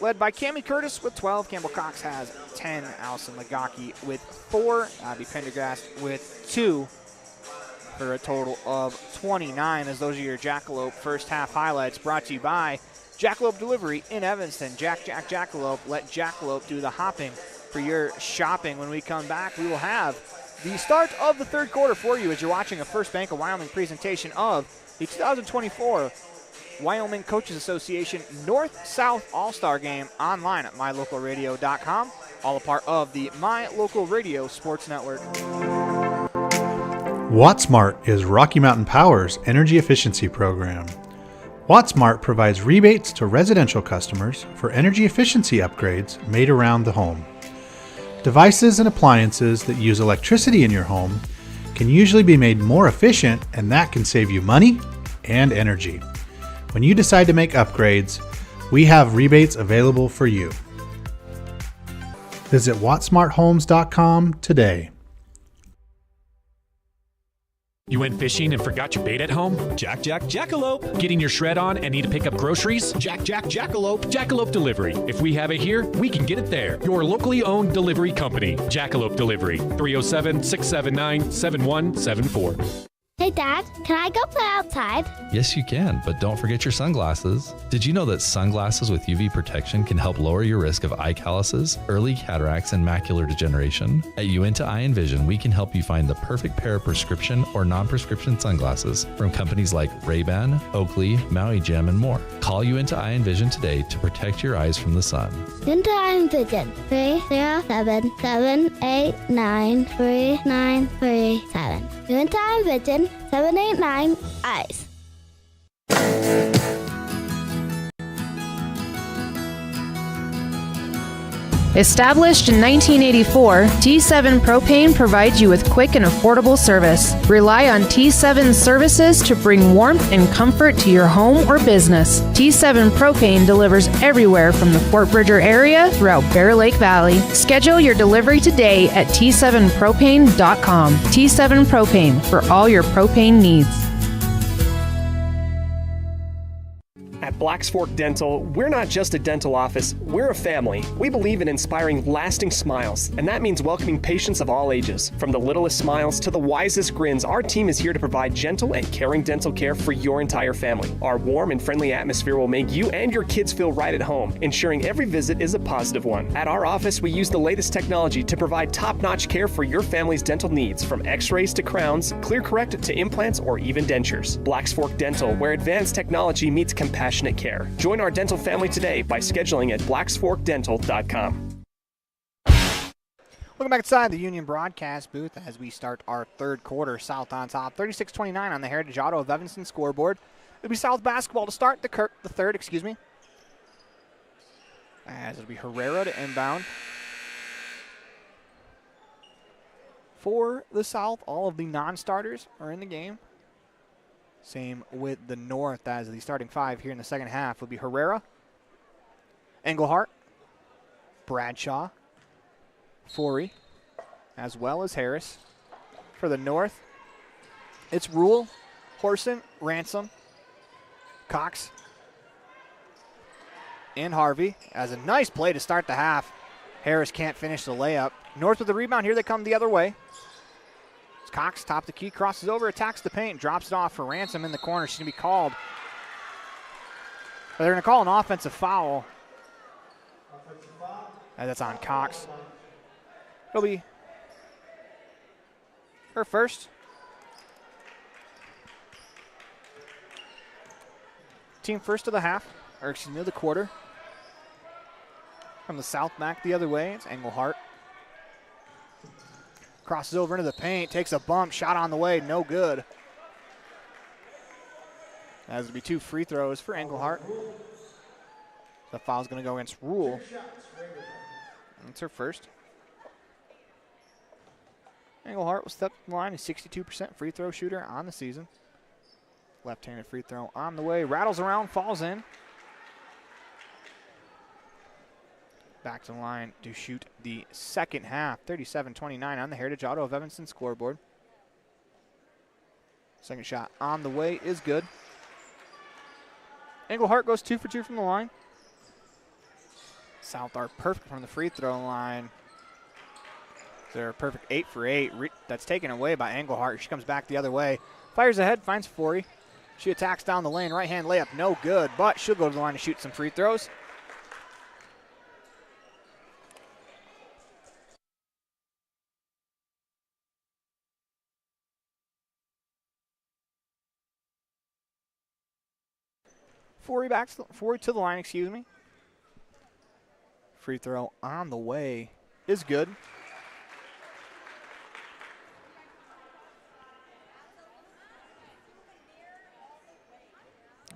led by Cammie Curtis with 12. Campbell Cox has 10. Allison Lagaki with 4. Abby Pendergast with 2 for a total of 29. As those are your Jackalope first half highlights brought to you by Jackalope Delivery in Evanston. Jackalope. Let Jackalope do the hopping for your shopping. When we come back, we will have the start of the third quarter for you as you're watching a First Bank of Wyoming presentation of the 2024 Wyoming Coaches Association North-South All-Star Game online at mylocalradio.com, all a part of the My Local Radio Sports Network. WattSmart is Rocky Mountain Power's energy efficiency program. WattSmart provides rebates to residential customers for energy efficiency upgrades made around the home. Devices and appliances that use electricity in your home can usually be made more efficient, and that can save you money and energy. When you decide to make upgrades, we have rebates available for you. Visit wattsmarthomes.com today. You went fishing and forgot your bait at home? Jackalope. Getting your shred on and need to pick up groceries? Jackalope. Jackalope Delivery. If we have it here, we can get it there. Your locally owned delivery company. Jackalope Delivery. 307-679-7174. Hey, Dad, can I go play outside? Yes, you can, but don't forget your sunglasses. Did you know that sunglasses with UV protection can help lower your risk of eye calluses, early cataracts, and macular degeneration? At Uinta Eye and Vision, we can help you find the perfect pair of prescription or non-prescription sunglasses from companies like Ray-Ban, Oakley, Maui Jim, and more. Call Uinta Eye and Vision today to protect your eyes from the sun. Uinta Eye and Vision, 307-789-3937. Uinta Eye and Vision, 789 eyes. Established in 1984, T7 Propane provides you with quick and affordable service. Rely on T7's services to bring warmth and comfort to your home or business. T7 Propane delivers everywhere from the Fort Bridger area throughout Bear Lake Valley. Schedule your delivery today at T7propane.com. T7 Propane for all your propane needs. At Blacks Fork Dental, we're not just a dental office, we're a family. We believe in inspiring lasting smiles, and that means welcoming patients of all ages. From the littlest smiles to the wisest grins, our team is here to provide gentle and caring dental care for your entire family. Our warm and friendly atmosphere will make you and your kids feel right at home, ensuring every visit is a positive one. At our office, we use the latest technology to provide top-notch care for your family's dental needs, from x-rays to crowns, clear correct to implants, or even dentures. Blacks Fork Dental, where advanced technology meets compassionate care. Join our dental family today by scheduling at blacksforkdental.com. Welcome back inside the Union broadcast booth as we start our third quarter. South on top, 36-29 on the Heritage Auto of Evanston scoreboard. It'll be South basketball to start the third, as it'll be Herrera to inbound. For the South, all of the non-starters are in the game. Same with the North, as the starting five here in the second half will be Herrera, Englehart, Bradshaw, Forey, as well as Harris. For the North, it's Rule, Horson, Ransom, Cox, and Harvey. As a nice play to start the half. Harris can't finish the layup. North with the rebound. Here they come the other way. Cox, top the key, crosses over, attacks the paint, drops it off for Ransom in the corner. She's going to be called. They're going to call an offensive foul. That's on Cox. It'll be her first. Team first of the half, or excuse me, of the quarter. From the South back the other way, it's Englehart. Crosses over into the paint, takes a bump, shot on the way, no good. As will be 2 free throws for Englehart. The foul's going to go against Rule. That's her first. Englehart will step to the line, a 62% free throw shooter on the season. Left-handed free throw on the way, rattles around, falls in. Back to the line to shoot the second half, 37-29 on the Heritage Auto of Evanston scoreboard. Second shot on the way is good. Englehart goes 2 for 2 from the line. South are perfect from the free throw line. They're a perfect 8 for 8. That's taken away by Englehart. She comes back the other way. Fires ahead, finds Forey. She attacks down the lane, right-hand layup, no good, but she'll go to the line to shoot some free throws. Forey to the line, excuse me. Free throw on the way is good.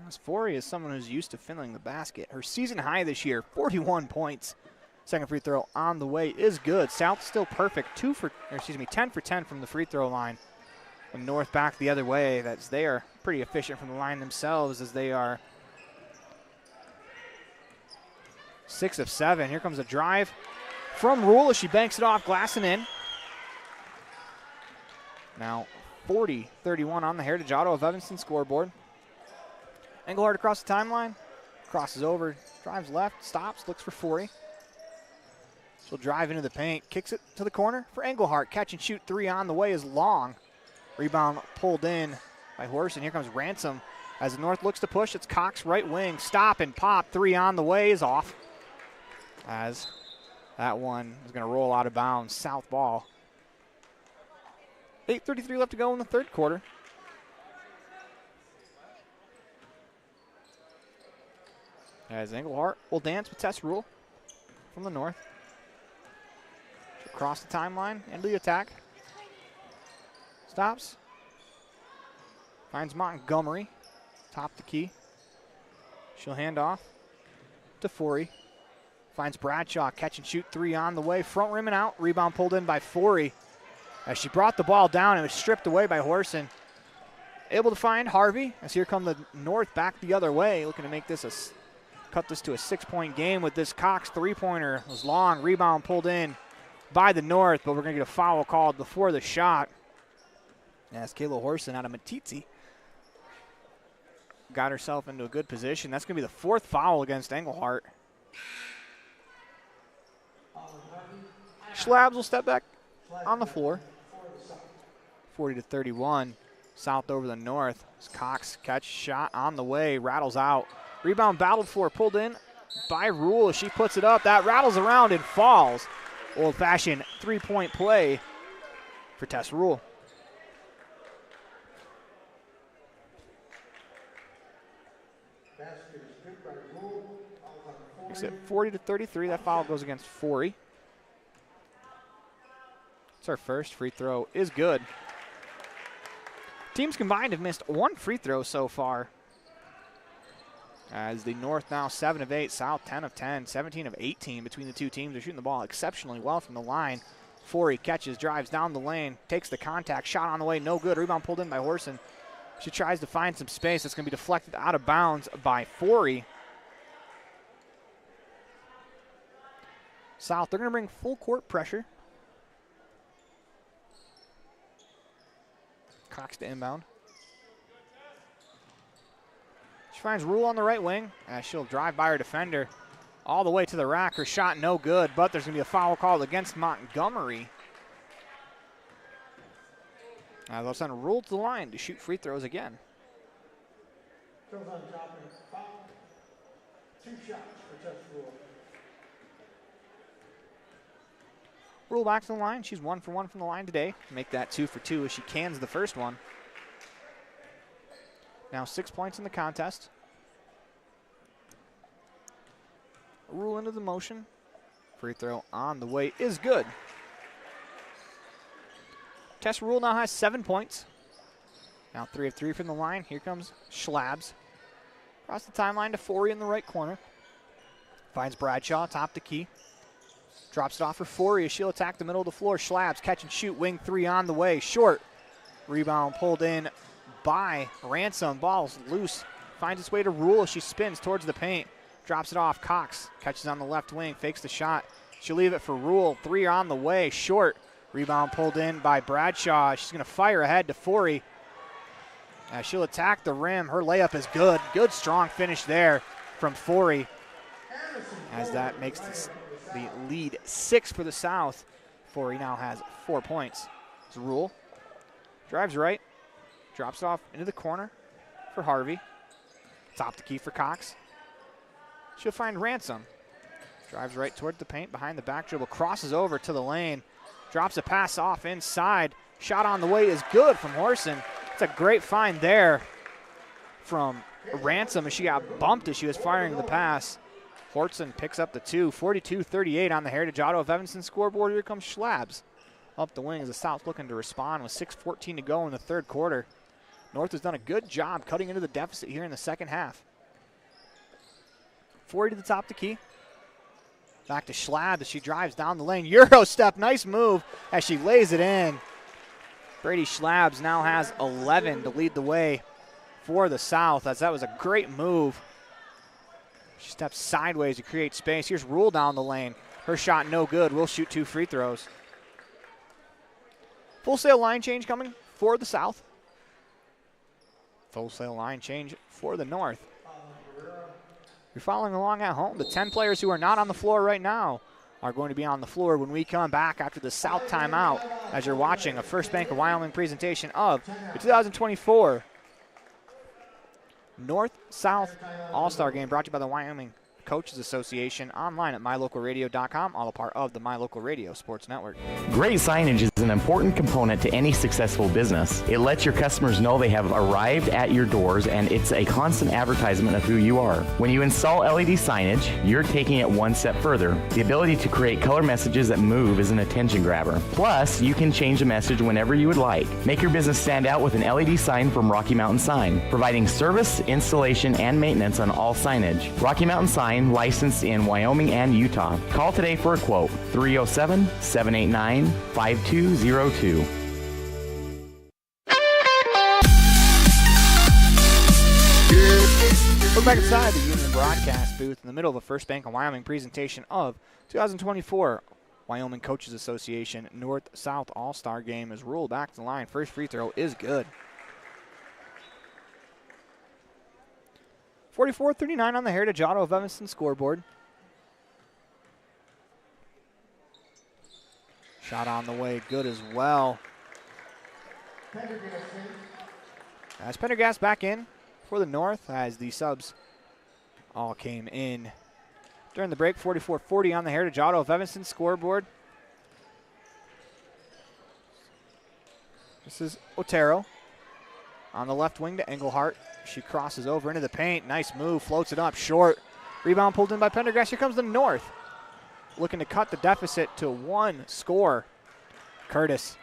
As Forey is someone who's used to filling the basket. Her season high this year, 41 points. Second free throw on the way is good. South still perfect, 10 for 10 from the free throw line. And North back the other way. They are pretty efficient from the line themselves, as they are 6 of 7. Here comes a drive from Rule as she banks it off, glass and in. Now 40-31 on the Heritage Auto of Evanston scoreboard. Englehart across the timeline, crosses over, drives left, stops, looks for Forey. She'll drive into the paint, kicks it to the corner for Englehart. Catch and shoot 3 on the way is long. Rebound pulled in by Horson. Here comes Ransom as the North looks to push. It's Cox right wing, stop and pop. 3 on the way is off. As that one is going to roll out of bounds. South ball. 8:33 left to go in the third quarter. As Englehart will dance with Tess Rule from the North. She'll cross the timeline into the attack. Stops. Finds Montgomery. Top the key. She'll hand off to Forey. Finds Bradshaw, catch and shoot three on the way. Front rim and out. Rebound pulled in by Forey. As she brought the ball down, it was stripped away by Horson. Able to find Harvey, as here come the North back the other way, looking to make this cut this to a 6-point game with this Cox three-pointer. It was long. Rebound pulled in by the North, but we're going to get a foul called before the shot. As Kayla Horson out of Matitsi got herself into a good position. That's going to be the fourth foul against Englehart. Schlabs will step back on the floor. 40-31. South over the North. Cox catch shot on the way. Rattles out. Rebound battled for. Pulled in by Rule. She puts it up. That rattles around and falls. Old-fashioned three-point play for Tess Rule. Makes it 40-33. That foul goes against Forey. It's our first free throw. Is good. Teams combined have missed one free throw so far. As the North now 7 of 8, South 10 of 10, 17 of 18 between the two teams. They're shooting the ball exceptionally well from the line. Forey catches, drives down the lane, takes the contact, shot on the way, no good. Rebound pulled in by Horson. She tries to find some space. That's going to be deflected out of bounds by Forey. South, they're going to bring full court pressure. Cox to inbound. She finds Rule on the right wing. She'll drive by her defender all the way to the rack. Her shot no good, but there's going to be a foul called against Montgomery. They'll send Rule to the line to shoot free throws again. Goes on top and foul. 2 shots for Tess Rule. Rule back to the line. She's 1 for 1 from the line today. Make that 2 for 2 as she cans the first one. Now 6 points in the contest. Rule into the motion. Free throw on the way is good. Tess Rule now has 7 points. Now 3 of 3 from the line. Here comes Schlabs. Across the timeline to Forey in the right corner. Finds Bradshaw, top the key. Drops it off for Forey as she'll attack the middle of the floor. Schlabs, catch and shoot, wing 3 on the way. Short. Rebound pulled in by Ransom. Ball's loose. Finds its way to Rule as she spins towards the paint. Drops it off. Cox catches on the left wing, fakes the shot. She'll leave it for Rule. 3 on the way. Short. Rebound pulled in by Bradshaw. She's going to fire ahead to Forey. She'll attack the rim. Her layup is good. Good, strong finish there from Forey. As that makes the lead 6 for the South. Forey now has 4 points. It's Rule. Drives right. Drops it off into the corner for Harvey. Top the key for Cox. She'll find Ransom. Drives right toward the paint behind the back dribble. Crosses over to the lane. Drops a pass off inside. Shot on the way is good from Horson. It's a great find there from Ransom as she got bumped as she was firing the pass. Horton picks up the 2, 42-38 on the Heritage Auto of Evanston scoreboard. Here comes Schlabs up the wing as the South looking to respond with 6:14 to go in the third quarter. North has done a good job cutting into the deficit here in the second half. Forey to the top of the key. Back to Schlabs as she drives down the lane. Euro step, nice move as she lays it in. Brady Schlabs now has 11 to lead the way for the South, as that was a great move. She steps sideways to create space. Here's Rule down the lane. Her shot no good. Will shoot 2 free throws. Full sail line change coming for the South. Full sail line change for the North. You're following along at home. The 10 players who are not on the floor right now are going to be on the floor when we come back after the South timeout, as you're watching a First Bank of Wyoming presentation of the 2024 North-South All-Star Game, brought to you by the Wyoming Coaches Association, online at mylocalradio.com, all a part of the My Local Radio Sports Network. Great signage is an important component to any successful business. It lets your customers know they have arrived at your doors, and it's a constant advertisement of who you are. When you install LED signage, you're taking it one step further. The ability to create color messages that move is an attention grabber. Plus, you can change the message whenever you would like. Make your business stand out with an LED sign from Rocky Mountain Sign, providing service, installation, and maintenance on all signage. Rocky Mountain Sign line, licensed in Wyoming and Utah. Call today for a quote, 307-789-5202. We're back inside the Union broadcast booth in the middle of the First Bank of Wyoming presentation of 2024 Wyoming Coaches Association North-South All-Star Game is ruled back to the line. First free throw is good. 44-39 on the Heritage Auto of Evanston scoreboard. Shot on the way, good as well. As Pendergast back in for the North as the subs all came in during the break. 44-40 on the Heritage Auto of Evanston scoreboard. This is Otero on the left wing to Engelhart. She crosses over into the paint. Nice move, floats it up short. Rebound pulled in by Pendergast. Here comes the North, looking to cut the deficit to one score. Curtis.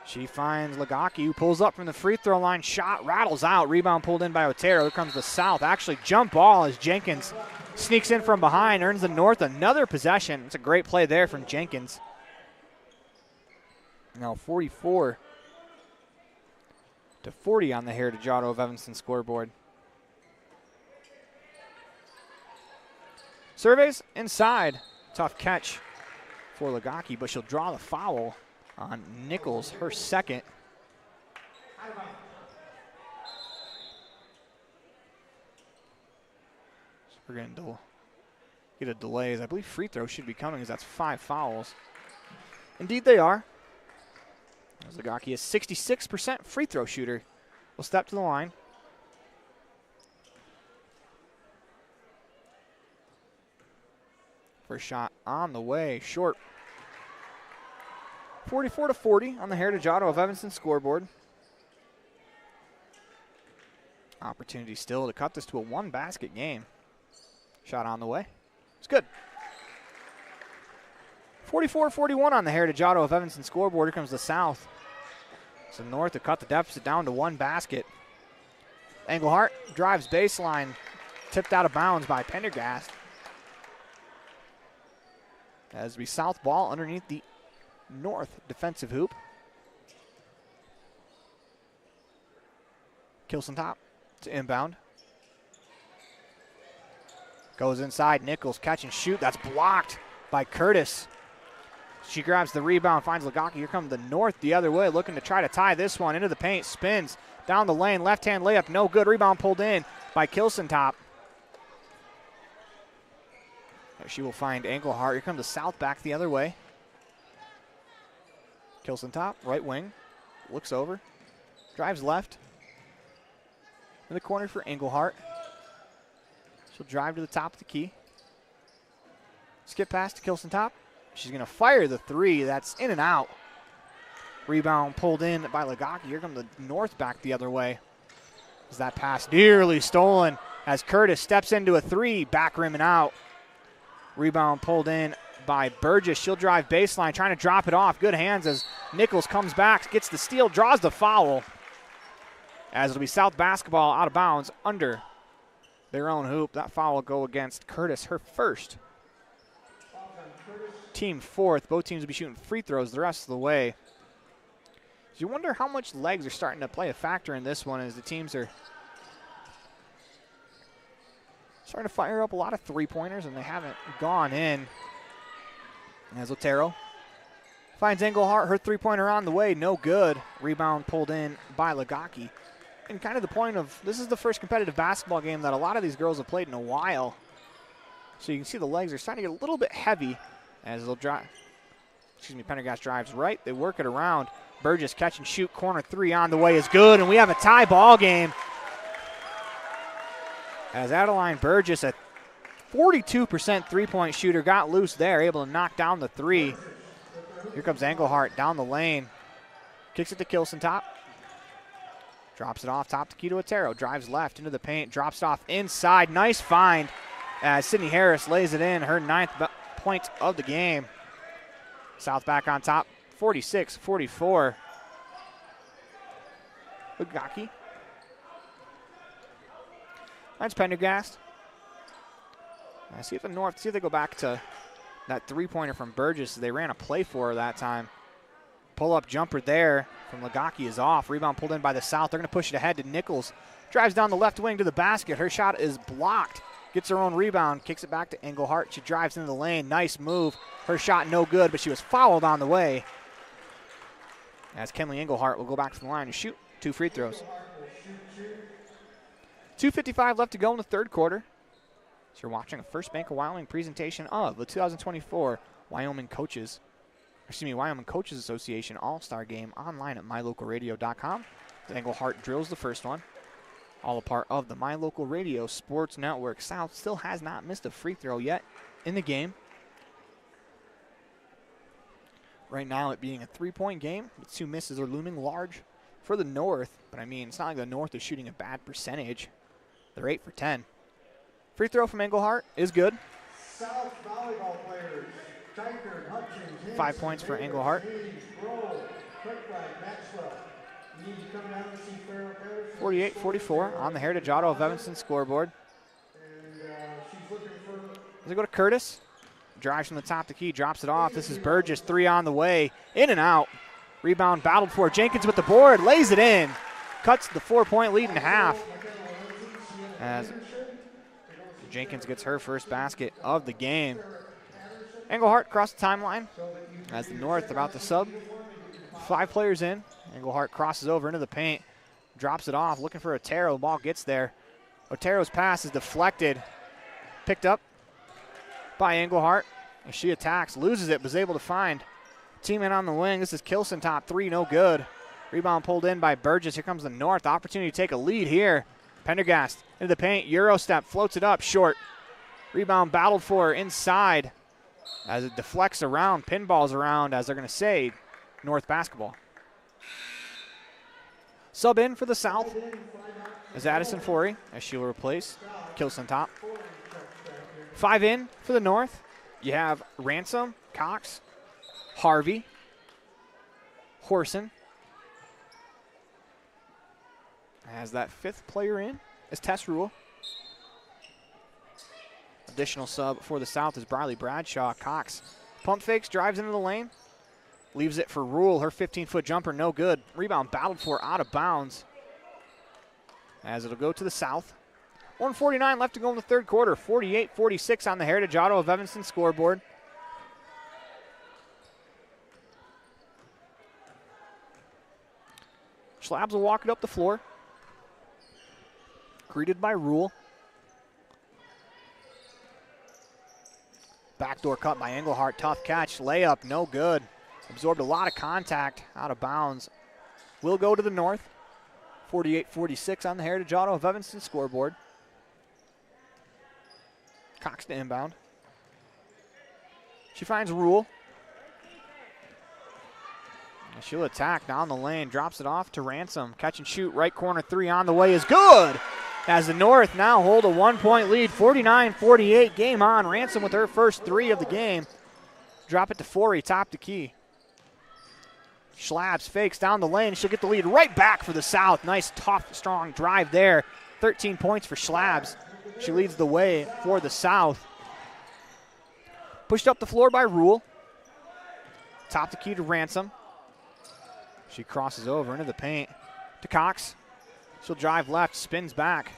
She finds Lagaki, who pulls up from the free throw line. Shot rattles out. Rebound pulled in by Otero. Here comes the South. Actually, jump ball as Jenkins sneaks in from behind, earns the North another possession. It's a great play there from Jenkins. Now 44-40 on the Heritage Auto of Evanston scoreboard. Surveys inside. Tough catch for Lagaki, but she'll draw the foul on Nichols, her second. So we're going to get a delay, as I believe free throw should be coming, as that's 5 fouls. Indeed they are. As Lagaki is 66% free throw shooter. Will step to the line. First shot on the way, short. 44-40 on the Heritage Auto of Evanston scoreboard. Opportunity still to cut this to a one-basket game. Shot on the way. It's good. 44-41 on the Heritage Auto of Evanston scoreboard. Here comes the South. So North to cut the deficit down to one basket. Engelhart drives baseline, tipped out of bounds by Pendergast. As we South ball underneath the North defensive hoop. Kilson top to inbound. Goes inside. Nichols catch and shoot. That's blocked by Curtis. She grabs the rebound, finds Lagaki. Here comes the North the other way, looking to try to tie this one into the paint. Spins down the lane. Left-hand layup, no good. Rebound pulled in by Kilson top. She will find Engelhart. Here comes the South back the other way. Kilson top, right wing. Looks over. Drives left. In the corner for Engelhart. She'll drive to the top of the key. Skip pass to Kilson top. She's going to fire the three. That's in and out. Rebound pulled in by Lagaki. Here comes the North back the other way. As that pass nearly stolen as Curtis steps into a three. Back rim and out. Rebound pulled in by Burgess. She'll drive baseline, trying to drop it off. Good hands as Nichols comes back, gets the steal, draws the foul. As it'll be South basketball out of bounds under their own hoop. That foul will go against Curtis, her first. Team fourth. Both teams will be shooting free throws the rest of the way. So you wonder how much legs are starting to play a factor in this one as the teams are starting to fire up a lot of three-pointers, and they haven't gone in. As Otero finds Engelhart, her three-pointer on the way, no good. Rebound pulled in by Lagaki. And kind of the point of, this is the first competitive basketball game that a lot of these girls have played in a while. So you can see the legs are starting to get a little bit heavy as they'll drive. Pendergast drives right. They work it around. Burgess catch and shoot, corner three on the way is good, and we have a tie ball game. As Adeline Burgess, a 42% three-point shooter, got loose there, able to knock down the three. Here comes Engelhart down the lane. Kicks it to Kilson top. Drops it off top to Keto Otero. Drives left into the paint. Drops it off inside. Nice find as Sydney Harris lays it in. Her 9th point of the game. South back on top. 46-44. Lagaki. Finds Pendergast. I see if the North, see if they go back to that three-pointer from Burgess. They ran a play for her that time. Pull-up jumper there from Lagaki is off. Rebound pulled in by the South. They're going to push it ahead to Nichols. Drives down the left wing to the basket. Her shot is blocked. Gets her own rebound. Kicks it back to Englehart. She drives into the lane. Nice move. Her shot no good, but she was fouled on the way. As Kenley Englehart will go back to the line and shoot 2 free throws. 2:55 left to go in the third quarter. So you're watching a First Bank of Wyoming presentation of the 2024 Wyoming Coaches Association All-Star Game online at mylocalradio.com. Englehart drills the first one. All a part of the My Local Radio Sports Network. South still has not missed a free throw yet in the game. Right now it being a 3-point game. The 2 misses are looming large for the North. But I mean, it's not like the North is shooting a bad percentage. They're 8 for 10. Free throw from Englehart is good. South volleyball players, Tyker, Hutchins, 5 points for Englehart. 48-44 on the Heritage Auto of Evanston scoreboard. As they go to Curtis. Drives from the top of the key, drops it off. This is Burgess, 3 on the way. In and out. Rebound battled for. Jenkins with the board, lays it in. Cuts the 4-point lead in half. As Jenkins gets her first basket of the game. Englehart across the timeline as the North about to sub. 5 players in. Englehart crosses over into the paint. Drops it off, looking for Otero. The ball gets there. Otero's pass is deflected. Picked up by Englehart. And she attacks, loses it, but is able to find teammate on the wing. This is Kilson, top 3, no good. Rebound pulled in by Burgess. Here comes the North. Opportunity to take a lead here. Pendergast into the paint. Euro step, floats it up, short. Rebound battled for inside as it deflects around, pinballs around, as they're going to say North basketball. Sub in for the South is Addison Forey, as she will replace Kilson top. 5 in for the North. You have Ransom, Cox, Harvey, Horson. As that 5th player in is Tess Rule. Additional sub for the South is Briley Bradshaw. Cox pump fakes, drives into the lane. Leaves it for Rule. Her 15-foot jumper, no good. Rebound battled for out of bounds. As it'll go to the South. 1:49 left to go in the third quarter. 48-46 on the Heritage Auto of Evanston scoreboard. Schlabs will walk it up the floor. Greeted by Rule. Backdoor cut by Englehart. Tough catch. Layup, no good. Absorbed a lot of contact. Out of bounds. Will go to the North. 48-46 on the Heritage Auto of Evanston scoreboard. Cox to inbound. She finds Rule. And she'll attack down the lane. Drops it off to Ransom. Catch and shoot. Right corner 3 on the way is good. As the North now hold a 1-point lead. 49-48. Game on. Ransom with her first 3 of the game. Drop it to Forey. Top the key. Schlabs fakes down the lane. She'll get the lead right back for the South. Nice, tough, strong drive there. 13 points for Schlabs. She leads the way for the South. Pushed up the floor by Rule. Top the key to Ransom. She crosses over into the paint to Cox. She'll drive left, spins back.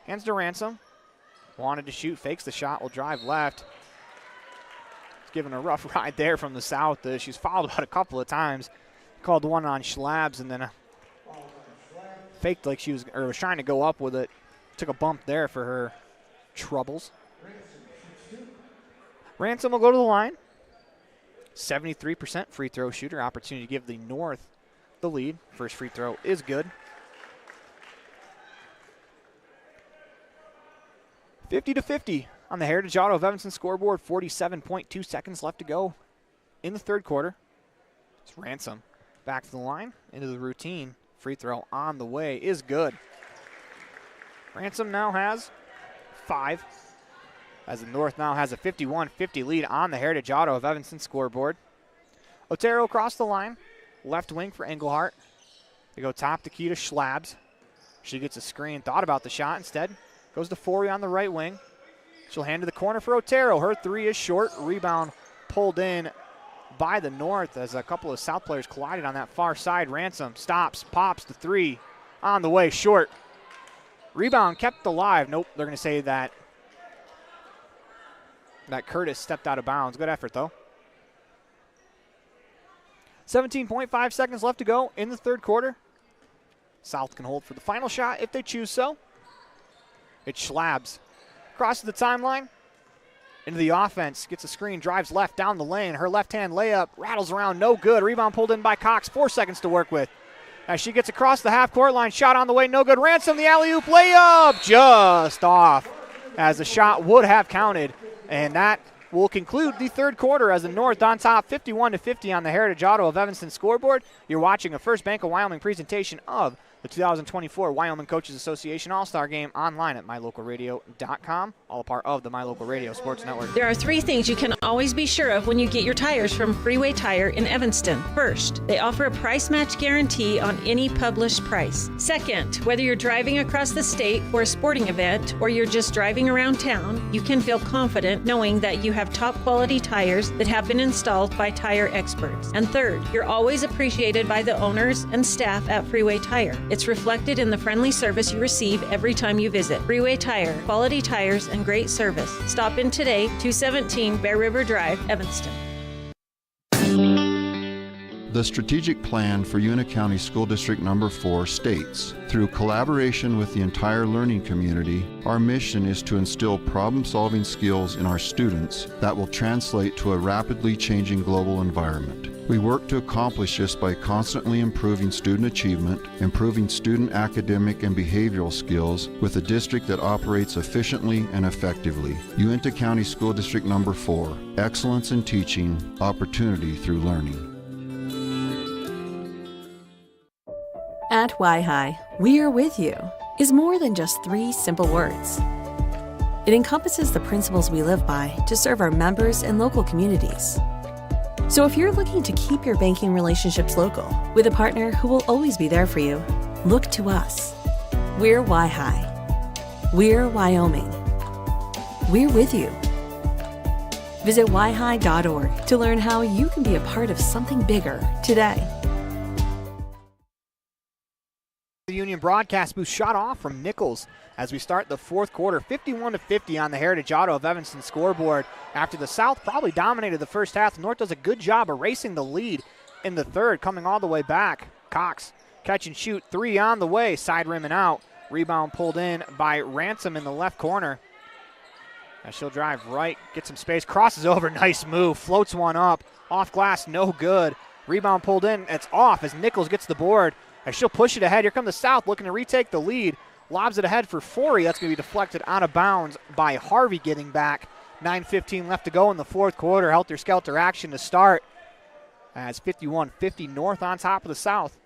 Hands to Ransom. Wanted to shoot, fakes the shot, will drive left. Given a rough ride there from the South. She's fouled about a couple of times. Called one on Schlabs and then faked like she was trying to go up with it. Took a bump there for her troubles. Ransom will go to the line. 73% free throw shooter. Opportunity to give the North the lead. First free throw is good. 50-50 on the Heritage Auto of Evanston scoreboard. 47.2 seconds left to go in the third quarter. It's Ransom back to the line, into the routine. Free throw on the way is good. Ransom now has 5, as the North now has a 51-50 lead on the Heritage Auto of Evanston scoreboard. Otero across the line, left wing for Englehart. They go top the key to Schlabs. She gets a screen, thought about the shot instead. Goes to Forey on the right wing. She'll hand to the corner for Otero. Her three is short. Rebound pulled in by the North as a couple of South players collided on that far side. Ransom stops, pops the three on the way, short. Rebound kept alive. Nope, they're going to say that Curtis stepped out of bounds. Good effort, though. 17.5 seconds left to go in the third quarter. South can hold for the final shot if they choose so. It's Schlabs. Crosses the timeline. Into the offense. Gets a screen. Drives left down the lane. Her left-hand layup rattles around. No good. Rebound pulled in by Cox. 4 seconds to work with. As she gets across the half-court line. Shot on the way. No good. Ransom the alley-oop layup. Just off. As the shot would have counted. And that will conclude the third quarter as the North on top 51-50 on the Heritage Auto of Evanston scoreboard. You're watching a First Bank of Wyoming presentation of the 2024 Wyoming Coaches Association All-Star Game online at mylocalradio.com, all a part of the My Local Radio Sports Network. There are 3 things you can always be sure of when you get your tires from Freeway Tire in Evanston. First, they offer a price match guarantee on any published price. Second, whether you're driving across the state for a sporting event or you're just driving around town, you can feel confident knowing that you have top quality tires that have been installed by tire experts. And third, you're always appreciated by the owners and staff at Freeway Tire. It's reflected in the friendly service you receive every time you visit. Freeway Tire, quality tires and great service. Stop in today, 217 Bear River Drive, Evanston. The strategic plan for Una County School District Number 4 states, through collaboration with the entire learning community, our mission is to instill problem-solving skills in our students that will translate to a rapidly changing global environment. We work to accomplish this by constantly improving student achievement, improving student academic and behavioral skills with a district that operates efficiently and effectively. Uinta County School District Number 4, excellence in teaching, opportunity through learning. At Y-Hi, "We're with you" is more than just 3 simple words. It encompasses the principles we live by to serve our members and local communities. So if you're looking to keep your banking relationships local with a partner who will always be there for you, look to us. We're Y-Hi. We're Wyoming. We're with you. Visit yhi.org to learn how you can be a part of something bigger today. The Union broadcast booth shot off from Nichols as we start the fourth quarter, 51-50 on the Heritage Auto of Evanston scoreboard. After the South probably dominated the first half, the North does a good job erasing the lead in the third, coming all the way back. Cox, catch and shoot, 3 on the way, side rim and out. Rebound pulled in by Ransom in the left corner. As she'll drive right, get some space, crosses over, nice move, floats one up, off glass, no good. Rebound pulled in, it's off as Nichols gets the board. As she'll push it ahead. Here come the South looking to retake the lead. Lobs it ahead for Forey. That's going to be deflected out of bounds by Harvey getting back. 9:15 left to go in the fourth quarter. Helter-skelter action to start. As 51-50 North on top of the South.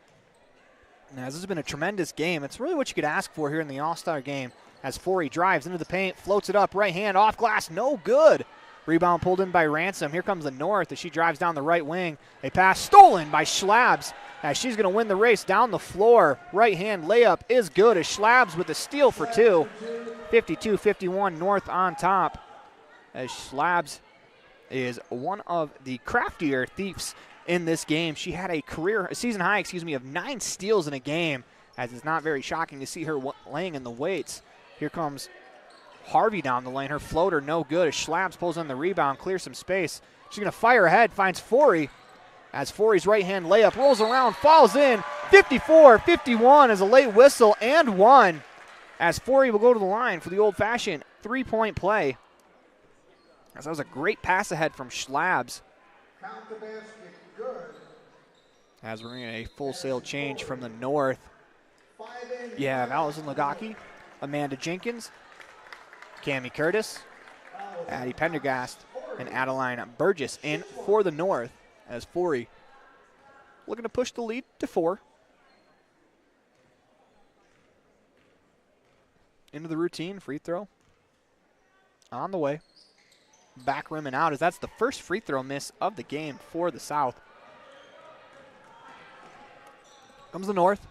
And as this has been a tremendous game. It's really what you could ask for here in the All-Star game. As Forey drives into the paint, floats it up, right hand, off glass, no good. Rebound pulled in by Ransom. Here comes the North as she drives down the right wing. A pass stolen by Schlabs as she's going to win the race down the floor. Right hand layup is good as Schlabs with a steal for 2. 52-51 North on top. As Schlabs is one of the craftier thieves in this game. She had a season high, of 9 steals in a game, as it's not very shocking to see her laying in the weights. Here comes Harvey down the lane. Her floater no good as Schlabs pulls in the rebound, clears some space. She's going to fire ahead, finds Forey. As Forey's right-hand layup rolls around, falls in. 54-51 as a late whistle and 1. As Forey will go to the line for the old-fashioned 3-point play. As that was a great pass ahead from Schlabs. Count the basket, good. As we're getting a full sail change from the North. Yeah, Allison Lagaki, Amanda Jenkins, Cammie Curtis, Addie Pendergast, and Adeline Burgess in for the North as Forey looking to push the lead to 4. Into the routine, free throw on the way. Back rim and out as that's the first free throw miss of the game for the South. Comes the North.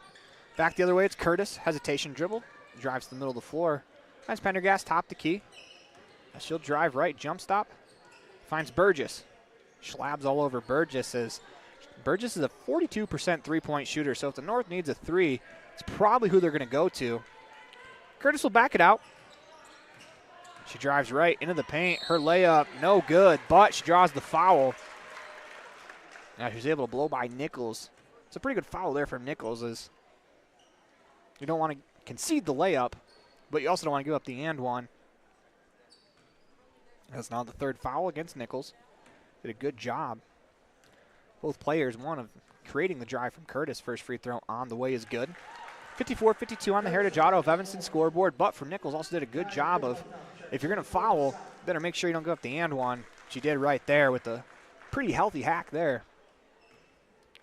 Back the other way, it's Curtis. Hesitation dribble. Drives to the middle of the floor. Finds Pendergast, top the key. She'll drive right, jump stop. Finds Burgess. Schlabs all over Burgess. Burgess is a 42% three-point shooter, so if the North needs a three, it's probably who they're going to go to. Curtis will back it out. She drives right into the paint. Her layup, no good, but she draws the foul. Now she's able to blow by Nichols. It's a pretty good foul there from Nichols, as you don't want to concede the layup, but you also don't want to give up the and one. That's now the third foul against Nichols. Did a good job. Both players, one of creating the drive from Curtis. First free throw on the way is good. 54-52 on the Heritage Auto of Evanston scoreboard, but for Nichols also did a good job of, if you're going to foul, better make sure you don't give up the and one. She did right there with a pretty healthy hack there.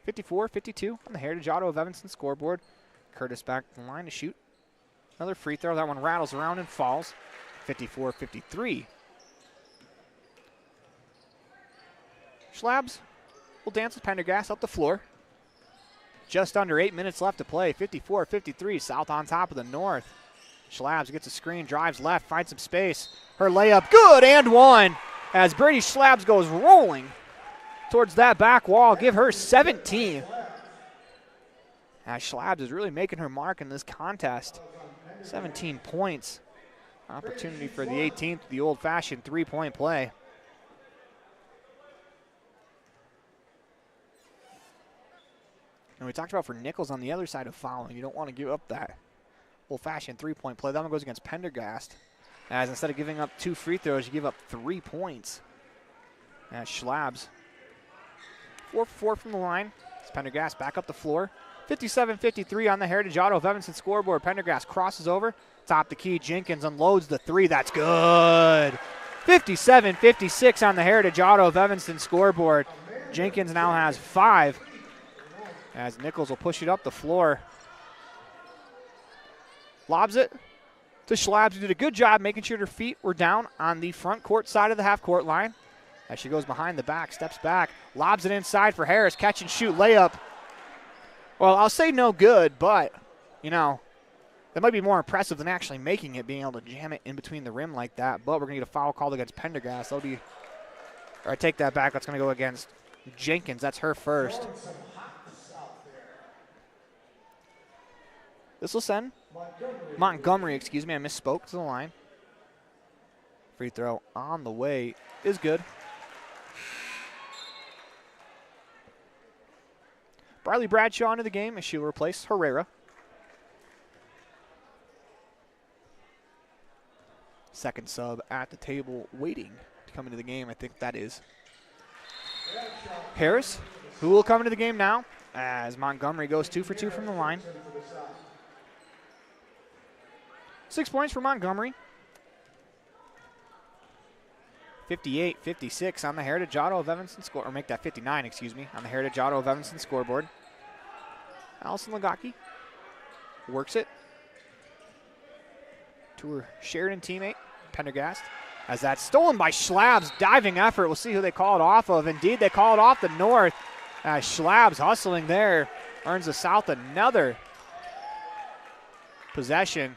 54-52 on the Heritage Auto of Evanston scoreboard. Curtis back to the line to shoot. Another free throw. That one rattles around and falls. 54-53. Schlabs will dance with Pendergast up the floor. Just under 8 minutes left to play. 54-53. South on top of the North. Schlabs gets a screen, drives left, finds some space. Her layup, good, and one. As Brady Schlabs goes rolling towards that back wall. Give her 17. As Schlabs is really making her mark in this contest. 17 points. Opportunity for the 18th, the old-fashioned three-point play. And we talked about for Nichols on the other side of fouling. You don't want to give up that old-fashioned three-point play. That one goes against Pendergast. As instead of giving up 2 free throws, you give up 3 points. As Schlabs 4-4 from the line. It's Pendergast back up the floor. 57-53 on the Heritage Auto of Evanston scoreboard. Pendergast crosses over. Top the key. Jenkins unloads the three. That's good. 57-56 on the Heritage Auto of Evanston scoreboard. Jenkins now has 5. As Nichols will push it up the floor. Lobs it to Schlabs, who did a good job making sure her feet were down on the front court side of the half-court line. As she goes behind the back, steps back, lobs it inside for Harris. Catch and shoot layup. Well, I'll say no good, but, you know, that might be more impressive than actually making it, being able to jam it in between the rim like that. But we're going to get a foul called against Pendergast. That'll be, or I take that back. That's going to go against Jenkins. That's her first. This will send Montgomery, excuse me, I misspoke, to the line. Free throw on the way is good. Briley Bradshaw into the game as she'll replace Herrera. Second sub at the table waiting to come into the game. I think that is Harris, who will come into the game now as Montgomery goes 2 for 2 from the line. 6 points for Montgomery. 58-56 on the Heritage Auto of Evanston score, or make that 59, excuse me, on the Heritage Auto of Evanston scoreboard. Allison Lagaki works it to her Sheridan teammate, Pendergast, as that's stolen by Schlabs. Diving effort. We'll see who they call it off of. Indeed, they call it off the North. As Schlabs hustling there earns the South another possession.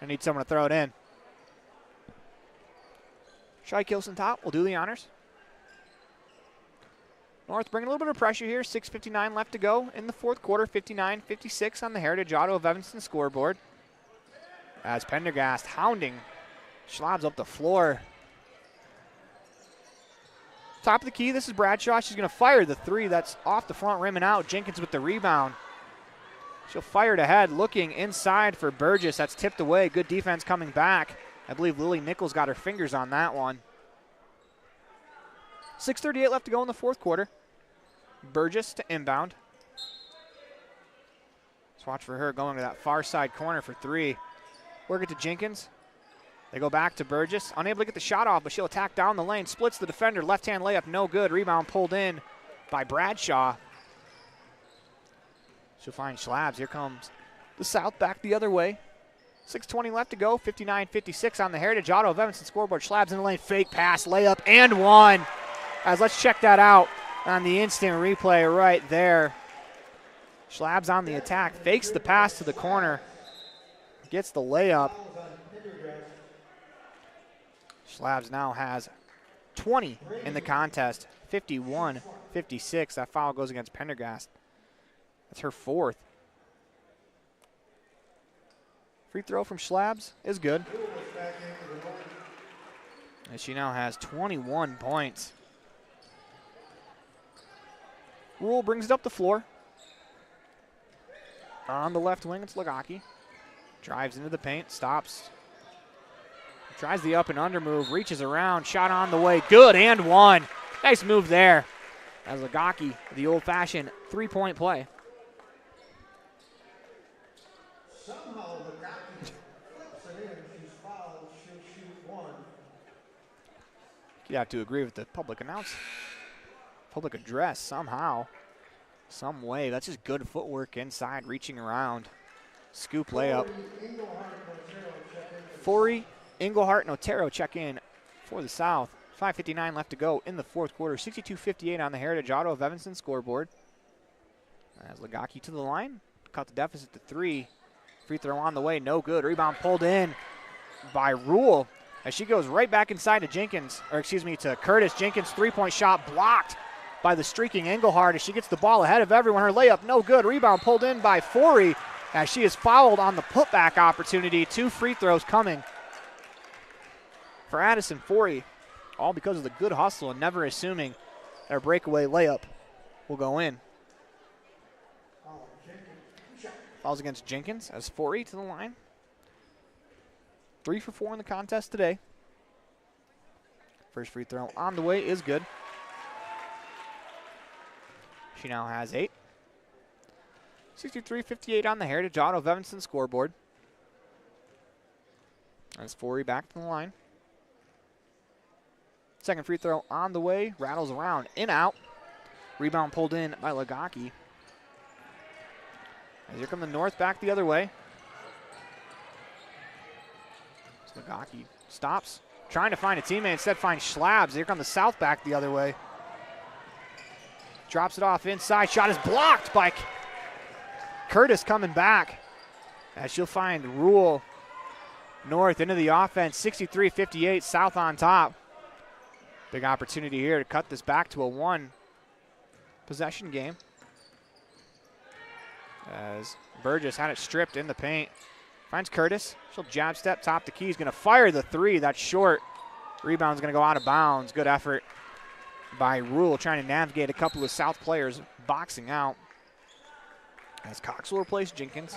I need someone to throw it in. Shai Kilson top will do the honors. North bringing a little bit of pressure here. 6:59 left to go in the fourth quarter. 59-56 on the Heritage Auto of Evanston scoreboard. As Pendergast hounding Schlabs up the floor. Top of the key, this is Bradshaw. She's going to fire the three. That's off the front rim and out. Jenkins with the rebound. She'll fire it ahead, looking inside for Burgess. That's tipped away. Good defense coming back. I believe Lily Nichols got her fingers on that one. 6:38 left to go in the fourth quarter. Burgess to inbound. Let's watch for her going to that far side corner for three. Work it to Jenkins. They go back to Burgess. Unable to get the shot off, but she'll attack down the lane. Splits the defender. Left-hand layup, no good. Rebound pulled in by Bradshaw. She'll find Schlabs. Here comes the South back the other way. 6:20 left to go. 59-56 on the Heritage Auto of Evanston scoreboard. Schlabs in the lane. Fake pass, layup, and one. As let's check that out on the instant replay right there. Schlabs on the attack. Fakes the pass to the corner. Gets the layup. Schlabs now has 20 in the contest, 51-56. That foul goes against Pendergast. That's her 4th. Free throw from Schlabs is good. And she now has 21 points. Rule brings it up the floor. On the left wing, it's Lagaki. Drives into the paint, stops. Tries the up and under move, reaches around, shot on the way, good, and one. Nice move there. As Lagaki, the old-fashioned three-point play. Somehow Lagaki flips it in. She's fouled. She'll shoot 1. You have to agree with the public address somehow, some way. That's just good footwork inside, reaching around. Scoop layup. Forey, Englehart, and Otero check in for the South. 5:59 left to go in the 4th quarter. 62-58 on the Heritage Auto of Evanston scoreboard. As Lagaki to the line, cut the deficit to 3. Free throw on the way, no good. Rebound pulled in by Rule as she goes right back inside to to Curtis. Jenkins' three-point shot blocked by the streaking Englehart as she gets the ball ahead of everyone. Her layup, no good. Rebound pulled in by Forey as she is fouled on the putback opportunity. 2 free throws coming for Addison Forey, all because of the good hustle and never assuming their breakaway layup will go in. Fouls against Jenkins as Forey to the line. 3 for 4 in the contest today. First free throw on the way is good. She now has 8. 63-58 on the Heritage Auto of Evanston scoreboard. As Forey back to the line. Second free throw on the way, rattles around, in, out. Rebound pulled in by Lagaki. As here come the North back the other way. So Lagaki stops, trying to find a teammate, instead finds Schlabs. Here come the South back the other way. Drops it off inside, shot is blocked by Curtis coming back. As she'll find Rule North into the offense, 63-58, South on top. Big opportunity here to cut this back to a 1-possession game. As Burgess had it stripped in the paint. Finds Curtis. She'll jab step, top the key. He's going to fire the 3. That's short. Rebound's going to go out of bounds. Good effort by Rule, trying to navigate a couple of South players boxing out. As Cox will replace Jenkins.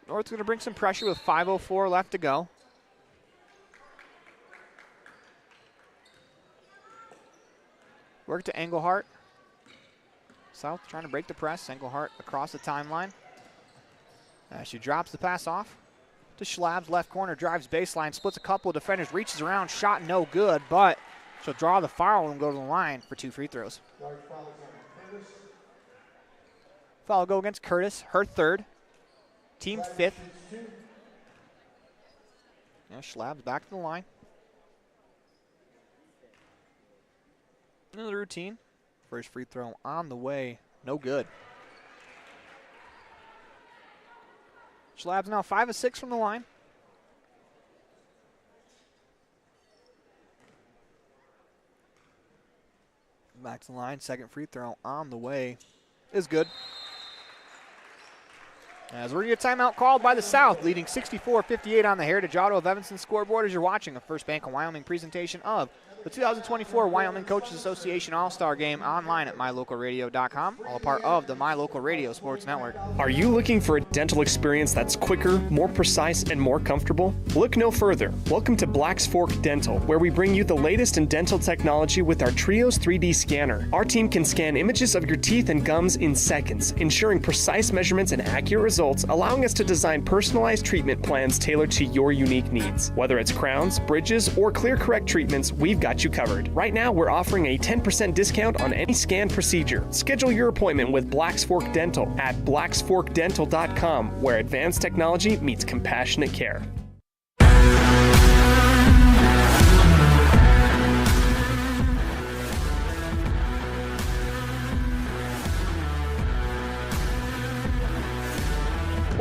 North's going to bring some pressure with 5:04 left to go. Work to Englehart. South trying to break the press. Englehart across the timeline. She drops the pass off to Schlabs, left corner, drives baseline, splits a couple of defenders, reaches around, shot no good, but she'll draw the foul and go to the line for 2 free throws. Foul go against Curtis, her 3rd. Team 5th. Yeah, Schlabs back to the line. Another routine. First free throw on the way. No good. Schlabs now 5 of 6 from the line. Back to the line. Second free throw on the way is good. As we're going to get timeout called by the South, leading 64-58 on the Heritage Auto of Evanston scoreboard as you're watching a First Bank of Wyoming presentation of the 2024 Wyoming Coaches Association All-Star Game online at mylocalradio.com, all a part of the My Local Radio Sports Network. Are you looking for a dental experience that's quicker, more precise, and more comfortable? Look no further. Welcome to Black's Fork Dental, where we bring you the latest in dental technology with our Trios 3D scanner. Our team can scan images of your teeth and gums in seconds, ensuring precise measurements and accurate results, allowing us to design personalized treatment plans tailored to your unique needs. Whether it's crowns, bridges, or clear correct treatments, we've got you covered. Right now, we're offering a 10% discount on any scan procedure. Schedule your appointment with Black's Fork Dental at blacksforkdental.com, where advanced technology meets compassionate care.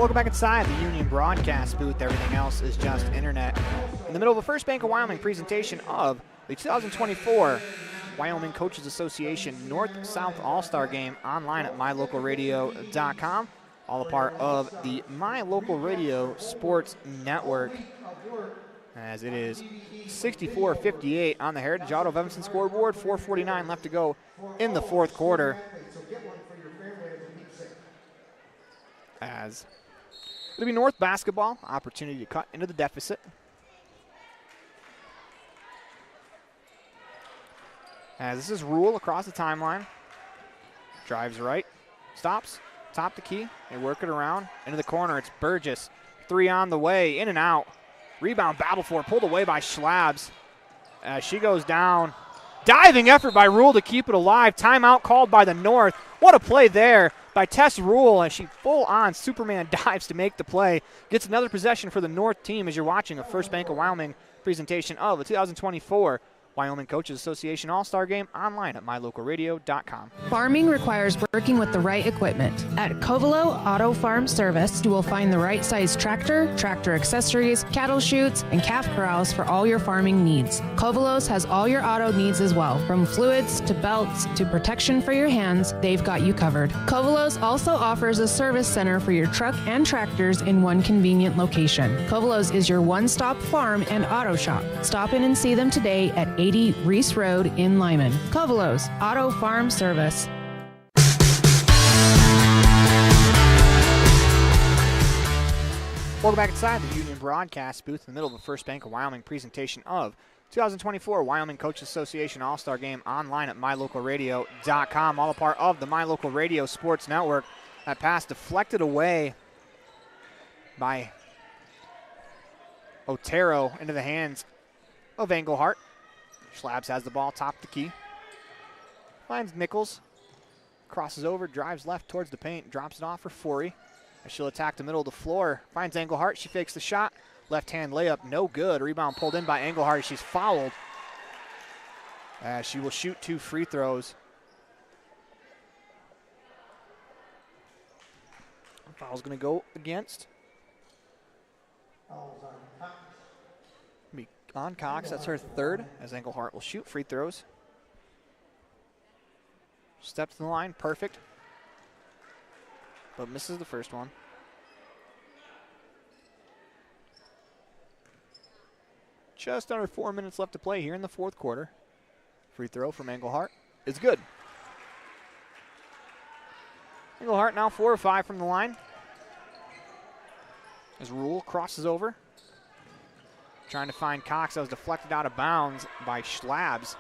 Welcome back inside the Union broadcast booth. Everything else is just internet. In the middle of the First Bank of Wyoming presentation of the 2024 Wyoming Coaches Association North-South All-Star Game online at mylocalradio.com. All a part of the My Local Radio Sports Network. As it is 64-58 on the Heritage Auto of Evanston scoreboard. 4:49 left to go in the fourth quarter. As it'll be North basketball, opportunity to cut into the deficit. As this is Rule across the timeline. Drives right, stops, top the key. They work it around into the corner. It's Burgess. 3 on the way, in and out. Rebound battle for, pulled away by Schlabs. As she goes down. Diving effort by Rule to keep it alive. Timeout called by the North. What a play there by Tess Rule as she full-on Superman dives to make the play. Gets another possession for the North team as you're watching a First Bank of Wyoming presentation of the 2024 Wyoming Coaches Association All-Star Game online at mylocalradio.com. Farming requires working with the right equipment. At Covelo Auto Farm Service, you will find the right size tractor, tractor accessories, cattle chutes, and calf corrals for all your farming needs. Covelos has all your auto needs as well. From fluids to belts to protection for your hands, they've got you covered. Covelos also offers a service center for your truck and tractors in one convenient location. Covelos is your one-stop farm and auto shop. Stop in and see them today at 80 Reese Road in Lyman. Covelos Auto Farm Service. Welcome back inside the Union broadcast booth in the middle of the First Bank of Wyoming presentation of 2024 Wyoming Coaches Association All-Star Game online at mylocalradio.com. All a part of the My Local Radio Sports Network. That pass deflected away by Otero into the hands of Engelhart. Schlabs has the ball, top the key. Finds Nichols. Crosses over, drives left towards the paint, drops it off for Forey. As she'll attack the middle of the floor. Finds Engelhart, she fakes the shot. Left-hand layup, no good. Rebound pulled in by Engelhart. She's fouled. She will shoot 2 free throws. Foul's going to go against. Be on Cox, that's her third, as Engelhart will shoot free throws. Steps to the line, perfect. But misses the first one. Just under 4 minutes left to play here in the fourth quarter. Free throw from Engelhart is good. Engelhart now 4 of 5 from the line. As Rule crosses over. Trying to find Cox. That was deflected out of bounds by Schlabs.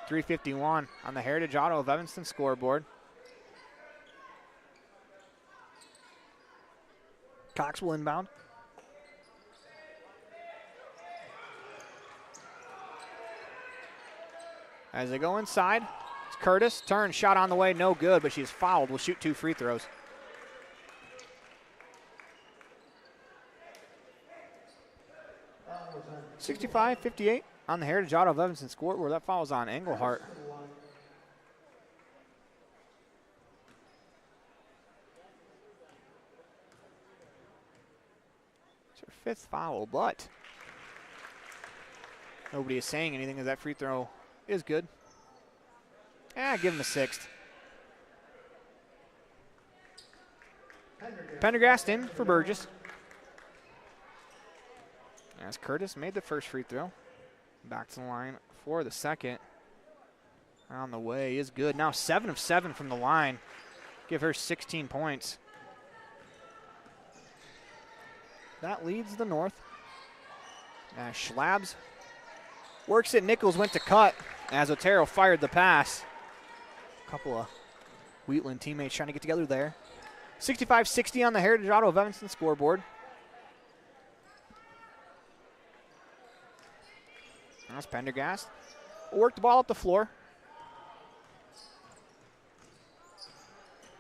3:51 on the Heritage Auto of Evanston scoreboard. Cox will inbound. As they go inside, it's Curtis. Turn, shot on the way, no good, but she's fouled. Will shoot 2 free throws. (65-58) on the Heritage Auto of Evanston scoreboard. That foul is on Engelhart. It's her 5th foul, but nobody is saying anything as that free throw is good. Give him the 6th. Pendergast in for Burgess. As Curtis made the first free throw. Back to the line for the second. On the way is good. Now 7 of 7 from the line. Give her 16 points. That leads the North. As Schlabs works it. Nichols went to cut as Otero fired the pass. A couple of Wheatland teammates trying to get together there. 65-60 on the Heritage Auto of Evanston scoreboard. That's Pendergast. Work the ball up the floor.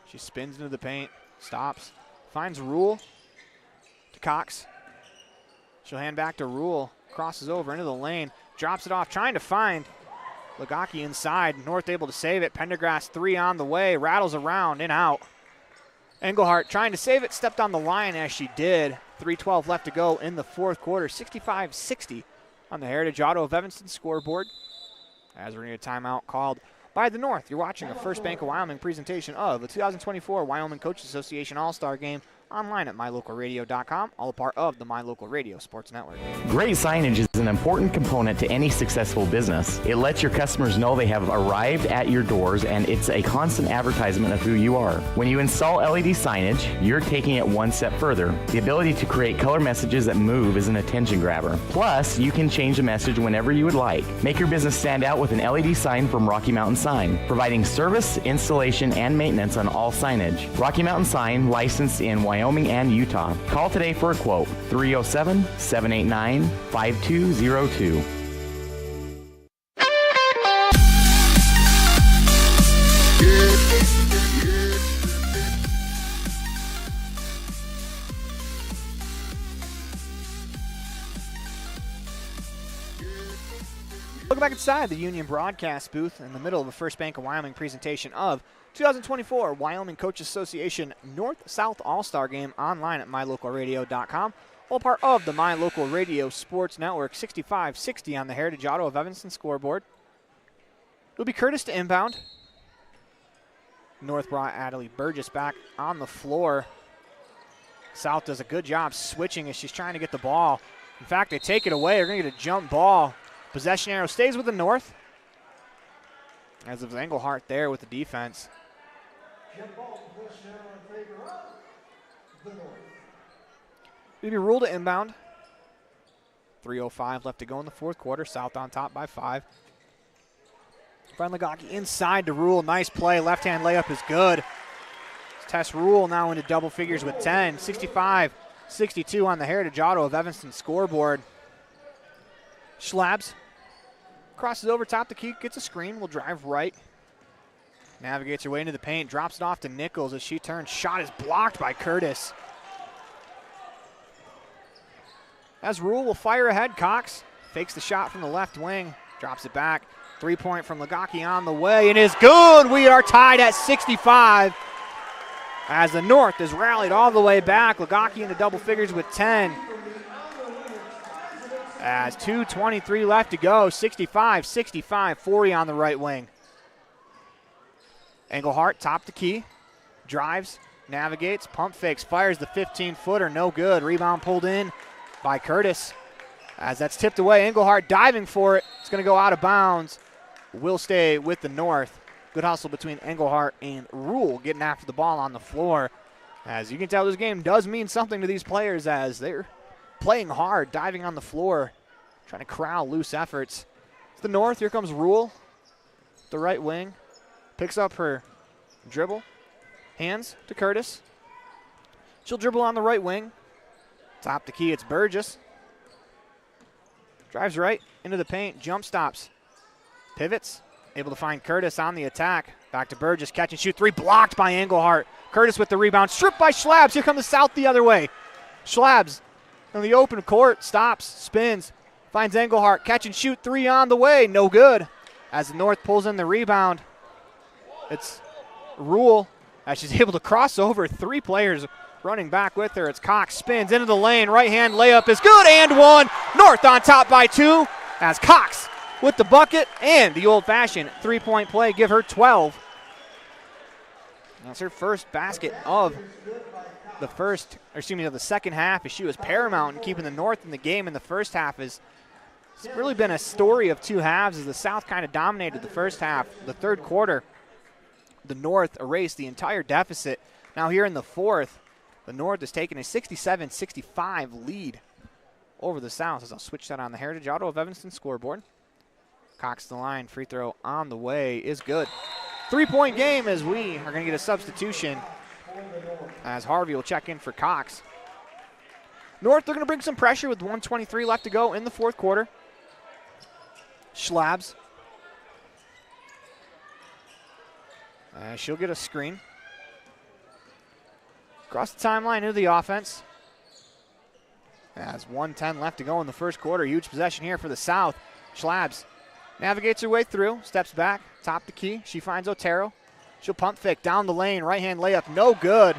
She spins into the paint, stops, finds Rule to Cox. She'll hand back to Rule, crosses over into the lane, drops it off, trying to find Lagaki inside. North able to save it. Pendergast 3 on the way, rattles around, in out. Engelhardt trying to save it, stepped on the line as she did. 3:12 left to go in the fourth quarter. 65-60 on the Heritage Auto of Evanston scoreboard. As we're going to get a timeout called by the North. You're watching a First Bank of Wyoming presentation of the 2024 Wyoming Coaches Association All-Star Game online at mylocalradio.com, all a part of the My Local Radio Sports Network. Great signage is an important component to any successful business. It lets your customers know they have arrived at your doors, and it's a constant advertisement of who you are. When you install LED signage, you're taking it one step further. The ability to create color messages that move is an attention grabber. Plus, you can change the message whenever you would like. Make your business stand out with an LED sign from Rocky Mountain Sign, providing service, installation, and maintenance on all signage. Rocky Mountain Sign, licensed in Wyoming and Utah. Call today for a quote, 307-789-5202. Welcome back inside the Union broadcast booth in the middle of a First Bank of Wyoming presentation of 2024 Wyoming Coaches Association North-South All-Star Game online at mylocalradio.com. All part of the My Local Radio Sports Network. 65-60 on the Heritage Auto of Evanston scoreboard. It'll be Curtis to inbound. North brought Adelie Burgess back on the floor. South does a good job switching as she's trying to get the ball. In fact, they take it away. They're going to get a jump ball. Possession arrow stays with the North. As of Engelhardt there with the defense. It'll be ruled to inbound. 3:05 left to go in the fourth quarter. South on top by 5. Brian Legocki inside to Rule. Nice play. Left-hand layup is good. Tess Rule now into double figures with 10. 65-62 on the Heritage Auto of Evanston scoreboard. Schlabs crosses over top the key, gets a screen, will drive right. Navigates her way into the paint, drops it off to Nichols as she turns. Shot is blocked by Curtis. As Rule will fire ahead, Cox fakes the shot from the left wing, drops it back. 3-point from Legocki on the way, and is good. We are tied at 65 as the North has rallied all the way back. Legocki into double figures with 10. As 2:23 left to go, 65-65, 40 on the right wing. Engelhardt, top the key, drives, navigates, pump fakes, fires the 15-footer, no good. Rebound pulled in by Curtis. As that's tipped away, Engelhardt diving for it. It's going to go out of bounds. Will stay with the North. Good hustle between Engelhardt and Rule getting after the ball on the floor. As you can tell, this game does mean something to these players as they're playing hard, diving on the floor, trying to corral loose efforts. It's the North. Here comes Rule. The right wing. Picks up her dribble. Hands to Curtis. She'll dribble on the right wing. Top the key, it's Burgess. Drives right into the paint. Jump stops. Pivots. Able to find Curtis on the attack. Back to Burgess. Catch and shoot three. Blocked by Engelhardt. Curtis with the rebound. Stripped by Schlabs. Here comes the South the other way. Schlabs in the open court, stops, spins, finds Engelhardt, catch and shoot three on the way, no good. As the North pulls in the rebound, it's Rule as she's able to cross over 3 players running back with her. It's Cox, spins into the lane, right-hand layup is good, and one. North on top by 2 as Cox with the bucket and the old-fashioned 3-point play, give her 12. That's her first basket of the second half, as she was paramount in keeping the North in the game in the first half. It's really been a story of 2 halves as the South kind of dominated the first half. The third quarter, the North erased the entire deficit. Now here in the fourth, the North has taken a 67-65 lead over the South. As I'll switch that on the Heritage Auto of Evanston scoreboard. Cox to the line, free throw on the way is good. 3-point game as we are going to get a substitution as Harvey will check in for Cox. North, they're going to bring some pressure with 1:23 left to go in the fourth quarter. Schlabs. She'll get a screen. Across the timeline into the offense. As 1:10 left to go in the first quarter. Huge possession here for the South. Schlabs navigates her way through, steps back, top the key. She finds Otero. She'll pump fake down the lane, right-hand layup, no good.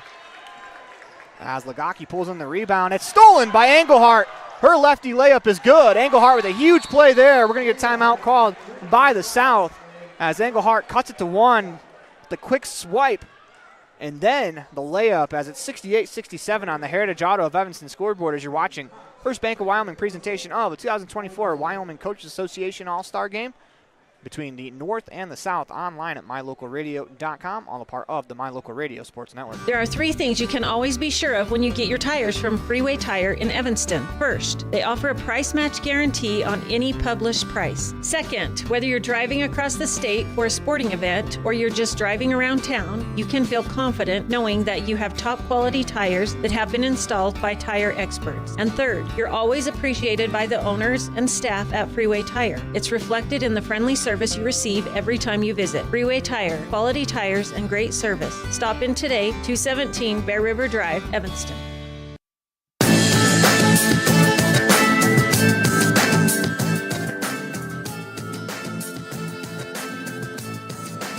As Lagaki pulls in the rebound, it's stolen by Engelhart. Her lefty layup is good. Engelhart with a huge play there. We're going to get a timeout called by the South as Engelhart cuts it to 1. The quick swipe, and then the layup as it's 68-67 on the Heritage Auto of Evanston scoreboard as you're watching First Bank of Wyoming presentation of the 2024 Wyoming Coaches Association All-Star Game between the North and the South, online at mylocalradio.com, all a part of the My Local Radio Sports Network. There are 3 things you can always be sure of when you get your tires from Freeway Tire in Evanston. First, they offer a price match guarantee on any published price. Second, whether you're driving across the state for a sporting event or you're just driving around town, you can feel confident knowing that you have top quality tires that have been installed by tire experts. And third, you're always appreciated by the owners and staff at Freeway Tire. It's reflected in the friendly service you receive every time you visit. Freeway Tire, quality tires and great service. Stop in today, 217 Bear River Drive, Evanston.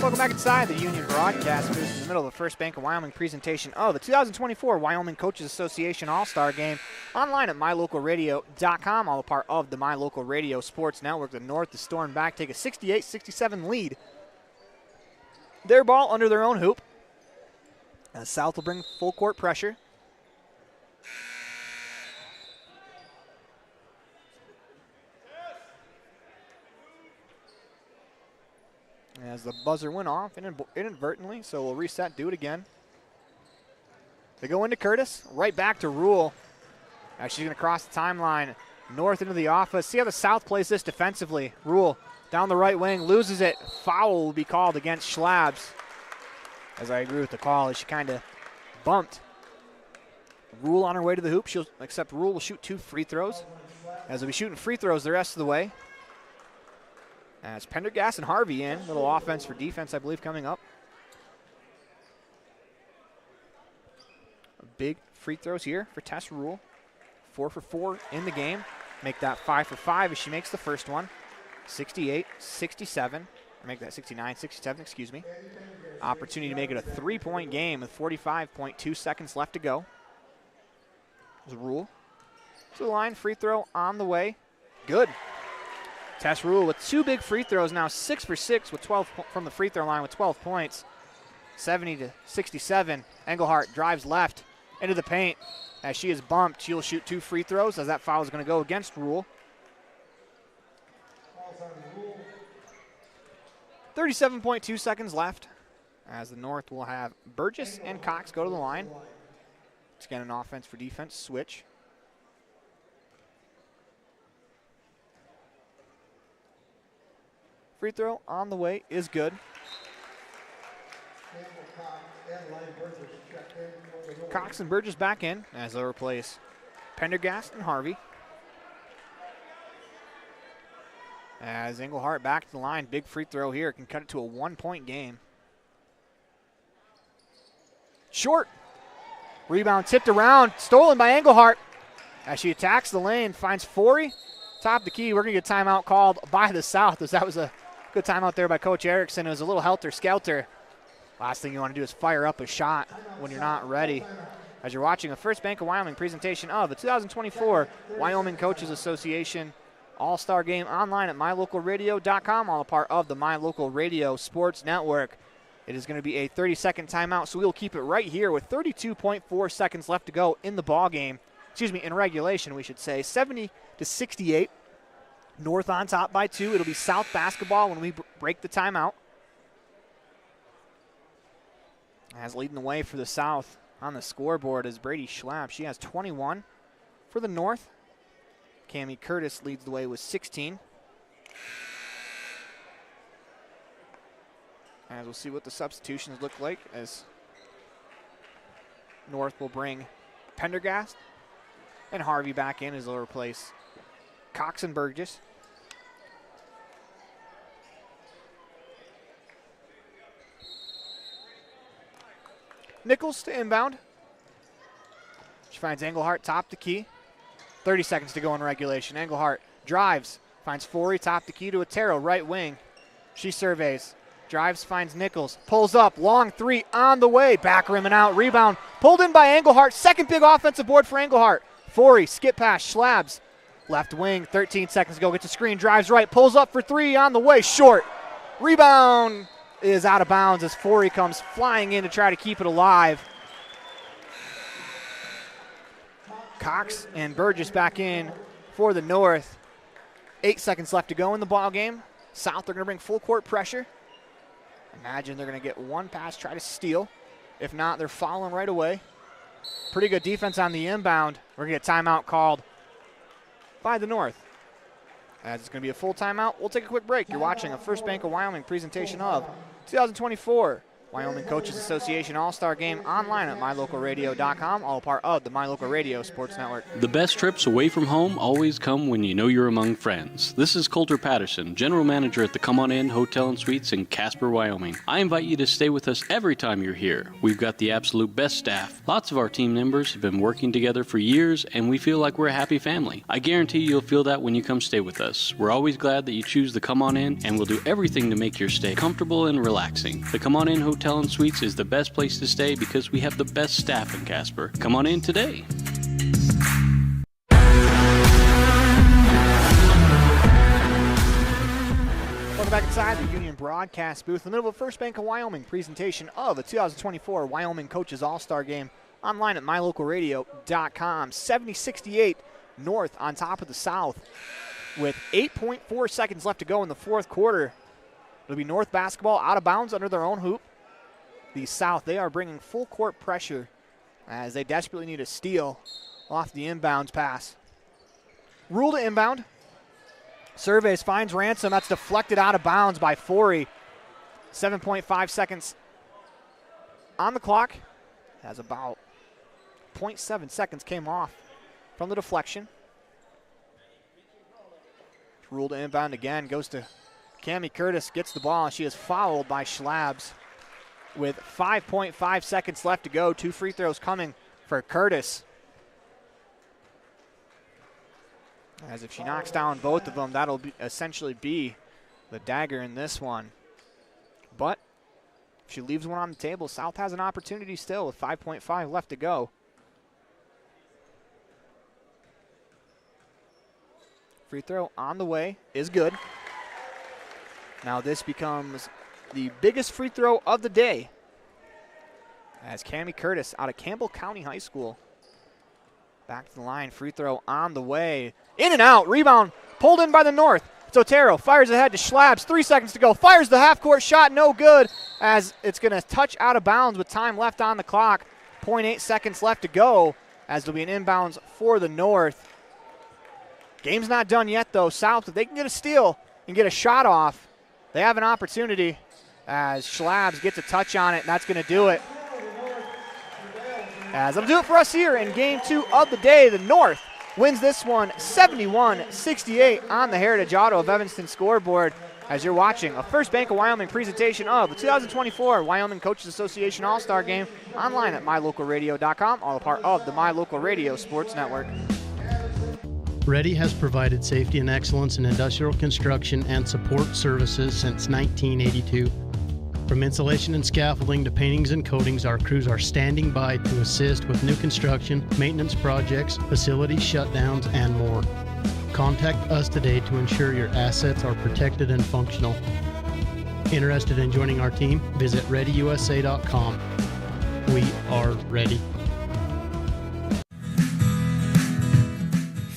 Welcome back inside the Union Broadcast booth in the middle of the First Bank of Wyoming presentation of the 2024 Wyoming Coaches Association All-Star Game, online at mylocalradio.com, all a part of the My Local Radio Sports Network. The North is stormed back, take a 68-67 lead. Their ball under their own hoop. And the South will bring full court pressure. As the buzzer went off inadvertently, so we'll reset, do it again. They go into Curtis, right back to Rule. As she's going to cross the timeline, North into the office. See how the South plays this defensively. Rule down the right wing, loses it. Foul will be called against Schlabs. As I agree with the call, as she kind of bumped Rule on her way to the hoop. Except Rule will shoot 2 free throws. As they'll be shooting free throws the rest of the way. As Pendergast and Harvey in. Little offense for defense, I believe, coming up. Big free throws here for Tess Rule. 4 for 4 in the game. Make that 5 for 5 as she makes the first one. 68-67. Or make that 69-67, excuse me. Opportunity to make it a 3-point game with 45.2 seconds left to go. There's Rule to the line. Free throw on the way. Good. Tess Rule with 2 big free throws, now 6 for 6 with 12 from the free throw line with 12 points. 70-67. Engelhart drives left into the paint. As she is bumped, she'll shoot 2 free throws as that foul is going to go against Rule. 37.2 seconds left as the North will have Burgess and Cox go to the line. It's again an offense for defense switch. Free throw on the way is good. Cox and Burgess back in as they'll replace Pendergast and Harvey. As Engelhart back to the line, big free throw here, can cut it to a 1-point game. Short. Rebound tipped around, stolen by Engelhart. As she attacks the lane, finds Forey. Top of the key, we're going to get timeout called by the South, as that was a good timeout there by Coach Erickson. It was a little helter-skelter. Last thing you want to do is fire up a shot when you're not ready. As you're watching a First Bank of Wyoming presentation of the 2024 Wyoming Coaches Association All-Star Game, online at mylocalradio.com, all a part of the My Local Radio Sports Network. It is going to be a 30-second timeout, so we'll keep it right here with 32.4 seconds left to go in the ball game. Excuse me, in regulation, we should say. 70-68. North on top by 2. It'll be South basketball when we break the timeout. As leading the way for the South on the scoreboard is Brady Schlapp. She has 21 for the North. Cammie Curtis leads the way with 16. As we'll see what the substitutions look like, as North will bring Pendergast and Harvey back in as they'll replace Cox and Burgess. Nichols to inbound. She finds Engelhart top the key. 30 seconds to go in regulation. Engelhart drives, finds Forey top the key to Otero, right wing. She surveys, Drives, finds Nichols. Pulls up. Long three on the way. Back rim and out. Rebound. Pulled in by Engelhardt. Second big offensive board for Engelhardt. Forey, skip pass. Schlabs. Left wing. 13 seconds to go. Gets a screen. Drives right. Pulls up for three on the way. Short. Rebound is out of bounds as Forey comes flying in to try to keep it alive. Cox and Burgess back in for the North. 8 seconds left to go in the ball game. South are going to bring full court pressure. Imagine they're going to get one pass, try to steal. If not, they're following right away. Pretty good defense on the inbound. We're going to get timeout called by the North. As it's going to be a full timeout, we'll take a quick break. You're watching a First Bank of Wyoming presentation of 2024 Wyoming Coaches Association All-Star Game online at mylocalradio.com, all part of the My Local Radio Sports Network. The best trips away from home always come when you know you're among friends. This is Coulter Patterson, General Manager at the Come On In Hotel and Suites in Casper, Wyoming. I invite you to stay with us every time you're here. We've got the absolute best staff. Lots of our team members have been working together for years, and we feel like we're a happy family. I guarantee you'll feel that when you come stay with us. We're always glad that you choose the Come On In, and we'll do everything to make your stay comfortable and relaxing. The Come On In Hotel and Suites is the best place to stay because we have the best staff in Casper. Come on in today. Welcome back inside the Union broadcast booth in the middle of First Bank of Wyoming presentation of the 2024 Wyoming Coaches All-Star Game online at mylocalradio.com. 70-68 North on top of the South with 8.4 seconds left to go in the fourth quarter. It'll be North basketball out of bounds under their own hoop. The South, they are bringing full court pressure as they desperately need a steal off the inbounds pass. Rule to inbound. Surveys finds Ransom. That's deflected out of bounds by Forey. 7.5 seconds on the clock. As about 0.7 seconds came off from the deflection. Rule to inbound again. Goes to Cammie Curtis. Gets the ball. She is fouled by Schlabs. With 5.5 seconds left to go, 2 free throws coming for Curtis. As if she knocks down both of them, that'll essentially be the dagger in this one. But if she leaves one on the table, South has an opportunity still with 5.5 left to go. Free throw on the way is good. Now this becomes the biggest free throw of the day as Cammie Curtis out of Campbell County High School. Back to the line, free throw on the way. In and out, rebound pulled in by the North. It's Otero, fires ahead to Schlabs, 3 seconds to go. Fires the half-court shot, no good, as it's going to touch out of bounds with time left on the clock. 0.8 seconds left to go as there'll be an inbounds for the North. Game's not done yet, though. South, if they can get a steal and get a shot off, they have an opportunity. As Schlabs gets a touch on it, and that's going to do it. As that'll do it for us here in Game 2 of the day. The North wins this one 71-68 on the Heritage Auto of Evanston scoreboard. As you're watching a First Bank of Wyoming presentation of the 2024 Wyoming Coaches Association All-Star Game online at mylocalradio.com, all a part of the My Local Radio Sports Network. Ready has provided safety and excellence in industrial construction and support services since 1982. From insulation and scaffolding to paintings and coatings, our crews are standing by to assist with new construction, maintenance projects, facility shutdowns, and more. Contact us today to ensure your assets are protected and functional. Interested in joining our team? Visit ReadyUSA.com. We are ready.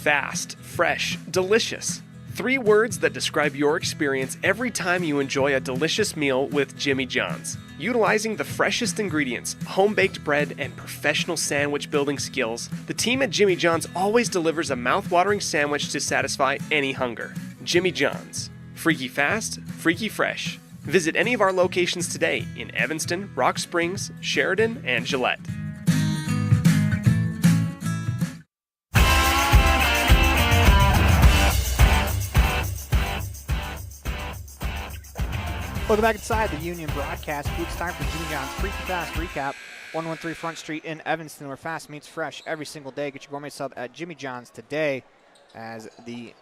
Fast, fresh, delicious. 3 words that describe your experience every time you enjoy a delicious meal with Jimmy John's. Utilizing the freshest ingredients, home-baked bread, and professional sandwich building skills, the team at Jimmy John's always delivers a mouth-watering sandwich to satisfy any hunger. Jimmy John's. Freaky fast, freaky fresh. Visit any of our locations today in Evanston, Rock Springs, Sheridan, and Gillette. Welcome back inside the Union broadcast booth. It's time for Jimmy John's Freaky Fast Recap. 113 Front Street in Evanston, where fast meets fresh every single day. Get your gourmet sub at Jimmy John's today as the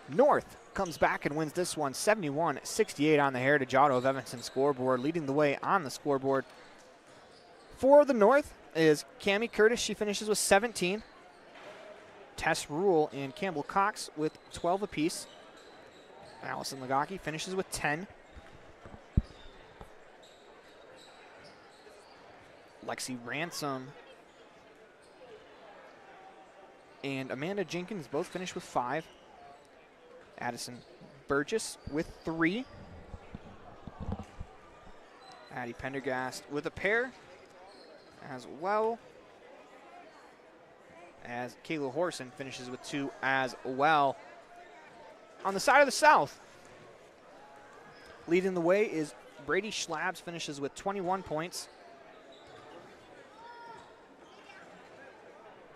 North comes back and wins this one 71-68 on the Heritage Auto of Evanston scoreboard. Leading the way on the scoreboard for the North is Cammie Curtis. She finishes with 17. Tess Rule and Campbell Cox with 12 apiece. Allison Lagaki finishes with 10. Lexi Ransom and Amanda Jenkins both finish with 5. Addison Burgess with 3. Addie Pendergast with a pair as well. As Kayla Horson finishes with 2 as well. On the side of the South, leading the way is Brady Schlabs, finishes with 21 points.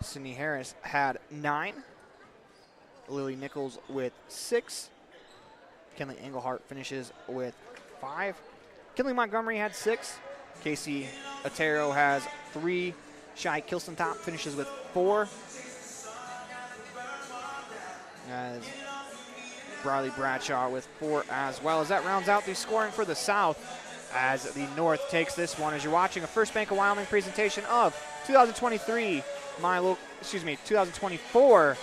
Sydney Harris had 9. Lily Nichols with 6. Kenley Engelhart finishes with 5. Kinley Montgomery had 6. Casey Otero has 3. Shai Kilsentop finishes with 4. As Briley Bradshaw with 4 as well. As that rounds out the scoring for the South, as the North takes this one. As you're watching a First Bank of Wyoming presentation of 2024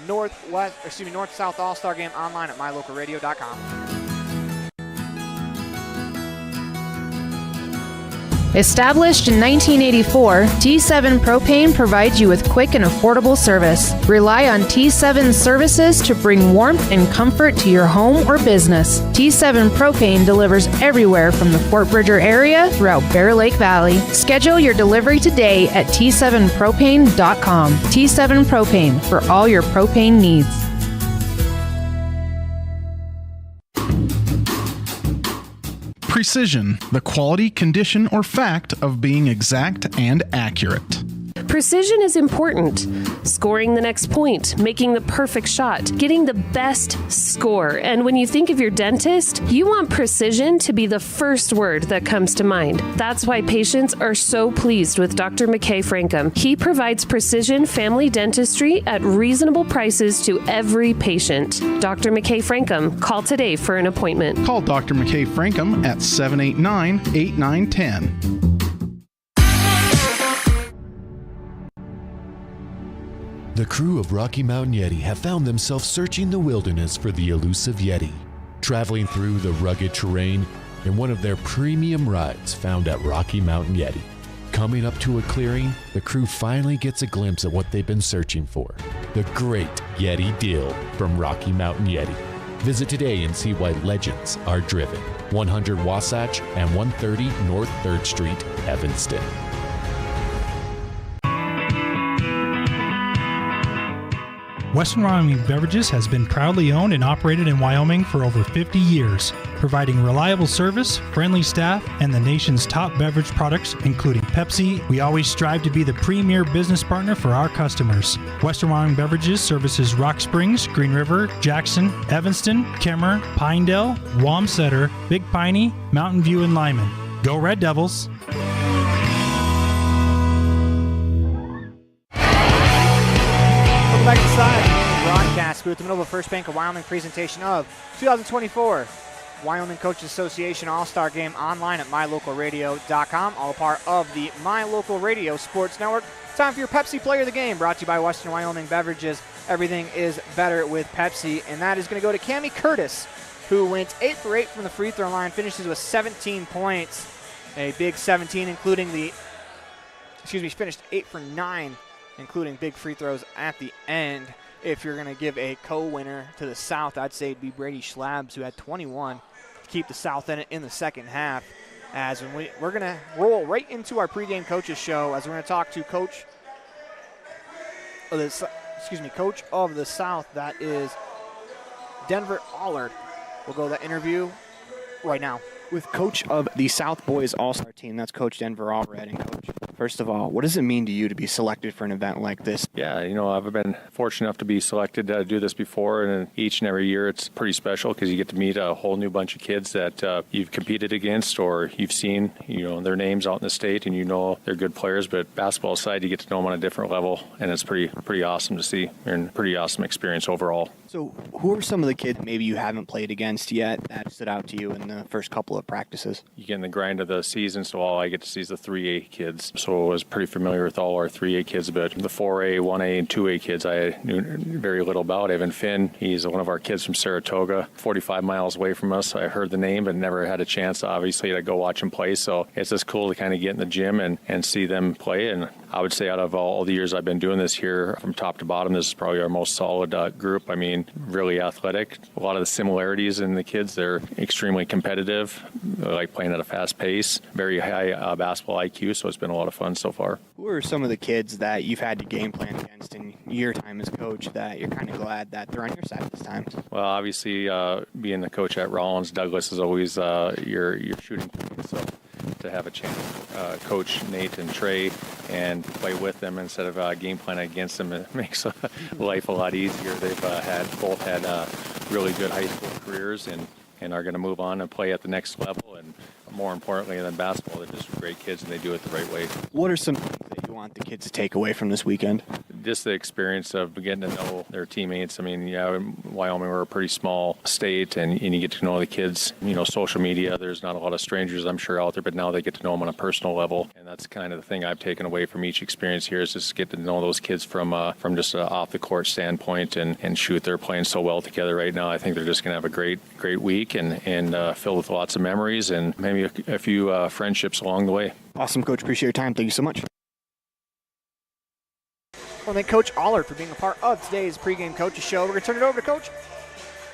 North-South All-Star Game online at mylocalradio.com. Established in 1984, T7 Propane provides you with quick and affordable service. Rely on T7 services to bring warmth and comfort to your home or business. T7 Propane delivers everywhere from the Fort Bridger area throughout Bear Lake Valley. Schedule your delivery today at T7propane.com. T7 Propane for all your propane needs. Precision, the quality, condition, or fact of being exact and accurate. Precision is important. Scoring the next point, making the perfect shot, getting the best score. And when you think of your dentist, you want precision to be the first word that comes to mind. That's why patients are so pleased with Dr. McKay Frankum. He provides precision family dentistry at reasonable prices to every patient. Dr. McKay Frankum, call today for an appointment. Call Dr. McKay Frankum at 789-8910. The crew of Rocky Mountain Yeti have found themselves searching the wilderness for the elusive Yeti, traveling through the rugged terrain in one of their premium rides found at Rocky Mountain Yeti. Coming up to a clearing, the crew finally gets a glimpse at what they've been searching for, the great Yeti deal from Rocky Mountain Yeti. Visit today and see why legends are driven. 100 Wasatch and 130 North 3rd Street, Evanston. Western Wyoming Beverages has been proudly owned and operated in Wyoming for over 50 years, providing reliable service, friendly staff, and the nation's top beverage products, including Pepsi. We always strive to be the premier business partner for our customers. Western Wyoming Beverages services Rock Springs, Green River, Jackson, Evanston, Kemmer, Pinedale, Wamsutter, Big Piney, Mountain View, and Lyman. Go Red Devils! Back inside broadcast booth, the middle of the First Bank of Wyoming presentation of 2024 Wyoming Coaches Association All-Star Game online at mylocalradio.com, all part of the My Local Radio Sports Network. Time for your Pepsi Player of the Game, brought to you by Western Wyoming Beverages. Everything is better with Pepsi, and that is going to go to Cammie Curtis, who went 8 for 8 from the free throw line, finishes with 17 points, a big 17, finished 8 for 9. Including big free throws at the end. If you're going to give a co-winner to the South, I'd say it'd be Brady Schlabs, who had 21 to keep the South in it in the second half. As we're going to roll right into our pregame coaches show, as we're going to talk to coach of the South, that is Denver Allard. We'll go to that interview right now with coach of the South Boys All-Star team. That's Coach Denver Allred. And Coach, First of all, what does it mean to you to be selected for an event like this? Yeah, I've been fortunate enough to be selected to do this before, and each and every year it's pretty special because you get to meet a whole new bunch of kids that you've competed against or you've seen, their names out in the state, and they're good players. But basketball aside, you get to know them on a different level, and it's pretty awesome to see, and pretty awesome experience overall. So who are some of the kids maybe you haven't played against yet that stood out to you in the first couple of practices? You get in the grind of the season, so all I get to see is the 3A kids. So I was pretty familiar with all our 3A kids, but the 4A, 1A, and 2A kids I knew very little about. Evan Finn, he's one of our kids from Saratoga, 45 miles away from us. I heard the name, but never had a chance, obviously, to go watch him play. So it's just cool to kind of get in the gym and see them play. And I would say out of all the years I've been doing this here, from top to bottom, this is probably our most solid group. I mean, really athletic. A lot of the similarities in the kids, they're extremely competitive. They like playing at a fast pace, very high basketball IQ, so it's been a lot of fun so far. Who are some of the kids that you've had to game plan against in your time as coach that you're kind of glad that they're on your side this time? Well, obviously, being the coach at Rollins, Douglas is always your shooting point, so to have a chance to coach Nate and Trey and play with them instead of game plan against them, it makes life a lot easier. They've both had really good high school careers and are going to move on and play at the next level. And more importantly than basketball, they're just great kids and they do it the right way. What are some things that you want the kids to take away from this weekend? Just the experience of getting to know their teammates. I mean, in Wyoming, we're a pretty small state, and you get to know the kids. Social media, there's not a lot of strangers, I'm sure, out there, but now they get to know them on a personal level. And that's kind of the thing I've taken away from each experience here is just get to know those kids from just an off-the-court standpoint and shoot. They're playing so well together right now. I think they're just going to have a great week and filled with lots of memories and maybe a few friendships along the way. Awesome, Coach. Appreciate your time. Thank you so much. I want to thank Coach Allard for being a part of today's pregame coaches show. We're going to turn it over to Coach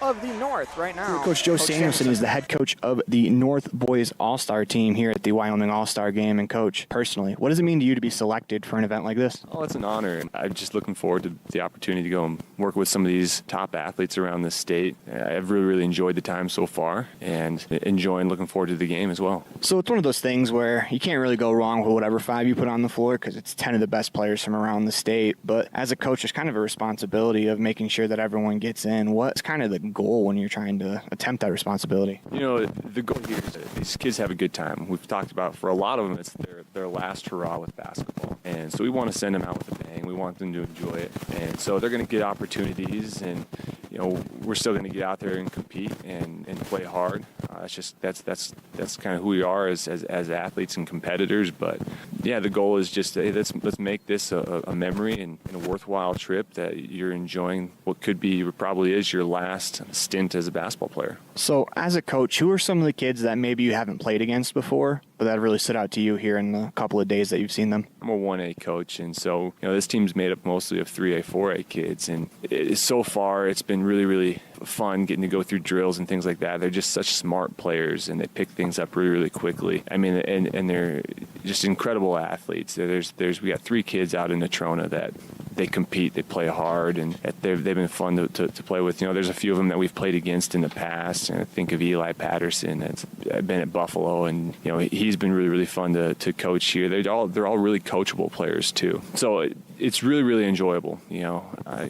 of the North right now. Coach Joe Samuelson is the head coach of the North Boys All-Star team here at the Wyoming All-Star Game. And Coach, personally, what does it mean to you to be selected for an event like this? Oh, it's an honor. And I'm just looking forward to the opportunity to go and work with some of these top athletes around the state. I've really enjoyed the time so far and looking forward to the game as well. So it's one of those things where you can't really go wrong with whatever five you put on the floor because it's 10 of the best players from around the state. But as a coach, there's kind of a responsibility of making sure that everyone gets in. What's kind of the goal when you're trying to attempt that responsibility? The goal here is that these kids have a good time. We've talked about for a lot of them, it's their last hurrah with basketball. And so we want to send them out with a bang. We want them to enjoy it. And so they're going to get opportunities and, we're still going to get out there and compete and play hard. That's kind of who we are as athletes and competitors. But yeah, the goal is just let's make this a memory and a worthwhile trip that you're enjoying what probably is your last stint as a basketball player. So as a coach, who are some of the kids that maybe you haven't played against before, but that really stood out to you here in the couple of days that you've seen them? I'm a 1A coach, and so this team's made up mostly of 3A, 4A kids, and so far it's been really, really fun getting to go through drills and things like that. They're just such smart players, and they pick things up really, really quickly. I mean, and they're just incredible athletes. We got 3 kids out in Natrona that they compete, they play hard, and they've been fun to play with. There's a few of them that we've played against in the past, and I think of Eli Patterson that's been at Buffalo, and he's been really, really fun to coach here. They're all really coachable players too. So it's really, really enjoyable.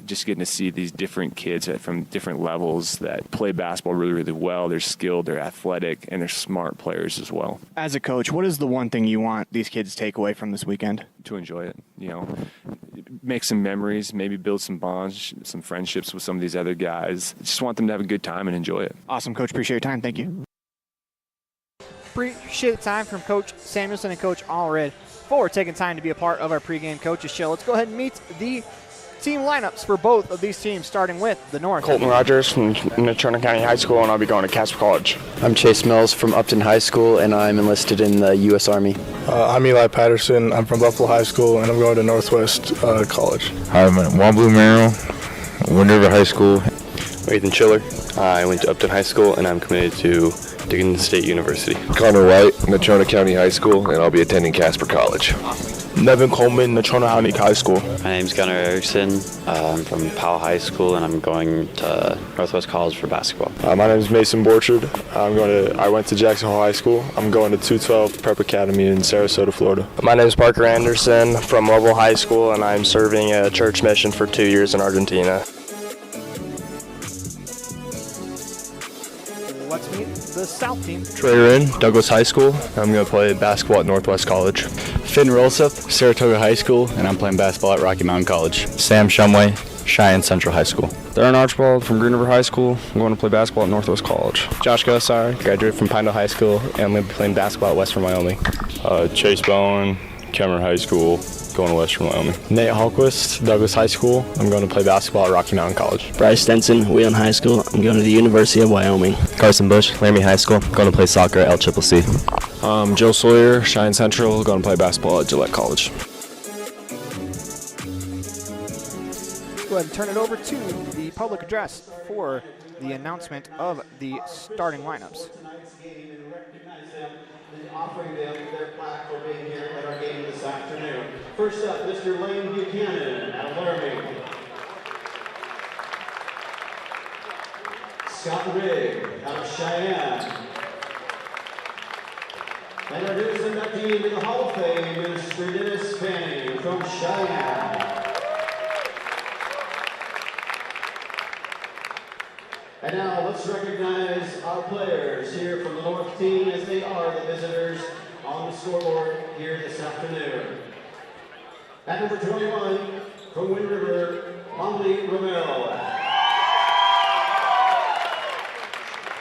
Just getting to see these different kids from different levels that play basketball really, really well. They're skilled, they're athletic, and they're smart players as well. As a coach, what is the one thing you want these kids to take away from this weekend? To enjoy it. Make some memories, maybe build some bonds, some friendships with some of these other guys. Just want them to have a good time and enjoy it. Awesome, Coach. Appreciate your time. Thank you. Appreciate the time from Coach Samuelson and Coach Allred for taking time to be a part of our pregame coaches show. Let's go ahead and meet the team lineups for both of these teams, starting with the North. Colton Rogers from Natrona County High School, and I'll be going to Casper College. I'm Chase Mills from Upton High School, and I'm enlisted in the U.S. Army. I'm Eli Patterson. I'm from Buffalo High School, and I'm going to Northwest College. Hi, I'm Juan Blue Merrill, Wind River High School. Ethan Schiller. I went to Upton High School, and I'm committed to Dickinson State University. Connor White, Natrona County High School, and I'll be attending Casper College. Awesome. Nevin Coleman, Natrona County High School. My name's Gunnar Erickson. I'm from Powell High School, and I'm going to Northwest College for basketball. My name is Mason Borchard. I went to Jackson Hole High School. I'm going to 212 Prep Academy in Sarasota, Florida. My name is Parker Anderson from Lovell High School, and I'm serving a church mission for 2 years in Argentina. Let's meet the South team. Trey Wren, Douglas High School. I'm going to play basketball at Northwest College. Finn Rolseth, Saratoga High School, and I'm playing basketball at Rocky Mountain College. Sam Shumway, Cheyenne Central High School. Darren Archibald from Green River High School. I'm going to play basketball at Northwest College. Josh Gosar, graduated from Pineville High School, and I'm going to be playing basketball at Western Wyoming. Chase Bowen, Cameron High School, going to Western Wyoming. Nate Hallquist, Douglas High School. I'm going to play basketball at Rocky Mountain College. Bryce Stenson, Wheeling High School. I'm going to the University of Wyoming. Carson Bush, Laramie High School, going to play soccer at LCCC. Joe Sawyer, Cheyenne Central, going to play basketball at Gillette College. Go ahead and turn it over to the public address for the announcement of the starting lineups. Offering them their plaque for being here at our game this afternoon. First up, Mr. Lane Buchanan out of Laramie. Scott Rigg out of Cheyenne. And our newest inductee into the Hall of Fame, Mr. Dennis Fanning from Cheyenne. And now let's recognize our players here from the North team as they are the visitors on the scoreboard here this afternoon. At number 21, from Wind River, Molly Romero.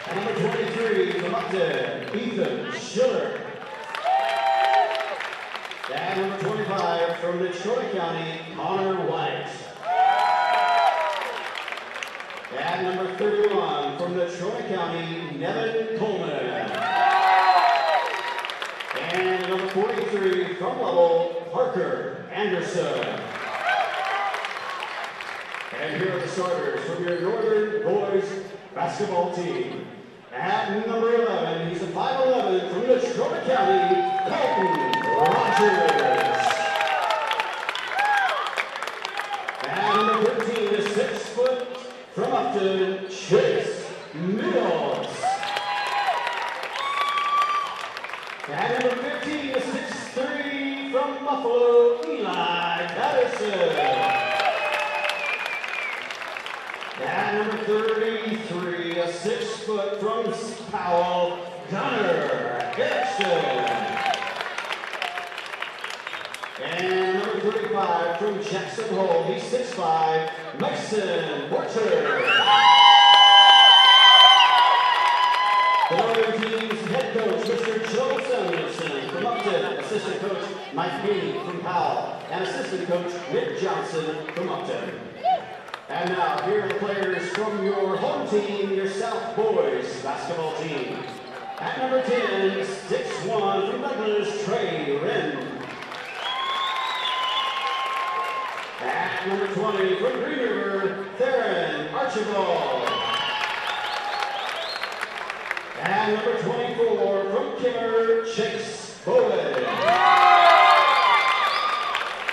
At number 23, from Upton, Ethan Schiller. At number 25, from Detroit County, Connor White. At number 31, from Detroit County, Nevin Coleman. And number 43, from Lovell, Parker Anderson. And here are the starters from your Northern Boys basketball team. At number 11, he's a 5'11" from Detroit County, Colton Rogers. At number 13 is 6 foot from Upton, Chase Mills. And number 15 is 6'3" from Buffalo, Eli Patterson. And number 33, a 6 foot from Powell, Gunnar Erickson. And number 35 from Jackson Hole, he's 6'5", Mason Borchard. The Northern team's head coach, Mr. Joe Samuelson from Upton, assistant coach Mike Haney from Powell, and assistant coach Nick Johnson from Upton. And now, here are the players from your home team, your South Boys basketball team. At number 10, 6'1" from Douglas, Trey Wren. At number 20, from Green River, Theron Archibald. And number 24, from Kimmer, Chase Bowen.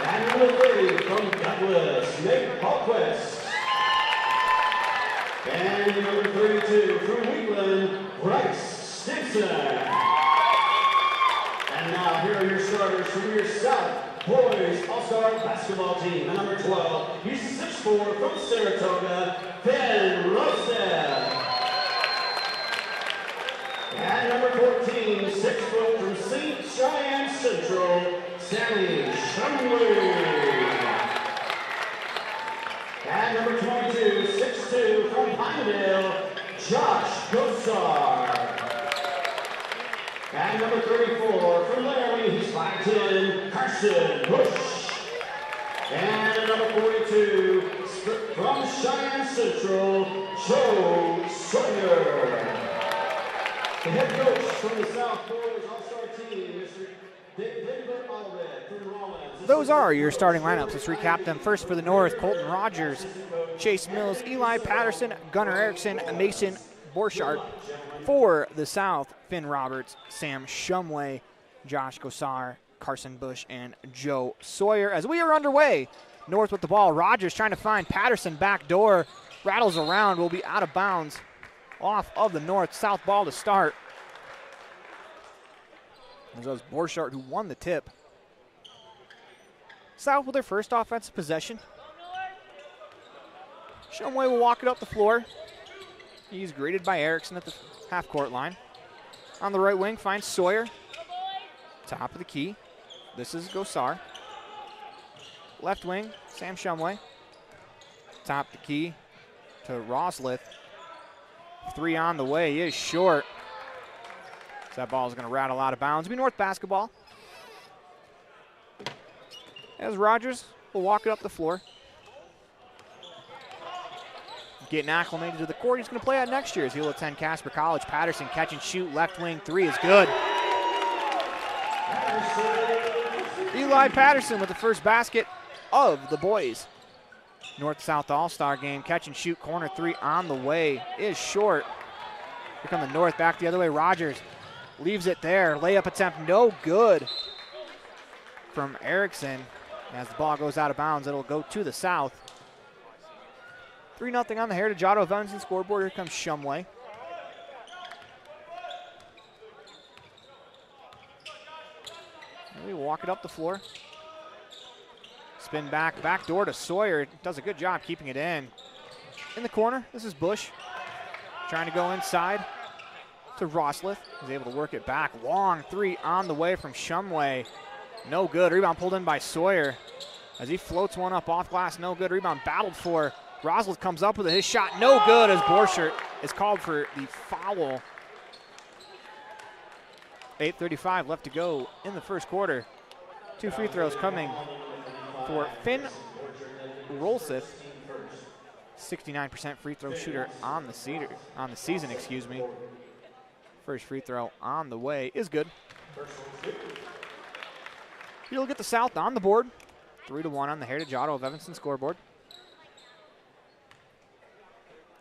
And number 30, from Douglas, Nick Hallquist. And number 32, from Wheatland, Bryce Stinson. And now, here are your starters from your South Boys All-Star basketball team. And number 12, he's 6'4" from Saratoga, Finn Rostead. And number 14, 6 foot from St. Cheyenne Central, Sammy Shumway. And number 22, 6'2" from Pinedale, Josh Gosar. And number 34, from Laramie, he's 5'10", Carson Bush. And number 42, from Cheyenne Central, Joe Sawyer. The head coach from the South Boys All-Star team, Mr. David Allred from Rollins. Those are your starting lineups. Let's recap them. First for the North, Colton Rogers, Chase Mills, Eli Patterson, Gunnar Erickson, Mason Borchard. For the South, Finn Roberts, Sam Shumway, Josh Gosar, Carson Bush and Joe Sawyer. As we are underway, North with the ball. Rogers trying to find Patterson back door. Rattles around, will be out of bounds off of the North-South ball to start. As that was Borchardt who won the tip. South with their first offensive possession. Shumway will walk it up the floor. He's greeted by Erickson at the half-court line. On the right wing, finds Sawyer. Top of the key. This is Gosar. Left wing, Sam Shumway. Top the key to Rosleth. 3 on the way, he is short. So that ball is going to rattle out of bounds. It'll be North basketball. As Rogers will walk it up the floor. Getting acclimated to the court. He's going to play out next year as he'll attend Casper College. Patterson catch and shoot, left wing 3 is good. Eli Patterson with the first basket of the boys. North-South All-Star game. Catch and shoot, corner 3 on the way is short. Here come the North back the other way. Rogers leaves it there. Layup attempt no good from Erickson. As the ball goes out of bounds, it'll go to the South. 3-0 on the Heritage Auto of Evanston scoreboard. Here comes Shumway. We walk it up the floor. Spin back door to Sawyer. Does a good job keeping it in. In the corner, this is Bush. Trying to go inside to Rosleth. He's able to work it back. Long 3 on the way from Shumway. No good. Rebound pulled in by Sawyer. As he floats one up off glass, no good. Rebound battled for. Rosleth comes up with his shot, no good, as Borchardt is called for the foul. 8:35 left to go in the first quarter. 2 free throws coming for Finn Rolseth. 69% free throw shooter on the season. First free throw on the way is good. He'll get the South on the board. 3-1 on the Heritage Auto of Evanston scoreboard.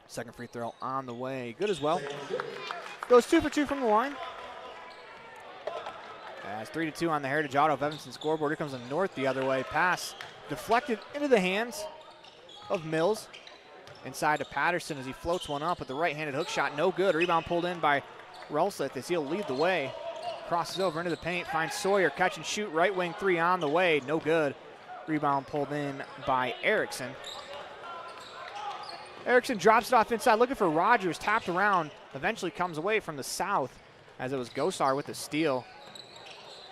Second free throw on the way, good as well. Goes 2 for 2 from the line. As 3-2 on the Heritage Auto of Evanston scoreboard. Here comes the North the other way. Pass deflected into the hands of Mills. Inside to Patterson as he floats one up with the right-handed hook shot. No good. Rebound pulled in by Rolseth as he'll lead the way. Crosses over into the paint. Finds Sawyer. Catch and shoot. Right wing 3 on the way. No good. Rebound pulled in by Erickson. Erickson drops it off inside. Looking for Rogers. Tapped around. Eventually comes away from the South as it was Gosar with the steal.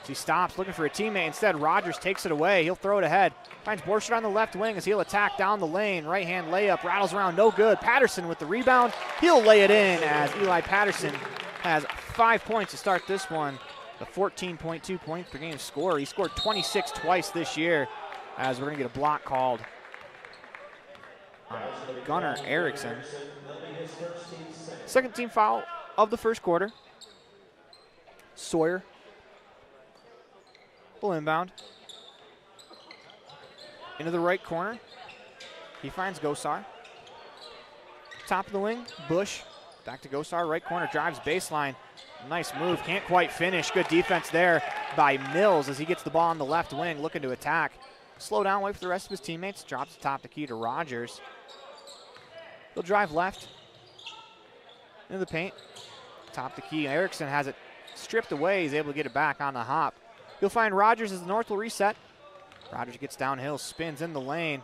As he stops looking for a teammate. Instead, Rogers takes it away. He'll throw it ahead. Finds Borchardt on the left wing as he'll attack down the lane. Right-hand layup. Rattles around. No good. Patterson with the rebound. He'll lay it in as Eli Patterson has 5 points to start this one. The 14.2 points per game scorer. He scored 26 twice this year as we're going to get a block called Gunnar Erickson. Second team foul of the first quarter. Sawyer will inbound. Into the right corner. He finds Gosar. Top of the wing, Bush. Back to Gosar, right corner, drives baseline. Nice move, can't quite finish. Good defense there by Mills as he gets the ball on the left wing, looking to attack. Slow down, wait for the rest of his teammates. Drops the top the key to Rogers. He'll drive left into the paint. Top the key. Erickson has it stripped away. He's able to get it back on the hop. He'll find Rogers as the North will reset. Rogers gets downhill, spins in the lane.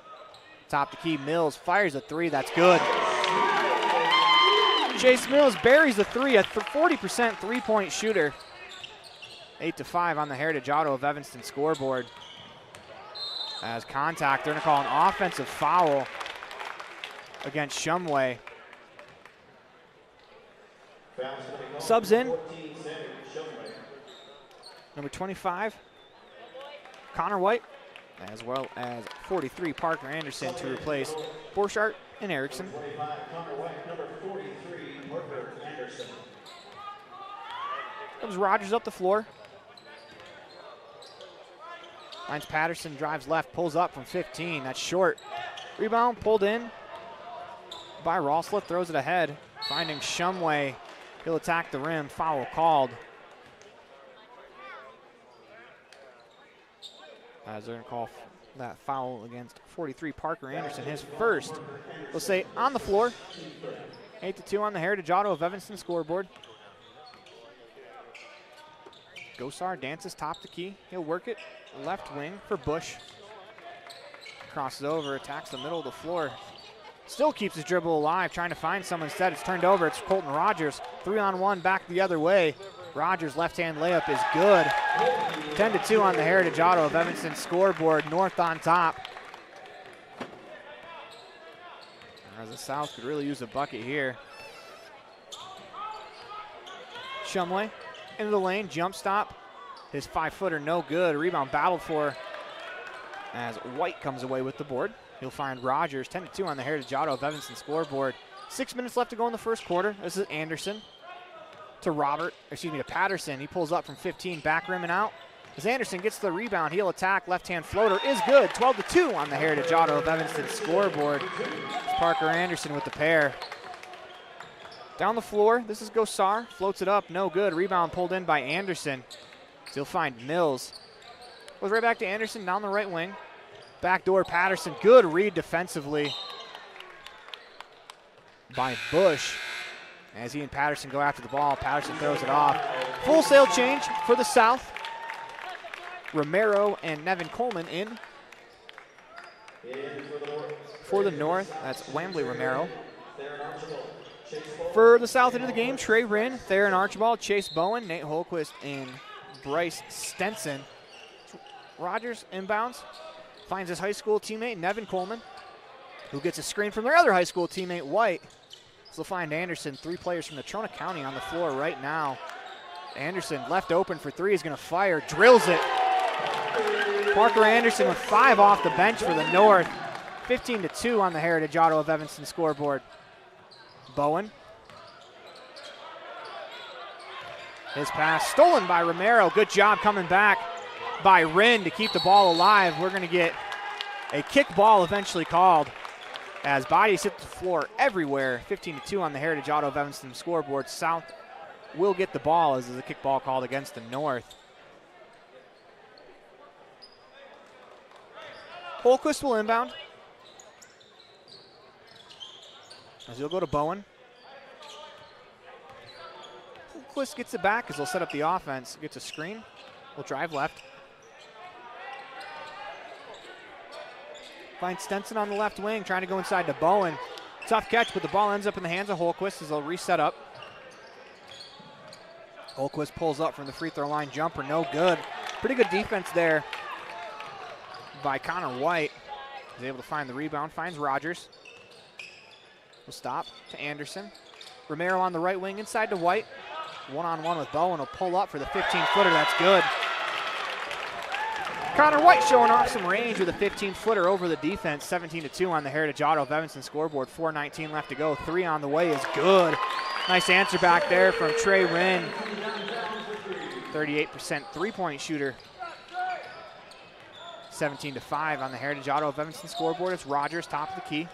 Top the key, Mills fires a 3. That's good. Chase Mills buries the 3, a 40% three-point shooter. 8-5 on the Heritage Auto of Evanston scoreboard. As contact, they're going to call an offensive foul against Shumway. Subs in. Number 25, Connor White, as well as 43, Parker Anderson, to replace Borchardt and Erickson. Comes Rogers up the floor. Finds Patterson, drives left, pulls up from 15. That's short. Rebound pulled in by Rosleth, throws it ahead. Finding Shumway. He'll attack the rim. Foul called. as they're going to call that foul against 43 Parker Anderson. His first, we'll say, on the floor. 8-2 on the Heritage Auto of Evanston scoreboard. Gosar dances top the key. He'll work it left wing for Bush. Crosses over, attacks the middle of the floor. Still keeps his dribble alive, trying to find someone instead. It's turned over. It's Colton Rogers. 3-on-1 back the other way. Rogers' left-hand layup is good. 10-2 on the Heritage Auto of Evanston scoreboard. North on top. As the South could really use a bucket here. Shumway into the lane, jump stop. His 5-footer no good. Rebound battled for as White comes away with the board. He'll find Rogers. 10-2 on the Heritage Auto of Evanston scoreboard. 6 minutes left to go in the first quarter. This is Anderson to Patterson. He pulls up from 15, back rim and out. As Anderson gets the rebound, he'll attack. Left-hand floater is good. 12-2 on the Heritage Auto of Evanston scoreboard. It's Parker Anderson with the pair. Down the floor, this is Gosar. Floats it up, no good. Rebound pulled in by Anderson. So he'll find Mills. Goes right back to Anderson down the right wing. Backdoor Patterson. Good read defensively by Bush. As he and Patterson go after the ball, Patterson throws it off. Full sail change for the South. Romero and Nevin Coleman in. For the North, that's Wambley Romero. For the South end of the game, Trey Wren, Theron Archibald, Chase Bowen, Nate Holquist, and Bryce Stenson. Rogers inbounds, finds his high school teammate, Nevin Coleman, who gets a screen from their other high school teammate, White. So they'll find Anderson, 3 players from Natrona County on the floor right now. Anderson left open for 3, is going to fire, drills it. Parker Anderson with 5 off the bench for the North. 15-2 on the Heritage Auto of Evanston scoreboard. Bowen. His pass stolen by Romero. Good job coming back by Wren to keep the ball alive. We're going to get a kick ball eventually called as bodies hit the floor everywhere. 15-2 on the Heritage Auto of Evanston scoreboard. South will get the ball as there's a kick ball called against the North. Holquist will inbound. As he'll go to Bowen. Holquist gets it back as he'll set up the offense. Gets a screen. Will drive left. Finds Stenson on the left wing, trying to go inside to Bowen. Tough catch, but the ball ends up in the hands of Holquist as they'll reset up. Holquist pulls up from the free throw line jumper, no good. Pretty good defense there by Connor White. He's able to find the rebound, finds Rogers. Will stop to Anderson. Romero on the right wing inside to White. One-on-one with Bowen. Will pull up for the 15-footer. That's good. Connor White showing off some range with a 15-footer over the defense. 17-2 on the Heritage Auto of Evanston scoreboard. 4:19 left to go. 3 on the way is good. Nice answer back there from Trey Wren. 38% three-point shooter. 17-5 on the Heritage Auto of Evanston scoreboard. It's Rogers, top of the key.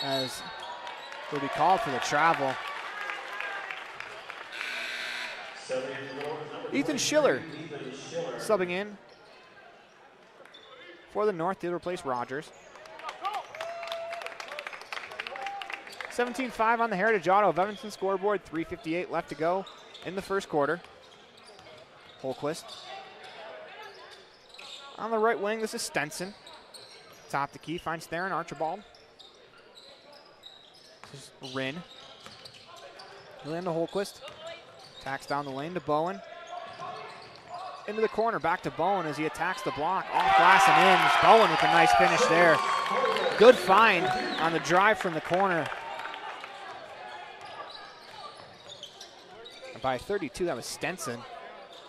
As will be called for the travel. Ethan Schiller subbing in for the North. He'll replace Rogers. 17-5 on the Heritage Auto of Evanston scoreboard. 3:58 left to go in the first quarter. Holquist. On the right wing, this is Stenson. Top the key, finds Theron Archibald. This is Wren. He'll end to Holquist. Attacks down the lane to Bowen. Into the corner, back to Bowen as he attacks the block. Off glass and in. It's Bowen with a nice finish there. Good find on the drive from the corner. By 32, that was Stenson.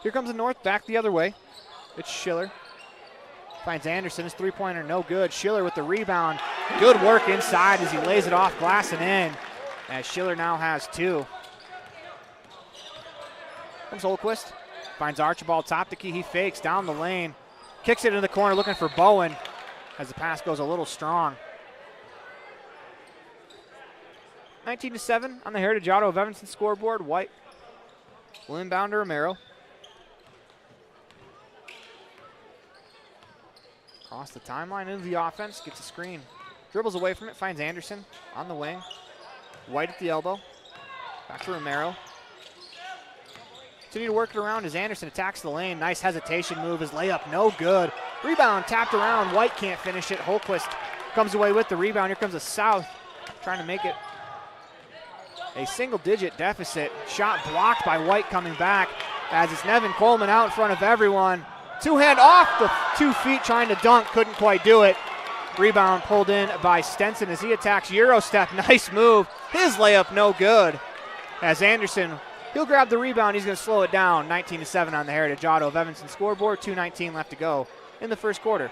Here comes the North, back the other way. It's Schiller. Finds Anderson, his three-pointer no good. Schiller with the rebound. Good work inside as he lays it off glass and in. As Schiller now has 2. Comes Holquist. Finds Archibald top the key. He fakes down the lane. Kicks it into the corner looking for Bowen as the pass goes a little strong. 19-7 on the Heritage Auto of Evanston scoreboard. White will inbound to Romero. Across the timeline into the offense, gets a screen. Dribbles away from it, finds Anderson on the wing. White at the elbow. Back to Romero. Continue to work it around as Anderson attacks the lane. Nice hesitation move. His layup, no good. Rebound tapped around. White can't finish it. Holquist comes away with the rebound. Here comes the South trying to make it a single-digit deficit. Shot blocked by White coming back as it's Nevin Coleman out in front of everyone. Two-hand off the 2 feet trying to dunk. Couldn't quite do it. Rebound pulled in by Stenson as he attacks Euro step. Nice move. His layup no good. As Anderson, he'll grab the rebound. He's going to slow it down. 19-7 on the Heritage Auto of Evanston scoreboard. 2:19 left to go in the first quarter.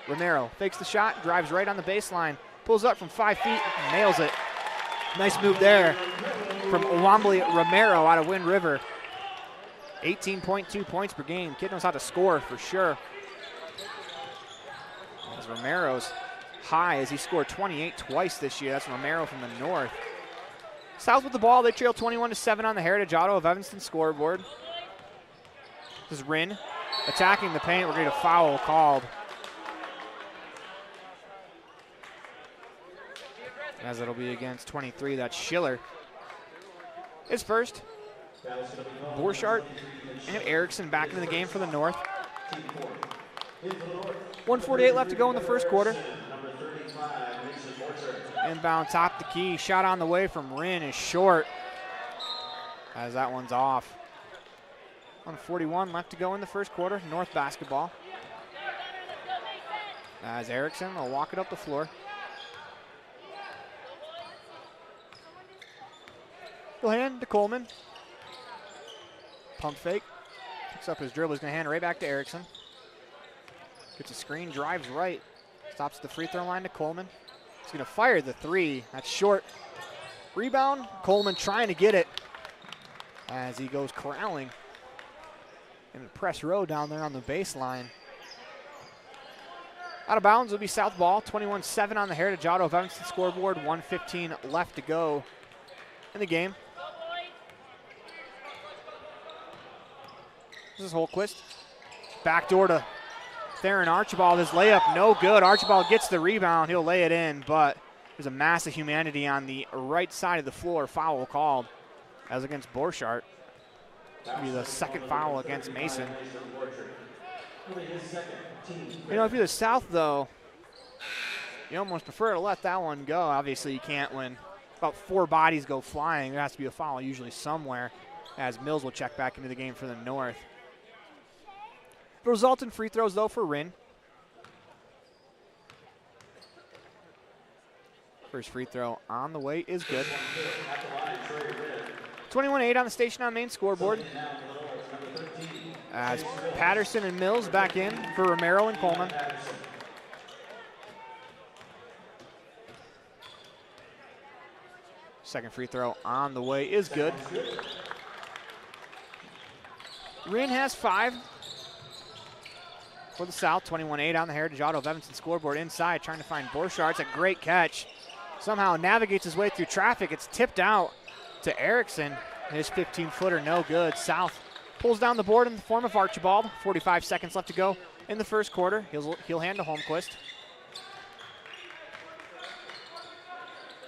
Romero fakes the shot, drives right on the baseline, pulls up from 5 feet, nails it. Nice move there from Owambly Romero out of Wind River. 18.2 points per game. Kid knows how to score for sure. As Romero's high as he scored 28 twice this year. That's Romero from the north. South with the ball. They trail 21-7 on the Heritage Auto of Evanston scoreboard. This is Rinn attacking the paint. We're going to get a foul called. As it'll be against 23. That's Schiller. His first. Borchardt and Erickson back into the game for the North. 1:48 left to go in the first quarter. Inbound top the key. Shot on the way from Rinn is short. As that one's off. 1:41 left to go in the first quarter. North basketball. As Erickson will walk it up the floor. He'll hand to Coleman. Pump fake. Picks up his dribble. He's going to hand it right back to Erickson. Gets a screen, drives right. Stops at the free throw line to Coleman. He's going to fire the three. That's short. Rebound. Coleman trying to get it as he goes corralling in the press row down there on the baseline. Out of bounds will be South ball. 21-7 on the Heritage Auto of Evanston scoreboard. 1:15 left to go in the game. This is Holquist. Backdoor to Theron Archibald. His layup no good. Archibald gets the rebound. He'll lay it in, but there's a mass of humanity on the right side of the floor. Foul called as against Borchardt. That'll be the second foul against Mason. You know, if you're the South, though, you almost prefer to let that one go. Obviously, you can't when about 4 bodies go flying. There has to be a foul usually somewhere, as Mills will check back into the game for the North. The resultant free throws, though, for Rinn. First free throw on the way is good. 21-8 on the Station on Main scoreboard. As Patterson and Mills back in for Romero and Coleman. Second free throw on the way is good. Rinn has 5 for the South. 21-8 on the Heritage Auto of Evanston scoreboard. Inside trying to find Borchardt. It's a great catch. Somehow navigates his way through traffic. It's tipped out to Erickson. His 15-footer no good. South pulls down the board in the form of Archibald. 45 seconds left to go in the first quarter. He'll hand to Holmquist.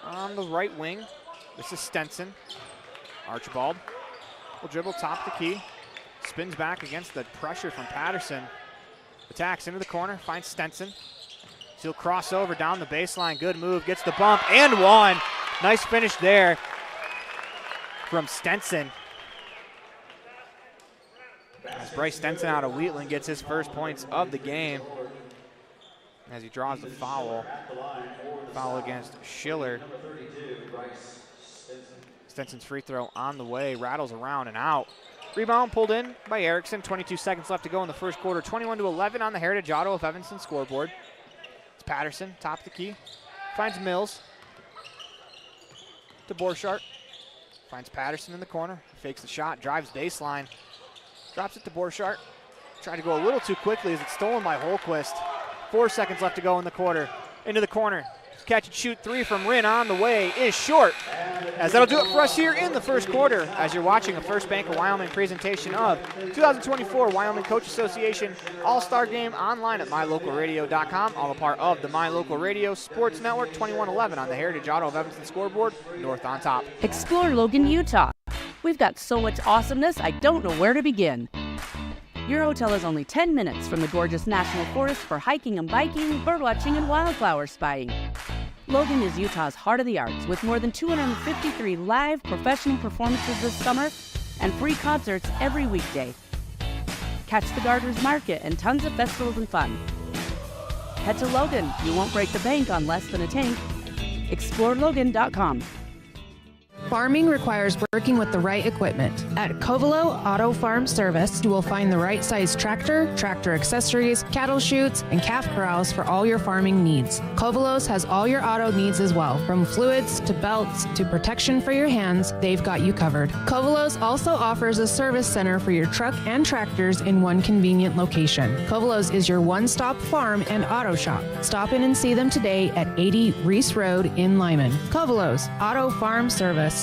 On the right wing, this is Stenson. Archibald will dribble top the key. Spins back against the pressure from Patterson. Attacks into the corner, finds Stenson. He'll cross over down the baseline. Good move, gets the bump, and one. Nice finish there from Stenson. As Bryce Stenson out of Wheatland gets his first points of the game as he draws the foul. Foul against Schiller. Stenson's free throw on the way, rattles around and out. Rebound pulled in by Erickson. 22 seconds left to go in the first quarter. 21-11 on the Heritage Auto of Evanston scoreboard. It's Patterson, top the key. Finds Mills. To Borchardt. Finds Patterson in the corner. Fakes the shot, drives baseline. Drops it to Borchardt. Tried to go a little too quickly as it's stolen by Holquist. 4 seconds left to go in the quarter. Into the corner. catch and shoot three from Rin on the way is short. As that'll do it for us here in the first quarter as you're watching a First Bank of Wyoming presentation of 2024 Wyoming Coach Association All-Star Game online at mylocalradio.com, all a part of the My Local Radio Sports Network, 2111 on the Heritage Auto of Evanston scoreboard, north on top. Explore Logan, Utah. We've got so much awesomeness, I don't know where to begin. Your hotel is only 10 minutes from the gorgeous National Forest for hiking and biking, birdwatching, and wildflower spying. Logan is Utah's heart of the arts with more than 253 live professional performances this summer and free concerts every weekday. Catch the Garters Market and tons of festivals and fun. Head to Logan. You won't break the bank on less than a tank. ExploreLogan.com. Farming requires working with the right equipment. At Covelo Auto Farm Service, you will find the right size tractor, tractor accessories, cattle chutes, and calf corrals for all your farming needs. Covelos has all your auto needs as well. From fluids to belts to protection for your hands, they've got you covered. Covelos also offers a service center for your truck and tractors in one convenient location. Covelos is your one-stop farm and auto shop. Stop in and see them today at 80 Reese Road in Lyman. Covelos Auto Farm Service.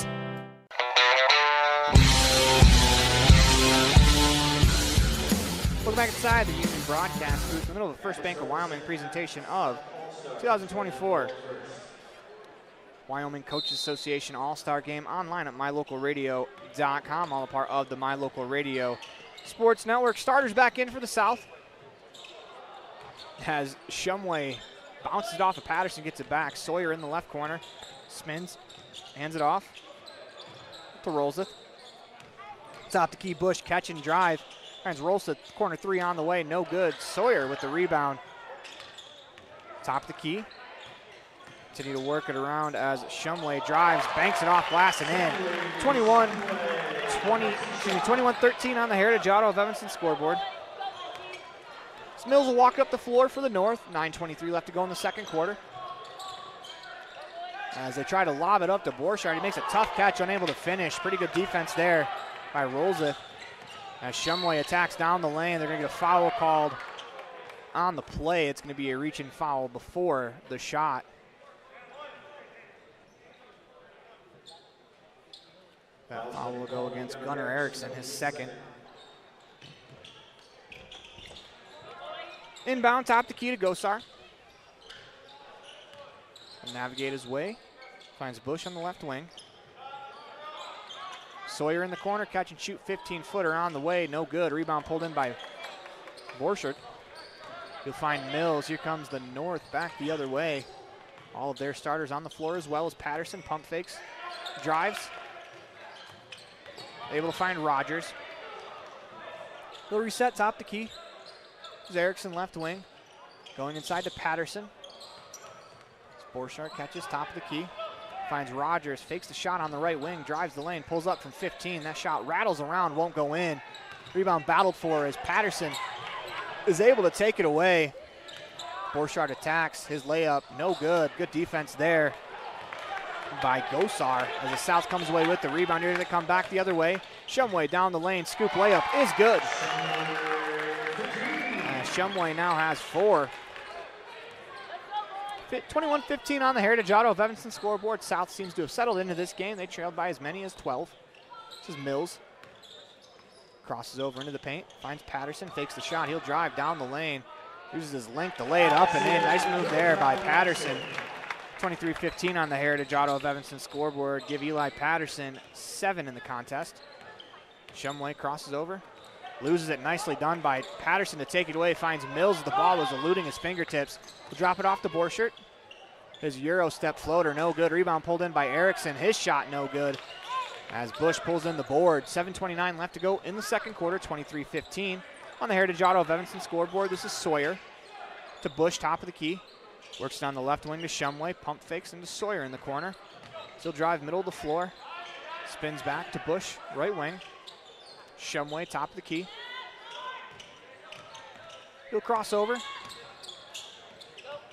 Welcome back inside the Union broadcast booth in the middle of the First Bank of Wyoming presentation of 2024 Wyoming Coaches Association All-Star Game online at mylocalradio.com, all a part of the My Local Radio Sports Network. Starters back in for the South as Shumway bounces it off of Patterson, gets it back. Sawyer in the left corner, spins, hands it off to Rolseth. Top the key, Bush, catch and drive. Finds Rolseth, corner three on the way, no good. Sawyer with the rebound. Top the key. Continue to work it around as Shumway drives, banks it off glass and in. 21-13 on the Heritage Auto of Evanston scoreboard. Mills will walk up the floor for the North. 9:23 left to go in the second quarter. As they try to lob it up to Borchardt, he makes a tough catch, unable to finish. Pretty good defense there by Rolseth. As Shumway attacks down the lane, they're going to get a foul called on the play. It's going to be a reaching foul before the shot. That foul will go against Gunnar Erickson, his second. Inbound, top the key to Gosar. He'll navigate his way. Finds Bush on the left wing. Sawyer in the corner, catch and shoot 15-footer on the way, no good. Rebound pulled in by Borchardt. You'll find Mills. Here comes the North back the other way. All of their starters on the floor as well as Patterson. Pump fakes, drives. Able to find Rogers. He'll reset top the key. There's Erickson left wing. Going inside to Patterson. Borchardt catches top of the key. Finds Rogers, fakes the shot on the right wing, drives the lane, pulls up from 15. That shot rattles around, won't go in. Rebound battled for as Patterson is able to take it away. Borchardt attacks, his layup, no good. Good defense there by Gosar as the South comes away with the rebound. Here they come back the other way. Shumway down the lane, scoop layup is good. Shumway now has 4. 21-15 on the Heritage Auto of Evanston scoreboard. South seems to have settled into this game. They trailed by as many as 12. This is Mills. Crosses over into the paint, finds Patterson, fakes the shot. He'll drive down the lane, uses his length to lay it up and in. Nice move there by Patterson. 23-15 on the Heritage Auto of Evanston scoreboard. Give Eli Patterson 7 in the contest. Shumway crosses over. Loses it, nicely done by Patterson to take it away. Finds Mills, the ball was eluding his fingertips. Will drop it off to Borchardt. His Euro step floater, no good. Rebound pulled in by Erickson. His shot, no good. As Bush pulls in the board. 7:29 left to go in the second quarter, 23-15. On the Heritage Auto of Evanston scoreboard, this is Sawyer to Bush, top of the key. Works down the left wing to Shumway. Pump fakes into Sawyer in the corner. Still drive middle of the floor. Spins back to Bush, right wing. Shumway, top of the key. He'll cross over.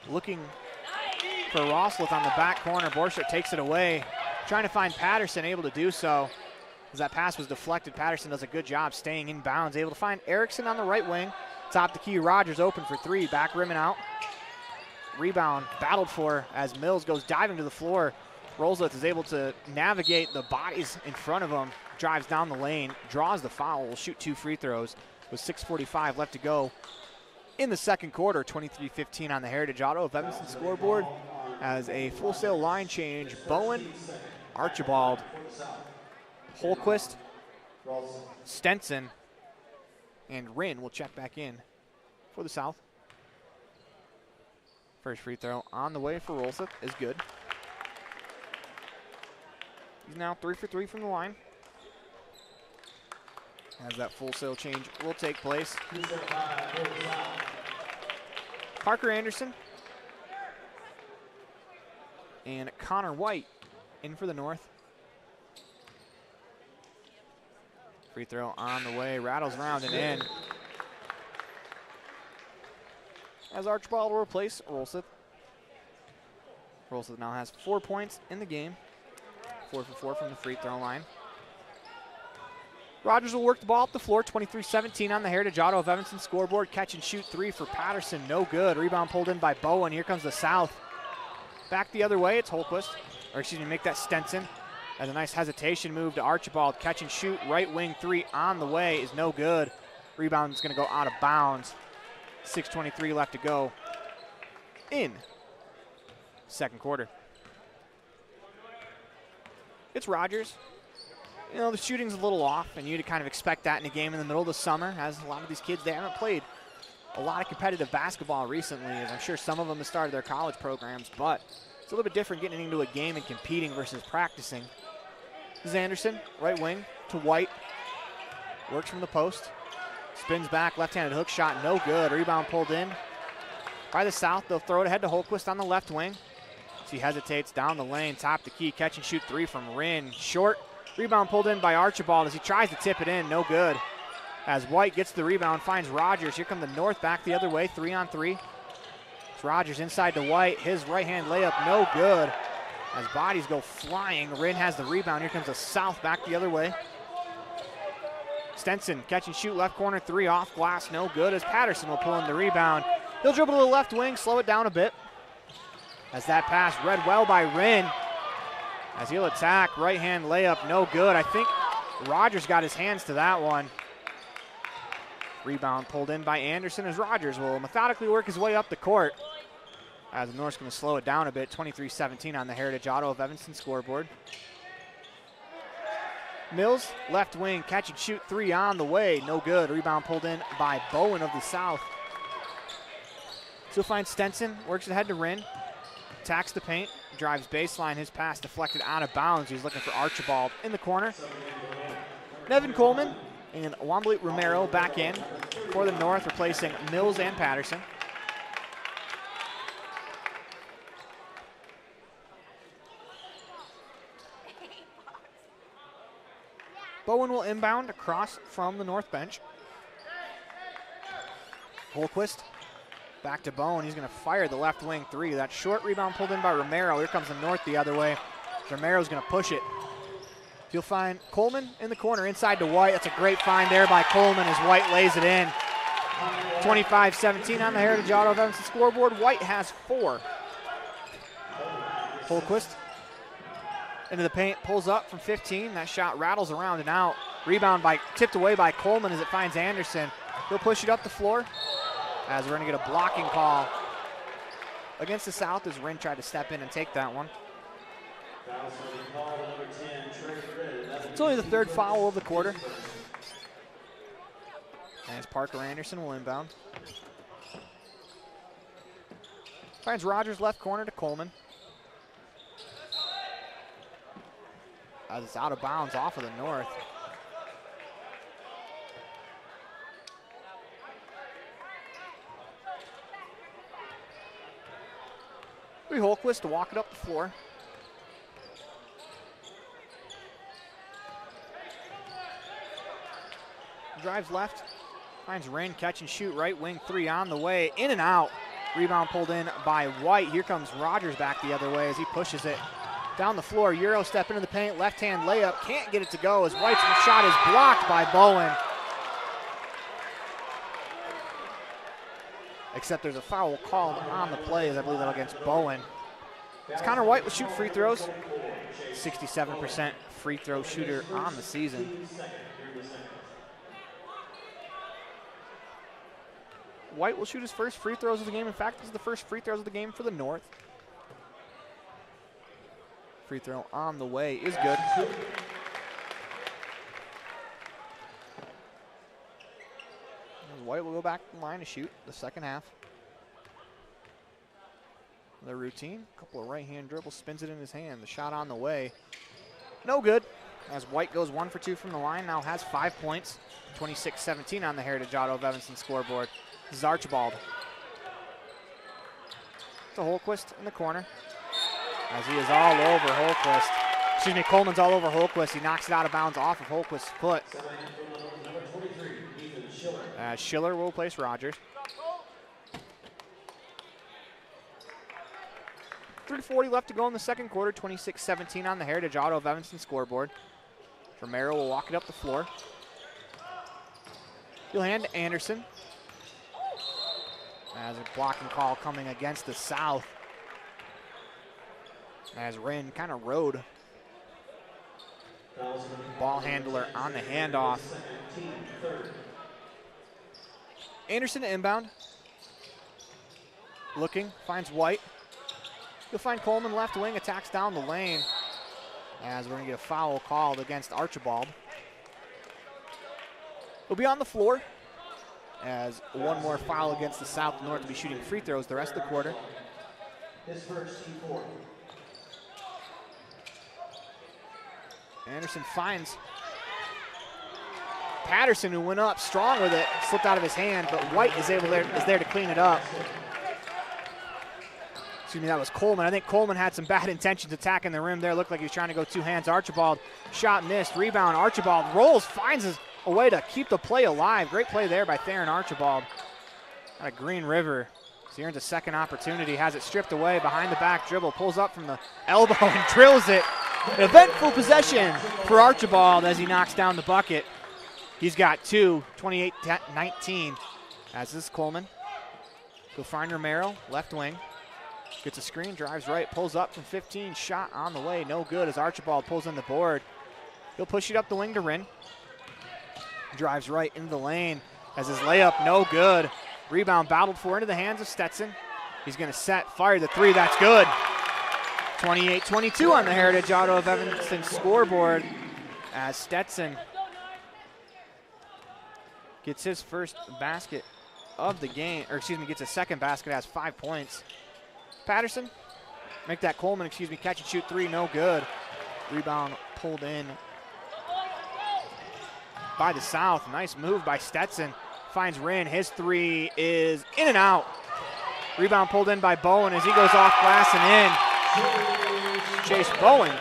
Looking for Rossleth on the back corner. Borchardt takes it away. Trying to find Patterson, able to do so. As that pass was deflected, Patterson does a good job staying in bounds. Able to find Erickson on the right wing. Top the key, Rogers open for 3. Back rim and out. Rebound battled for as Mills goes diving to the floor. Rolseth is able to navigate the bodies in front of him, drives down the lane, draws the foul, will shoot 2 free throws with 6:45 left to go in the second quarter. 23-15 on the Heritage Auto of Evanston scoreboard as a Full Sail line change. Bowen, Archibald, Holquist, Stenson, and Rinn will check back in for the South. First free throw on the way for Rolseth is good. He's now 3 for 3 from the line. As that Full Sail change will take place. Parker Anderson and Connor White in for the North. Free throw on the way, rattles around and in. As Archibald will replace Rolseth. Rolseth now has 4 points in the game. 4 for 4 from the free throw line. Rogers will work the ball up the floor. 23-17 on the Heritage Auto of Evanston scoreboard. Catch and shoot 3 for Patterson. No good. Rebound pulled in by Bowen. Here comes the South. Back the other way. It's Holquist. Or excuse me, make that Stenson. As a nice hesitation move to Archibald. Catch and shoot. Right wing 3 on the way is no good. Rebound is going to go out of bounds. 6:23 left to go in second quarter. It's Rogers. You know, the shooting's a little off, and you'd kind of expect that in a game in the middle of the summer, as a lot of these kids, they haven't played a lot of competitive basketball recently, as I'm sure some of them have started their college programs, but it's a little bit different getting into a game and competing versus practicing. This is Anderson, right wing to White. Works from the post. Spins back, left-handed hook shot, no good. Rebound pulled in by the South. They'll throw it ahead to Holquist on the left wing. She hesitates down the lane, top the key, catch and shoot 3 from Rinn. Short. Rebound pulled in by Archibald as he tries to tip it in, no good. As White gets the rebound, finds Rogers. Here come the North back the other way, 3-on-3. It's Rogers inside to White. His right-hand layup, no good. As bodies go flying, Rinn has the rebound. Here comes the South back the other way. Stenson, catch and shoot, left corner 3 off glass, no good. As Patterson will pull in the rebound. He'll dribble to the left wing, slow it down a bit. As that pass read well by Rinn. As he'll attack, right-hand layup, no good. I think Rogers got his hands to that one. Rebound pulled in by Anderson as Rogers will methodically work his way up the court. As the North's going to slow it down a bit, 23-17 on the Heritage Auto of Evanston scoreboard. Mills, left wing, catch and shoot 3 on the way, no good. Rebound pulled in by Bowen of the South. So he'll find Stenson, works ahead to Rinn. Attacks the paint, drives baseline, his pass deflected out of bounds. He's looking for Archibald in the corner. Nevin Coleman and Wambly Romero back in for the North, replacing Mills and Patterson. Bowen will inbound across from the North bench. Holquist back to Bowen. He's going to fire the left wing 3. That short rebound pulled in by Romero. Here comes the North the other way. Romero's going to push it. You'll find Coleman in the corner inside to White. That's a great find there by Coleman as White lays it in. 25-17 on the Heritage Auto of Evanston scoreboard. White has 4. Holquist into the paint, pulls up from 15. That shot rattles around and out. Rebound tipped away by Coleman as it finds Anderson. He'll push it up the floor as we're going to get a blocking call against the South as Rinn tried to step in and take that one. It's only the 3rd foul of the quarter. As Parker Anderson will inbound. Finds Rogers left corner to Coleman. As it's out of bounds off of the North. Holquist to walk it up the floor. Drives left, finds Rinn, catch and shoot, right wing 3 on the way, in and out. Rebound pulled in by White. Here comes Rogers back the other way as he pushes it down the floor. Euro step into the paint, left-hand layup, can't get it to go as White's shot is blocked by Bowen. except there's a foul called on the play, as I believe that against Bowen. It's Connor White will shoot free throws. 67% free throw shooter on the season. White will shoot his first free throws of the game. In fact, this is the first free throws of the game for the North. Free throw on the way is good. White will go back to the line to shoot the second half. The routine, a couple of right-hand dribbles, spins it in his hand. The shot on the way, no good. As White goes 1 for 2 from the line, now has 5 points. 26-17 on the Heritage Auto of Evanston scoreboard. This is Archibald. To Holquist in the corner. As he is all over Holquist. Excuse me, Coleman's all over Holquist. He knocks it out of bounds off of Holquist's foot. Schiller will place Rogers. 3:40 left to go in the second quarter. 26-17 on the Heritage Auto of Evanston scoreboard. Romero will walk it up the floor. He'll hand to Anderson. As a blocking call coming against the South. As Wren kind of rode ball handler on the handoff. Anderson to inbound. Looking, finds White. You'll find Coleman left wing, attacks down the lane. As we're going to get a foul called against Archibald. He'll be on the floor. As one more foul against the South. The North will be shooting free throws the rest of the quarter. His first team 4. Anderson finds Patterson, who went up strong with it, slipped out of his hand, but White is there to clean it up. Excuse me, that was Coleman. I think Coleman had some bad intentions attacking the rim there. Looked like he was trying to go two hands. Archibald, shot missed, rebound. Archibald rolls, finds a way to keep the play alive. Great play there by Theron Archibald. Out of Green River. So he earns a second opportunity, has it stripped away, behind the back dribble, pulls up from the elbow and drills it. An eventful possession for Archibald as he knocks down the bucket. He's got 2, 28-19. As this is Coleman. Go find Romero, left wing. Gets a screen, drives right, pulls up from 15, shot on the way, no good as Archibald pulls in the board. He'll push it up the wing to Wren. Drives right into the lane as his layup, no good. Rebound battled for into the hands of Stetson. He's gonna set, fire the three, that's good. 28-22 on the Heritage Auto of Evanston scoreboard as Stetson gets his first basket of the game, or excuse me, gets a second basket, has 5 points. Patterson, make that Coleman, catch and shoot three, no good. Rebound pulled in by the South. Nice move by Stetson. Finds Wren, his three is in and out. Rebound pulled in by Bowen as he goes off glass and in. Chase Bowen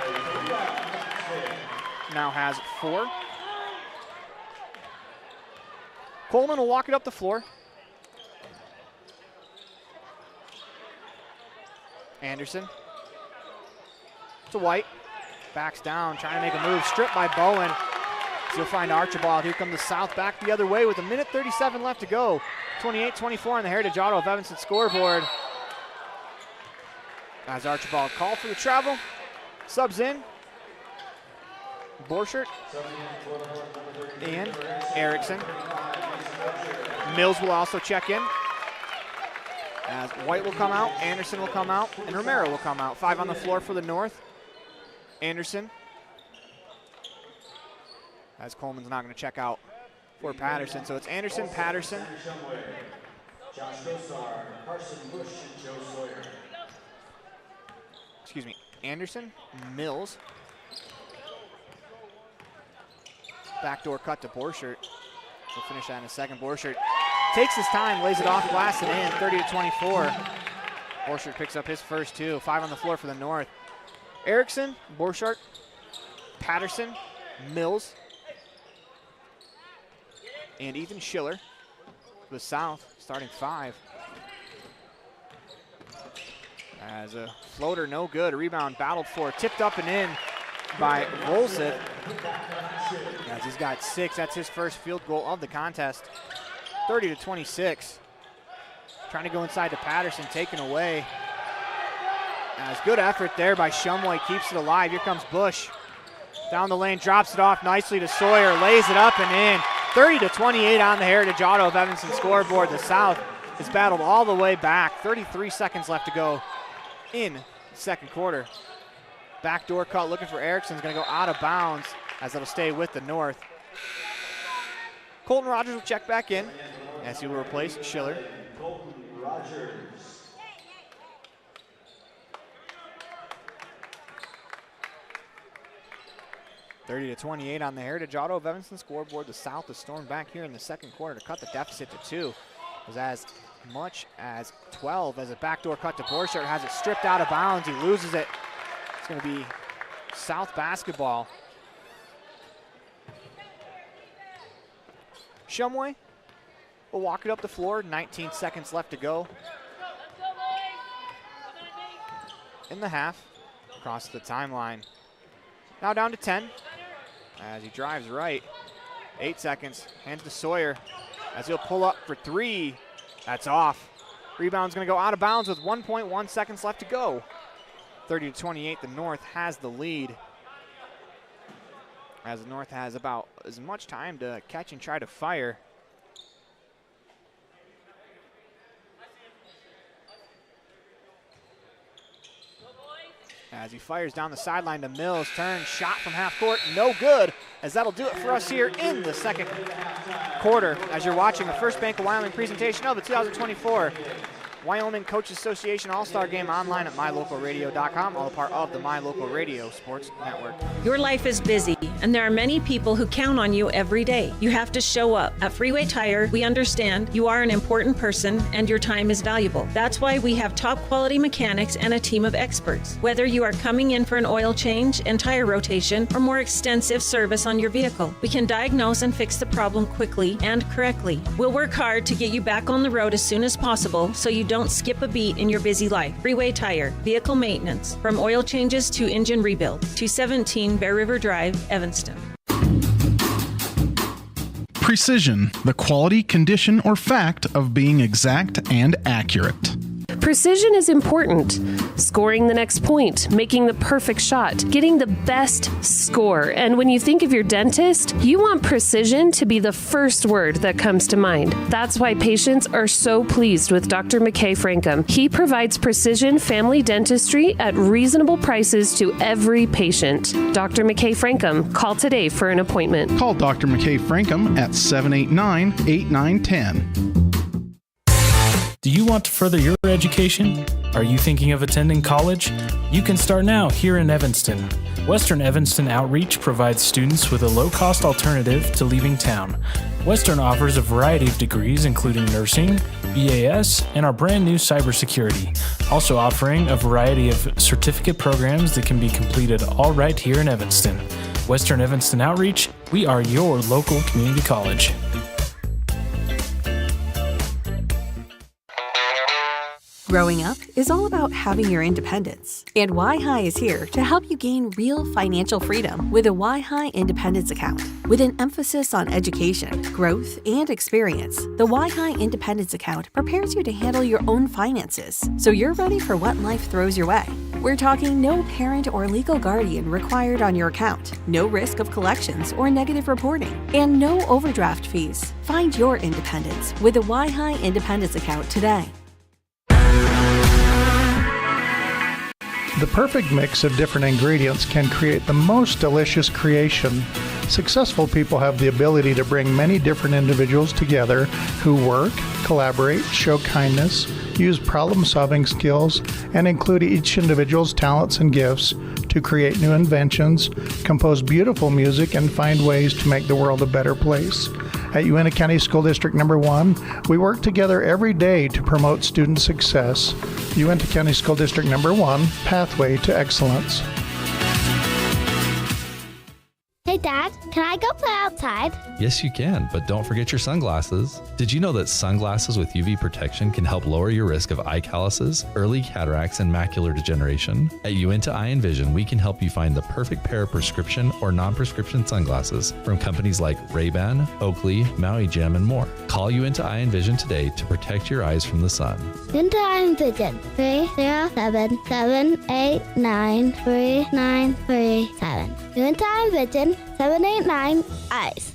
now has 4. Coleman will walk it up the floor. Anderson to White, backs down, trying to make a move, stripped by Bowen. So you'll find Archibald. Here comes the South back the other way with 1:37 left to go. 28-24 on the Heritage Auto of Evanston scoreboard. As Archibald called for the travel, subs in. Borchert and Erickson. Mills will also check in. As White will come out, Anderson will come out, and Romero will come out. 5 on the floor for the North. Anderson. As Coleman's not going to check out for Patterson. So it's Anderson, Patterson. Excuse me, Anderson, Mills. Backdoor cut to Borchert. We'll finish that in a second. Borchert takes his time, lays it off glass and in, 30-24. Borchert picks up his first 2. 5 on the floor for the North. Erickson, Borchert, Patterson, Mills, and Ethan Schiller. The South starting 5. As a floater, no good. Rebound battled for, tipped up and in by Volsiv. As he's got 6, that's his first field goal of the contest. 30-26. Trying to go inside to Patterson, taken away. As good effort there by Shumway, keeps it alive. Here comes Bush. Down the lane, drops it off nicely to Sawyer, lays it up and in. 30-28 on the Heritage Auto of Evanston scoreboard. The South is battled all the way back. 33 seconds left to go in the second quarter. Backdoor cut looking for Erickson. Is going to go out of bounds as it'll stay with the North. Colton Rogers will check back in as he will replace Schiller. Colton Rogers. (30-28) on the Heritage Auto of Evanston scoreboard. The South has stormed back here in the second quarter to cut the deficit to 2. It was as much as 12 as a backdoor cut to Borchardt. Has it stripped out of bounds. He loses it. It's going to be South basketball. Shumway will walk it up the floor. 19 seconds left to go in the half. Across the timeline. Now down to 10 as he drives right. 8 seconds. Hands to Sawyer as he'll pull up for 3. That's off. Rebound's going to go out of bounds with 1.1 seconds left to go. 30-28, the North has the lead. As the North has about as much time to catch and try to fire. As he fires down the sideline to Mills, turn, shot from half court, no good, as that'll do it for us here in the second quarter. As you're watching the First Bank of Wyoming presentation of the 2024 Wyoming Coaches Association All-Star Game online at mylocalradio.com, all a part of the My Local Radio Sports Network. Your life is busy, and there are many people who count on you every day. You have to show up. At Freeway Tire, we understand you are an important person and your time is valuable. That's why we have top quality mechanics and a team of experts. Whether you are coming in for an oil change and tire rotation or more extensive service on your vehicle, we can diagnose and fix the problem quickly and correctly. We'll work hard to get you back on the road as soon as possible so you don't skip a beat in your busy life. Freeway Tire, vehicle maintenance, from oil changes to engine rebuild. 217 Bear River Drive, Evanston. Precision, the quality, condition, or fact of being exact and accurate. Precision is important. Scoring the next point, making the perfect shot, getting the best score. And when you think of your dentist, you want precision to be the first word that comes to mind. That's why patients are so pleased with Dr. McKay Frankum. He provides precision family dentistry at reasonable prices to every patient. Dr. McKay Frankum, call today for an appointment. Call Dr. McKay Frankum at 789-8910. Do you want to further your education? Are you thinking of attending college? You can start now here in Evanston. Western Evanston Outreach provides students with a low-cost alternative to leaving town. Western offers a variety of degrees including nursing, BAS, and our brand new cybersecurity, also offering a variety of certificate programs that can be completed all right here in Evanston. Western Evanston Outreach, we are your local community college. Growing up is all about having your independence, and Y-High is here to help you gain real financial freedom with a Y-High Independence Account. With an emphasis on education, growth, and experience, the Y-High Independence Account prepares you to handle your own finances, so you're ready for what life throws your way. We're talking no parent or legal guardian required on your account, no risk of collections or negative reporting, and no overdraft fees. Find your independence with the Y-High Independence Account today. The perfect mix of different ingredients can create the most delicious creation. Successful people have the ability to bring many different individuals together who work, collaborate, show kindness, use problem-solving skills, and include each individual's talents and gifts to create new inventions, compose beautiful music, and find ways to make the world a better place. At Uintah County School District Number 1, we work together every day to promote student success. Uintah County School District Number 1, Pathway to Excellence. Hey, Dad, can I go play outside? Yes, you can, but don't forget your sunglasses. Did you know that sunglasses with UV protection can help lower your risk of eye calluses, early cataracts, and macular degeneration? At Uinta Eye and Vision, we can help you find the perfect pair of prescription or non-prescription sunglasses from companies like Ray-Ban, Oakley, Maui Jim, and more. Call Uinta Eye and Vision today to protect your eyes from the sun. Uinta Eye and Vision, 307-789-3937. Uinta Eye and Vision, 789 eyes.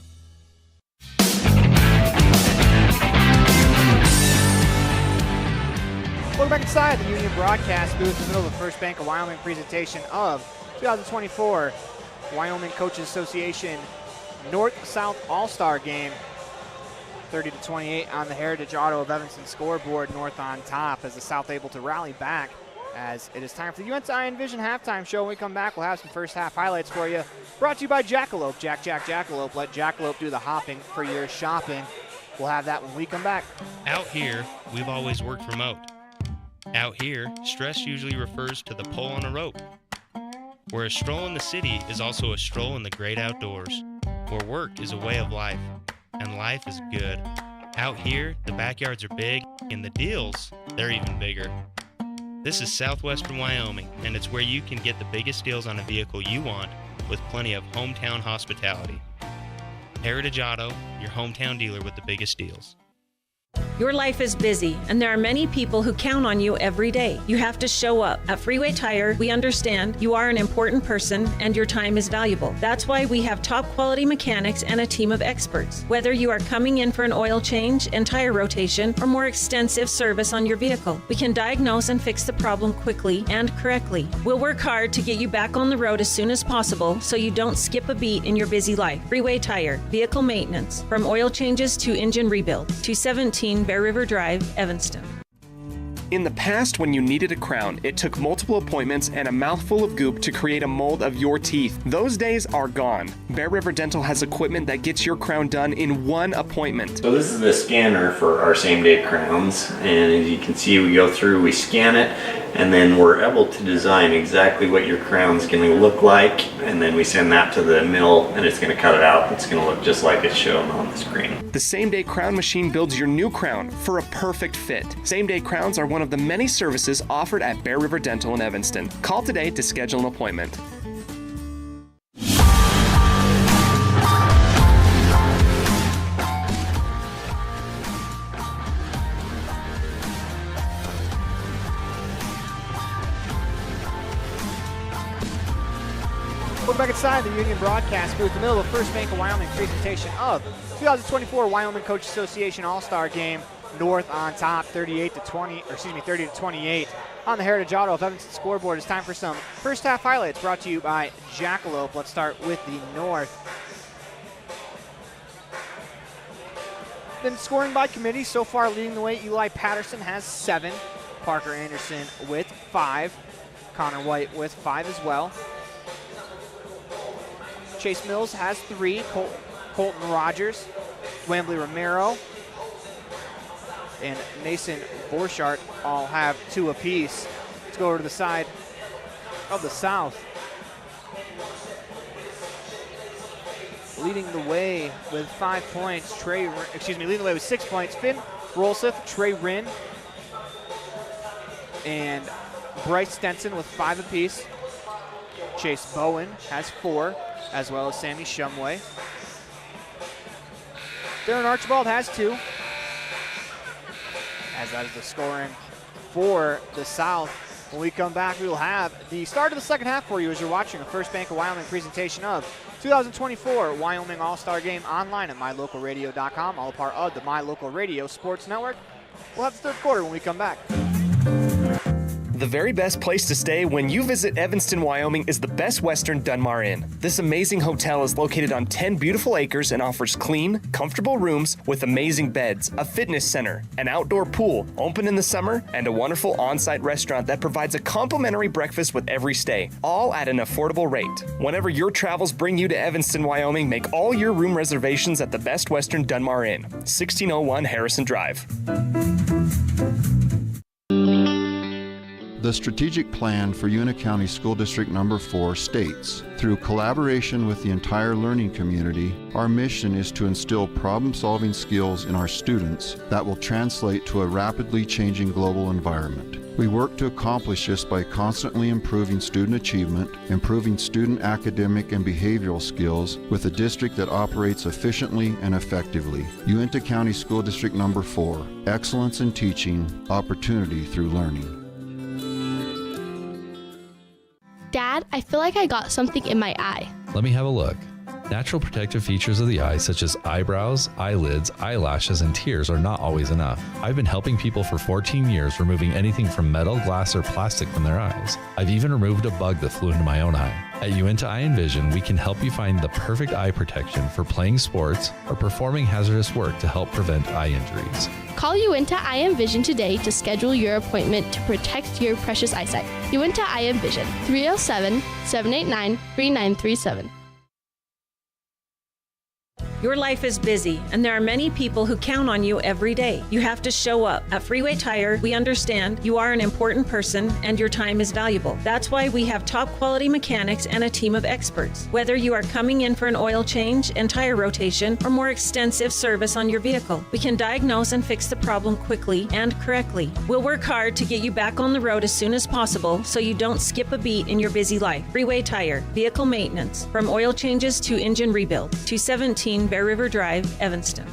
Welcome back inside the Union broadcast booth in the middle of the First Bank of Wyoming presentation of 2024 Wyoming Coaches Association North-South All-Star Game. 30-28 on the Heritage Auto of Evanston scoreboard, North on top as the South able to rally back as it is time for the Uinta Eye and Vision halftime show. When we come back, we'll have some first half highlights for you. Brought to you by Jackalope. Jackalope. Let Jackalope do the hopping for your shopping. We'll have that when we come back. Out here, we've always worked remote. Out here, stress usually refers to the pull on a rope. Where a stroll in the city is also a stroll in the great outdoors. Where work is a way of life, and life is good. Out here, the backyards are big, and the deals, they're even bigger. This is Southwestern Wyoming, and it's where you can get the biggest deals on a vehicle you want with plenty of hometown hospitality. Heritage Auto, your hometown dealer with the biggest deals. Your life is busy, and there are many people who count on you every day. You have to show up. At Freeway Tire, we understand you are an important person and your time is valuable. That's why we have top quality mechanics and a team of experts. Whether you are coming in for an oil change and tire rotation or more extensive service on your vehicle, we can diagnose and fix the problem quickly and correctly. We'll work hard to get you back on the road as soon as possible so you don't skip a beat in your busy life. Freeway Tire, vehicle maintenance, from oil changes to engine rebuild. 217 Bear River Drive, Evanston. In the past, when you needed a crown, it took multiple appointments and a mouthful of goop to create a mold of your teeth. Those days are gone. Bear River Dental has equipment that gets your crown done in one appointment. So this is the scanner for our same-day crowns, and as you can see, we go through, we scan it, and then we're able to design exactly what your crown's going to look like, and then we send that to the mill, and it's going to cut it out. It's going to look just like it's shown on the screen. The same-day crown machine builds your new crown for a perfect fit. Same-day crowns are one of the many services offered at Bear River Dental in Evanston. Call today to schedule an appointment. Welcome back inside the Union broadcast booth in the middle of the First Bank of Wyoming presentation of 2024 Wyoming Coach Association All-Star Game. North on top, 30-28 on the Heritage Auto of Evanston scoreboard. It's time for some first half highlights brought to you by Jackalope. Let's start with the North. Then scoring by committee, so far leading the way, Eli Patterson has 7. Parker Anderson with 5. Connor White with 5 as well. Chase Mills has 3. Colton Rogers, Wambly Romero, and Mason Borchardt all have 2 apiece. Let's go over to the side of the South. Leading the way with 5 points, leading the way with 6 points, Finn Rolseth, Trey Rinn, and Bryce Stenson with 5 apiece. Chase Bowen has 4, as well as Sammy Shumway. Darren Archibald has 2. As that is the scoring for the South. When we come back, we will have the start of the second half for you as you're watching a First Bank of Wyoming presentation of 2024 Wyoming All-Star Game online at mylocalradio.com, all a part of the My Local Radio Sports Network. We'll have the third quarter when we come back. The very best place to stay when you visit Evanston, Wyoming is the Best Western Dunmar Inn. This amazing hotel is located on 10 beautiful acres and offers clean, comfortable rooms with amazing beds, a fitness center, an outdoor pool, open in the summer, and a wonderful on-site restaurant that provides a complimentary breakfast with every stay, all at an affordable rate. Whenever your travels bring you to Evanston, Wyoming, make all your room reservations at the Best Western Dunmar Inn, 1601 Harrison Drive. The strategic plan for Uintah County School District Number 4 states, through collaboration with the entire learning community, our mission is to instill problem-solving skills in our students that will translate to a rapidly changing global environment. We work to accomplish this by constantly improving student achievement, improving student academic and behavioral skills with a district that operates efficiently and effectively. Uintah County School District Number 4, excellence in teaching, opportunity through learning. Dad, I feel like I got something in my eye. Let me have a look. Natural protective features of the eye, such as eyebrows, eyelids, eyelashes, and tears, are not always enough. I've been helping people for 14 years removing anything from metal, glass, or plastic from their eyes. I've even removed a bug that flew into my own eye. At Uintah Eye and Vision, we can help you find the perfect eye protection for playing sports or performing hazardous work to help prevent eye injuries. Call Uintah Eye and Vision today to schedule your appointment to protect your precious eyesight. Uintah Eye and Vision, 307-789-3937. Your life is busy, and there are many people who count on you every day. You have to show up. At Freeway Tire, we understand you are an important person and your time is valuable. That's why we have top quality mechanics and a team of experts. Whether you are coming in for an oil change and tire rotation or more extensive service on your vehicle, we can diagnose and fix the problem quickly and correctly. We'll work hard to get you back on the road as soon as possible so you don't skip a beat in your busy life. Freeway Tire, vehicle maintenance, from oil changes to engine rebuild, 217 Bear River Drive, Evanston.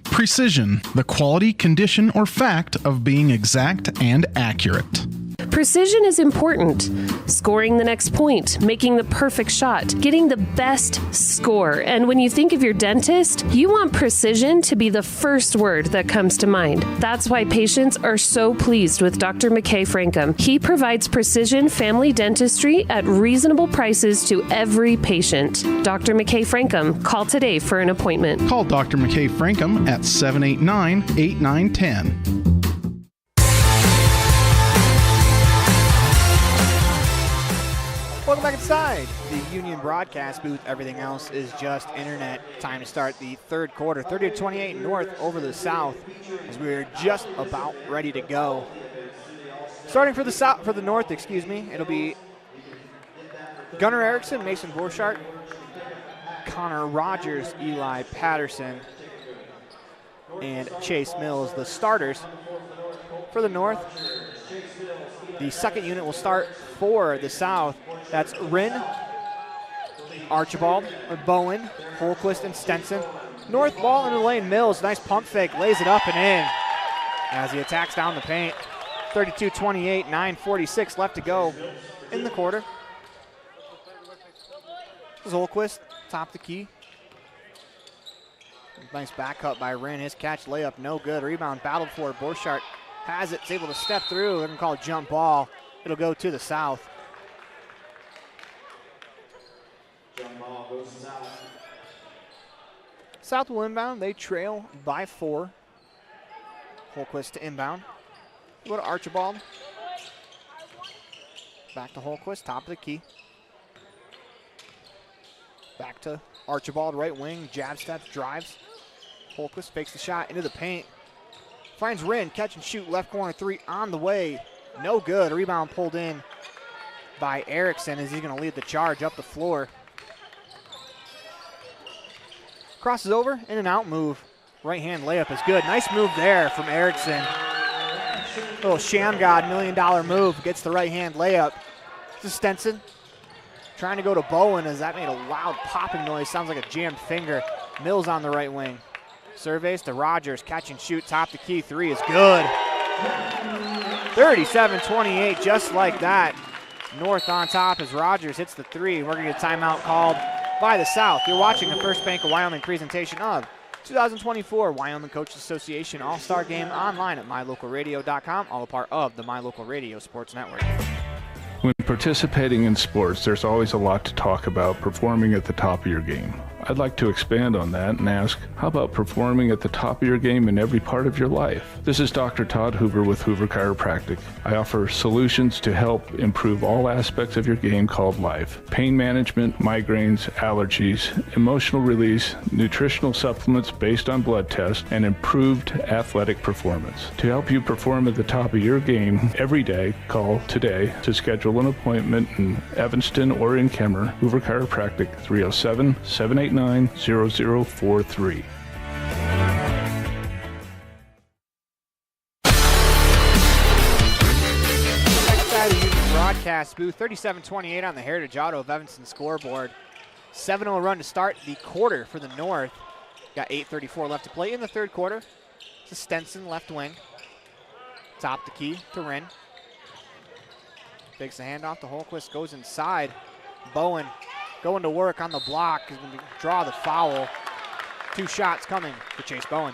Precision, the quality, condition, or fact of being exact and accurate. Precision is important. Scoring the next point, making the perfect shot, getting the best score. And when you think of your dentist, you want precision to be the first word that comes to mind. That's why patients are so pleased with Dr. McKay Frankum. He provides precision family dentistry at reasonable prices to every patient. Dr. McKay Frankum, call today for an appointment. Call Dr. McKay Frankum at 789-8910. Welcome back inside the Union broadcast booth. Everything else is just internet. Time to start the third quarter. 30-28 North over the South as we're just about ready to go. Starting for the North, it'll be Gunnar Erickson, Mason Borchardt, Connor Rogers, Eli Patterson, and Chase Mills, the starters for the North. The second unit will start for the South. That's Wren, Archibald, Bowen, Holquist, and Stenson. North ball into the lane. Mills, nice pump fake, lays it up and in as he attacks down the paint. 32-28, 9:46 left to go in the quarter. Holquist, top of the key. Nice back cut by Wren. His catch layup, no good. Rebound battled for. Borchardt has it, is able to step through. They're going to call a jump ball. It'll go to the South. Jump ball goes South. South will inbound. They trail by 4. Holquist to inbound. Go to Archibald. Back to Holquist, top of the key. Back to Archibald, right wing. Jab steps, drives. Holquist fakes the shot into the paint. Finds Wren, catch and shoot, left corner 3 on the way. No good. Rebound pulled in by Erickson as he's going to lead the charge up the floor. Crosses over, in and out move. Right hand layup is good. Nice move there from Erickson. Little Shamgod $1 million move. Gets the right hand layup. This is Stenson trying to go to Bowen as that made a loud popping noise. Sounds like a jammed finger. Mills on the right wing. Surveys to Rogers. Catch and shoot. Top the key. 3 is good. 37-28, just like that. North on top as Rogers hits the 3. We're going to get a timeout called by the South. You're watching the First Bank of Wyoming presentation of 2024 Wyoming Coaches Association All-Star Game online at mylocalradio.com, all a part of the My Local Radio Sports Network. When participating in sports, there's always a lot to talk about performing at the top of your game. I'd like to expand on that and ask, how about performing at the top of your game in every part of your life? This is Dr. Todd Hoover with Hoover Chiropractic. I offer solutions to help improve all aspects of your game called life. Pain management, migraines, allergies, emotional release, nutritional supplements based on blood tests, and improved athletic performance. To help you perform at the top of your game every day, call today to schedule an appointment in Evanston or in Kemmer. Hoover Chiropractic, 307-789-0043. Broadcast booth, 37-28 on the Heritage Auto of Evanston scoreboard. 7-0 run to start the quarter for the North. Got 8:34 left to play in the third quarter. It's Stenson, left wing. Top the key to Wren. Takes the handoff to Holquist, goes inside. Bowen going to work on the block. He's going to draw the foul. 2 shots coming for Chase Bowen.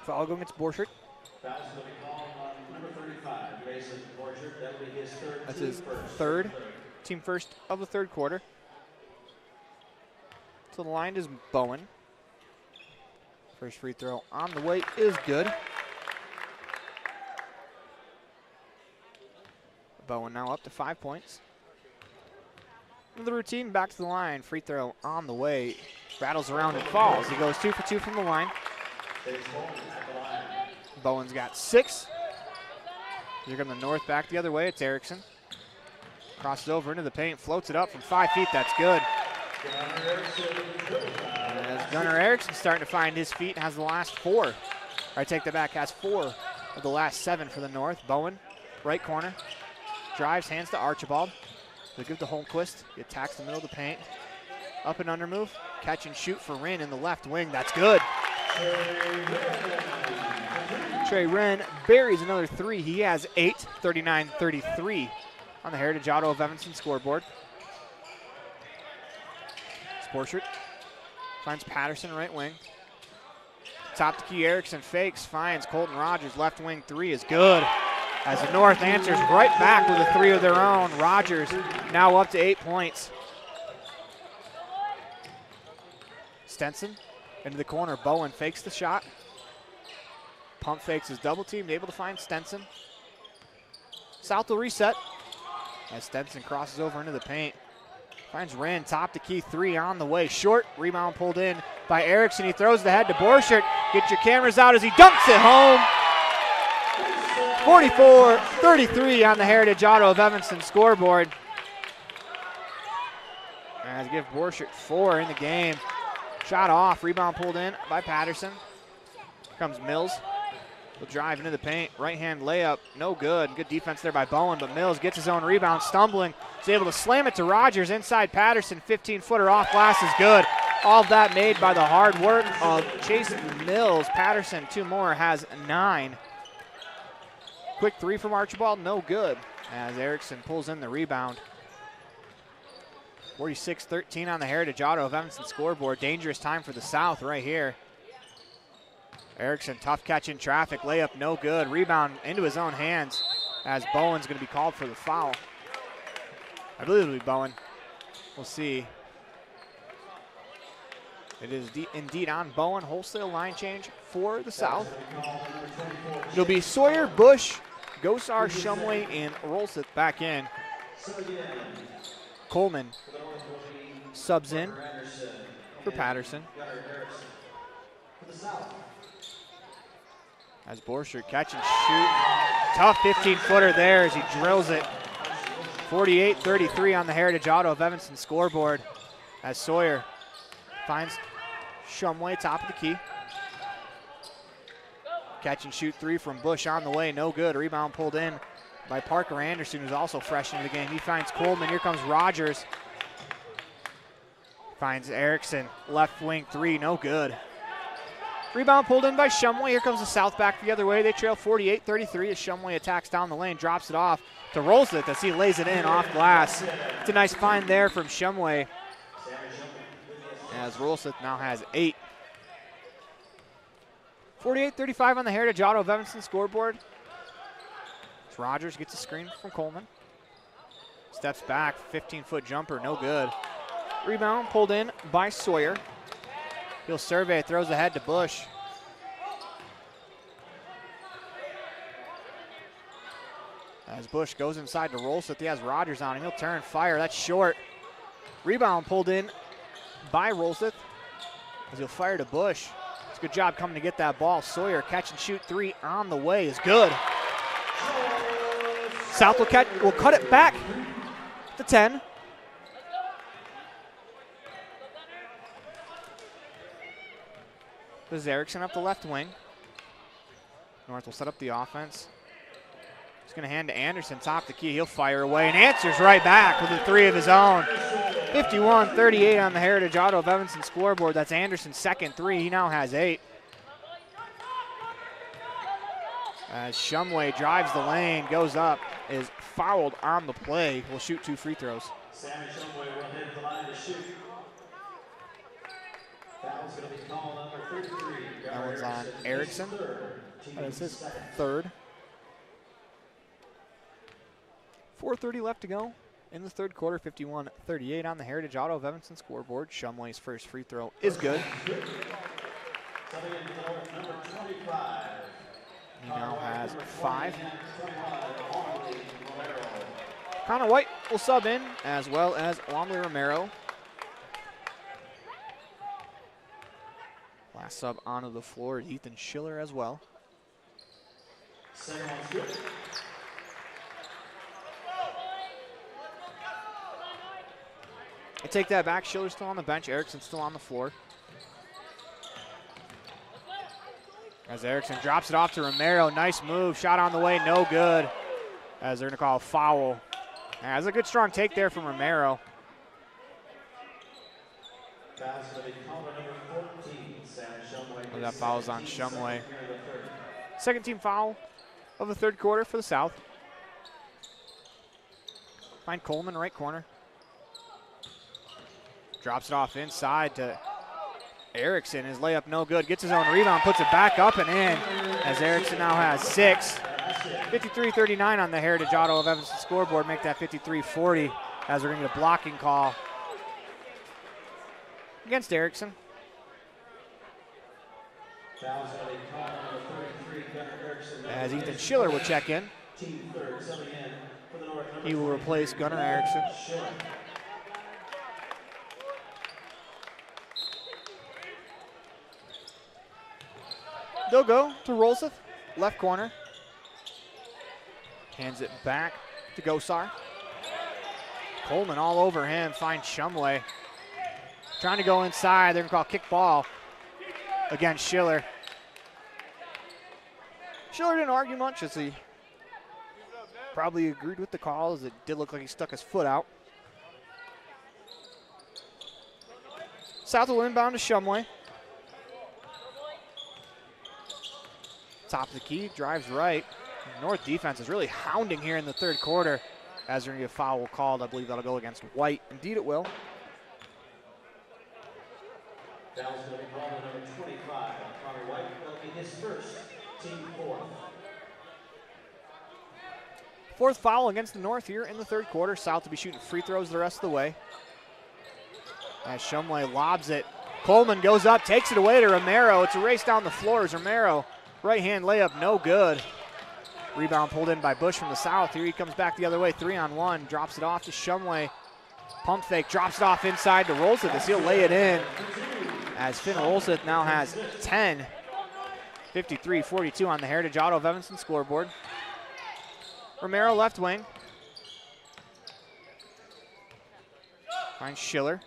Foul going against Borchert. That's his third, team first of the third quarter. So the line is Bowen. First free throw on the way is good. Bowen now up to 5 points. The routine, back to the line. Free throw on the way. Rattles around and falls. He goes 2 for 2 from the line. Bowen's got 6. Here come the North back the other way. It's Erickson. Crosses over into the paint, floats it up from 5 feet. That's good. As Gunnar Erickson starting to find his feet, has the last 4. I take that back, has 4 of the last 7 for the North. Bowen, right corner. Drives, hands to Archibald. They give to Holmquist. He attacks the middle of the paint. Up and under move. Catch and shoot for Wren in the left wing. That's good. Trey Wren buries another 3. He has 8, 39-33 on the Heritage Auto of Evanston scoreboard. Borchert finds Patterson, right wing. Top the key, Erickson fakes, finds Colton Rogers, left wing 3 is good. As the North answers right back with a 3 of their own. Rogers now up to 8 points. Stenson into the corner. Bowen fakes the shot. Pump fakes his double team, able to find Stenson. South will reset as Stenson crosses over into the paint. Finds Wren, top the key 3 on the way. Short, rebound pulled in by Erickson. He throws the head to Borchert. Get your cameras out as he dunks it home. 44-33 on the Heritage Auto of Evanston scoreboard. As give Borchert 4 in the game. Shot off, rebound pulled in by Patterson. Here comes Mills. He'll drive into the paint, right-hand layup, no good. Good defense there by Bowen, but Mills gets his own rebound, stumbling. He's able to slam it to Rogers inside Patterson. 15-footer off glass is good. All of that made by the hard work of Chase Mills. Patterson, 2 more, has 9. Quick 3 from Archibald, no good. As Erickson pulls in the rebound. 46-13 on the Heritage Auto of Evanston scoreboard. Dangerous time for the South right here. Erickson, tough catch in traffic, layup no good. Rebound into his own hands as Bowen's going to be called for the foul. I believe it'll be Bowen. We'll see. It is indeed on Bowen. Wholesale line change for the South. It'll be Sawyer, Bush, Gosar, Shumway, and Rolseth back in. Coleman subs in for Patterson. As Borchert catch and shoot. Tough 15-footer there as he drills it. 48-33 on the Heritage Auto of Evanston scoreboard. As Sawyer finds Shumway, top of the key. Catch and shoot 3 from Bush on the way, no good. Rebound pulled in by Parker Anderson, who's also fresh into the game. He finds Coleman, here comes Rogers. Finds Erickson, left wing 3, no good. Rebound pulled in by Shumway. Here comes the South back the other way. They trail 48-33 as Shumway attacks down the lane, drops it off to Rolseth as he lays it in off glass. It's a nice find there from Shumway as Rolseth now has 8. 48-35 on the Heritage Auto of Evanston scoreboard. As Rogers gets a screen from Coleman. Steps back, 15-foot jumper, no good. Rebound pulled in by Sawyer. He'll survey, throws ahead to Bush. As Bush goes inside to Rolseth, he has Rogers on him. He'll turn, fire, that's short. Rebound pulled in by Rolseth as he'll fire to Bush. It's a good job coming to get that ball. Sawyer, catch and shoot three on the way is good. South will cut it back to 10. This is Erickson up the left wing. North will set up the offense. He's going to hand to Anderson, top the key. He'll fire away and answers right back with a three of his own. 51-38 on the Heritage Auto of Evanston scoreboard. That's Anderson's second three. He now has 8. As Shumway drives the lane, goes up, is fouled on the play. Will shoot 2 free throws. Sammy Shumway will head to the line to shoot. Foul's going to be called on number 33. That one's on Erickson. That is his third. 4:30 left to go in the third quarter. 51-38 on the Heritage Auto of Evanston scoreboard. Shumway's first free throw is good. Number 25. He now has 5. Connor White will sub in, as well as Womley Romero. Last sub onto the floor is Ethan Schiller as well. Second one's good. I take that back. Schiller's still on the bench. Erickson's still on the floor. As Erickson drops it off to Romero. Nice move. Shot on the way. No good. As they're going to call a foul. That's a good strong take there from Romero. That foul's on Shumway. Second team foul of the third quarter for the South. Find Coleman, right corner. Drops it off inside to Erickson. His layup no good. Gets his own rebound, puts it back up and in. As Erickson now has 6. 53-39 on the Heritage Auto of Evanston scoreboard. Make that 53-40 as we're going to get a blocking call against Erickson. As Ethan Schiller will check in. He will replace Gunnar Erickson. They'll go to Rolseth, left corner. Hands it back to Gosar. Coleman all over him, finds Shumway. Trying to go inside, they're gonna call kick ball against Schiller. Schiller didn't argue much as he probably agreed with the call, as it did look like he stuck his foot out. South will inbound to Shumway. Top of the key, drives right. North defense is really hounding here in the third quarter as there's going to be a foul called. I believe that'll go against White. Indeed it will. Foul's going to be called on number 25, Connor White. That'll be his first, team 4th. Fourth foul against the North here in the third quarter. South to be shooting free throws the rest of the way. As Shumway lobs it. Coleman goes up, takes it away to Romero. It's a race down the floor as Romero. Right-hand layup, no good. Rebound pulled in by Bush from the South. Here he comes back the other way, 3-on-1. Drops it off to Shumway. Pump fake, drops it off inside to Rolseth as he'll lay it in. As Finn Rolseth now has 10. 53-42 on the Heritage Auto of Evanston scoreboard. Romero left wing. Finds Schiller.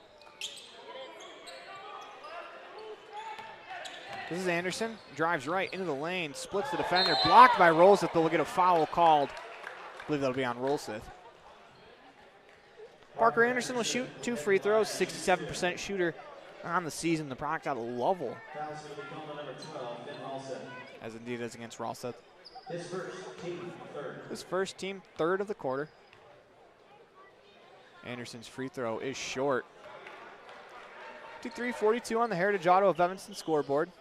This is Anderson, drives right into the lane, splits the defender, blocked by Rolseth, but we'll get a foul called. I believe that'll be on Rolseth. Parker Anderson will shoot 2 free throws, 67% shooter on the season, the product out of Lovell. As indeed is against Rolseth. His first team third of the quarter. Anderson's free throw is short. 53-42 on the Heritage Auto of Evanston scoreboard.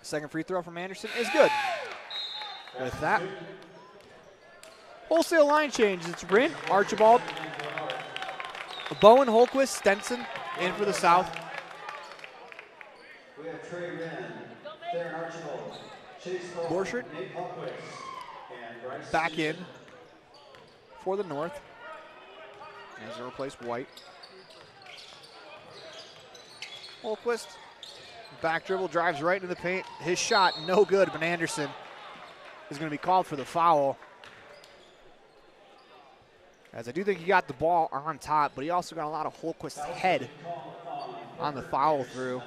Second free throw from Anderson is good. With that, Wholesale line changes. It's Rin, Archibald, Bowen, Holquist, Stenson in for the South. We have Trey Wren, Theron Archibald, Chase Bowen, Borchert Nate Holquist, and Bryce back in for the North as they replace White. Holquist, back dribble, drives right into the paint. His shot, no good, but Anderson is going to be called for the foul. As I do think he got the ball on top, but he also got a lot of Holquist's head on the follow through.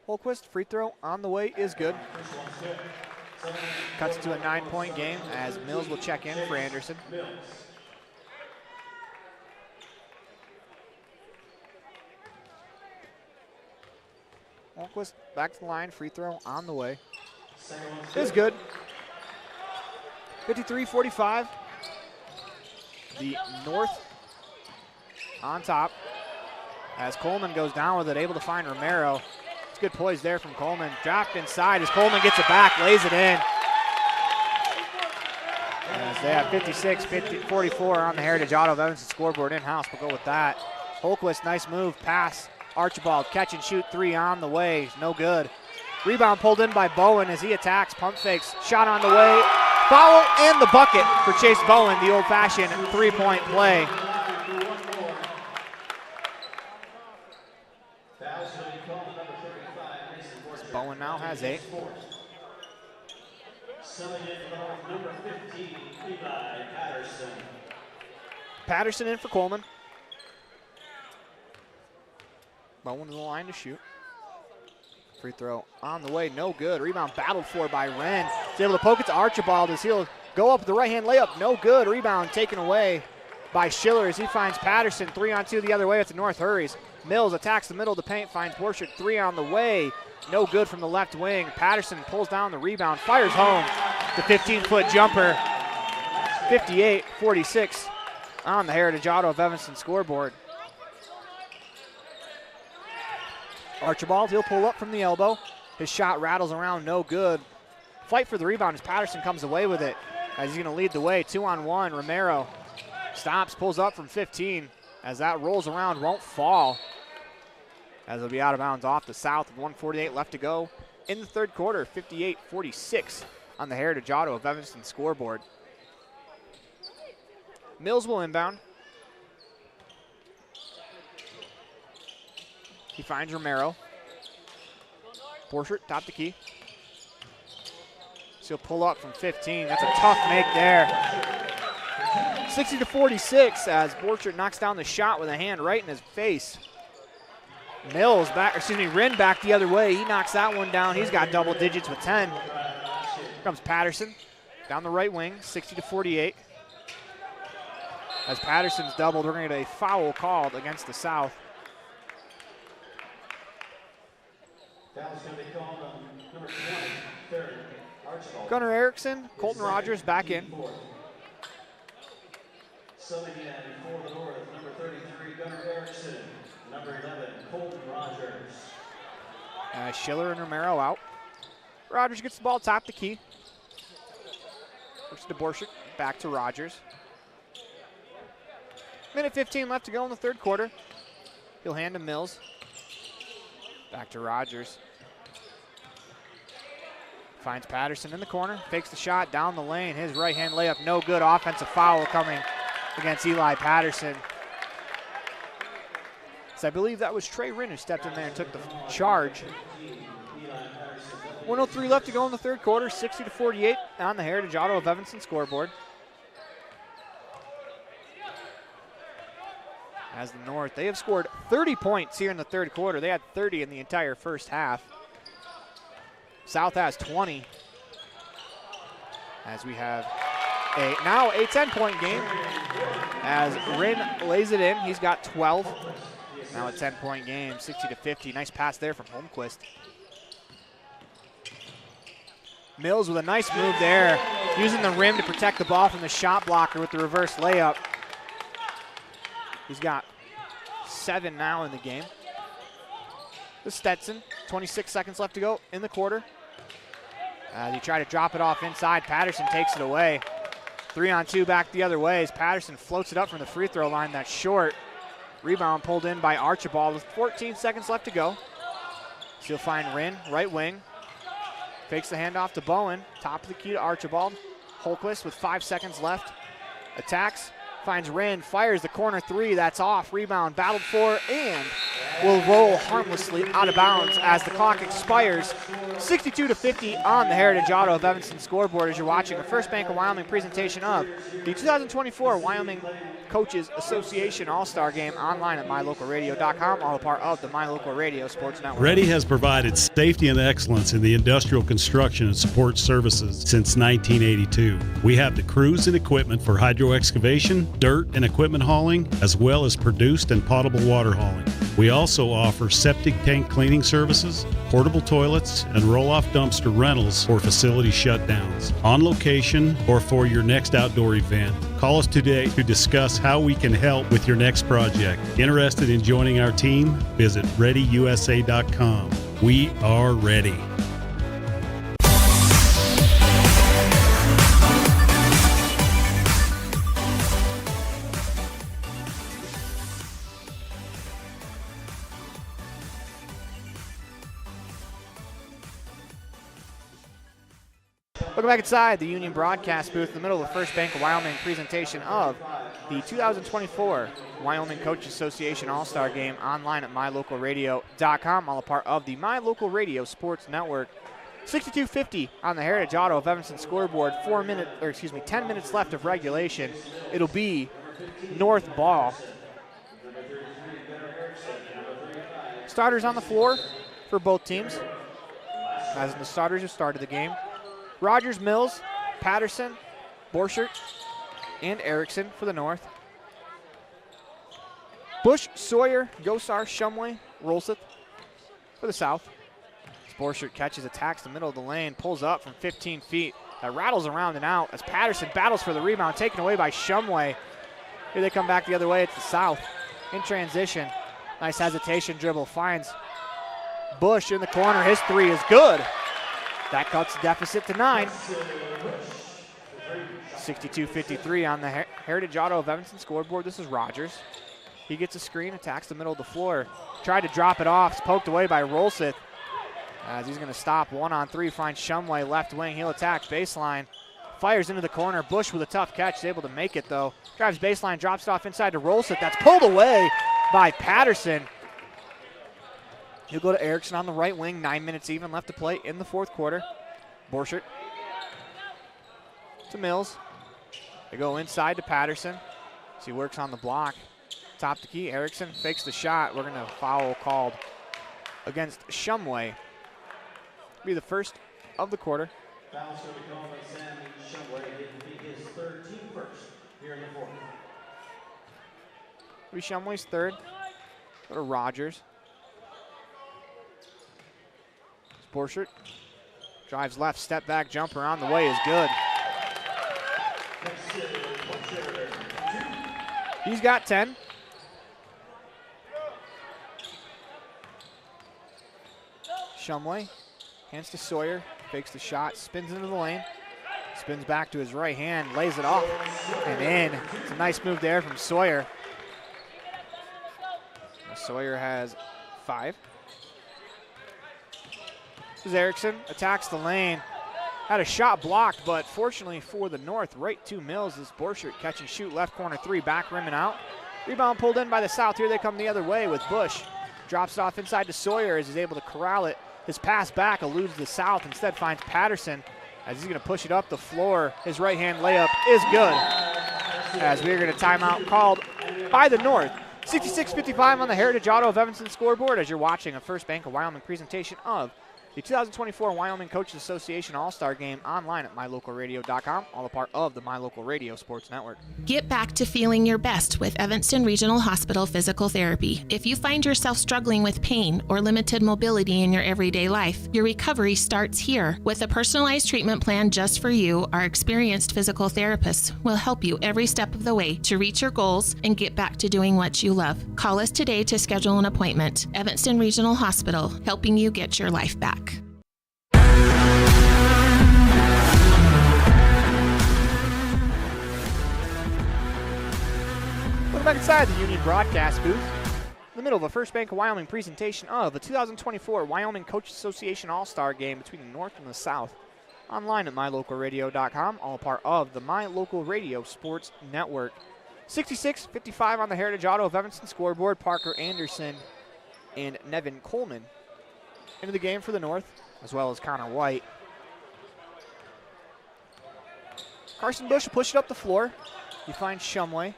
Holquist, free throw on the way is good. Cuts to a 9-point game as Mills will check in for Anderson. Holquist back to the line, free throw on the way. Is good. 53-45. The North on top as Coleman goes down with it, able to find Romero. It's good poise there from Coleman. Dropped inside as Coleman gets it back, lays it in. As they have 56-44 on the Heritage Auto of Evanston scoreboard in-house. We'll go with that. Holquist, nice move, pass. Archibald, catch and shoot three on the way, no good. Rebound pulled in by Bowen as he attacks, pump fakes, shot on the way. Foul and the bucket for Chase Bowen, the old-fashioned three-point play. Bowen now has 8. Number 15, Levi Patterson. Patterson in for Coleman. Bowen to the line to shoot. Free throw on the way, no good. Rebound battled for by Wren. He's able to poke it to Archibald as he'll go up with the right-hand layup, no good. Rebound taken away by Schiller as he finds Patterson. 3-on-2 the other way as the North hurries. Mills attacks the middle of the paint, finds Borchert, 3 on the way. No good from the left wing. Patterson pulls down the rebound, fires home the 15-foot jumper. 58-46 on the Heritage Auto of Evanston scoreboard. Archibald, he'll pull up from the elbow. His shot rattles around, no good. Fight for the rebound as Patterson comes away with it as he's going to lead the way. 2-on-1, Romero stops, pulls up from 15 as that rolls around, won't fall. As it'll be out of bounds off the South with 1:48 left to go in the third quarter. 58-46 on the Heritage Auto of Evanston scoreboard. Mills will inbound. He finds Romero. Borchert, top the key. So he'll pull up from 15. That's a tough make there. 60-46 as Borchert knocks down the shot with a hand right in his face. Mills back, Wren back the other way. He knocks that one down. He's got double digits with 10. Here comes Patterson down the right wing, 60-48. As Patterson's doubled, we're going to get a foul called against the South. Foul's going to be called on number 20, Theron Archibald. Gunnar Erickson, Colton Rogers back in. Subbing in for the North, number 33, Gunnar Erickson. Number 11, Colton Rogers. Schiller and Romero out. Rogers gets the ball top the key. Works to Borchert, back to Rogers. Minute 15 left to go in the third quarter. He'll hand to Mills. Back to Rogers. Finds Patterson in the corner, fakes the shot down the lane. His right-hand layup, no good. Offensive foul coming against Eli Patterson. So I believe that was Trey Wren who stepped in there and took the charge. 1:03 left to go in the third quarter, 60-48 on the Heritage Auto of Evanston scoreboard. As the North, they have scored 30 points here in the third quarter. They had 30 in the entire first half. South has 20. As we have now a 10-point game. As Wren lays it in, he's got 12. Now a 10-point game, 60-50. Nice pass there from Holmquist. Mills with a nice move there, using the rim to protect the ball from the shot blocker with the reverse layup. He's got 7 now in the game. The Stetson, 26 seconds left to go in the quarter. As he tried to drop it off inside, Patterson takes it away. 3-on-2 back the other way as Patterson floats it up from the free throw line. That's short. Rebound pulled in by Archibald with 14 seconds left to go. She'll find Rinn, right wing. Fakes the handoff to Bowen. Top of the key to Archibald. Holquist with 5 seconds left. Attacks, finds Rinn, fires the corner three. That's off. Rebound battled for and will roll harmlessly out of bounds as the clock expires. 62-50 on the Heritage Auto of Evanston scoreboard as you're watching a First Bank of Wyoming presentation of the 2024 Wyoming Coaches Association All-Star Game online at mylocalradio.com, all a part of the My Local Radio Sports Network. Ready has provided safety and excellence in the industrial construction and support services since 1982. We have the crews and equipment for hydro excavation, dirt and equipment hauling, as well as produced and potable water hauling. We also offer septic tank cleaning services, portable toilets, and roll-off dumpster rentals for facility shutdowns, on location, or for your next outdoor event. Call us today to discuss how we can help with your next project. Interested in joining our team? Visit ReadyUSA.com. We are ready. Welcome back inside the Union Broadcast booth in the middle of the First Bank of Wyoming presentation of the 2024 Wyoming Coaches Association All-Star Game online at mylocalradio.com, all a part of the My Local Radio Sports Network. 62-50 on the Heritage Auto of Evanston scoreboard. 10 minutes left of regulation. It'll be North ball. Starters on the floor for both teams, as in the starters who started the game. Rogers, Mills, Patterson, Borchert, and Erickson for the North. Bush, Sawyer, Gosar, Shumway, Rolseth for the South. Borchert catches, attacks the middle of the lane, pulls up from 15 feet. That rattles around and out as Patterson battles for the rebound, taken away by Shumway. Here they come back the other way. It's the South in transition. Nice hesitation dribble, finds Bush in the corner. His three is good. That cuts the deficit to 9. 62-53 on the Heritage Auto of Evanston scoreboard. This is Rogers. He gets a screen, attacks the middle of the floor. Tried to drop it off. It's poked away by Rolseth. As he's going to stop 1-on-3, finds Shumway left wing. He'll attack baseline. Fires into the corner. Bush with a tough catch. Is able to make it, though. Drives baseline, drops it off inside to Rolseth. That's pulled away by Patterson. He'll go to Erickson on the right wing. 9 minutes even left to play in the fourth quarter. Borchert to Mills. They go inside to Patterson. So he works on the block. Top the key, Erickson fakes the shot. We're going to foul called against Shumway. Be the first of the quarter. Foul's going to be called by Sam Shumway. It will be his third, team first here in the fourth. Be Shumway's third. Go to Rogers. Borchert drives left, step back, jumper on the way is good. He's got 10. Shumway hands to Sawyer, fakes the shot, spins into the lane, spins back to his right hand, lays it off and in. It's a nice move there from Sawyer. Sawyer has 5. Erickson attacks the lane. Had a shot blocked, but fortunately for the North, right to Mills is Borchert. Catch and shoot, left corner 3, back rim and out. Rebound pulled in by the South. Here they come the other way with Bush. Drops it off inside to Sawyer as he's able to corral it. His pass back eludes the South. Instead finds Patterson as he's going to push it up the floor. His right-hand layup is good. As we're going to timeout called by the North. 66-55 on the Heritage Auto of Evanston scoreboard as you're watching a First Bank of Wyoming presentation of the 2024 Wyoming Coaches Association All-Star Game online at mylocalradio.com, all a part of the My Local Radio Sports Network. Get back to feeling your best with Evanston Regional Hospital Physical Therapy. If you find yourself struggling with pain or limited mobility in your everyday life, your recovery starts here. With a personalized treatment plan just for you, our experienced physical therapists will help you every step of the way to reach your goals and get back to doing what you love. Call us today to schedule an appointment. Evanston Regional Hospital, helping you get your life back. back inside the Union broadcast booth in the middle of a First Bank of Wyoming presentation of the 2024 Wyoming Coach Association All-Star Game between the North and the South. Online at mylocalradio.com, all part of the My Local Radio Sports Network. 66-55 on the Heritage Auto of Evanston scoreboard. Parker Anderson and Nevin Coleman into the game for the North, as well as Connor White. Carson Bush will push it up the floor. He finds Shumway.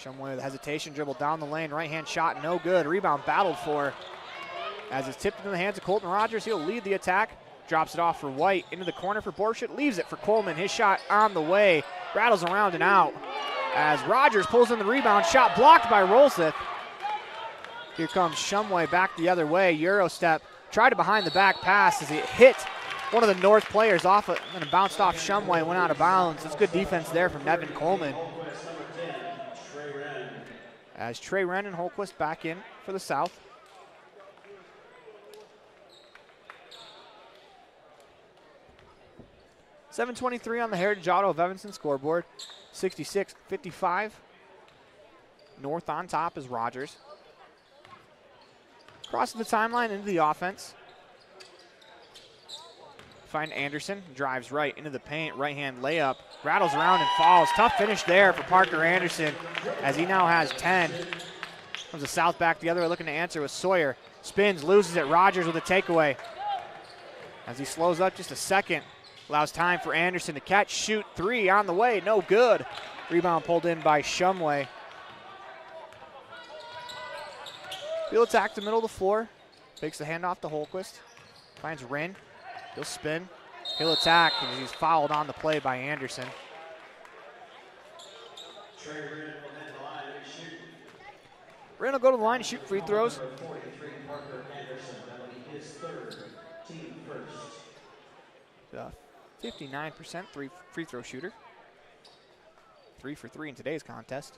Shumway with hesitation, dribble down the lane, right-hand shot, no good. Rebound battled for as it's tipped into the hands of Colton Rogers. He'll lead the attack. Drops it off for White, into the corner for Borchett, leaves it for Coleman. His shot on the way, rattles around and out as Rogers pulls in the rebound, shot blocked by Rolseth. Here comes Shumway back the other way, Euro step, tried a behind the back pass as it hit one of the North players off it, and it bounced off Shumway, went out of bounds. It's good defense there from Nevin Coleman. As Trey Wren and Holquist back in for the South. .723 on the Heritage Auto of Evanston scoreboard. 66-55. North on top is Rogers. Crosses the timeline into the offense. Find Anderson, drives right into the paint, right-hand layup, rattles around and falls. Tough finish there for Parker Anderson as he now has 10. Comes the South back the other way, looking to answer with Sawyer. Spins, loses it, Rogers with a takeaway. As he slows up just a second, allows time for Anderson to catch, shoot, three on the way, no good. Rebound pulled in by Shumway. He'll attack the middle of the floor, takes the handoff to Holquist, finds Wren. He'll spin, he'll attack, and he's fouled on the play by Anderson. Wren will go to the line to shoot free throws. 59% free throw shooter. 3 for 3 in today's contest.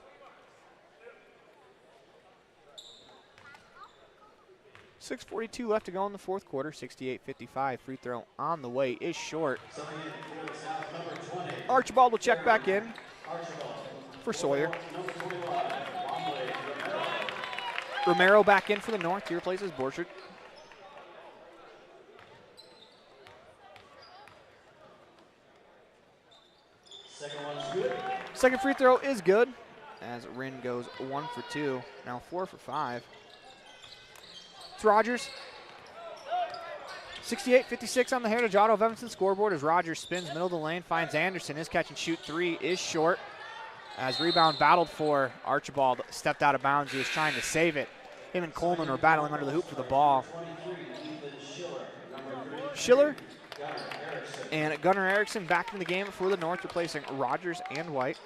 .6:42 left to go in the fourth quarter. 68-55. Free throw on the way is short. Archibald will check back in for Sawyer. Romero back in for the North. He replaces Borchert. Second free throw is good as Wren goes 1 for 2. Now 4 for 5. It's Rogers. 68-56 on the Heritage Auto of Evanston scoreboard as Rogers spins middle of the lane, finds Anderson. His catch and shoot three is short. As rebound battled for, Archibald stepped out of bounds. He was trying to save it. Him and Coleman were battling under the hoop for the ball. Schiller and Gunnar Erickson back in the game for the North, replacing Rogers and White.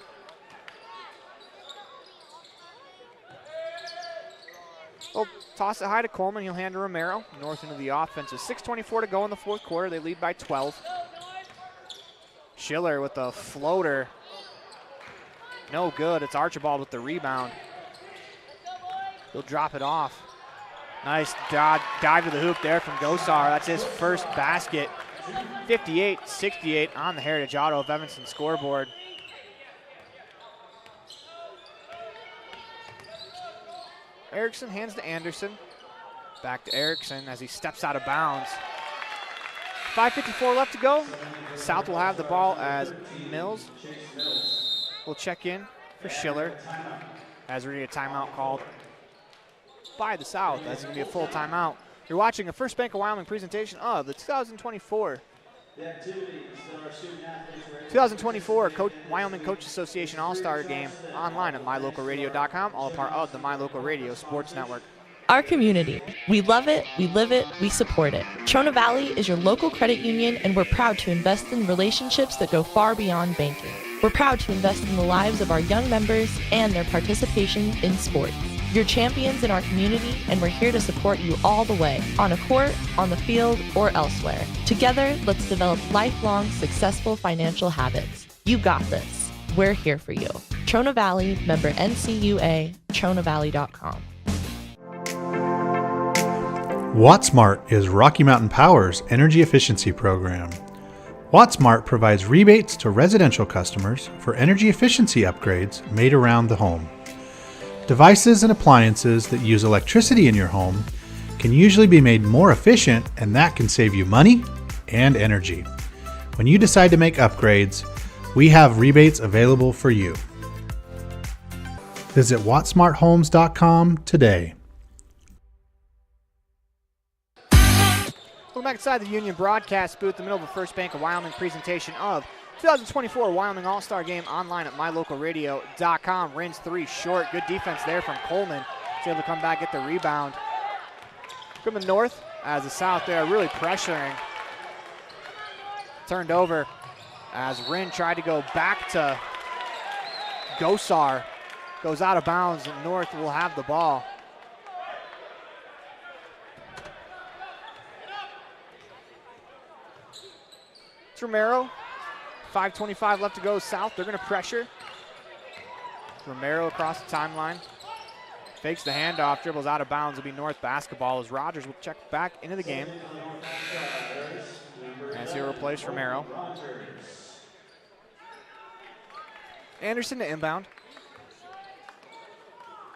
Well, toss it high to Coleman. He'll hand to Romero. North into the offense. With 6:24 to go in the fourth quarter. They lead by 12. Schiller with the floater. No good. It's Archibald with the rebound. He'll drop it off. Nice dive to the hoop there from Gosar. That's his first basket. 58-68 on the Heritage Auto of Evanston scoreboard. Erickson hands to Anderson. Back to Erickson as he steps out of bounds. 5:54 left to go. South will have the ball as Mills will check in for Schiller as we need a timeout called by the South. That's going to be a full timeout. You're watching a First Bank of Wyoming presentation of the 2024 Wyoming Coach Association All-Star Game online at mylocalradio.com, all a part of the My Local Radio Sports Network. Our community. We love it, we live it, we support it. Trona Valley is your local credit union, and we're proud to invest in relationships that go far beyond banking. We're proud to invest in the lives of our young members and their participation in sports. You're champions in our community, and we're here to support you all the way, on a court, on the field, or elsewhere. Together, let's develop lifelong, successful financial habits. You got this. We're here for you. Trona Valley, member NCUA, TronaValley.com. WattSmart is Rocky Mountain Power's energy efficiency program. WattSmart provides rebates to residential customers for energy efficiency upgrades made around the home. Devices and appliances that use electricity in your home can usually be made more efficient, and that can save you money and energy. When you decide to make upgrades, we have rebates available for you. Visit wattsmarthomes.com today. Welcome back inside the Union broadcast booth, in the middle of the First Bank of Wyoming presentation of 2024 Wyoming All-Star Game, online at mylocalradio.com. Rins 3 short. Good defense there from Coleman. He's able to come back, get the rebound. From the north, as the south there really pressuring. Turned over as Rin tried to go back to Gosar. Goes out of bounds, and north will have the ball. It's Romero. 5:25 left to go south. They're going to pressure. Romero across the timeline. Fakes the handoff, dribbles out of bounds. It'll be north basketball as Rogers will check back into the game. As he'll replace Romero. Anderson to inbound.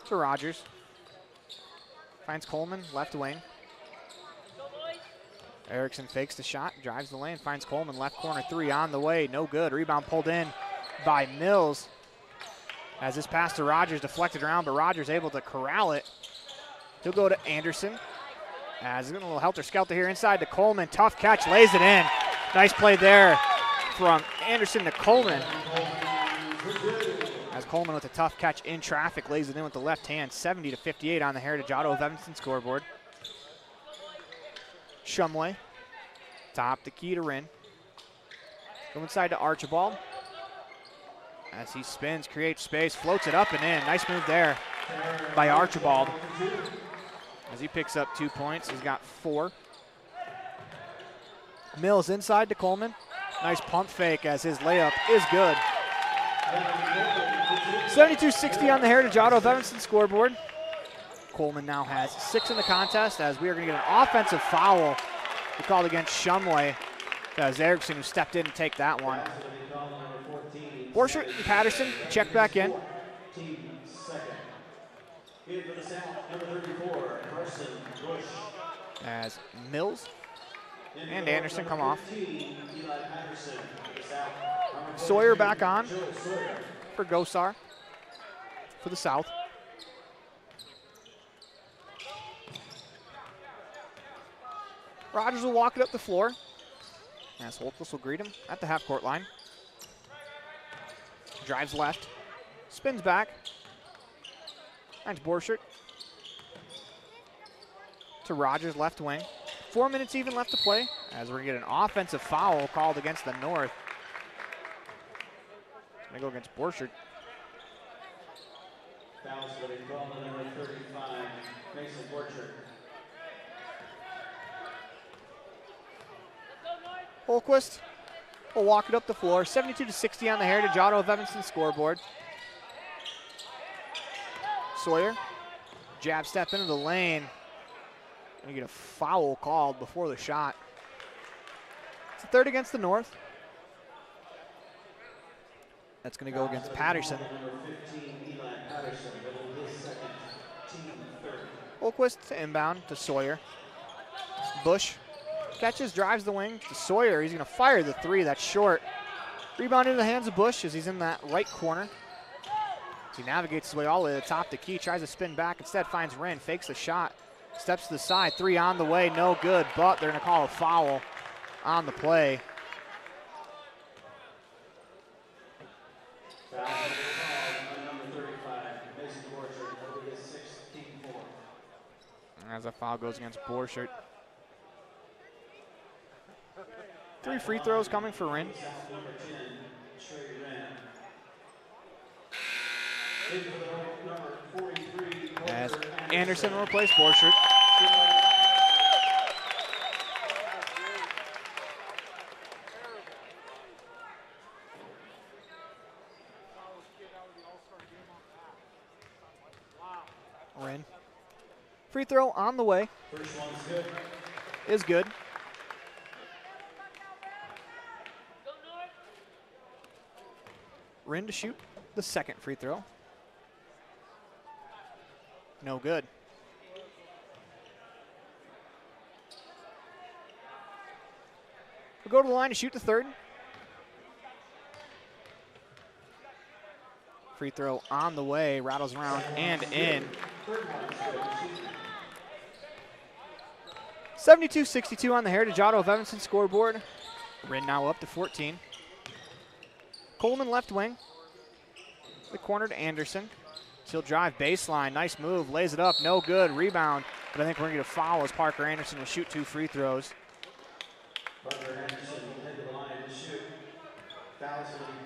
To Rogers. Finds Coleman, left wing. Erickson fakes the shot, drives the lane, finds Coleman, left corner three on the way, no good. Rebound pulled in by Mills. As this pass to Rogers deflected around, but Rogers able to corral it. He'll go to Anderson. As a little helter-skelter here inside to Coleman, tough catch, lays it in. Nice play there from Anderson to Coleman. As Coleman with a tough catch in traffic, lays it in with the left hand, 70-58 on the Heritage Auto of Evanston scoreboard. Shumway, top the key to Rin. Go inside to Archibald. As he spins, creates space, floats it up and in. Nice move there by Archibald. As he picks up 2 points, he's got 4. Mills inside to Coleman. Nice pump fake as his layup is good. 72-60 on the Heritage Auto of Evanston scoreboard. Coleman now has 6 in the contest, as we are going to get an offensive foul we called against Shumway. That was Erickson who stepped in to take that one. Borchert and Patterson check back in. As Mills and Anderson come off. Sawyer back on for Gosar for the South. Rogers will walk it up the floor. As Holtquist will greet him at the half-court line. Drives left, spins back. Finds Borchert. To Rogers, left wing. 4 minutes even left to play, as we're going to get an offensive foul called against the North. Going to go against Borchert. Fouls will be called on number 35, Mason Borchert. Holtquist will walk it up the floor. 72-60 on the Heritage Auto of Evanston scoreboard. Sawyer, jab step into the lane. And you get a foul called before the shot. It's a third against the North. That's going to go against Patterson. Holtquist to inbound to Sawyer. Bush catches, drives the wing to Sawyer. He's going to fire the three. That's short. Rebound into the hands of Bush as he's in that right corner. So he navigates his way all the way to the top of the key, tries to spin back, instead finds Rin, fakes the shot, steps to the side, three on the way, no good, but they're going to call a foul on the play. As a foul goes against Borchert. 3 free throws coming for Rin. As Anderson will replace Borchert. Rin. Free throw on the way. First one's good. Is good. Rin to shoot the second free throw. No good. We'll go to the line to shoot the third. Free throw on the way, rattles around and in. 72-62 on the Heritage Auto of Evanston scoreboard. We're now up to 14. Coleman left wing. The corner to Anderson. He'll drive baseline. Nice move. Lays it up. No good. Rebound. But I think we're going to get a foul as Parker Anderson will shoot 2 free throws.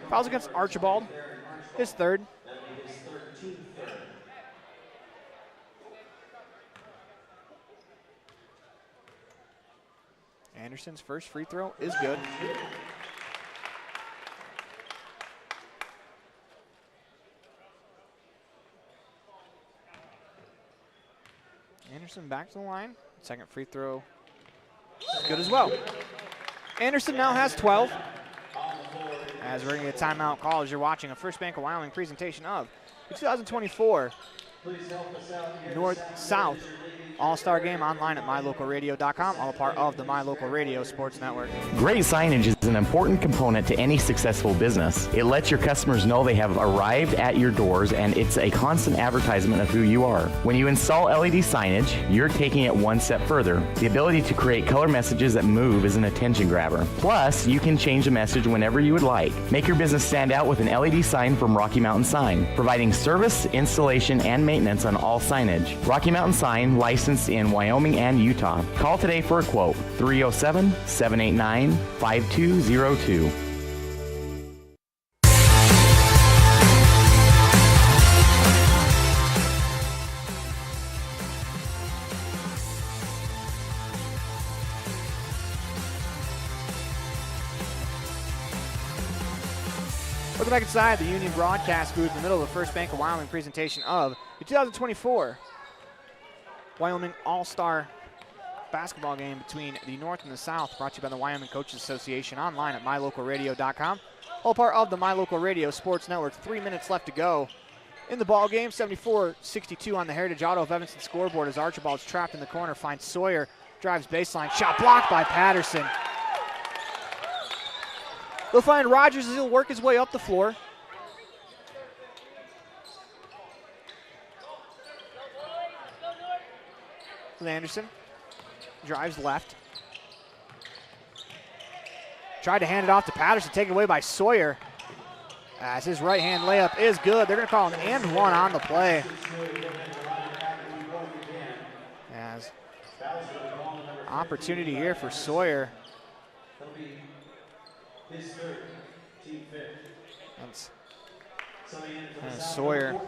Fouls against Archibald. His third. Anderson's first free throw is good. Anderson back to the line. Second free throw is good as well. Anderson now has 12. As we're going to get a timeout call as you're watching a First Bank of Wyoming presentation of the 2024 North-South All-Star Game online at mylocalradio.com, all a part of the My Local Radio Sports Network. Great signage is an important component to any successful business. It lets your customers know they have arrived at your doors, and it's a constant advertisement of who you are. When you install LED signage, you're taking it one step further. The ability to create color messages that move is an attention grabber. Plus, you can change the message whenever you would like. Make your business stand out with an LED sign from Rocky Mountain Sign, providing service, installation, and maintenance on all signage. Rocky Mountain Sign, licensed in Wyoming and Utah. Call today for a quote, 307-789-5202. Welcome back inside the Union Broadcast booth in the middle of the First Bank of Wyoming presentation of the 2024 Wyoming All-Star basketball game between the North and the South, brought to you by the Wyoming Coaches Association, online at mylocalradio.com. All part of the My Local Radio Sports Network. 3 minutes left to go in the ball game. 74-62 on the Heritage Auto of Evanston scoreboard as Archibald's trapped in the corner, finds Sawyer, drives baseline, shot blocked by Patterson. They'll find Rogers as he'll work his way up the floor. Anderson drives left. Tried to hand it off to Patterson, taken away by Sawyer. As his right-hand layup is good. They're going to call an and one on the play. As opportunity here for Sawyer. That's Sawyer.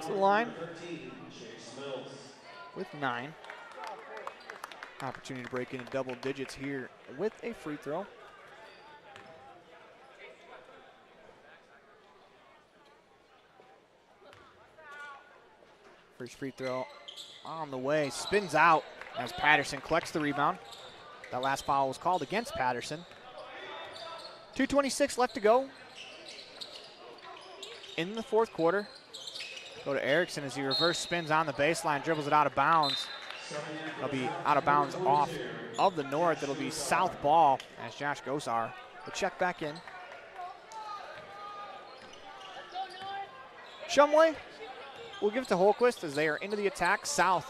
To the line with 9. Opportunity to break into double digits here with a free throw. First free throw on the way, spins out as Patterson collects the rebound. That last foul was called against Patterson. 2:26 left to go in the fourth quarter. Go to Erickson as he reverse spins on the baseline, dribbles it out of bounds. It'll be out of bounds off of the North. It'll be south ball as Josh Gosar will check back in. Shumway will give it to Holquist as they are into the attack. South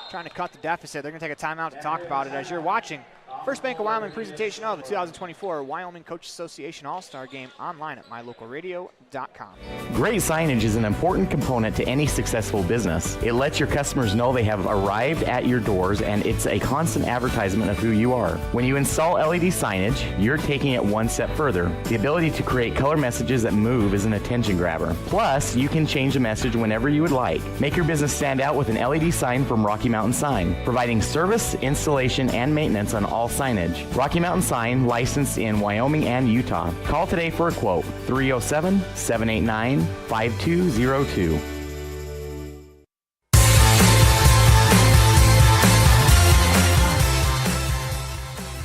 trying to cut the deficit. They're going to take a timeout to talk about it as you're watching First Bank of Wyoming presentation of the 2024 Wyoming Coach Association All-Star Game online at mylocalradio.com. Great signage is an important component to any successful business. It lets your customers know they have arrived at your doors, and it's a constant advertisement of who you are. When you install LED signage, you're taking it one step further. The ability to create color messages that move is an attention grabber. Plus, you can change the message whenever you would like. Make your business stand out with an LED sign from Rocky Mountain Sign, providing service, installation, and maintenance on all signage. Rocky Mountain Sign, licensed in Wyoming and Utah. Call today for a quote, 307-789-5202.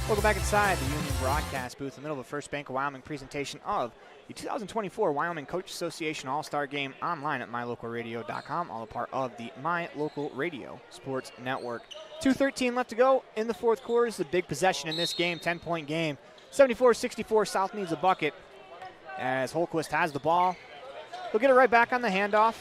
Welcome back inside the Union broadcast booth in the middle of a First Bank of Wyoming presentation of the 2024 Wyoming Coach Association All-Star Game online at mylocalradio.com, all a part of the My Local Radio Sports Network. 2:13 left to go in the fourth quarter. This is a big possession in this game, 10-point game. 74-64, South needs a bucket as Holquist has the ball. He'll get it right back on the handoff.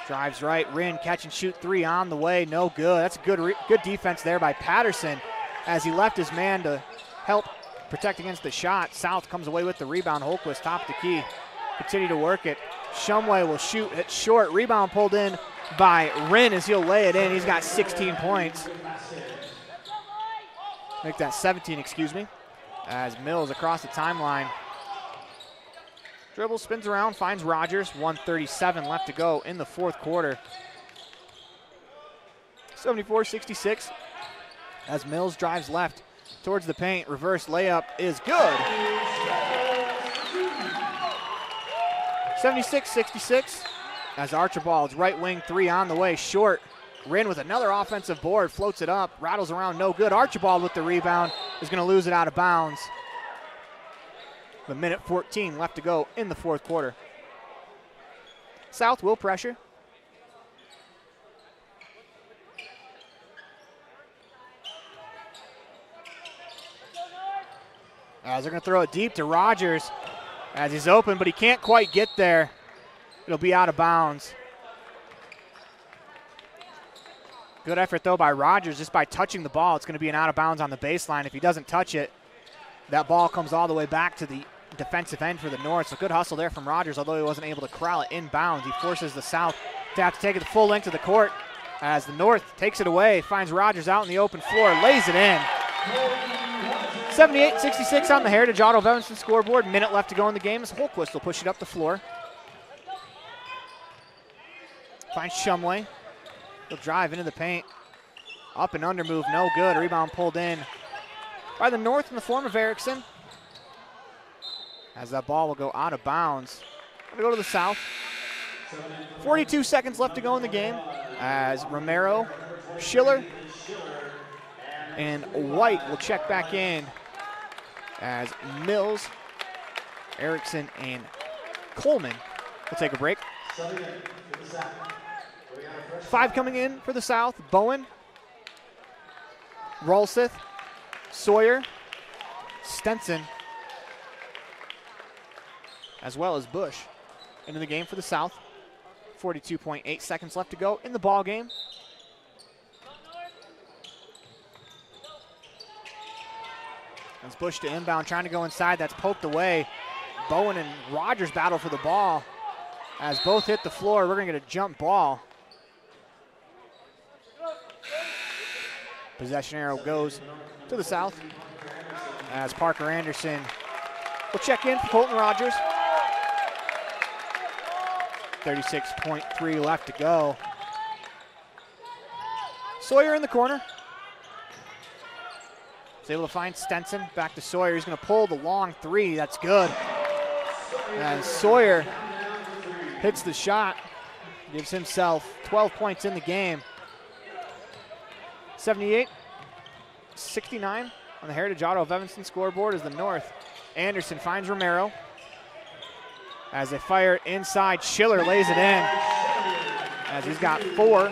Drives right, Rinn catch and shoot three on the way, no good. That's a good defense there by Patterson as he left his man to help protect against the shot. South comes away with the rebound. Holquist top of the key. Continue to work it. Shumway will shoot it short. Rebound pulled in by Rinn as he'll lay it in. He's got 16 points. Make that 17, excuse me. As Mills across the timeline. Dribble, spins around, finds Rogers. 1:37 left to go in the fourth quarter. 74-66 as Mills drives left towards the paint. Reverse layup is good. 76-66 as Archibald's right wing three on the way, short. Rinn with another offensive board, floats it up, rattles around, no good. Archibald with the rebound is going to lose it out of bounds. A minute 14 left to go in the fourth quarter. South will pressure. As they're going to throw it deep to Rogers as he's open, but he can't quite get there. It'll be out of bounds. Good effort, though, by Rogers. Just by touching the ball, it's going to be an out of bounds on the baseline. If he doesn't touch it, that ball comes all the way back to the defensive end for the North. So good hustle there from Rogers, although he wasn't able to corral it inbounds. He forces the South to have to take it the full length of the court as the North takes it away, finds Rogers out in the open floor, lays it in. 78-66 on the Heritage Auto of Evanston scoreboard. Minute left to go in the game as Holquist will push it up the floor. Finds Shumway. He'll drive into the paint. Up and under move, no good. Rebound pulled in by the North in the form of Erickson. As that ball will go out of bounds. Going to go to the South. 42 seconds left to go in the game as Romero, Schiller, and White will check back in as Mills, Erickson, and Coleman will take a break. 5 coming in for the South. Bowen, Rolseth, Sawyer, Stenson, as well as Bush into the game for the South. 42.8 seconds left to go in the ball game. As Bush to inbound, trying to go inside. That's poked away. Bowen and Rogers battle for the ball. As both hit the floor, we're going to get a jump ball. Possession arrow goes to the South as Parker Anderson will check in for Colton Rogers. 36.3 left to go. Sawyer in the corner. He's able to find Stenson. Back to Sawyer. He's going to pull the long three. That's good. And Sawyer hits the shot. Gives himself 12 points in the game. 78-69 on the Heritage Auto of Evanston scoreboard is the North. Anderson finds Romero. As they fire inside, Schiller lays it in. As he's got 4.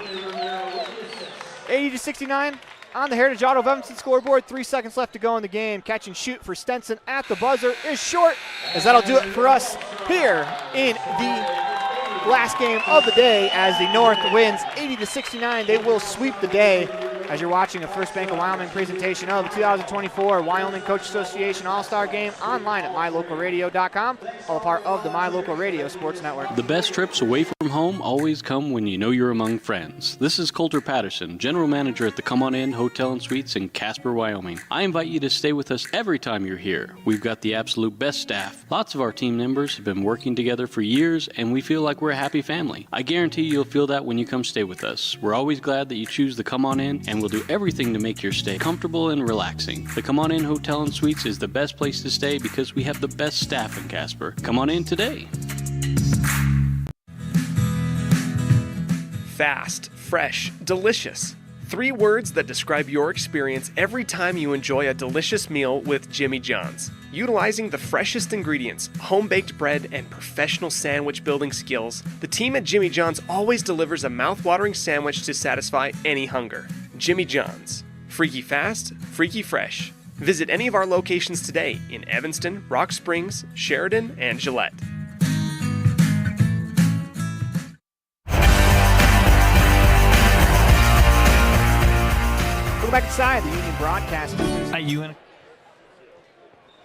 80-69 on the Heritage Auto of Evanston scoreboard. 3 seconds left to go in the game. Catch and shoot for Stenson at the buzzer is short, as that'll do it for us here in the last game of the day as the North wins 80-69. They will sweep the day as you're watching a First Bank of Wyoming presentation of the 2024 Wyoming Coach Association All-Star Game online at mylocalradio.com, all a part of the My Local Radio Sports Network. The best trips away from home always come when you know you're among friends. This is Coulter Patterson, General Manager at the Come On In Hotel and Suites in Casper, Wyoming. I invite you to stay with us every time you're here. We've got the absolute best staff. Lots of our team members have been working together for years, and we feel like we're a happy family. I guarantee you'll feel that when you come stay with us. We're always glad that you choose the Come On In, and we'll do everything to make your stay comfortable and relaxing. The Come On In Hotel and Suites is the best place to stay because we have the best staff in Casper. Come on in today. Fast, fresh, delicious. 3 words that describe your experience every time you enjoy a delicious meal with Jimmy John's. Utilizing the freshest ingredients, home-baked bread, and professional sandwich building skills, the team at Jimmy John's always delivers a mouth-watering sandwich to satisfy any hunger. Jimmy John's. Freaky fast, freaky fresh. Visit any of our locations today in Evanston, Rock Springs, Sheridan, and Gillette. Welcome back inside the Union Broadcast Booth. At UN.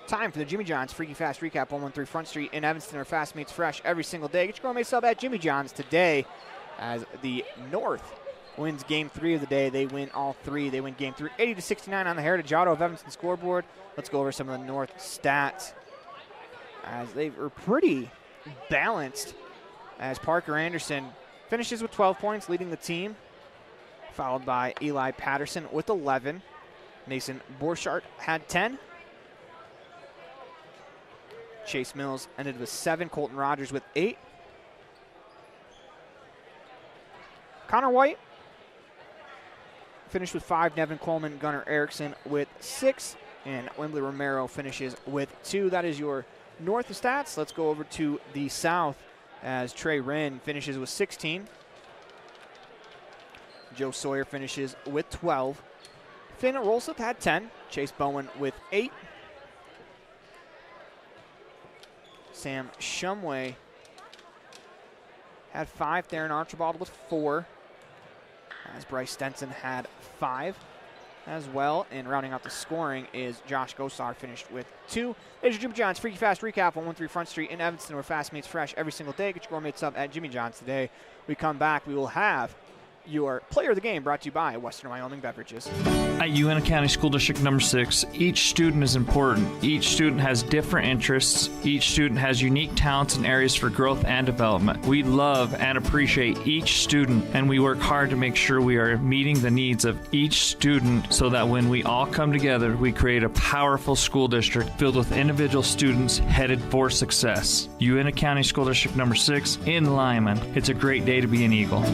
Time for the Jimmy John's Freaky Fast Recap, 113 Front Street in Evanston, where fast meets fresh every single day. Get your gourmet sub at Jimmy John's today as the North wins Game 3 of the day. They win all 3. They win Game 3 80-69 on the Heritage Auto of Evanston scoreboard. Let's go over some of the North stats as they were pretty balanced, as Parker Anderson finishes with 12 points, leading the team, followed by Eli Patterson with 11. Mason Borchardt had 10. Chase Mills ended with 7. Colton Rogers with 8. Connor White finished with 5. Nevin Coleman, Gunnar Erickson with 6. And Wembley Romero finishes with 2. That is your North stats. Let's go over to the South as Trey Wren finishes with 16. Joe Sawyer finishes with 12. Finn Rolseth had 10. Chase Bowen with 8. Sam Shumway had 5. Darren Archibald with 4. As Bryce Stenson had 5 as well. And rounding out the scoring is Josh Gosar, finished with 2. There's your Jimmy John's Freaky Fast Recap on 113 Front Street in Evanston, where fast meets fresh every single day. Get your gourmet sub at Jimmy John's today. We come back, we will have your player of the game brought to you by Western Wyoming Beverages. At Uintah County School District number 6, each student is important. Each student has different interests. Each student has unique talents and areas for growth and development. We love and appreciate each student, and we work hard to make sure we are meeting the needs of each student so that when we all come together, we create a powerful school district filled with individual students headed for success. Uintah County School District number 6 in Lyman. It's a great day to be an Eagle.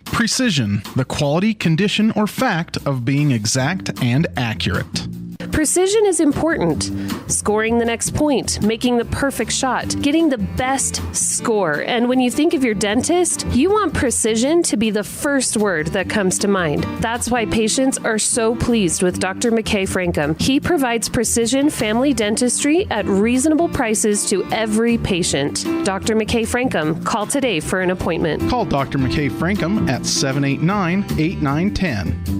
Precision, the quality, condition, or fact of being exact and accurate. Precision is important. Scoring the next point, making the perfect shot, getting the best score. And when you think of your dentist, you want precision to be the first word that comes to mind. That's why patients are so pleased with Dr. McKay Frankum. He provides precision family dentistry at reasonable prices to every patient. Dr. McKay Frankum, call today for an appointment. Call Dr. McKay Frankum at 789-8910.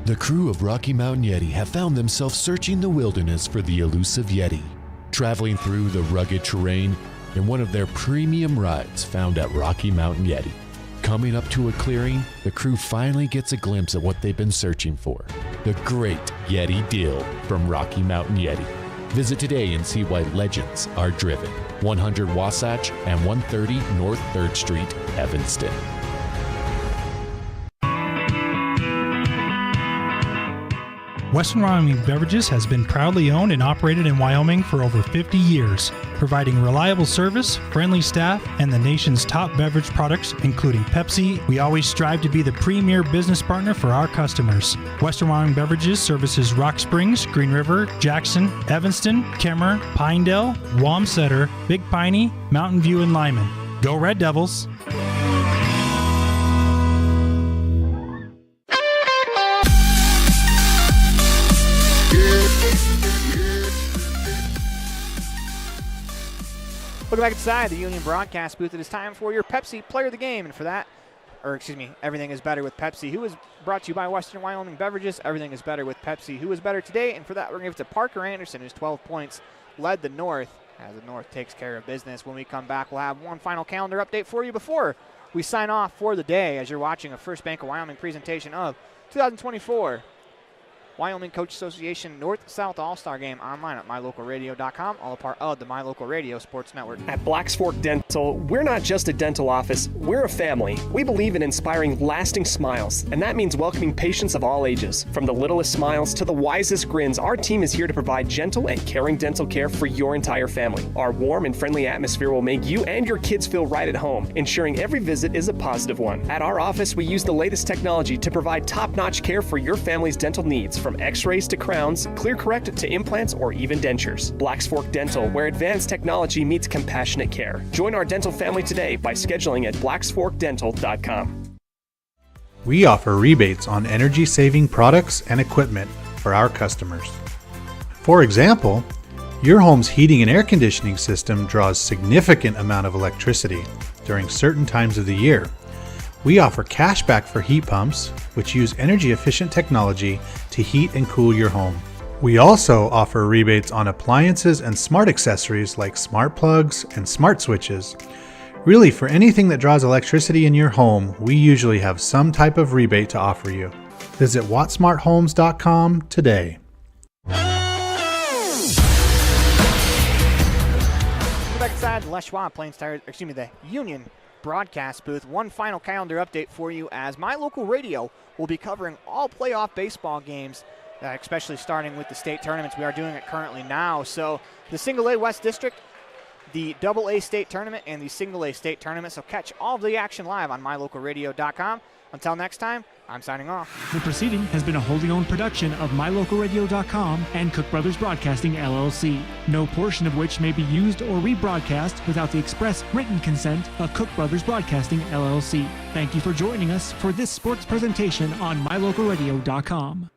The crew of Rocky Mountain Yeti have found themselves searching the wilderness for the elusive Yeti, traveling through the rugged terrain in one of their premium rides found at Rocky Mountain Yeti. Coming up to a clearing, the crew finally gets a glimpse of what they've been searching for, the great Yeti deal from Rocky Mountain Yeti. Visit today and see why legends are driven. 100 Wasatch and 130 North 3rd Street, Evanston. Western Wyoming Beverages has been proudly owned and operated in Wyoming for over 50 years, providing reliable service, friendly staff, and the nation's top beverage products, including Pepsi. We always strive to be the premier business partner for our customers. Western Wyoming Beverages services Rock Springs, Green River, Jackson, Evanston, Kemmer, Pinedale, Wamsutter, Big Piney, Mountain View, and Lyman. Go Red Devils! Welcome back inside the Union Broadcast Booth. It is time for your Pepsi Player of the Game. And for that, Everything is Better with Pepsi, who is brought to you by Western Wyoming Beverages. Everything is Better with Pepsi, who is better today. And for that, we're going to give it to Parker Anderson, who's 12 points, led the North, as the North takes care of business. When we come back, we'll have one final calendar update for you before we sign off for the day, as you're watching a First Bank of Wyoming presentation of 2024 Wyoming Coach Association North-South All-Star Game online at mylocalradio.com, all a part of the My Local Radio Sports Network. At Blacks Fork Dental, we're not just a dental office, we're a family. We believe in inspiring lasting smiles, and that means welcoming patients of all ages. From the littlest smiles to the wisest grins, our team is here to provide gentle and caring dental care for your entire family. Our warm and friendly atmosphere will make you and your kids feel right at home, ensuring every visit is a positive one. At our office, we use the latest technology to provide top-notch care for your family's dental needs, from x-rays to crowns, clear correct to implants, or even dentures. Blacks Fork Dental, where advanced technology meets compassionate care. Join our dental family today by scheduling at blacksforkdental.com. We offer rebates on energy-saving products and equipment for our customers. For example, your home's heating and air conditioning system draws significant amount of electricity during certain times of the year. We offer cash back for heat pumps, which use energy-efficient technology to heat and cool your home. We also offer rebates on appliances and smart accessories like smart plugs and smart switches. Really, for anything that draws electricity in your home, we usually have some type of rebate to offer you. Visit wattsmarthomes.com today. Back inside the Les Schwab the Union broadcast booth. One final calendar update for you, as My Local Radio will be covering all playoff baseball games, especially starting with the state tournaments. We are doing it currently now. So the Single A West District, the Double A State Tournament, and the Single A State Tournament. So catch all of the action live on mylocalradio.com. Until next time, I'm signing off. The proceeding has been a wholly owned production of mylocalradio.com and Cook Brothers Broadcasting, LLC. No portion of which may be used or rebroadcast without the express written consent of Cook Brothers Broadcasting, LLC. Thank you for joining us for this sports presentation on mylocalradio.com.